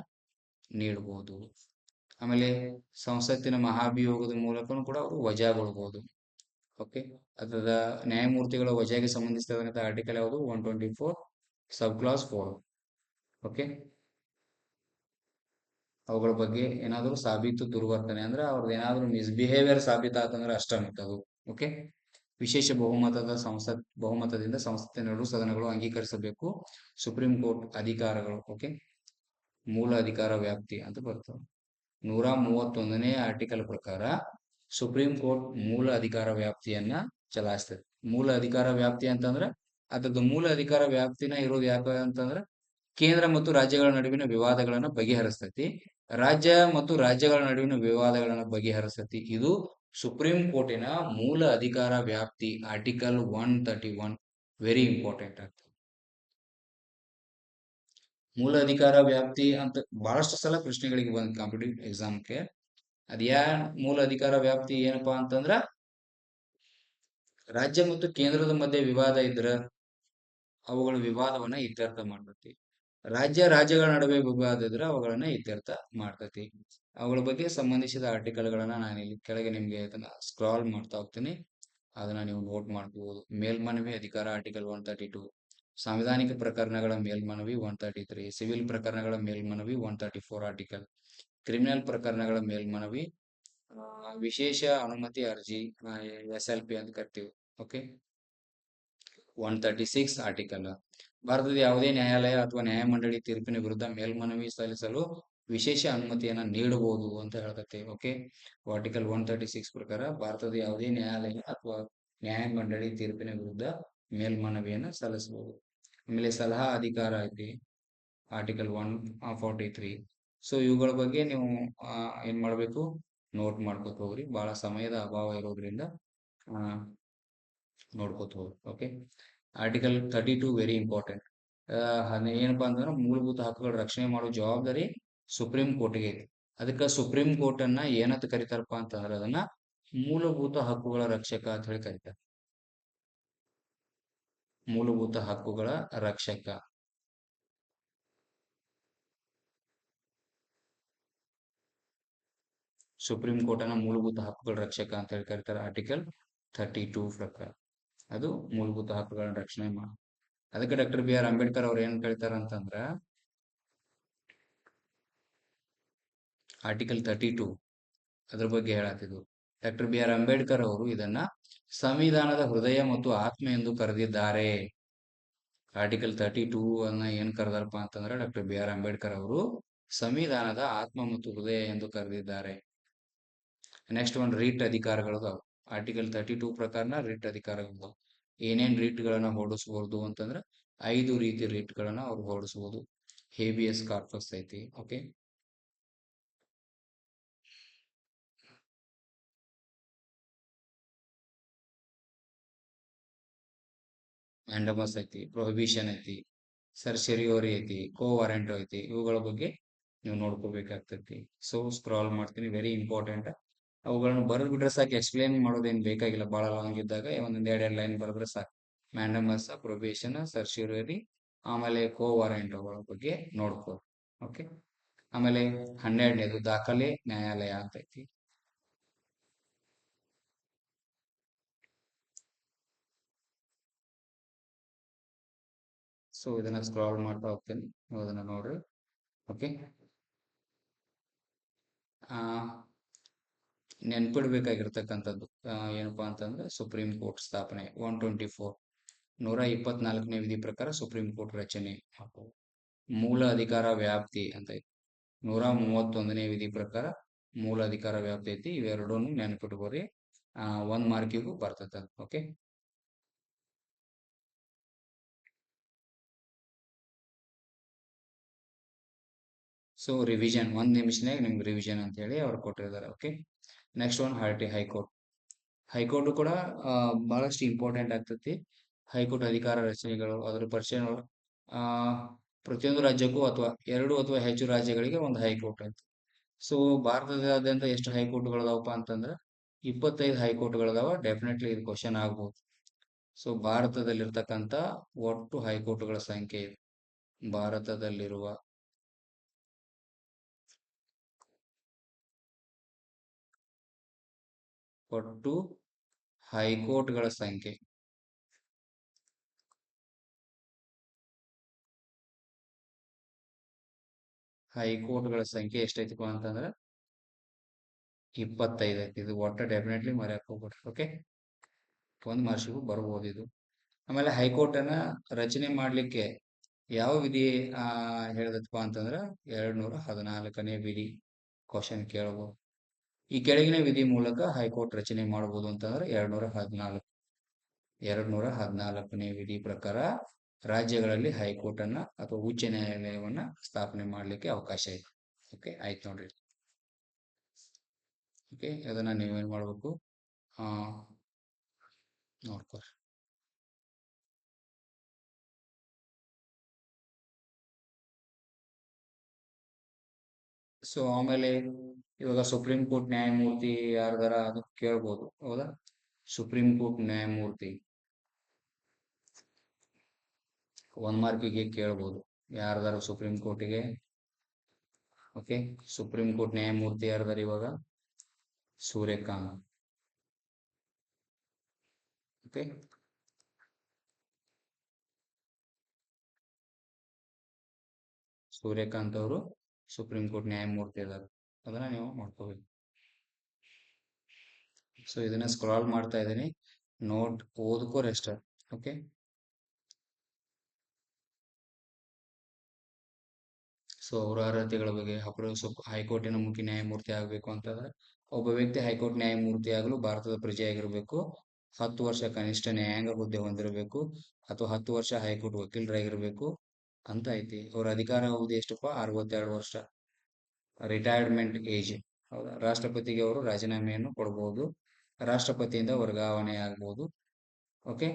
ನೀಡಬಹುದು. ಆಮೇಲೆ ಸಂಸತ್ತಿನ ಮಹಾಭಿಯೋಗದ ಮೂಲಕನೂ ಕೂಡ ಅವರು ವಜಾಗೊಳ್ಬಹುದು. ಓಕೆ, ಅದರ ನ್ಯಾಯಮೂರ್ತಿಗಳ ವಜಾಗೆ ಸಂಬಂಧಿಸಿದಂತ ಆರ್ಟಿಕಲ್ ಯಾವುದು? 124 ಸಬ್ ಕ್ಲಾಸ್ 4. ಓಕೆ, ಅವುಗಳ ಬಗ್ಗೆ ಏನಾದರೂ ಸಾಬೀತು ದುರ್ವರ್ತನೆ ಅಂದ್ರೆ ಅವ್ರದ್ದು ಏನಾದ್ರು ಮಿಸ್ಬಿಹೇವಿಯರ್ ಸಾಬೀತಾತಂದ್ರೆ ಅಷ್ಟ ಮತ್ತದು. ಓಕೆ, ವಿಶೇಷ ಬಹುಮತದಿಂದ ಸಂಸತ್ತಿನ ಎರಡು ಸದನಗಳು ಅಂಗೀಕರಿಸಬೇಕು ಸುಪ್ರೀಂ ಕೋರ್ಟ್ ಅಧಿಕಾರಗಳು. ಓಕೆ, ಮೂಲ ಅಧಿಕಾರ ವ್ಯಾಪ್ತಿ ಅಂತ ಬರ್ತದೆ. 131ನೇ ಆರ್ಟಿಕಲ್ ಪ್ರಕಾರ ಸುಪ್ರೀಂ ಕೋರ್ಟ್ ಮೂಲ ಅಧಿಕಾರ ವ್ಯಾಪ್ತಿಯನ್ನ ಚಲಾಯಿಸ್ತದೆ. ಮೂಲ ಅಧಿಕಾರ ವ್ಯಾಪ್ತಿ ಅಂತಂದ್ರೆ ಅದ್ರದ್ದು ಮೂಲ ಅಧಿಕಾರ ವ್ಯಾಪ್ತಿನ ಇರೋದು ಯಾಕೆ ಅಂತಂದ್ರೆ, ಕೇಂದ್ರ ಮತ್ತು ರಾಜ್ಯಗಳ ನಡುವಿನ ವಿವಾದಗಳನ್ನ ಬಗೆಹರಿಸ್ತೈತಿ. ರಾಜ್ಯ ಮತ್ತು ರಾಜ್ಯಗಳ ನಡುವಿನ ವಿವಾದಗಳನ್ನ ಬಗೆಹರಿಸ್ತೈತಿ. ಇದು ಸುಪ್ರೀಂ ಕೋರ್ಟಿನ ಮೂಲ ಅಧಿಕಾರ ವ್ಯಾಪ್ತಿ. ಆರ್ಟಿಕಲ್ 131 ವೆರಿ ಇಂಪಾರ್ಟೆಂಟ್ ಆಗ್ತದೆ. ಮೂಲ ಅಧಿಕಾರ ವ್ಯಾಪ್ತಿ ಅಂತ ಬಹಳಷ್ಟು ಸಲ ಪ್ರಶ್ನೆಗಳಿಗೆ ಬಂದ ಕಾಂಪಿಟೇಟಿವ್ ಎಕ್ಸಾಮ್ಗೆ. ಅದ್ಯಾ ಮೂಲ ಅಧಿಕಾರ ವ್ಯಾಪ್ತಿ ಏನಪ್ಪಾ ಅಂತಂದ್ರ, ರಾಜ್ಯ ಮತ್ತು ಕೇಂದ್ರದ ಮಧ್ಯೆ ವಿವಾದ ಇದ್ರ ಅವುಗಳ ವಿವಾದವನ್ನ ಇತ್ಯರ್ಥ ಮಾಡ್ತತಿ. ರಾಜ್ಯಗಳ ನಡುವೆ ವಿವಾದ ಇದ್ರೆ ಅವುಗಳನ್ನ ಇತ್ಯರ್ಥ ಮಾಡ್ತತಿ. ಅವುಗಳ ಬಗ್ಗೆ ಸಂಬಂಧಿಸಿದ ಆರ್ಟಿಕಲ್ಗಳನ್ನ ನಾನು ಇಲ್ಲಿ ಕೆಳಗೆ ನಿಮ್ಗೆ ಅದನ್ನ ಸ್ಕ್ರಾಲ್ ಮಾಡ್ತಾ ಹೋಗ್ತೀನಿ, ಅದನ್ನ ನೀವು ನೋಟ್ ಮಾಡ್ಕೋಬಹುದು. ಮೇಲ್ಮನವಿ ಅಧಿಕಾರ ಆರ್ಟಿಕಲ್ 132, ಸಾಂವಿಧಾನಿಕ ಪ್ರಕರಣಗಳ ಮೇಲ್ಮನವಿ 133, ಸಿವಿಲ್ ಪ್ರಕರಣಗಳ ಮೇಲ್ಮನವಿ 134 ಆರ್ಟಿಕಲ್, ಕ್ರಿಮಿನಲ್ ಪ್ರಕರಣಗಳ ಮೇಲ್ಮನವಿ, ವಿಶೇಷ ಅನುಮತಿ ಅರ್ಜಿ SLP ಅಂತ ಕರಿತೀವಿ. ಓಕೆ, 136 ಆರ್ಟಿಕಲ್, ಭಾರತದ ಯಾವುದೇ ನ್ಯಾಯಾಲಯ ಅಥವಾ ನ್ಯಾಯಮಂಡಳಿ ತೀರ್ಪಿನ ವಿರುದ್ಧ ಮೇಲ್ಮನವಿ ಸಲ್ಲಿಸಲು ವಿಶೇಷ ಅನುಮತಿಯನ್ನ ನೀಡಬಹುದು ಅಂತ ಹೇಳ್ತೈತೆ. ಓಕೆ, ಆರ್ಟಿಕಲ್ 136 ಪ್ರಕಾರ ಭಾರತದ ಯಾವುದೇ ನ್ಯಾಯಾಲಯ ಅಥವಾ ನ್ಯಾಯಮಂಡಳಿ ತೀರ್ಪಿನ ವಿರುದ್ಧ ಮೇಲ್ಮನವಿಯನ್ನ ಸಲ್ಲಿಸಬಹುದು. ಆಮೇಲೆ ಸಲಹಾ ಅಧಿಕಾರ ಐತಿ, ಆರ್ಟಿಕಲ್ 143. ಸೊ ಇವುಗಳ ಬಗ್ಗೆ ನೀವು ಏನ್ ಮಾಡ್ಬೇಕು? ನೋಟ್ ಮಾಡ್ಕೋತ ಹೋಗ್ರಿ. ಬಹಳ ಸಮಯದ ಅಭಾವ ಇರೋದ್ರಿಂದ ನೋಡ್ಕೋತ ಹೋಗ್ರಿ. Okay, article 32 very important. ಏನಪ್ಪಾ ಅಂತಂದ್ರೆ, ಮೂಲಭೂತ ಹಕ್ಕುಗಳ ರಕ್ಷಣೆ ಮಾಡೋ ಜವಾಬ್ದಾರಿ ಸುಪ್ರೀಂ ಕೋರ್ಟ್ಗೆ ಐತಿ. ಅದಕ್ಕ ಸುಪ್ರೀಂ ಕೋರ್ಟ್ ಅನ್ನ ಏನಂತ ಕರಿತಾರಪ್ಪ ಅಂತಂದ್ರೆ, ಅದನ್ನ ಮೂಲಭೂತ ಹಕ್ಕುಗಳ ರಕ್ಷಕ ಅಂತ ಹೇಳಿ ಕರೀತಾರೆ. ಮೂಲಭೂತ ಹಕ್ಕುಗಳ ರಕ್ಷಕ. ಸುಪ್ರೀಂ ಕೋರ್ಟ್ ಅನ್ನ ಮೂಲಭೂತ ಹಕ್ಕುಗಳ ರಕ್ಷಕ ಅಂತ ಹೇಳಿ ಕರೀತಾರೆ. ಆರ್ಟಿಕಲ್ 32 ಪ್ರಕಾರ ಅದು ಮೂಲಭೂತ ಹಕ್ಕುಗಳನ್ನ ರಕ್ಷಣೆ ಮಾಡಿ. ಅದಕ್ಕೆ ಡಾಕ್ಟರ್ BR ಅಂಬೇಡ್ಕರ್ ಅವ್ರು ಏನ್ ಕೇಳ್ತಾರ ಅಂತಂದ್ರ, ಆರ್ಟಿಕಲ್ 32 ಅದ್ರ ಬಗ್ಗೆ ಹೇಳತ್ತಿದ್ರು. ಡಾಕ್ಟರ್ BR ಅಂಬೇಡ್ಕರ್ ಅವರು ಇದನ್ನ ಸಂವಿಧಾನದ ಹೃದಯ ಮತ್ತು ಆತ್ಮ ಎಂದು ಕರೆದಿದ್ದಾರೆ. ಆರ್ಟಿಕಲ್ 32 ಅನ್ನ ಏನ್ ಕರೆದಾರಪ್ಪ ಅಂತಂದ್ರೆ, ಡಾಕ್ಟರ್ BR ಅಂಬೇಡ್ಕರ್ ಅವರು ಸಂವಿಧಾನದ ಆತ್ಮ ಮತ್ತು ಹೃದಯ ಎಂದು ಕರೆದಿದ್ದಾರೆ. ನೆಕ್ಸ್ಟ್ ಒಂದು ರೀಟ್ ಅಧಿಕಾರಗಳು. ಆರ್ಟಿಕಲ್ 32 ಪ್ರಕಾರ ರೀಟ್ ಅಧಿಕಾರಗಳು ಏನೇನ್ ರೀಟ್ ಗಳನ್ನ ಹೊರಡಿಸಬಹುದು ಅಂತಂದ್ರೆ, 5 ರೀತಿ ರಿಟ್ಗಳನ್ನ ಅವ್ರು ಹೊರಡಿಸಬಹುದು. ಹೇಬಿಯಸ್ ಕಾರ್ಪಸ್ ಐತಿ. ಓಕೆ, ಮ್ಯಾಂಡಮಸ್ ಐತಿ, ಪ್ರೊಹಿಬಿಷನ್ ಐತಿ, ಸರ್ಸೆರಿಯೋರಿ ಐತಿ, ಕೋ ವಾರೆಂಟೋ ಐತಿ. ಇವುಗಳ ಬಗ್ಗೆ ನೀವು ನೋಡ್ಕೋಬೇಕಾಗ್ತೈತಿ. ಸೊ ಸ್ಕ್ರಾಲ್ ಮಾಡ್ತೀನಿ, ವೆರಿ ಇಂಪಾರ್ಟೆಂಟ್. ಅವುಗಳನ್ನ ಬರೆದು ಬಿಟ್ರೆ ಸಾಕು, ಎಕ್ಸ್ಪ್ಲೇನ್ ಮಾಡೋದೇನು ಬೇಕಾಗಿಲ್ಲ. ಬಹಳ ಲಾಂಗ್ ಇದ್ದಾಗ ಒಂದೊಂದ್ ಎರಡೆರಡು ಲೈನ್ ಬರೆದ್ರೆ ಸಾಕು. ಮ್ಯಾಂಡಮಸ್, ಪ್ರೊಬೇಷನ್, ಸರ್ಸೆರಿಯೋರಿ, ಆಮೇಲೆ ಕೋ ವಾರೆಂಟೋಗಳ ಬಗ್ಗೆ ನೋಡ್ಕೋ. ಓಕೆ, ಆಮೇಲೆ 12ನೇದು ದಾಖಲೆ ನ್ಯಾಯಾಲಯ ಅಂತ ಐತಿ. ಸೊ ಇದನ್ನ ಸ್ಕ್ರಾಲ್ ಮಾಡ್ತಾ ಹೋಗ್ತೇನೆ, ನೀವು ಅದನ್ನ ನೋಡ್ರಿ. ಓಕೆ, ಆ ನೆನ್ಪಿಡ್ಬೇಕಾಗಿರ್ತಕ್ಕಂಥದ್ದು ಏನಪ್ಪಾ ಅಂತಂದ್ರೆ ಸುಪ್ರೀಂ ಕೋರ್ಟ್ ಸ್ಥಾಪನೆ 124, 124ನೇ ವಿಧಿ ಪ್ರಕಾರ ಸುಪ್ರೀಂ ಕೋರ್ಟ್ ರಚನೆ. ಮೂಲ ಅಧಿಕಾರ ವ್ಯಾಪ್ತಿ ಅಂತ ಐತಿ. 131ನೇ ವಿಧಿ ಪ್ರಕಾರ ಮೂಲ ಅಧಿಕಾರ ವ್ಯಾಪ್ತಿ ಐತಿ. ಇವೆರಡನ್ನು ನೆನ್ಪಿಟ್ಕೋರಿ, 1 ಮಾರ್ಕಿಗೂ ಬರ್ತದ. ಓಕೆ, ಸೊ ರಿವಿಷನ್ 1 ನಿಮಿಷನಾಗ ನಿಮ್ಗೆ ರಿವಿಷನ್ ಅಂತ ಹೇಳಿ ಅವ್ರು ಕೊಟ್ಟಿದ್ದಾರೆ. Okay, next one high court. High court ಕೂಡ ಬಹಳಷ್ಟು ಇಂಪಾರ್ಟೆಂಟ್ ಆಗ್ತತಿ. ಹೈಕೋರ್ಟ್ ಅಧಿಕಾರ ರಚನೆಗಳು, ಅದರ ಪರಿಚಯಗಳು. ಆ ಪ್ರತಿಯೊಂದು ರಾಜ್ಯಕ್ಕೂ ಅಥವಾ 2 ಅಥವಾ ಹೆಚ್ಚು ರಾಜ್ಯಗಳಿಗೆ ಒಂದು ಹೈಕೋರ್ಟ್ ಐತಿ. ಸೊ ಭಾರತದಾದ್ಯಂತ ಎಷ್ಟು ಹೈಕೋರ್ಟ್ಗಳದಾವಪ್ಪ ಅಂತಂದ್ರೆ 25 ಹೈಕೋರ್ಟ್ಗಳದಾವ. ಡೆಫಿನೆಟ್ಲಿ ಇದು ಕ್ವಶನ್ ಆಗ್ಬೋದು. ಸೊ ಭಾರತದಲ್ಲಿರ್ತಕ್ಕಂಥ ಒಟ್ಟು ಹೈಕೋರ್ಟ್ಗಳ ಸಂಖ್ಯೆ ಇದು. ಭಾರತದಲ್ಲಿರುವ ಒಟ್ಟು ಹೈಕೋರ್ಟ್ಗಳ ಸಂಖ್ಯೆ ಎಷ್ಟೈತಿಪ್ಪ ಅಂತಂದ್ರೆ 25 ಐತಿ. ಇದು ಒಟ್ಟ ಡೆಫಿನೆಟ್ಲಿ ಮರ್ಯಾಕ್ ಹೋಗ್ಬೇಡ್ರಿ. ಓಕೆ, 1 ಮಾರ್ಕ್ಸಿಗೂ ಬರ್ಬೋದು ಇದು. ಆಮೇಲೆ ಹೈಕೋರ್ಟ್ ಅನ್ನ ರಚನೆ ಮಾಡ್ಲಿಕ್ಕೆ ಯಾವ ವಿಧಿ ಹೇಳ್ದಪ್ಪ ಅಂತಂದ್ರ 214ನೇ ವಿಧಿ ಕ್ವಶನ್ ಕೇಳಬಹುದು. ಈ ಕೆಳಗಿನ ವಿಧಿ ಮೂಲಕ ಹೈಕೋರ್ಟ್ ರಚನೆ ಮಾಡಬಹುದು ಅಂತಂದ್ರೆ 214ನೇ ವಿಧಿ ಪ್ರಕಾರ ರಾಜ್ಯಗಳಲ್ಲಿ ಹೈಕೋರ್ಟ್ ಅನ್ನ ಅಥವಾ ಉಚ್ಚ ನ್ಯಾಯಾಲಯವನ್ನ ಸ್ಥಾಪನೆ ಮಾಡ್ಲಿಕ್ಕೆ ಅವಕಾಶ ಇದೆ. ಓಕೆ, ಆಯ್ತು ನೋಡ್ರಿ. ಓಕೆ, ಅದನ್ನ ನೀವೇನ್ ಮಾಡ್ಬೇಕು, ನೋಡ್ಕೊರಿ. ಸೊ ಆಮೇಲೆ ಇವಾಗ ಸುಪ್ರೀಂ ಕೋರ್ಟ್ ನ್ಯಾಯಮೂರ್ತಿ ಯಾರ್ದಾರ ಅದು ಕೇಳ್ಬೋದು, ಹೌದಾ? ಸುಪ್ರೀಂ ಕೋರ್ಟ್ ನ್ಯಾಯಮೂರ್ತಿ 1 ಮಾರ್ಕಿಗೆ ಕೇಳ್ಬೋದು, ಯಾರ್ದಾರ ಸುಪ್ರೀಂ ಕೋರ್ಟಿಗೆ. ಓಕೆ, ಸುಪ್ರೀಂ ಕೋರ್ಟ್ ನ್ಯಾಯಮೂರ್ತಿ ಯಾರ್ದಾರ ಇವಾಗ? ಸೂರ್ಯಕಾಂತ್. ಓಕೆ, ಸೂರ್ಯಕಾಂತ್ ಅವರು ಸುಪ್ರೀಂ ಕೋರ್ಟ್ ನ್ಯಾಯಮೂರ್ತಿ ಅದಾರ. ಅದನ್ನ ನೀವು ಮಾಡ್ಕೋಬೇಕು. ಸೊ ಇದನ್ನ ಸ್ಕ್ರಾಲ್ ಮಾಡ್ತಾ ಇದ್ದೀನಿ, ನೋಟ್ ಓದ್ಕೋರಿ ಅಷ್ಟೇ. ಓಕೆ, ಸೊ ಅವರ ಅರ್ಹತೆಗಳ ಬಗ್ಗೆ ಹೈಕೋರ್ಟಿನ ಮುಖ್ಯ ನ್ಯಾಯಮೂರ್ತಿ ಆಗಬೇಕು ಅಂತಂದ್ರೆ ಒಬ್ಬ ವ್ಯಕ್ತಿ ಹೈಕೋರ್ಟ್ ನ್ಯಾಯಮೂರ್ತಿ ಆಗಲು ಭಾರತದ ಪ್ರಜೆಯಾಗಿರ್ಬೇಕು, 10 ವರ್ಷ ಕನಿಷ್ಠ ನ್ಯಾಯಾಂಗ ಹುದ್ದೆ ಹೊಂದಿರಬೇಕು, ಅಥವಾ 10 ವರ್ಷ ಹೈಕೋರ್ಟ್ ವಕೀಲರಾಗಿರ್ಬೇಕು ಅಂತ ಐತಿ. ಅವ್ರ ಅಧಿಕಾರ ಅವಧಿ ಎಷ್ಟಪ್ಪ? 62 ವರ್ಷ. ರಿಟೈರ್ಮೆಂಟ್ ಏಜ್, ಹೌದಾ? ರಾಷ್ಟ್ರಪತಿಗೆ ಅವರು ರಾಜೀನಾಮೆಯನ್ನು ಕೊಡಬಹುದು, ರಾಷ್ಟ್ರಪತಿಯಿಂದ ವರ್ಗಾವಣೆ ಆಗ್ಬಹುದು. ಓಕೆ,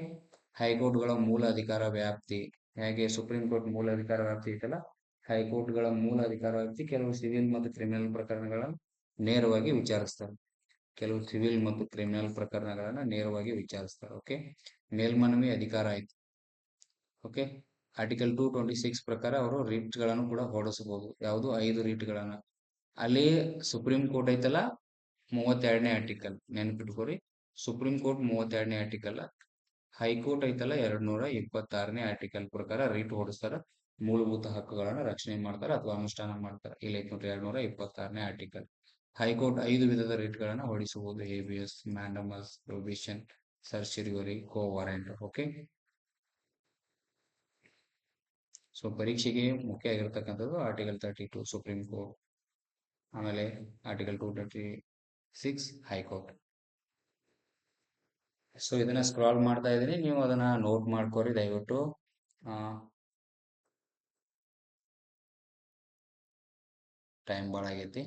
ಹೈಕೋರ್ಟ್ಗಳ ಮೂಲ ಅಧಿಕಾರ ವ್ಯಾಪ್ತಿ, ಹೇಗೆ ಸುಪ್ರೀಂ ಕೋರ್ಟ್ ಮೂಲ ಅಧಿಕಾರ ವ್ಯಾಪ್ತಿ ಐತಲ್ಲ, ಹೈಕೋರ್ಟ್ಗಳ ಮೂಲ ಅಧಿಕಾರ ವ್ಯಾಪ್ತಿ ಕೆಲವು ಸಿವಿಲ್ ಮತ್ತು ಕ್ರಿಮಿನಲ್ ಪ್ರಕರಣಗಳನ್ನು ನೇರವಾಗಿ ವಿಚಾರಿಸ್ತಾರೆ. ನೇರವಾಗಿ ವಿಚಾರಿಸ್ತಾರೆ. ಓಕೆ, ಮೇಲ್ಮನವಿ ಅಧಿಕಾರ ಆಯ್ತು. ಓಕೆ, ಆರ್ಟಿಕಲ್ 226 ಪ್ರಕಾರ ಅವರು ರಿಟ್ ಗಳನ್ನು ಕೂಡ ಹೊರಡಿಸಬಹುದು. ಯಾವುದು? 5 ರಿಟ್ ಗಳನ್ನ. ಅಲ್ಲಿ ಸುಪ್ರೀಂ ಕೋರ್ಟ್ ಐತಲ್ಲ, 32ನೇ ಆರ್ಟಿಕಲ್ ನೆನ್ಪಿಟ್ಕೋರಿ. ಸುಪ್ರೀಂ ಕೋರ್ಟ್ 32ನೇ ಆರ್ಟಿಕಲ್, ಹೈಕೋರ್ಟ್ ಐತಲ್ಲ 226ನೇ ಆರ್ಟಿಕಲ್ ಪ್ರಕಾರ ರಿಟ್ ಹೊರಡಿಸ್ತಾರ. ಮೂಲಭೂತ ಹಕ್ಕುಗಳನ್ನ ರಕ್ಷಣೆ ಮಾಡ್ತಾರೆ ಅಥವಾ ಅನುಷ್ಠಾನ ಮಾಡ್ತಾರೆ. ಇಲ್ಲಿ ಐತ್ ನೋಡ್ರಿ 226ನೇ ಆರ್ಟಿಕಲ್. ಹೈಕೋರ್ಟ್ 5 ವಿಧದ ರಿಟ್ ಗಳನ್ನ ಹೊರಡಿಸಬಹುದು: ಹೇಬಿಯಸ್, ಮ್ಯಾಂಡಮಸ್, ಪ್ರೊಹಿಬಿಷನ್, ಸರ್ಸೆರಿಯೋರಿ, ಕೋ ವಾರೆಂಟ್. ಓಕೆ, ಸೊ ಪರೀಕ್ಷೆಗೆ ಮುಖ್ಯ ಆಗಿರ್ತಕ್ಕಂಥದ್ದು ಆರ್ಟಿಕಲ್ 32 ಸುಪ್ರೀಂ ಕೋರ್ಟ್, ಆಮೇಲೆ ಆರ್ಟಿಕಲ್ 236 ಹೈಕೋರ್ಟ್. ಸೊ ಇದನ್ನ ಸ್ಕ್ರಾಲ್ ಮಾಡ್ತಾ ಇದ್ದೀನಿ, ನೀವು ಅದನ್ನ ನೋಟ್ ಮಾಡ್ಕೋರಿ ದಯವಿಟ್ಟು. ಆ ಟೈಮ್ ಭಾಳ ಆಗೈತಿ.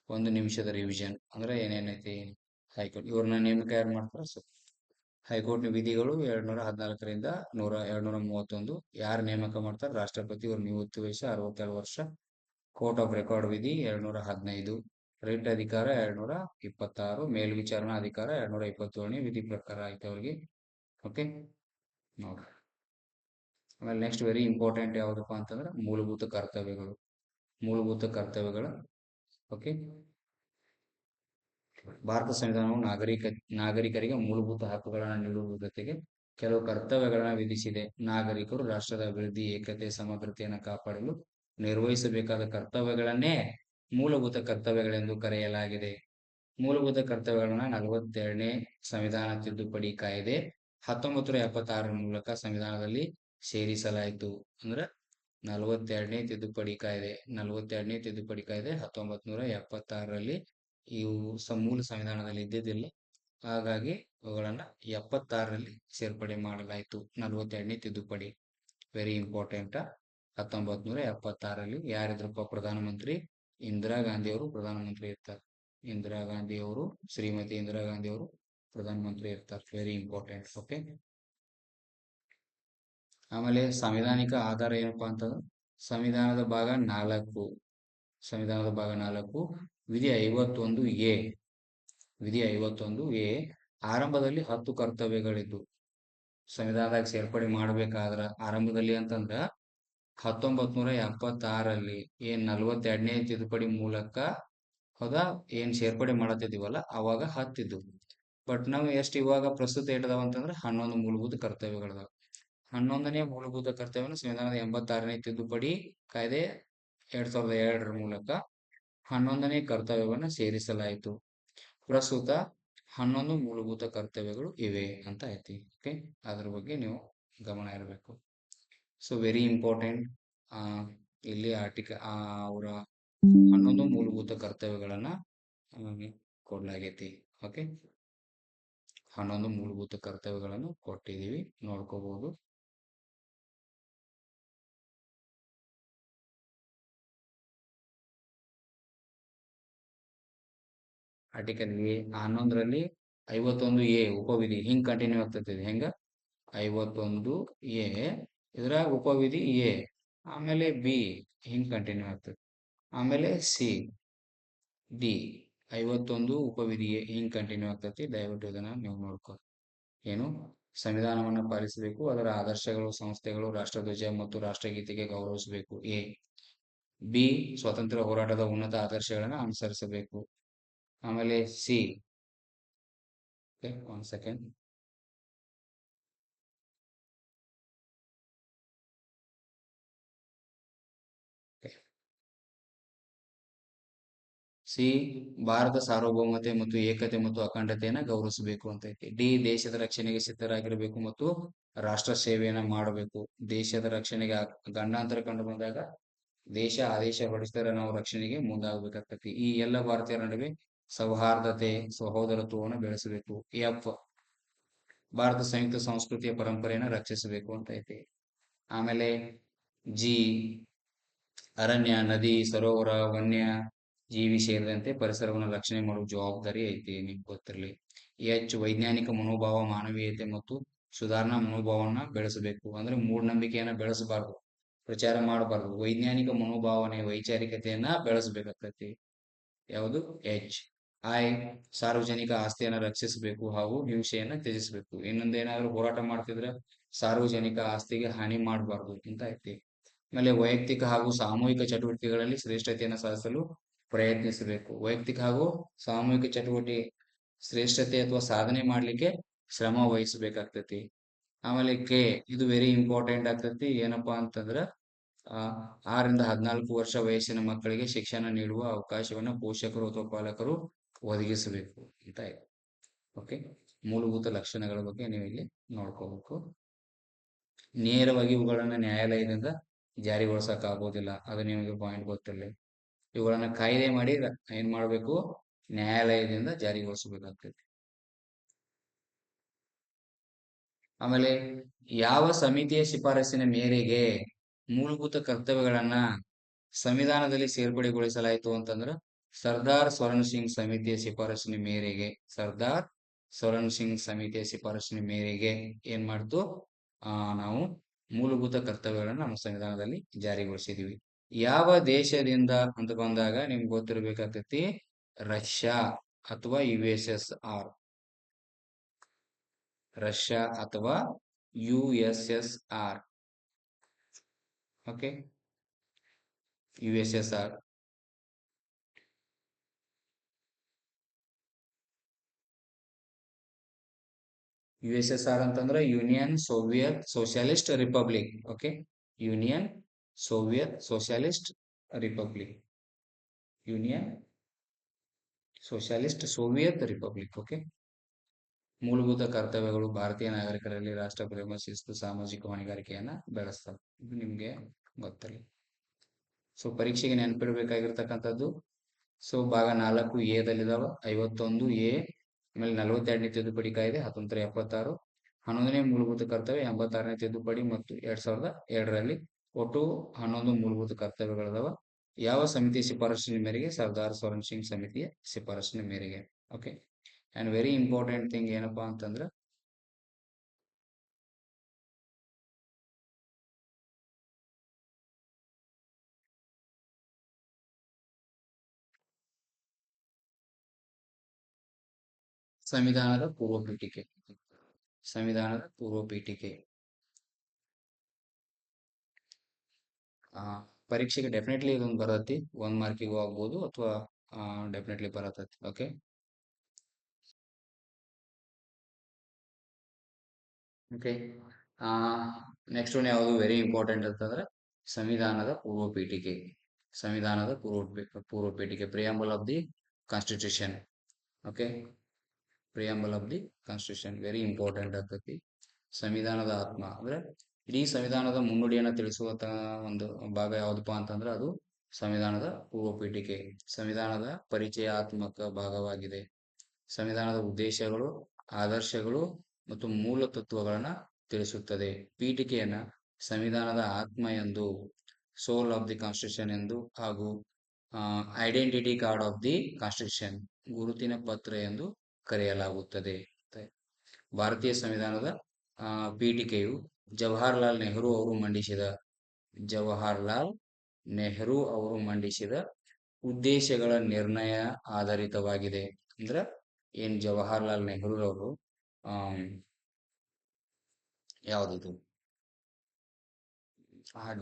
1 ನಿಮಿಷದ ರಿವಿಷನ್ ಅಂದ್ರೆ ಏನೇನೈತಿ. ಹೈಕೋರ್ಟ್ ಇವ್ರನ್ನ ನೇಮಕ ಯಾರು ಮಾಡ್ತಾರ? ಹೈಕೋರ್ಟ್ ವಿಧಿಗಳು 214ರಿಂದ 231. ಯಾರು ನೇಮಕ ಮಾಡ್ತಾರೆ? ರಾಷ್ಟ್ರಪತಿ. ಇವ್ರ ನಿವೃತ್ತಿ ವಯಸ್ಸು 67 ವರ್ಷ. ಕೋರ್ಟ್ ಆಫ್ ರೆಕಾರ್ಡ್ ವಿಧಿ 215. ರಿಟ್ ಅಧಿಕಾರ 226. ಮೇಲ್ವಿಚಾರಣಾ ಅಧಿಕಾರ 227ನೇ ವಿಧಿ ಪ್ರಕಾರ ಐತೆ ಅವ್ರಿಗೆ. ಓಕೆ, ನೋಡ್ರಿ. ಆಮೇಲೆ ನೆಕ್ಸ್ಟ್ ವೆರಿ ಇಂಪಾರ್ಟೆಂಟ್ ಯಾವುದಪ್ಪ ಅಂತಂದ್ರೆ ಮೂಲಭೂತ ಕರ್ತವ್ಯಗಳು. ಮೂಲಭೂತ ಕರ್ತವ್ಯಗಳು. ಓಕೆ, ಭಾರತ ಸಂವಿಧಾನವು ನಾಗರಿಕರಿಗೆ ಮೂಲಭೂತ ಹಕ್ಕುಗಳನ್ನು ನೀಡುವ ಜೊತೆಗೆ ಕೆಲವು ಕರ್ತವ್ಯಗಳನ್ನು ವಿಧಿಸಿದೆ. ನಾಗರಿಕರು ರಾಷ್ಟ್ರದ ಅಭಿವೃದ್ಧಿ, ಏಕತೆ, ಸಮಗ್ರತೆಯನ್ನು ಕಾಪಾಡಲು ನಿರ್ವಹಿಸಬೇಕಾದ ಕರ್ತವ್ಯಗಳನ್ನೇ ಮೂಲಭೂತ ಕರ್ತವ್ಯಗಳೆಂದು ಕರೆಯಲಾಗಿದೆ. ಮೂಲಭೂತ ಕರ್ತವ್ಯಗಳನ್ನ 42ನೇ ಸಂವಿಧಾನ ತಿದ್ದುಪಡಿ ಕಾಯ್ದೆ 1976 ಮೂಲಕ ಸಂವಿಧಾನದಲ್ಲಿ ಸೇರಿಸಲಾಯಿತು. ಅಂದ್ರೆ 42ನೇ ತಿದ್ದುಪಡಿ ಕಾಯ್ದೆ 1976ರಲ್ಲಿ ಇವು ಮೂಲ ಸಂವಿಧಾನದಲ್ಲಿ ಇದ್ದಿದ್ದಿಲ್ಲ. ಹಾಗಾಗಿ ಅವುಗಳನ್ನ 76ರಲ್ಲಿ ಸೇರ್ಪಡೆ ಮಾಡಲಾಯಿತು. 42ನೇ ತಿದ್ದುಪಡಿ ವೆರಿ ಇಂಪಾರ್ಟೆಂಟ್. 1976ರಲ್ಲಿ ಯಾರಿದ್ರಪ್ಪ ಪ್ರಧಾನಮಂತ್ರಿ? ಇಂದಿರಾ ಗಾಂಧಿ ಅವರು ಪ್ರಧಾನಮಂತ್ರಿ ಇರ್ತಾರೆ. ಶ್ರೀಮತಿ ಇಂದಿರಾ ಗಾಂಧಿ ಅವರು ಪ್ರಧಾನಮಂತ್ರಿ ಇರ್ತಾರೆ. Very important. ಓಕೆ, ಆಮೇಲೆ ಸಾಂವಿಧಾನಿಕ ಆಧಾರ ಏನಪ್ಪಾ ಅಂತಂದ್ರೆ ಸಂವಿಧಾನದ ಭಾಗ 4 ವಿಧಿ 51A. ವಿಧಿ 51A ಆರಂಭದಲ್ಲಿ 10 ಕರ್ತವ್ಯಗಳಿದ್ದು ಸಂವಿಧಾನದಾಗ ಸೇರ್ಪಡೆ ಮಾಡ್ಬೇಕಾದ್ರ ಆರಂಭದಲ್ಲಿ ಅಂತಂದ್ರ 1976ರಲ್ಲಿ ಏನ್ 42ನೇ ತಿದ್ದುಪಡಿ ಮೂಲಕ ಹೌದಾ ಏನ್ ಸೇರ್ಪಡೆ ಮಾಡತ್ತಿದೀವಲ್ಲ ಅವಾಗ 10 ಇದ್ವು. ಬಟ್ ನಾವು ಎಷ್ಟು ಇವಾಗ ಪ್ರಸ್ತುತ ಏಟದಾವ ಅಂತಂದ್ರೆ 11 ಮೂಲಭೂತ ಕರ್ತವ್ಯಗಳದಾವ. 11ನೇ ಮೂಲಭೂತ ಕರ್ತವ್ಯನ ಸಂವಿಧಾನದ 86ನೇ ತಿದ್ದುಪಡಿ ಕಾಯ್ದೆ 2002ರ ಮೂಲಕ 11ನೇ ಕರ್ತವ್ಯವನ್ನ ಸೇರಿಸಲಾಯಿತು. ಪ್ರಸ್ತುತ 11 ಮೂಲಭೂತ ಕರ್ತವ್ಯಗಳು ಇವೆ ಅಂತ ಐತಿ. ಓಕೆ, ಅದ್ರ ಬಗ್ಗೆ ನೀವು ಗಮನ ಇರಬೇಕು. So very important. ಇಲ್ಲಿ ಅವರ 11 ಮೂಲಭೂತ ಕರ್ತವ್ಯಗಳನ್ನ ಕೊಡ್ಲಾಗೈತಿ. ಓಕೆ, 11 ಮೂಲಭೂತ ಕರ್ತವ್ಯಗಳನ್ನು ಕೊಟ್ಟಿದೀವಿ, ನೋಡ್ಕೋಬಹುದು. ಆರ್ಟಿಕಲ್ 11ರಲ್ಲಿ 51A ಉಪವಿಧಿ ಹಿಂಗ್ ಕಂಟಿನ್ಯೂ ಆಗ್ತೈತಿ. ಹೆಂಗ 51A ಇದ್ರಾಗ ಉಪವಿಧಿ A, ಆಮೇಲೆ B ಹಿಂಗ್ ಕಂಟಿನ್ಯೂ ಆಗ್ತೈತಿ. ಆಮೇಲೆ C, D 51 ಉಪವಿಧಿ A ಹಿಂಗ್ ಕಂಟಿನ್ಯೂ ಆಗ್ತೈತಿ. ದಯವಿಟ್ಟು ಇದನ್ನ ನೀವು ನೋಡ್ಕೊ. ಏನು ಸಂವಿಧಾನವನ್ನ ಪಾಲಿಸಬೇಕು, ಅದರ ಆದರ್ಶಗಳು, ಸಂಸ್ಥೆಗಳು, ರಾಷ್ಟ್ರಧ್ವಜ ಮತ್ತು ರಾಷ್ಟ್ರಗೀತೆಗೆ ಗೌರವಿಸಬೇಕು. A. B ಸ್ವಾತಂತ್ರ್ಯ ಹೋರಾಟದ ಉನ್ನತ ಆದರ್ಶಗಳನ್ನ ಅನುಸರಿಸಬೇಕು. ಆಮೇಲೆ C. One second. C Bharat ಸಾರ್ವಭೌಮತೆ ಮತ್ತು ಏಕತೆ ಮತ್ತು ಅಖಂಡತೆಯನ್ನ ಗೌರವಿಸಬೇಕು ಅಂತ ಐತಿ. ಡಿ ದೇಶದ ರಕ್ಷಣೆಗೆ ಸಿದ್ಧರಾಗಿರಬೇಕು ಮತ್ತು ರಾಷ್ಟ್ರ ಸೇವೆಯನ್ನ ಮಾಡಬೇಕು. ದೇಶದ ರಕ್ಷಣೆಗೆ ಗಂಡಾಂತರ ಕಂಡು ಬಂದಾಗ ದೇಶ ಆದೇಶ ಹೊರಡಿಸಿದರೆ ನಾವು ರಕ್ಷಣೆಗೆ ಮುಂದಾಗಬೇಕಾಗ್ತೈತಿ. ಈ ಎಲ್ಲ ಭಾರತೀಯರ ನಡುವೆ ಸೌಹಾರ್ದತೆ, ಸಹೋದರತ್ವವನ್ನು ಬೆಳೆಸಬೇಕು. ಎಫ್ ಭಾರತ ಸಂಯುಕ್ತ ಸಂಸ್ಕೃತಿಯ ಪರಂಪರೆಯನ್ನ ರಕ್ಷಿಸಬೇಕು ಅಂತ ಐತಿ. ಆಮೇಲೆ ಜಿ ಅರಣ್ಯ, ನದಿ, ಸರೋವರ, ವನ್ಯ ಜೀವಿ ಸೇರಿದಂತೆ ಪರಿಸರವನ್ನು ರಕ್ಷಣೆ ಮಾಡುವ ಜವಾಬ್ದಾರಿ ಐತಿ, ನಿಮ್ಗೆ ಗೊತ್ತಿರಲಿ. ಎಚ್ ವೈಜ್ಞಾನಿಕ ಮನೋಭಾವ, ಮಾನವೀಯತೆ ಮತ್ತು ಸುಧಾರಣಾ ಮನೋಭಾವನ ಬೆಳೆಸಬೇಕು. ಅಂದ್ರೆ ಮೂಢನಂಬಿಕೆಯನ್ನ ಬೆಳೆಸಬಾರ್ದು, ಪ್ರಚಾರ ಮಾಡಬಾರ್ದು. ವೈಜ್ಞಾನಿಕ ಮನೋಭಾವನೆ, ವೈಚಾರಿಕತೆಯನ್ನ ಬೆಳೆಸಬೇಕಾಗ್ತೈತಿ. ಯಾವುದು? ಎಚ್. ಐ ಸಾರ್ವಜನಿಕ ಆಸ್ತಿಯನ್ನ ರಕ್ಷಿಸಬೇಕು ಹಾಗೂ ಹಿಂಸೆಯನ್ನ ತ್ಯಜಿಸಬೇಕು. ಇನ್ನೊಂದೇನಾದ್ರೂ ಹೋರಾಟ ಮಾಡ್ತಿದ್ರೆ ಸಾರ್ವಜನಿಕ ಆಸ್ತಿಗೆ ಹಾನಿ ಮಾಡಬಾರ್ದು ಅಂತ ಐತಿ. ಆಮೇಲೆ ವೈಯಕ್ತಿಕ ಹಾಗೂ ಸಾಮೂಹಿಕ ಚಟುವಟಿಕೆಗಳಲ್ಲಿ ಶ್ರೇಷ್ಠತೆಯನ್ನು ಸಾಧಿಸಲು ಪ್ರಯತ್ನಿಸಬೇಕು. ವೈಯಕ್ತಿಕ ಹಾಗೂ ಸಾಮೂಹಿಕ ಚಟುವಟಿಕೆ ಶ್ರೇಷ್ಠತೆ ಅಥವಾ ಸಾಧನೆ ಮಾಡ್ಲಿಕ್ಕೆ ಶ್ರಮ ವಹಿಸಬೇಕಾಗ್ತೈತಿ. ಆಮೇಲೆ ಕೆ ಇದು ವೆರಿ ಇಂಪಾರ್ಟೆಂಟ್ ಆಗ್ತೈತಿ. ಏನಪ್ಪಾ ಅಂತಂದ್ರ 6ರಿಂದ 14 ವರ್ಷ ವಯಸ್ಸಿನ ಮಕ್ಕಳಿಗೆ ಶಿಕ್ಷಣ ನೀಡುವ ಅವಕಾಶವನ್ನ ಪೋಷಕರು ಅಥವಾ ಪಾಲಕರು ಒದಗಿಸಬೇಕು ಅಂತ ಇದೆ. ಓಕೆ, ಮೂಲಭೂತ ಲಕ್ಷಣಗಳ ಬಗ್ಗೆ ನೀವು ಇಲ್ಲಿ ನೋಡ್ಕೋಬೇಕು. ನೇರವಾಗಿ ಇವುಗಳನ್ನ ನ್ಯಾಯಾಲಯದಿಂದ ಜಾರಿಗೊಳಿಸಕ್ ಆಗೋದಿಲ್ಲ, ಅದು ನಿಮಗೆ ಪಾಯಿಂಟ್ ಗೊತ್ತಿರಲಿ. ಇವುಗಳನ್ನ ಕಾಯ್ದೆ ಮಾಡಿ ಏನ್ ಮಾಡ್ಬೇಕು? ನ್ಯಾಯಾಲಯದಿಂದ ಜಾರಿಗೊಳಿಸಬೇಕಾಗ್ತೈತಿ. ಆಮೇಲೆ ಯಾವ ಸಮಿತಿಯ ಶಿಫಾರಸಿನ ಮೇರೆಗೆ ಮೂಲಭೂತ ಕರ್ತವ್ಯಗಳನ್ನ ಸಂವಿಧಾನದಲ್ಲಿ ಸೇರ್ಪಡೆಗೊಳಿಸಲಾಯಿತು ಅಂತಂದ್ರ ಸರ್ದಾರ್ ಸ್ವರಣ್ ಸಿಂಗ್ ಸಮಿತಿಯ ಶಿಫಾರಸಿನ ಮೇರೆಗೆ ಸರ್ದಾರ್ ಸ್ವರಣ್ ಸಿಂಗ್ ಸಮಿತಿಯ ಶಿಫಾರಸಿನ ಮೇರೆಗೆ ಏನ್ ಮಾಡ್ತು ನಾವು ಮೂಲಭೂತ ಕರ್ತವ್ಯಗಳನ್ನ ನಮ್ಮ ಸಂವಿಧಾನದಲ್ಲಿ ಜಾರಿಗೊಳಿಸಿದೀವಿ. ಯಾವ ದೇಶದಿಂದ ಅಂತ ಬಂದಾಗ ನಿಮ್ಗೆ ಗೊತ್ತಿರ್ಬೇಕಾಗ್ತೈತಿ ರಷ್ಯಾ ಅಥವಾ USSR. ರಷ್ಯಾ ಅಥವಾ USSR. Okay, USSR. USSR ಅಂತಂದ್ರೆ union Soviet socialist republic. Okay, union Soviet socialist republic, union socialist Soviet republic. Okay, ಮೂಲಭೂತ ಕರ್ತವ್ಯಗಳು ಭಾರತೀಯ ನಾಗರಿಕರಲ್ಲಿ ರಾಷ್ಟ್ರಪ್ರೇಮ, ಶಿಸ್ತು, ಸಾಮಾಜಿಕ ಹೊಣೆಗಾರಿಕೆಯನ್ನ ಬೆಳೆಸ್ತವೆ. ಇದು ನಿಮ್ಗೆ ಗೊತ್ತಲ್ಲ. ಸೊ ಪರೀಕ್ಷೆಗೆ ನೆನಪಿಡ್ಬೇಕಾಗಿರ್ತಕ್ಕಂಥದ್ದು, ಸೊ ಭಾಗ 4A ದಲ್ಲಿದಾವ 51A, ಆಮೇಲೆ 42ನೇ ತಿದ್ದುಪಡಿ ಕಾಯ್ದೆ 1976, 11ನೇ ಮೂಲಭೂತ ಕರ್ತವ್ಯ 86ನೇ ತಿದ್ದುಪಡಿ ಮತ್ತು 2002ರಲ್ಲಿ ಒಟ್ಟು 11 ಮೂಲಭೂತ ಕರ್ತವ್ಯಗಳದಾವ. ಯಾವ ಸಮಿತಿಯ ಶಿಫಾರಸಿನ ಮೇರೆಗೆ? ಸರ್ದಾರ್ ಸ್ವರಣ್ ಸಿಂಗ್ ಸಮಿತಿಯ ಶಿಫಾರಸಿನ ಮೇರೆಗೆ. Okay, and very important thing ಏನಪ್ಪಾ ಅಂತಂದ್ರ ಸಂವಿಧಾನದ ಪೂರ್ವ ಪೀಠಿಕೆ. ಸಂವಿಧಾನದ ಪೂರ್ವ ಪೀಠಿಕೆ ಪರೀಕ್ಷೆಗೆ ಡೆಫಿನೆಟ್ಲಿ ಇದೊಂದು ಬರತ್ತಿ. 1 ಮಾರ್ಕಿಗೂ ಆಗ್ಬೋದು ಅಥವಾ ಡೆಫಿನೆಟ್ಲಿ ಬರತೈತಿ. Okay, okay. ನೆಕ್ಸ್ಟ್ ಒನ್ ಯಾವುದು ವೆರಿ ಇಂಪಾರ್ಟೆಂಟ್ ಅಂತಂದ್ರೆ ಸಂವಿಧಾನದ ಪೂರ್ವ ಪೀಠಿಕೆ. ಸಂವಿಧಾನದ ಪೂರ್ವ ಪೀಠಿಕೆ, preamble of the constitution. Okay, preamble of the constitution very important ಆಗ್ತೈತಿ. ಸಂವಿಧಾನದ ಆತ್ಮ ಅಂದ್ರೆ ಇಡೀ ಸಂವಿಧಾನದ ಮುನ್ನುಡಿಯನ್ನ ತಿಳಿಸುವಂತ ಒಂದು ಭಾಗ ಯಾವ್ದಪ್ಪ ಅಂತಂದ್ರೆ ಅದು ಸಂವಿಧಾನದ ಪೂರ್ವ ಪೀಠಿಕೆ. ಸಂವಿಧಾನದ ಪರಿಚಯಾತ್ಮಕ ಭಾಗವಾಗಿದೆ. ಸಂವಿಧಾನದ ಉದ್ದೇಶಗಳು, ಆದರ್ಶಗಳು ಮತ್ತು ಮೂಲ ತತ್ವಗಳನ್ನ ತಿಳಿಸುತ್ತದೆ. ಪೀಠಿಕೆಯನ್ನ ಸಂವಿಧಾನದ ಆತ್ಮ ಎಂದು, ಸೋಲ್ ಆಫ್ ದಿ ಕಾನ್ಸ್ಟಿಟ್ಯೂಷನ್ ಎಂದು, ಹಾಗೂ identity card of the constitution, ಗುರುತಿನ ಪತ್ರ ಎಂದು ಕರೆಯಲಾಗುತ್ತದೆ. ಭಾರತೀಯ ಸಂವಿಧಾನದ ಪೀಠಿಕೆಯು ಜವಾಹರ್ಲಾಲ್ ನೆಹರು ಅವರು ಮಂಡಿಸಿದ ಜವಾಹರ್ಲಾಲ್ ನೆಹರು ಅವರು ಮಂಡಿಸಿದ ಉದ್ದೇಶಗಳ ನಿರ್ಣಯ ಆಧಾರಿತವಾಗಿದೆ. ಅಂದ್ರ ಏನ್ ಜವಾಹರ್ಲಾಲ್ ನೆಹರು ಅವರು ಯಾವ್ದಿದು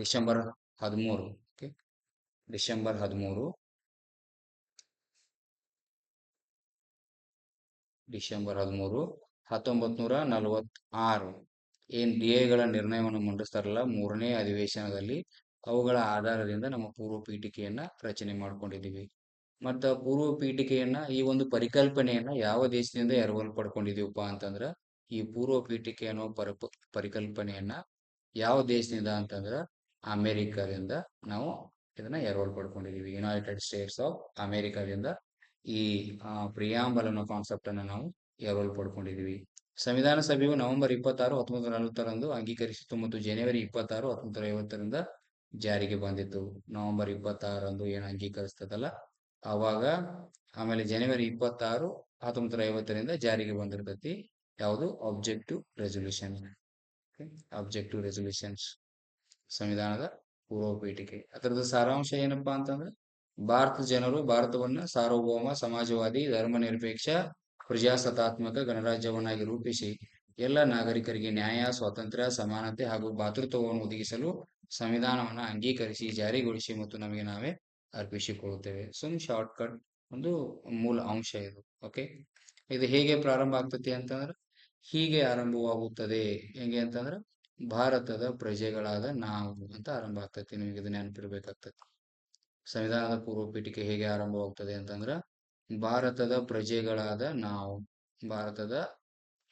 ಡಿಸೆಂಬರ್ 13, ಓಕೆ, ಡಿಸೆಂಬರ್ 13, ಡಿಸೆಂಬರ್ 13, 1946 ಏನ್ ಡಿಎಗಳ ನಿರ್ಣಯವನ್ನು ಮಂಡಿಸ್ತಾರಲ್ಲ 3ನೇ ಅಧಿವೇಶನದಲ್ಲಿ, ಅವುಗಳ ಆಧಾರದಿಂದ ನಮ್ಮ ಪೂರ್ವ ಪೀಠಿಕೆಯನ್ನ ರಚನೆ ಮಾಡ್ಕೊಂಡಿದೀವಿ. ಮತ್ತ ಪೂರ್ವ ಪೀಠಿಕೆಯನ್ನ, ಈ ಒಂದು ಪರಿಕಲ್ಪನೆಯನ್ನ ಯಾವ ದೇಶದಿಂದ ಎರವಲು ಪಡ್ಕೊಂಡಿದೀವಪ್ಪ ಅಂತಂದ್ರ ಈ ಪೂರ್ವ ಪೀಠಿಕೆ ಅನ್ನೋ ಪರಿಕಲ್ಪನೆಯನ್ನ ಯಾವ ದೇಶದಿಂದ ಅಂತಂದ್ರ ಅಮೆರಿಕದಿಂದ ನಾವು ಇದನ್ನ ಎರವಲು ಪಡ್ಕೊಂಡಿದೀವಿ. ಯುನೈಟೆಡ್ ಸ್ಟೇಟ್ಸ್ ಆಫ್ ಅಮೆರಿಕದಿಂದ ಈ ಪ್ರಿಯಾಂಬಲ್ ಅನ್ನೋ ಕಾನ್ಸೆಪ್ಟ್ ಅನ್ನ ನಾವು ಎರವಲು ಪಡ್ಕೊಂಡಿದೀವಿ. ಸಂವಿಧಾನ ಸಭೆಯು ನವೆಂಬರ್ 26, 1940ರಂದು ಅಂಗೀಕರಿಸಿತು ಮತ್ತು ಜನವರಿ 26, 1950ರಿಂದ ಜಾರಿಗೆ ಬಂದಿತ್ತು. ನವೆಂಬರ್ 26ರಂದು ಏನ್ ಅಂಗೀಕರಿಸ್ತದಲ್ಲ ಅವಾಗ, ಆಮೇಲೆ ಜನವರಿ 26, 1950ರಿಂದ ಜಾರಿಗೆ ಬಂದಿರ್ತೈತಿ. ಯಾವುದು? Objective resolution. ಆಬ್ಜೆಕ್ಟಿವ್ ರೆಸೊಲ್ಯೂಷನ್ಸ್ ಸಂವಿಧಾನದ ಪೂರ್ವ ಪೀಠಿಕೆ. ಅದರದ ಸಾರಾಂಶ ಏನಪ್ಪಾ ಅಂತಂದ್ರೆ ಭಾರತ ಜನರು ಭಾರತವನ್ನ ಸಾರ್ವಭೌಮ, ಸಮಾಜವಾದಿ, ಧರ್ಮ ನಿರಪೇಕ್ಷ, ಪ್ರಜಾಸತ್ತಾತ್ಮಕ ಗಣರಾಜ್ಯವನ್ನಾಗಿ ರೂಪಿಸಿ ಎಲ್ಲ ನಾಗರಿಕರಿಗೆ ನ್ಯಾಯ, ಸ್ವಾತಂತ್ರ್ಯ, ಸಮಾನತೆ ಹಾಗೂ ಭ್ರಾತೃತ್ವವನ್ನು ಒದಗಿಸಲು ಸಂವಿಧಾನವನ್ನ ಅಂಗೀಕರಿಸಿ ಜಾರಿಗೊಳಿಸಿ ಮತ್ತು ನಮಗೆ ನಾವೇ ಅರ್ಪಿಸಿಕೊಳ್ಳುತ್ತೇವೆ. ಶಾರ್ಟ್ ಕಟ್ ಒಂದು ಮೂಲ ಅಂಶ ಇದು. ಓಕೆ, ಇದು ಹೇಗೆ ಪ್ರಾರಂಭ ಆಗ್ತತಿ ಅಂತಂದ್ರೆ ಹೀಗೆ ಆರಂಭವಾಗುತ್ತದೆ. ಹೆಂಗೆ ಅಂತಂದ್ರೆ ಭಾರತದ ಪ್ರಜೆಗಳಾದ ನಾವು ಅಂತ ಆರಂಭ ಆಗ್ತತಿ. ನಿಮಗೆ ಇದು ನೆನಪಿರ್ಬೇಕಾಗ್ತತಿ. ಸಂವಿಧಾನದ ಪೂರ್ವ ಪೀಠಿಕೆ ಹೇಗೆ ಆರಂಭವಾಗ್ತದೆ ಅಂತಂದ್ರ ಭಾರತದ ಪ್ರಜೆಗಳಾದ ನಾವು, ಭಾರತದ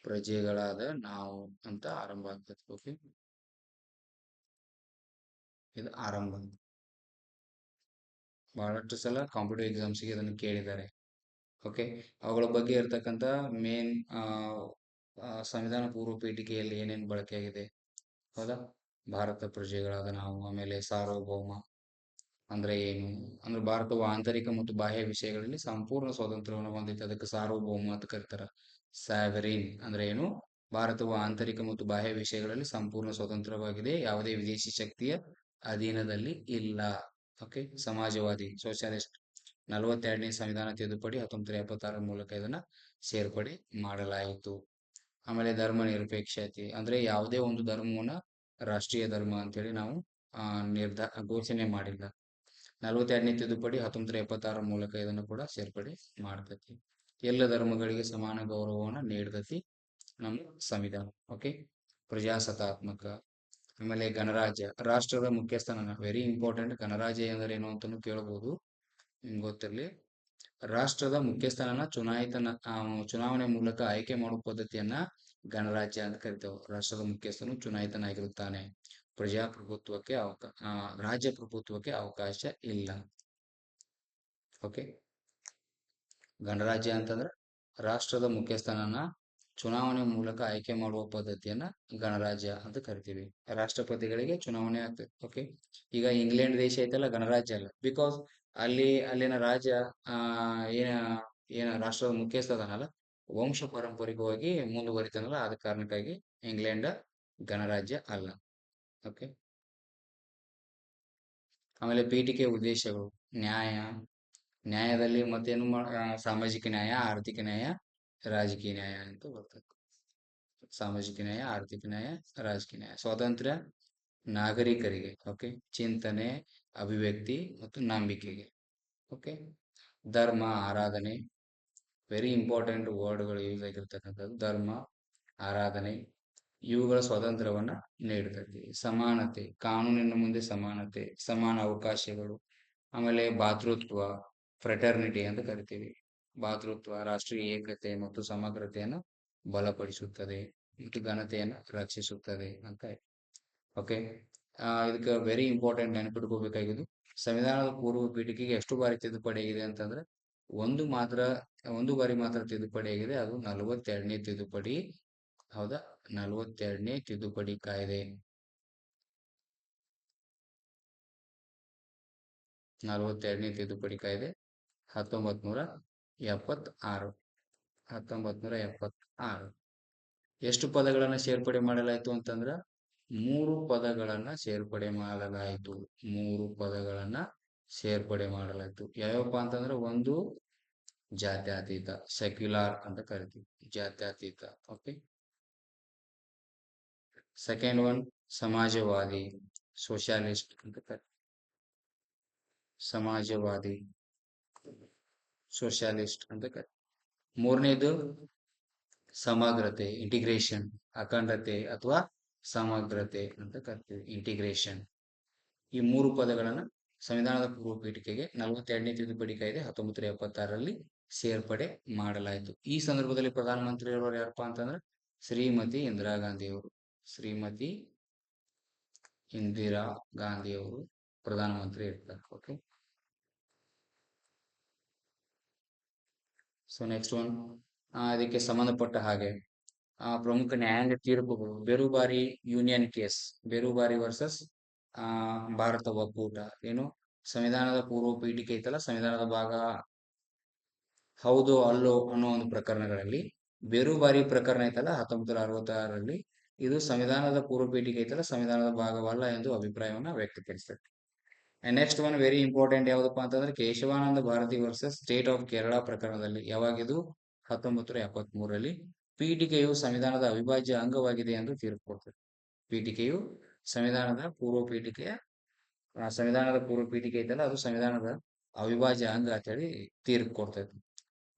ಪ್ರಜೆಗಳಾದ ನಾವು ಅಂತ ಆರಂಭ ಆಗ್ತದೆ. ಓಕೆ, ಇದು ಆರಂಭ. ಬಹಳಷ್ಟು ಸಲ ಕಾಂಪಿಟೇಟಿವ್ ಎಕ್ಸಾಮ್ಸ್ಗೆ ಇದನ್ನು ಕೇಳಿದ್ದಾರೆ. ಓಕೆ, ಅವುಗಳ ಬಗ್ಗೆ ಇರ್ತಕ್ಕಂಥ ಮೇನ್ ಸಂವಿಧಾನ ಪೂರ್ವ ಪೀಠಿಕೆಯಲ್ಲಿ ಏನೇನು ಬಳಕೆಯಾಗಿದೆ, ಹೌದಾ? ಭಾರತ ಪ್ರಜೆಗಳಾದ ನಾವು. ಆಮೇಲೆ ಸಾರ್ವಭೌಮ ಅಂದ್ರೆ ಏನು? ಅಂದ್ರೆ ಭಾರತವು ಆಂತರಿಕ ಮತ್ತು ಬಾಹ್ಯ ವಿಷಯಗಳಲ್ಲಿ ಸಂಪೂರ್ಣ ಸ್ವಾತಂತ್ರ್ಯವನ್ನು ಹೊಂದಿದೆ, ಅದಕ್ಕೆ ಸಾರ್ವಭೌಮ ಅಂತ ಕರೀತಾರೆ. ಸಾವರಿನ್ ಅಂದ್ರೆ ಏನು? ಭಾರತವು ಆಂತರಿಕ ಮತ್ತು ಬಾಹ್ಯ ವಿಷಯಗಳಲ್ಲಿ ಸಂಪೂರ್ಣ ಸ್ವತಂತ್ರವಾಗಿದೆ, ಯಾವುದೇ ವಿದೇಶಿ ಶಕ್ತಿಯ ಅಧೀನದಲ್ಲಿ ಇಲ್ಲ. ಓಕೆ. ಸಮಾಜವಾದಿ ಸೋಷಿಯಲಿಸ್ಟ್ 42ನೇ ಸಂವಿಧಾನ ತಿದ್ದುಪಡಿ 1976 ಮೂಲಕ ಇದನ್ನ ಸೇರ್ಪಡೆ ಮಾಡಲಾಯಿತು. ಆಮೇಲೆ ಧರ್ಮ ನಿರಪೇಕ್ಷತೆ ಅಂದ್ರೆ ಯಾವುದೇ ಒಂದು ಧರ್ಮವನ್ನ ರಾಷ್ಟ್ರೀಯ ಧರ್ಮ ಅಂತೇಳಿ ನಾವು ಘೋಷಣೆ ಮಾಡಿಲ್ಲ. 42ನೇ ತಿದ್ದುಪಡಿ 1976 ಮೂಲಕ ಇದನ್ನು ಕೂಡ ಸೇರ್ಪಡೆ ಮಾಡ್ತೈತಿ. ಎಲ್ಲ ಧರ್ಮಗಳಿಗೆ ಸಮಾನ ಗೌರವವನ್ನು ನೀಡ್ತೈತಿ ನಮ್ಮ ಸಂವಿಧಾನ. ಓಕೆ. ಪ್ರಜಾಸತ್ತಾತ್ಮಕ. ಆಮೇಲೆ ಗಣರಾಜ್ಯ ರಾಷ್ಟ್ರದ ಮುಖ್ಯಸ್ಥನ ವೆರಿ ಇಂಪಾರ್ಟೆಂಟ್. ಗಣರಾಜ್ಯ ಎಂದರೆ ಏನು ಅಂತಾನು ಕೇಳಬಹುದು, ನಿಮ್ಗೆ ಗೊತ್ತಿರಲಿ. ರಾಷ್ಟ್ರದ ಮುಖ್ಯಸ್ಥನನ್ನ ಚುನಾವಣೆ ಮೂಲಕ ಆಯ್ಕೆ ಮಾಡುವ ಪದ್ಧತಿಯನ್ನ ಗಣರಾಜ್ಯ ಅಂತ ಕರಿತೇವೆ. ರಾಷ್ಟ್ರದ ಮುಖ್ಯಸ್ಥನು ಚುನಾಯಿತನಾಗಿರುತ್ತಾನೆ. ಪ್ರಜಾಪ್ರಭುತ್ವಕ್ಕೆ ರಾಜ್ಯ ಪ್ರಭುತ್ವಕ್ಕೆ ಅವಕಾಶ ಇಲ್ಲ. ಓಕೆ. ಗಣರಾಜ್ಯ ಅಂತಂದ್ರೆ ರಾಷ್ಟ್ರದ ಮುಖ್ಯಸ್ಥನನ್ನ ಚುನಾವಣೆ ಮೂಲಕ ಆಯ್ಕೆ ಮಾಡುವ ಪದ್ಧತಿಯನ್ನ ಗಣರಾಜ್ಯ ಅಂತ ಕರಿತೀವಿ. ರಾಷ್ಟ್ರಪತಿಗಳಿಗೆ ಚುನಾವಣೆ ಆಗ್ತದೆ. ಓಕೆ. ಈಗ ಇಂಗ್ಲೆಂಡ್ ದೇಶ ಐತಲ್ಲ, ಗಣರಾಜ್ಯ ಅಲ್ಲ. ಬಿಕಾಸ್ ಅಲ್ಲಿನ ರಾಜ ಆ ಏನ ಏನ ರಾಷ್ಟ್ರದ ಮುಖ್ಯಸ್ಥ ಅದನಲ್ಲ, ವಂಶ ಪಾರಂಪರಿಕವಾಗಿ ಮುಂದುವರಿತಾನಲ್ಲ, ಆದ ಕಾರಣಕ್ಕಾಗಿ ಇಂಗ್ಲೆಂಡ್ ಗಣರಾಜ್ಯ ಅಲ್ಲ. ಓಕೆ. ಆಮೇಲೆ ಪೀಠಿಕೆ ಉದ್ದೇಶಗಳು. ನ್ಯಾಯದಲ್ಲಿ ಮತ್ತೇನು ಸಾಮಾಜಿಕ ನ್ಯಾಯ, ಆರ್ಥಿಕ ನ್ಯಾಯ, ರಾಜಕೀಯ ನ್ಯಾಯ ಅಂತ ಬರ್ತದೆ. ಸಾಮಾಜಿಕ ನ್ಯಾಯ, ಆರ್ಥಿಕ ನ್ಯಾಯ, ರಾಜಕೀಯ ನ್ಯಾಯ. ಸ್ವಾತಂತ್ರ್ಯ ನಾಗರಿಕರಿಗೆ. ಓಕೆ. ಚಿಂತನೆ, ಅಭಿವ್ಯಕ್ತಿ ಮತ್ತು ನಂಬಿಕೆಗೆ. ಓಕೆ. ಧರ್ಮ, ಆರಾಧನೆ. ವೆರಿ ಇಂಪಾರ್ಟೆಂಟ್ ವರ್ಡ್ಗಳು ಯೂಸ್ ಆಗಿರ್ತಕ್ಕಂಥದ್ದು. ಧರ್ಮ, ಆರಾಧನೆ ಇವುಗಳ ಸ್ವಾತಂತ್ರ್ಯವನ್ನ ನೀಡ್ತೈತಿ. ಸಮಾನತೆ, ಕಾನೂನಿನ ಮುಂದೆ ಸಮಾನತೆ, ಸಮಾನ ಅವಕಾಶಗಳು. ಆಮೇಲೆ ಭಾತೃತ್ವ, ಫ್ರೆಟರ್ನಿಟಿ ಅಂತ ಕರಿತೀವಿ. ಭಾತೃತ್ವ ರಾಷ್ಟ್ರೀಯ ಏಕತೆ ಮತ್ತು ಸಮಗ್ರತೆಯನ್ನು ಬಲಪಡಿಸುತ್ತದೆ ಮತ್ತು ಘನತೆಯನ್ನು ರಕ್ಷಿಸುತ್ತದೆ ಅಂತ. ಓಕೆ. ಇದಕ್ಕೆ ವೆರಿ ಇಂಪಾರ್ಟೆಂಟ್ ನೆನಪಿಟ್ಕೋಬೇಕಾಗಿದ್ದು, ಸಂವಿಧಾನದ ಪೂರ್ವ ಪೀಠಿಕೆಗೆ ಎಷ್ಟು ಬಾರಿ ತಿದ್ದುಪಡಿ ಆಗಿದೆ ಅಂತಂದ್ರೆ ಒಂದು ಬಾರಿ ಮಾತ್ರ ತಿದ್ದುಪಡಿ ಆಗಿದೆ. ಅದು 42ನೇ ತಿದ್ದುಪಡಿ. ಹೌದಾ? 42ನೇ ತಿದ್ದುಪಡಿ ಕಾಯ್ದೆ. 42ನೇ ತಿದ್ದುಪಡಿ ಕಾಯ್ದೆ 1976. 1976. ಎಷ್ಟು ಪದಗಳನ್ನ ಸೇರ್ಪಡೆ ಮಾಡಲಾಯಿತು ಅಂತಂದ್ರ 3 ಪದಗಳನ್ನ ಸೇರ್ಪಡೆ ಮಾಡಲಾಯಿತು. 3 ಪದಗಳನ್ನ ಸೇರ್ಪಡೆ ಮಾಡಲಾಯಿತು. ಯಾವ್ಯಾವಪ್ಪ ಅಂತಂದ್ರೆ, ಒಂದು ಜಾತ್ಯತೀತ, ಸೆಕ್ಯುಲಾರ್ ಅಂತ ಕರಿತೀವಿ, ಜಾತ್ಯತೀತ. ಓಕೆ. ಸೆಕೆಂಡ್ ಒನ್ ಸಮಾಜವಾದಿ, ಸೋಷಿಯಲಿಸ್ಟ್ ಅಂತ ಕರಿತೀವಿ. ಸಮಾಜವಾದಿ, ಸೋಷಿಯಲಿಸ್ಟ್ ಅಂತ ಕರಿತೀವಿ. ಮೂರನೇದು ಸಮಗ್ರತೆ, ಇಂಟಿಗ್ರೇಷನ್, ಅಖಂಡತೆ ಅಥವಾ ಸಮಗ್ರತೆ ಅಂತ ಕರಿತೀವಿ, ಇಂಟಿಗ್ರೇಷನ್. ಈ 3 ಪದಗಳನ್ನ ಸಂವಿಧಾನದ ಪೂರ್ವ ಪೀಠಿಕೆಗೆ 42ನೇ ತಿದ್ದುಪಡಿ ಕಾಯ್ದೆ 1976ರಲ್ಲಿ ಸೇರ್ಪಡೆ ಮಾಡಲಾಯಿತು. ಈ ಸಂದರ್ಭದಲ್ಲಿ ಪ್ರಧಾನಮಂತ್ರಿ ಅವರು ಯಾರಪ್ಪ ಅಂತಂದ್ರೆ ಶ್ರೀಮತಿ ಇಂದಿರಾ ಗಾಂಧಿ ಅವರು. ಶ್ರೀಮತಿ ಇಂದಿರಾ ಗಾಂಧಿ ಅವರು ಪ್ರಧಾನಮಂತ್ರಿ ಇರ್ತಾರೆ. ಓಕೆ. ಸೊ ನೆಕ್ಸ್ಟ್ ಒನ್, ಅದಕ್ಕೆ ಸಂಬಂಧಪಟ್ಟ ಹಾಗೆ ಪ್ರಮುಖ ನ್ಯಾಯಾಂಗ ತೀರ್ಪುಗಳು. ಬೇರುಬಾರಿ ಯೂನಿಯನ್ ಕೇಸ್, ಬೇರುಬಾರಿ ವರ್ಸಸ್ ಭಾರತ ಒಕ್ಕೂಟ. ಏನು? ಸಂವಿಧಾನದ ಪೂರ್ವ ಪೀಠಿಕೆ ಐತಲ್ಲ, ಸಂವಿಧಾನದ ಭಾಗ ಹೌದು ಅಲ್ಲೋ ಅನ್ನೋ ಒಂದು ಪ್ರಕರಣಗಳಲ್ಲಿ ಬೇರುಬಾರಿ ಪ್ರಕರಣ ಐತಲ್ಲ 1966ರಲ್ಲಿ, ಇದು ಸಂವಿಧಾನದ ಪೂರ್ವ ಪೀಠಿಕೆ ಐತಲ್ಲ, ಸಂವಿಧಾನದ ಭಾಗವಲ್ಲ ಎಂದು ಅಭಿಪ್ರಾಯವನ್ನ ವ್ಯಕ್ತಪಡಿಸ್ತದೆ. And next one very important ಯಾವ್ದಪ್ಪ ಅಂತಂದ್ರೆ Keshavananda Bharati versus state of Kerala ಪ್ರಕರಣದಲ್ಲಿ. ಯಾವಾಗಿದು? 1973ರಲ್ಲಿ. ಪೀಠಿಕೆಯು ಸಂವಿಧಾನದ ಅವಿಭಾಜ್ಯ ಅಂಗವಾಗಿದೆ ಎಂದು ತೀರ್ಪು ಕೊಡ್ತದೆ. ಪೀಠಿಕೆಯು ಸಂವಿಧಾನದ ಪೂರ್ವ ಪೀಠಿಕೆ ಐತಲ್ಲ, ಅದು ಸಂವಿಧಾನದ ಅವಿಭಾಜ್ಯ ಅಂಗ ಅಂತ ಹೇಳಿ ತೀರ್ಪು ಕೊಡ್ತೈತಿ.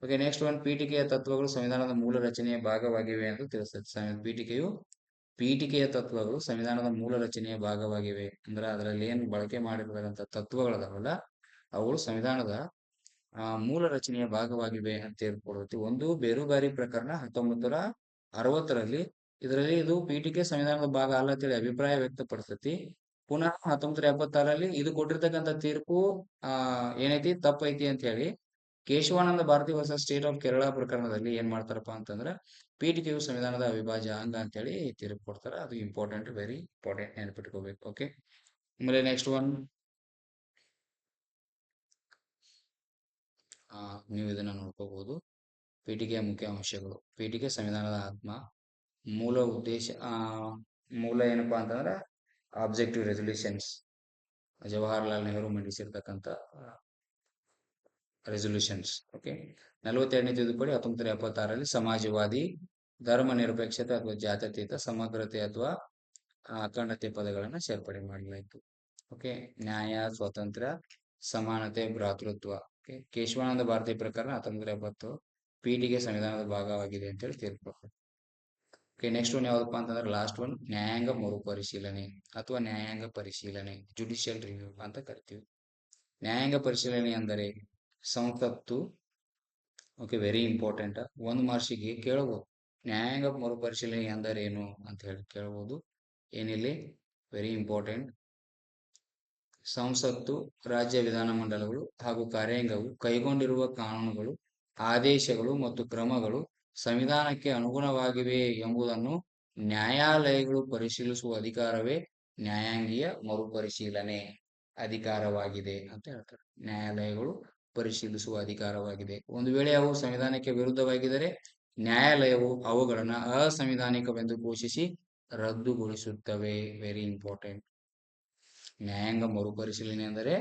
ಓಕೆ. ನೆಕ್ಸ್ಟ್ ಒನ್ ಪೀಠಿಕೆಯ ತತ್ವಗಳು ಸಂವಿಧಾನದ ಮೂಲ ರಚನೆಯ ಭಾಗವಾಗಿವೆ ಎಂದು ತಿಳಿಸ್ತದೆ. ಪೀಠಿಕೆಯ ತತ್ವಗಳು ಸಂವಿಧಾನದ ಮೂಲ ರಚನೆಯ ಭಾಗವಾಗಿವೆ ಅಂದ್ರೆ ಅದರಲ್ಲಿ ಏನು ಬಳಕೆ ಮಾಡಿರ್ತಕ್ಕಂಥ ತತ್ವಗಳದಾವಲ್ಲ, ಅವುಗಳು ಸಂವಿಧಾನದ ಮೂಲ ರಚನೆಯ ಭಾಗವಾಗಿವೆ ಅಂತ ಹೇಳ್ಕೊಡ್ತೀವಿ. ಒಂದು ಬೇರುಬಾರಿ ಪ್ರಕರಣ 1960ರಲ್ಲಿ, ಇದರಲ್ಲಿ ಇದು ಪೀಠಿಕೆ ಸಂವಿಧಾನದ ಭಾಗ ಅಲ್ಲ ಅಂತೇಳಿ ಅಭಿಪ್ರಾಯ ವ್ಯಕ್ತಪಡಿಸ್ತೈತಿ. ಪುನಃ 1976ರಲ್ಲಿ ಇದು ಕೊಟ್ಟಿರ್ತಕ್ಕಂಥ ತೀರ್ಪು ಏನೈತಿ, ತಪ್ಪೈತಿ ಅಂತ ಹೇಳಿ Kesavananda Bharati versus state of Kerala ಪ್ರಕರಣದಲ್ಲಿ ಏನ್ ಮಾಡ್ತಾರಪ್ಪ ಅಂತಂದ್ರೆ ಪೀಠಿಕೆಯು ಸಂವಿಧಾನದ ಅವಿಭಾಜ್ಯ ಅಂಗ ಅಂತೇಳಿ ತೀರ್ಪು ಕೊಡ್ತಾರೆ. ಅದು ಇಂಪಾರ್ಟೆಂಟ್, ವೆರಿ ಇಂಪಾರ್ಟೆಂಟ್, ನೆನಪಿಟ್ಕೋಬೇಕು. ಓಕೆ, ಆಮೇಲೆ ನೆಕ್ಸ್ಟ್ ಒನ್, ನೀವು ಇದನ್ನ ನೋಡ್ಕೋಬಹುದು. ಪೀಠಿಕೆಯ ಮುಖ್ಯ ಅಂಶಗಳು. ಪೀಠಿಕೆ ಸಂವಿಧಾನದ ಆತ್ಮ. ಮೂಲ ಉದ್ದೇಶ, ಮೂಲ ಏನಪ್ಪಾ ಅಂತಂದ್ರೆ ಆಬ್ಜೆಕ್ಟಿವ್ ರೆಸಲ್ಯೂಷನ್ಸ್, ಜವಾಹರ್ಲಾಲ್ ನೆಹರು ಮಂಡಿಸಿರ್ತಕ್ಕಂಥ ರೆಸಲ್ಯೂಷನ್ಸ್. ಓಕೆ, 42ನೇ ತಿದ್ದುಪಡಿ 1976ರಲ್ಲಿ ಸಮಾಜವಾದಿ, ಧರ್ಮ ನಿರಪೇಕ್ಷತೆ ಅಥವಾ ಜಾತ್ಯತೀತ, ಸಮಗ್ರತೆ ಅಥವಾ ಅಖಂಡತೆ ಪದಗಳನ್ನು ಸೇರ್ಪಡೆ ಮಾಡಲಾಯಿತು. ಓಕೆ, ನ್ಯಾಯ, ಸ್ವಾತಂತ್ರ್ಯ, ಸಮಾನತೆ, ಭ್ರಾತೃತ್ವ. ಓಕೆ, ಕೇಶವಾನಂದ ಭಾರತಿ ಪ್ರಕರಣ 1970 ಪೀಠಿಕೆ ಸಂವಿಧಾನದ ಭಾಗವಾಗಿದೆ ಅಂತೇಳಿ ತೀರ್ಪು. ಓಕೆ, ನೆಕ್ಸ್ಟ್ ಒನ್ ಯಾವ್ದಪ್ಪ ಅಂತಂದ್ರೆ ಲಾಸ್ಟ್ ಒನ್, ನ್ಯಾಯಾಂಗ ಮರುಪರಿಶೀಲನೆ ಅಥವಾ ನ್ಯಾಯಾಂಗ ಪರಿಶೀಲನೆ, ಜುಡಿಷಿಯಲ್ ರಿವ್ಯೂ ಅಂತ ಕರಿತೀವಿ. ನ್ಯಾಯಾಂಗ ಪರಿಶೀಲನೆ ಅಂದರೆ ಸಂಸತ್ತು, ಓಕೆ, ವೆರಿ ಇಂಪಾರ್ಟೆಂಟ್, ಒಂದು ಮಾರ್ಷಿಗೆ ಕೇಳಬಹುದು. ನ್ಯಾಯಾಂಗ ಮರುಪರಿಶೀಲನೆ ಎಂದರೇನು ಅಂತ ಹೇಳಿ ಕೇಳಬಹುದು. ಏನಿಲ್ಲಿ ವೆರಿ ಇಂಪಾರ್ಟೆಂಟ್, ಸಂಸತ್ತು, ರಾಜ್ಯ ವಿಧಾನಮಂಡಲಗಳು ಹಾಗೂ ಕಾರ್ಯಾಂಗವು ಕೈಗೊಂಡಿರುವ ಕಾನೂನುಗಳು, ಆದೇಶಗಳು ಮತ್ತು ಕ್ರಮಗಳು ಸಂವಿಧಾನಕ್ಕೆ ಅನುಗುಣವಾಗಿವೆ ಎಂಬುದನ್ನು ನ್ಯಾಯಾಲಯಗಳು ಪರಿಶೀಲಿಸುವ ಅಧಿಕಾರವೇ ನ್ಯಾಯಾಂಗೀಯ ಮರುಪರಿಶೀಲನೆ ಅಧಿಕಾರವಾಗಿದೆ ಅಂತ ಹೇಳ್ತಾರೆ. ನ್ಯಾಯಾಲಯಗಳು ಪರಿಶೀಲಿಸುವ ಅಧಿಕಾರವಾಗಿದೆ. ಒಂದು ವೇಳೆ ಅವು ಸಂವಿಧಾನಕ್ಕೆ ವಿರುದ್ಧವಾಗಿದ್ದರೆ ನ್ಯಾಯಾಲಯವು ಅವುಗಳನ್ನು ಅಸಂವಿಧಾನಿಕವೆಂದು ಘೋಷಿಸಿ ರದ್ದುಗೊಳಿಸುತ್ತವೆ. Very important. ನ್ಯಾಯಾಂಗ ಮರುಪರಿಶೀಲನೆ ಅಂದರೆ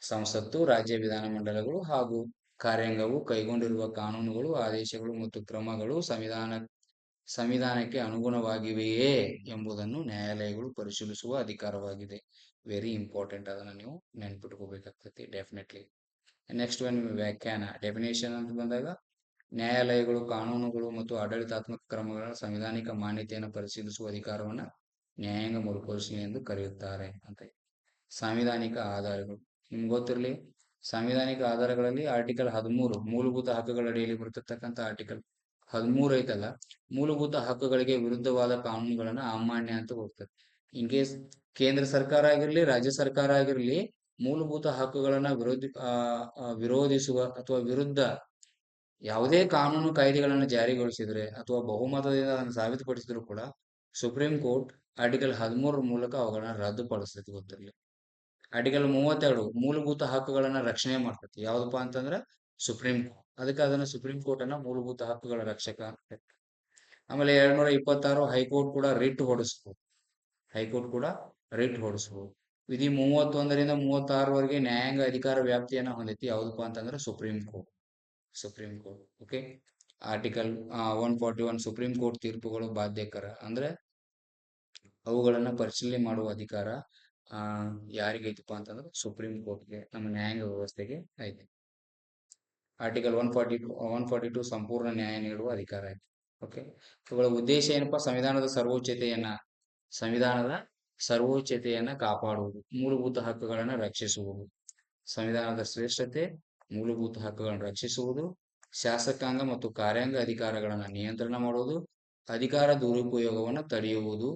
ಸಂಸತ್ತು, ರಾಜ್ಯ ವಿಧಾನಮಂಡಲಗಳು ಹಾಗೂ ಕಾರ್ಯಾಂಗವು ಕೈಗೊಂಡಿರುವ ಕಾನೂನುಗಳು, ಆದೇಶಗಳು ಮತ್ತು ಕ್ರಮಗಳು ಸಂವಿಧಾನಕ್ಕೆ ಅನುಗುಣವಾಗಿವೆಯೇ ಎಂಬುದನ್ನು ನ್ಯಾಯಾಲಯಗಳು ಪರಿಶೀಲಿಸುವ ಅಧಿಕಾರವಾಗಿದೆ. ವೆರಿ ಇಂಪಾರ್ಟೆಂಟ್, ಅದನ್ನು ನೀವು ನೆನ್ಪಿಟ್ಕೋಬೇಕಾಗ್ತದೆ ಡೆಫಿನೆಟ್ಲಿ. ನೆಕ್ಸ್ಟ್ ಒನ್, ವ್ಯಾಖ್ಯಾನ, ಡೆಫಿನೇಷನ್ ಅಂತ ಬಂದಾಗ ನ್ಯಾಯಾಲಯಗಳು ಕಾನೂನುಗಳು ಮತ್ತು ಆಡಳಿತಾತ್ಮಕ ಕ್ರಮಗಳ ಸಂವಿಧಾನಿಕ ಮಾನ್ಯತೆಯನ್ನು ಪರಿಶೀಲಿಸುವ ಅಧಿಕಾರವನ್ನು ನ್ಯಾಯಾಂಗ ಮರುಪರಿಶೀಲನೆ ಎಂದು ಕರೆಯುತ್ತಾರೆ ಅಂತ. ಸಾಂವಿಧಾನಿಕ ಆಧಾರಗಳು ನಿಮ್ಗೆ ಗೊತ್ತಿರಲಿ, ಸಾಂವಿಧಾನಿಕ ಆಧಾರಗಳಲ್ಲಿ ಆರ್ಟಿಕಲ್ 13 ಮೂಲಭೂತ ಹಕ್ಕುಗಳ ಅಡಿಯಲ್ಲಿ ಬರತಕ್ಕಂಥ ಆರ್ಟಿಕಲ್ 13 ಐತಲ್ಲ, ಮೂಲಭೂತ ಹಕ್ಕುಗಳಿಗೆ ವಿರುದ್ಧವಾದ ಕಾನೂನುಗಳನ್ನ ಅಮಾನ್ಯ ಅಂತ ಹೋಗ್ತದೆ. ಇನ್ ಕೇಸ್ ಕೇಂದ್ರ ಸರ್ಕಾರ ಆಗಿರ್ಲಿ, ರಾಜ್ಯ ಸರ್ಕಾರ ಆಗಿರ್ಲಿ, ಮೂಲಭೂತ ಹಕ್ಕುಗಳನ್ನ ವಿರೋಧಿಸುವ ಅಥವಾ ವಿರುದ್ಧ ಯಾವುದೇ ಕಾನೂನು ಕಾಯ್ದೆಗಳನ್ನು ಜಾರಿಗೊಳಿಸಿದ್ರೆ ಅಥವಾ ಬಹುಮತದಿಂದ ಅದನ್ನು ಸಾಬೀತುಪಡಿಸಿದ್ರು ಕೂಡ ಸುಪ್ರೀಂ ಕೋರ್ಟ್ ಆರ್ಟಿಕಲ್ 13 ಮೂಲಕ ಅವುಗಳನ್ನ ರದ್ದುಪಡಿಸ್ತೈತಿ. ಗೊತ್ತಿರಲಿ. ಆರ್ಟಿಕಲ್ 32 ಮೂಲಭೂತ ಹಕ್ಕುಗಳನ್ನ ರಕ್ಷಣೆ ಮಾಡ್ತೈತಿ. ಯಾವ್ದಪ್ಪ ಅಂತಂದ್ರೆ ಸುಪ್ರೀಂ ಕೋರ್ಟ್. ಅದಕ್ಕೆ ಅದನ್ನ ಸುಪ್ರೀಂ ಕೋರ್ಟ್ ಅನ್ನ ಮೂಲಭೂತ ಹಕ್ಕುಗಳ ರಕ್ಷಕ ಅಂತ. ಆಮೇಲೆ 226 ಹೈಕೋರ್ಟ್ ಕೂಡ ರಿಟ್ ಹೊಡಿಸ್ಬೋದು. ಹೈಕೋರ್ಟ್ ಕೂಡ ರಿಟ್ ಹೊಡಿಸ್ಬೋದು. ವಿಧಿ 31ರಿಂದ 36ವರೆಗೆ ನ್ಯಾಯಾಂಗ ಅಧಿಕಾರ ವ್ಯಾಪ್ತಿಯನ್ನ ಹೊಂದೈತಿ. ಯಾವ್ದಪ್ಪ ಅಂತಂದ್ರೆ supreme court. Supreme court. Okay, article 141 supreme court ತೀರ್ಪುಗಳು ಬಾಧ್ಯಕರ ಅಂದ್ರೆ ಅವುಗಳನ್ನ ಪರಿಶೀಲನೆ ಮಾಡುವ ಅಧಿಕಾರ ಯಾರಿಗೆ ಐತಿಪ್ಪ ಅಂತಂದ್ರೆ ಸುಪ್ರೀಂ ಕೋರ್ಟ್ಗೆ, ನಮ್ಮ ನ್ಯಾಯಾಂಗ ವ್ಯವಸ್ಥೆಗೆ ಐತಿ. ಆರ್ಟಿಕಲ್ 142 ಸಂಪೂರ್ಣ ನ್ಯಾಯ ನೀಡುವ ಅಧಿಕಾರ ಐತಿ. ಓಕೆ, ಇವುಗಳ ಉದ್ದೇಶ ಏನಪ್ಪಾ, ಸಂವಿಧಾನದ ಸರ್ವೋಚ್ಚತೆಯನ್ನ ಕಾಪಾಡುವುದು, ಮೂಲಭೂತ ಹಕ್ಕುಗಳನ್ನ ರಕ್ಷಿಸುವುದು, ಸಂವಿಧಾನದ ಶ್ರೇಷ್ಠತೆ, ಮೂಲಭೂತ ಹಕ್ಕುಗಳನ್ನು ರಕ್ಷಿಸುವುದು, ಶಾಸಕಾಂಗ ಮತ್ತು ಕಾರ್ಯಾಂಗ ಅಧಿಕಾರಗಳನ್ನು ನಿಯಂತ್ರಣ ಮಾಡುವುದು, ಅಧಿಕಾರ ದುರುಪಯೋಗವನ್ನು ತಡೆಯುವುದು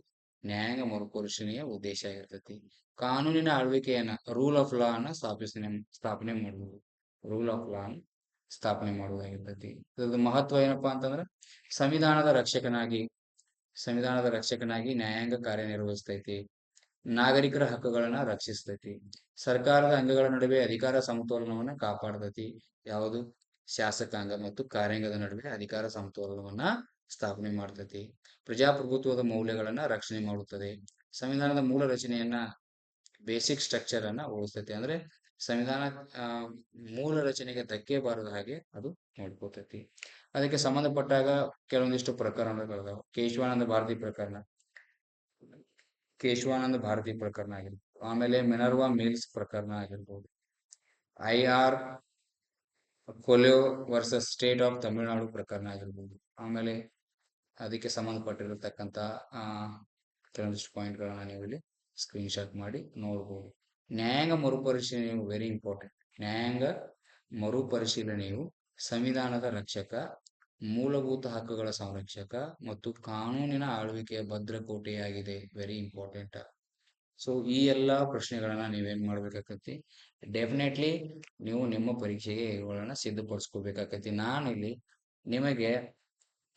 ನ್ಯಾಯಾಂಗ ಮರುಪರಿಶೀಲನೆಯ ಉದ್ದೇಶ ಆಗಿರ್ತೈತಿ. ಕಾನೂನಿನ ಆಳ್ವಿಕೆಯನ್ನ, ರೂಲ್ ಆಫ್ ಲಾ ಅನ್ನ ಸ್ಥಾಪನೆ ಮಾಡುವುದು, ರೂಲ್ ಆಫ್ ಲಾ ಸ್ಥಾಪನೆ ಮಾಡುವುದಾಗಿರ್ತೈತಿ. ಇದ್ರದ್ದು ಮಹತ್ವ ಏನಪ್ಪಾ ಅಂತಂದ್ರೆ ಸಂವಿಧಾನದ ರಕ್ಷಕನಾಗಿ ನ್ಯಾಯಾಂಗ ಕಾರ್ಯನಿರ್ವಹಿಸ್ತೈತಿ. ನಾಗರಿಕರ ಹಕ್ಕುಗಳನ್ನ ರಕ್ಷಿಸ್ತೈತಿ. ಸರ್ಕಾರದ ಅಂಗಗಳ ನಡುವೆ ಅಧಿಕಾರ ಸಮತೋಲನವನ್ನ ಕಾಪಾಡ್ತೈತಿ. ಯಾವುದು, ಶಾಸಕಾಂಗ ಮತ್ತು ಕಾರ್ಯಾಂಗದ ನಡುವೆ ಅಧಿಕಾರ ಸಮತೋಲನವನ್ನ ಸ್ಥಾಪನೆ ಮಾಡ್ತೈತಿ. ಪ್ರಜಾಪ್ರಭುತ್ವದ ಮೌಲ್ಯಗಳನ್ನ ರಕ್ಷಣೆ ಮಾಡುತ್ತದೆ. ಸಂವಿಧಾನದ ಮೂಲ ರಚನೆಯನ್ನ, ಬೇಸಿಕ್ ಸ್ಟ್ರಕ್ಚರ್ ಅನ್ನ ಉಳಿಸ್ತೈತಿ. ಅಂದ್ರೆ ಸಂವಿಧಾನ ಮೂಲ ರಚನೆಗೆ ಧಕ್ಕೆ ಬಾರದ ಹಾಗೆ ಅದು ನೋಡ್ಕೋತೈತಿ. ಅದಕ್ಕೆ ಸಂಬಂಧಪಟ್ಟಾಗ ಕೆಲವೊಂದಿಷ್ಟು ಪ್ರಕರಣಗಳಿದಾವೆ. ಕೇಶವಾನಂದ ಭಾರತಿ ಪ್ರಕರಣ ಆಗಿರ್ಬೋದು, ಆಮೇಲೆ ಮಿನರ್ವಾ ಮಿಲ್ಸ್ ಪ್ರಕರಣ ಆಗಿರ್ಬೋದು, IR ಕೊಲೆಯೋ ವರ್ಸಸ್ ಸ್ಟೇಟ್ ಆಫ್ ತಮಿಳುನಾಡು ಪ್ರಕರಣ ಆಗಿರ್ಬೋದು. ಆಮೇಲೆ ಅದಕ್ಕೆ ಸಂಬಂಧಪಟ್ಟಿರತಕ್ಕಂತ ಕೆಲವೊಂದಿಷ್ಟು ಪಾಯಿಂಟ್ಗಳನ್ನ ನೀವು ಇಲ್ಲಿ ಸ್ಕ್ರೀನ್ ಶಾಟ್ ಮಾಡಿ ನೋಡ್ಬೋದು. ನ್ಯಾಯಾಂಗ ಮರುಪರಿಶೀಲನೆಯು ವೆರಿ ಇಂಪಾರ್ಟೆಂಟ್. ನ್ಯಾಯಾಂಗ ಮರುಪರಿಶೀಲನೆಯು ಸಂವಿಧಾನದ ರಕ್ಷಕ, ಮೂಲಭೂತ ಹಕ್ಕುಗಳ ಸಂರಕ್ಷಕ ಮತ್ತು ಕಾನೂನಿನ ಆಳ್ವಿಕೆಯ ಭದ್ರಕೋಟೆಯಾಗಿದೆ. Very important. ಸೊ ಈ ಎಲ್ಲಾ ಪ್ರಶ್ನೆಗಳನ್ನ ನೀವೇನ್ ಮಾಡ್ಬೇಕಾಕತಿ, ಡೆಫಿನೆಟ್ಲಿ ನೀವು ನಿಮ್ಮ ಪರೀಕ್ಷೆಗೆ ಇವುಗಳನ್ನ ಸಿದ್ಧಪಡಿಸ್ಕೋಬೇಕಾಕತಿ. ನಾನಿಲ್ಲಿ ನಿಮಗೆ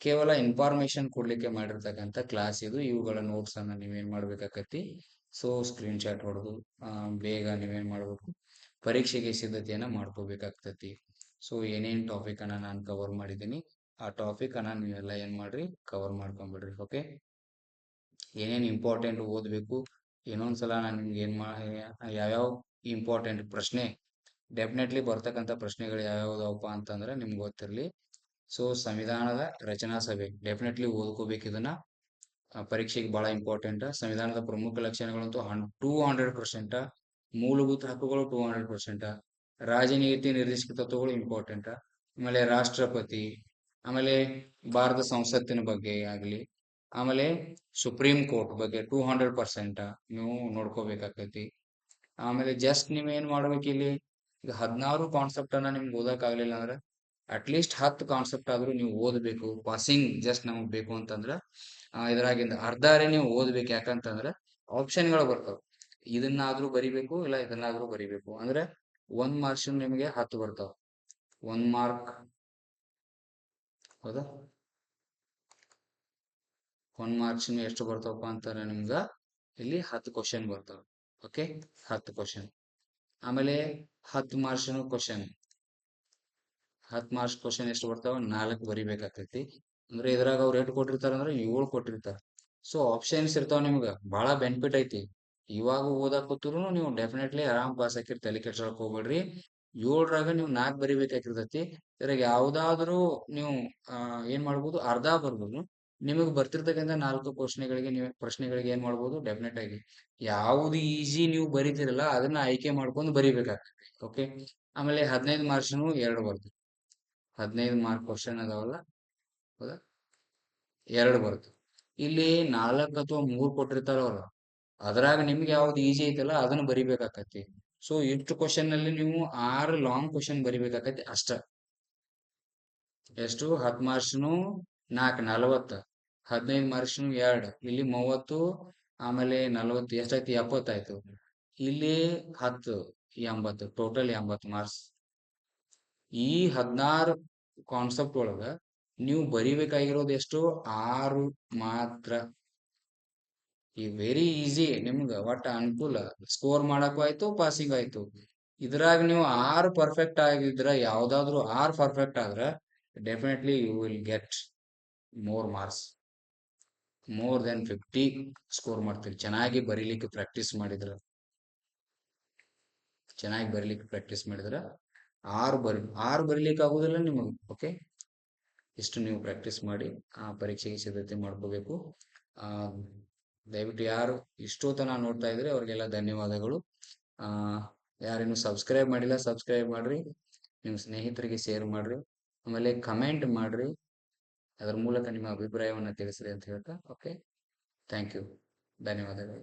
ಕೇವಲ ಇನ್ಫಾರ್ಮೇಶನ್ ಕೊಡ್ಲಿಕ್ಕೆ ಮಾಡಿರ್ತಕ್ಕಂಥ ಕ್ಲಾಸ್ ಇದು. ಇವುಗಳ ನೋಟ್ಸ್ ಅನ್ನ ನೀವೇನ್ ಮಾಡ್ಬೇಕಾಕತಿ, ಸೊ ಸ್ಕ್ರೀನ್ ಶಾಟ್ ಹೊಡೆದು ಬೇಗ ನೀವೇನ್ ಮಾಡ್ಬೇಕು, ಪರೀಕ್ಷೆಗೆ ಸಿದ್ಧತೆಯನ್ನ ಮಾಡ್ಕೋಬೇಕಾಗ್ತತಿ. ಸೊ ಏನೇನ್ ಟಾಪಿಕ್ ಅನ್ನ ನಾನು ಕವರ್ ಮಾಡಿದ್ದೀನಿ, ಆ ಟಾಪಿಕ್ ಅನ್ನ ನೀವೆಲ್ಲ ಏನ್ ಮಾಡ್ರಿ, ಕವರ್ ಮಾಡ್ಕೊಂಡ್ಬಿಡ್ರಿ. ಓಕೆ, ಏನೇನ್ ಇಂಪಾರ್ಟೆಂಟ್ ಓದ್ಬೇಕು, ಇನ್ನೊಂದ್ಸಲ ನಾನು ನಿಮ್ಗೆ ಯಾವ್ಯಾವ ಇಂಪಾರ್ಟೆಂಟ್ ಪ್ರಶ್ನೆ ಡೆಫಿನೆಟ್ಲಿ ಬರ್ತಕ್ಕಂಥ ಪ್ರಶ್ನೆಗಳು ಯಾವ್ಯಾವ್ದವಪ್ಪ ಅಂತಂದ್ರೆ ನಿಮ್ಗೆ ಗೊತ್ತಿರ್ಲಿ. ಸೊ ಸಂವಿಧಾನದ ರಚನಾ ಸಭೆ ಡೆಫಿನೆಟ್ಲಿ ಓದ್ಕೋಬೇಕು ಇದನ್ನ. ಪರೀಕ್ಷೆಗೆ ಬಹಳ ಇಂಪಾರ್ಟೆಂಟ್. ಸಂವಿಧಾನದ ಪ್ರಮುಖ ಲಕ್ಷಣಗಳಂತೂ 200%. ಮೂಲಭೂತ ಹಕ್ಕುಗಳು 200%. ರಾಜನೀತಿ ನಿರ್ದೇಶಕ ತತ್ವಗಳು ಇಂಪಾರ್ಟೆಂಟ್. ಆಮೇಲೆ ರಾಷ್ಟ್ರಪತಿ, ಆಮೇಲೆ ಭಾರತ ಸಂಸತ್ತಿನ ಬಗ್ಗೆ ಆಗ್ಲಿ, ಆಮೇಲೆ ಸುಪ್ರೀಂ ಕೋರ್ಟ್ ಬಗ್ಗೆ 200% ನೀವು ನೋಡ್ಕೋಬೇಕಾಕೈತಿ. ಆಮೇಲೆ ಜಸ್ಟ್ ನೀವೇನ್ ಮಾಡ್ಬೇಕು ಇಲ್ಲಿ, ಈಗ 16 ಕಾನ್ಸೆಪ್ಟ್ ಅನ್ನ ನಿಮ್ಗೆ ಓದಕ್ ಆಗ್ಲಿಲ್ಲ ಅಂದ್ರೆ ಅಟ್ಲೀಸ್ಟ್ 10 ಕಾನ್ಸೆಪ್ಟ್ ಆದ್ರೂ ನೀವು ಓದಬೇಕು. ಪಾಸಿಂಗ್ ಜಸ್ಟ್ ನಮಗ್ ಬೇಕು ಅಂತಂದ್ರ ಇದ್ರಾಗಿಂದ ಅರ್ಧಾರೆ ನೀವು ಓದ್ಬೇಕು. ಯಾಕಂತಂದ್ರ ಆಪ್ಷನ್ಗಳು ಬರ್ತಾವ, ಇದನ್ನಾದ್ರೂ ಬರಿಬೇಕು ಇಲ್ಲ ಇದನ್ನಾದ್ರೂ ಬರಿಬೇಕು. ಅಂದ್ರೆ 1 ಮಾರ್ಕ್ಸ್ ನಿಮಗೆ 10 ಬರ್ತಾವ. 1 ಮಾರ್ಕ್, ಹೌದಾ, 1 ಮಾರ್ಕ್ಸ್ ಎಷ್ಟು ಬರ್ತಾವಪ್ಪ ಅಂತಾರೆ ನಿಮ್ಗ, ಇಲ್ಲಿ 10 ಕ್ವಶನ್ ಬರ್ತಾವ. Okay, 10 question. ಆಮೇಲೆ 10 ಮಾರ್ಕ್ಸ್ ಕ್ವಶನ್, 10 ಮಾರ್ಕ್ಸ್ ಕ್ವಶನ್ ಎಷ್ಟು ಬರ್ತಾವ, 4 ಬರಿಬೇಕಾಗ್ತೈತಿ. ಅಂದ್ರೆ ಇದ್ರಾಗ ಅವ್ರು ಎಷ್ಟು ಕೊಟ್ಟಿರ್ತಾರ ಅಂದ್ರೆ 7 ಕೊಟ್ಟಿರ್ತಾರ. ಸೊ ಆಪ್ಷನ್ಸ್ ಇರ್ತಾವ, ನಿಮ್ಗ ಬಹಳ ಬೆನಿಫಿಟ್ ಐತಿ. ಇವಾಗ ಓದಾಕ್ ಕೂತ್ರು ನೀವು ಡೆಫಿನೆಟ್ಲಿ ಆರಾಮ್ ಪಾಸ್ ಹಾಕಿರ್, ತಲೆ ಕೆಡ್ಸಕ್ ಹೋಗ್ಬೇಡ್ರಿ. 7ರಾಗ ನೀವು 4 ಬರಿಬೇಕಾಗಿರ್ತೈತಿ. ಇದ್ರಾಗ ಯಾವ್ದಾದ್ರು ನೀವು ಏನ್ ಮಾಡ್ಬೋದು, ಅರ್ಧ ಬರ್ಬೋದು. ನಿಮಗ್ ಬರ್ತಿರ್ತಕ್ಕಂಥ 4 ಪ್ರಶ್ನೆಗಳಿಗೆ ಏನ್ ಮಾಡ್ಬೋದು, ಡೆಫಿನೆಟ್ ಆಗಿ ಯಾವ್ದು ಈಜಿ ನೀವು ಬರಿತಿರಲ್ಲ ಅದನ್ನ ಆಯ್ಕೆ ಮಾಡ್ಕೊಂಡು ಬರಿಬೇಕಾಗ್ತದೆ. ಓಕೆ, ಆಮೇಲೆ 15 ಮಾರ್ಕ್ಸ್ 2 ಬರ್ತದೆ. 15 ಮಾರ್ಕ್ ಕ್ವಶನ್ ಅದಾವಲ್ಲ, ಹೌದಾ, 2 ಬರ್ತದೆ. ಇಲ್ಲಿ 4 ಅಥವಾ 3 ಕೊಟ್ಟಿರ್ತಾರ ಅವ್ರು, ಅದ್ರಾಗ ನಿಮ್ಗೆ ಯಾವ್ದು ಈಜಿ ಐತಲ್ಲ ಅದನ್ನ ಬರಿಬೇಕಾಕತಿ. ಸೊ ಇಷ್ಟು ಕ್ವಶನ್ ಅಲ್ಲಿ ನೀವು 6 ಲಾಂಗ್ ಕ್ವಶನ್ ಬರಿಬೇಕಾಕತಿ ಅಷ್ಟ. ಎಷ್ಟು, 10 ಮಾರ್ಕ್ಸ್ 4 40, 15 ಮಾರ್ಕ್ಸ್ 2, ಇಲ್ಲಿ 30, ಆಮೇಲೆ 40 ಎಷ್ಟಾಯ್ತು, 70 ಆಯ್ತು. ಇಲ್ಲಿ 10 80, ಟೋಟಲ್ 80 ಮಾರ್ಕ್ಸ್. ಈ 16 ಕಾನ್ಸೆಪ್ಟ್ ಒಳಗ ನೀವು ಬರಿಬೇಕಾಗಿರೋದು ಎಷ್ಟು, 6 ಮಾತ್ರ. ಈ ವೆರಿ ಈಸಿ, ನಿಮ್ಗ ಒಟ್ಟ ಅನುಕೂಲ, ಸ್ಕೋರ್ ಮಾಡಕ್ಕೂ ಆಯ್ತು, ಪಾಸಿಂಗ್ ಆಯ್ತು. ಇದ್ರಾಗ ನೀವು 6 ಪರ್ಫೆಕ್ಟ್ ಆಗಿದ್ರ, ಯಾವ್ದಾದ್ರು 6 ಪರ್ಫೆಕ್ಟ್ ಆದ್ರ definitely you will get more marks, more than 50 score ಮಾಡ್ತೀರಿ. ಚೆನ್ನಾಗಿ ಬರೀಲಿಕ್ಕೆ ಪ್ರಾಕ್ಟೀಸ್ ಮಾಡಿದ್ರ, ಆರು ಬರೀಲಿಕ್ಕೆ ಆಗುದಿಲ್ಲ ನಿಮಗೆ. ಓಕೆ, ಇಷ್ಟು ನೀವು ಪ್ರಾಕ್ಟೀಸ್ ಮಾಡಿ ಆ ಪರೀಕ್ಷೆಗೆ ಸಿದ್ಧತೆ ಮಾಡ್ಕೋಬೇಕು. ಆ ದಯವಿಟ್ಟು ಯಾರು ಇಷ್ಟೊತ್ತನ ನೋಡ್ತಾ ಇದ್ರೆ ಅವ್ರಿಗೆಲ್ಲ ಧನ್ಯವಾದಗಳು. ಯಾರೇನು ಸಬ್ಸ್ಕ್ರೈಬ್ ಮಾಡಿಲ್ಲ, ಸಬ್ಸ್ಕ್ರೈಬ್ ಮಾಡ್ರಿ, ನಿಮ್ಮ ಸ್ನೇಹಿತರಿಗೆ ಶೇರ್ ಮಾಡ್ರಿ, ಆಮೇಲೆ ಕಮೆಂಟ್ ಮಾಡ್ರಿ. ಅದರ ಮೂಲಕ ನಿಮ್ಮ ಅಭಿಪ್ರಾಯವನ್ನ ತಿಳಿಸ್ರಿ ಅಂತ ಹೇಳ್ತಾ, ಓಕೆ, ಥ್ಯಾಂಕ್ ಯು, ಧನ್ಯವಾದಗಳು.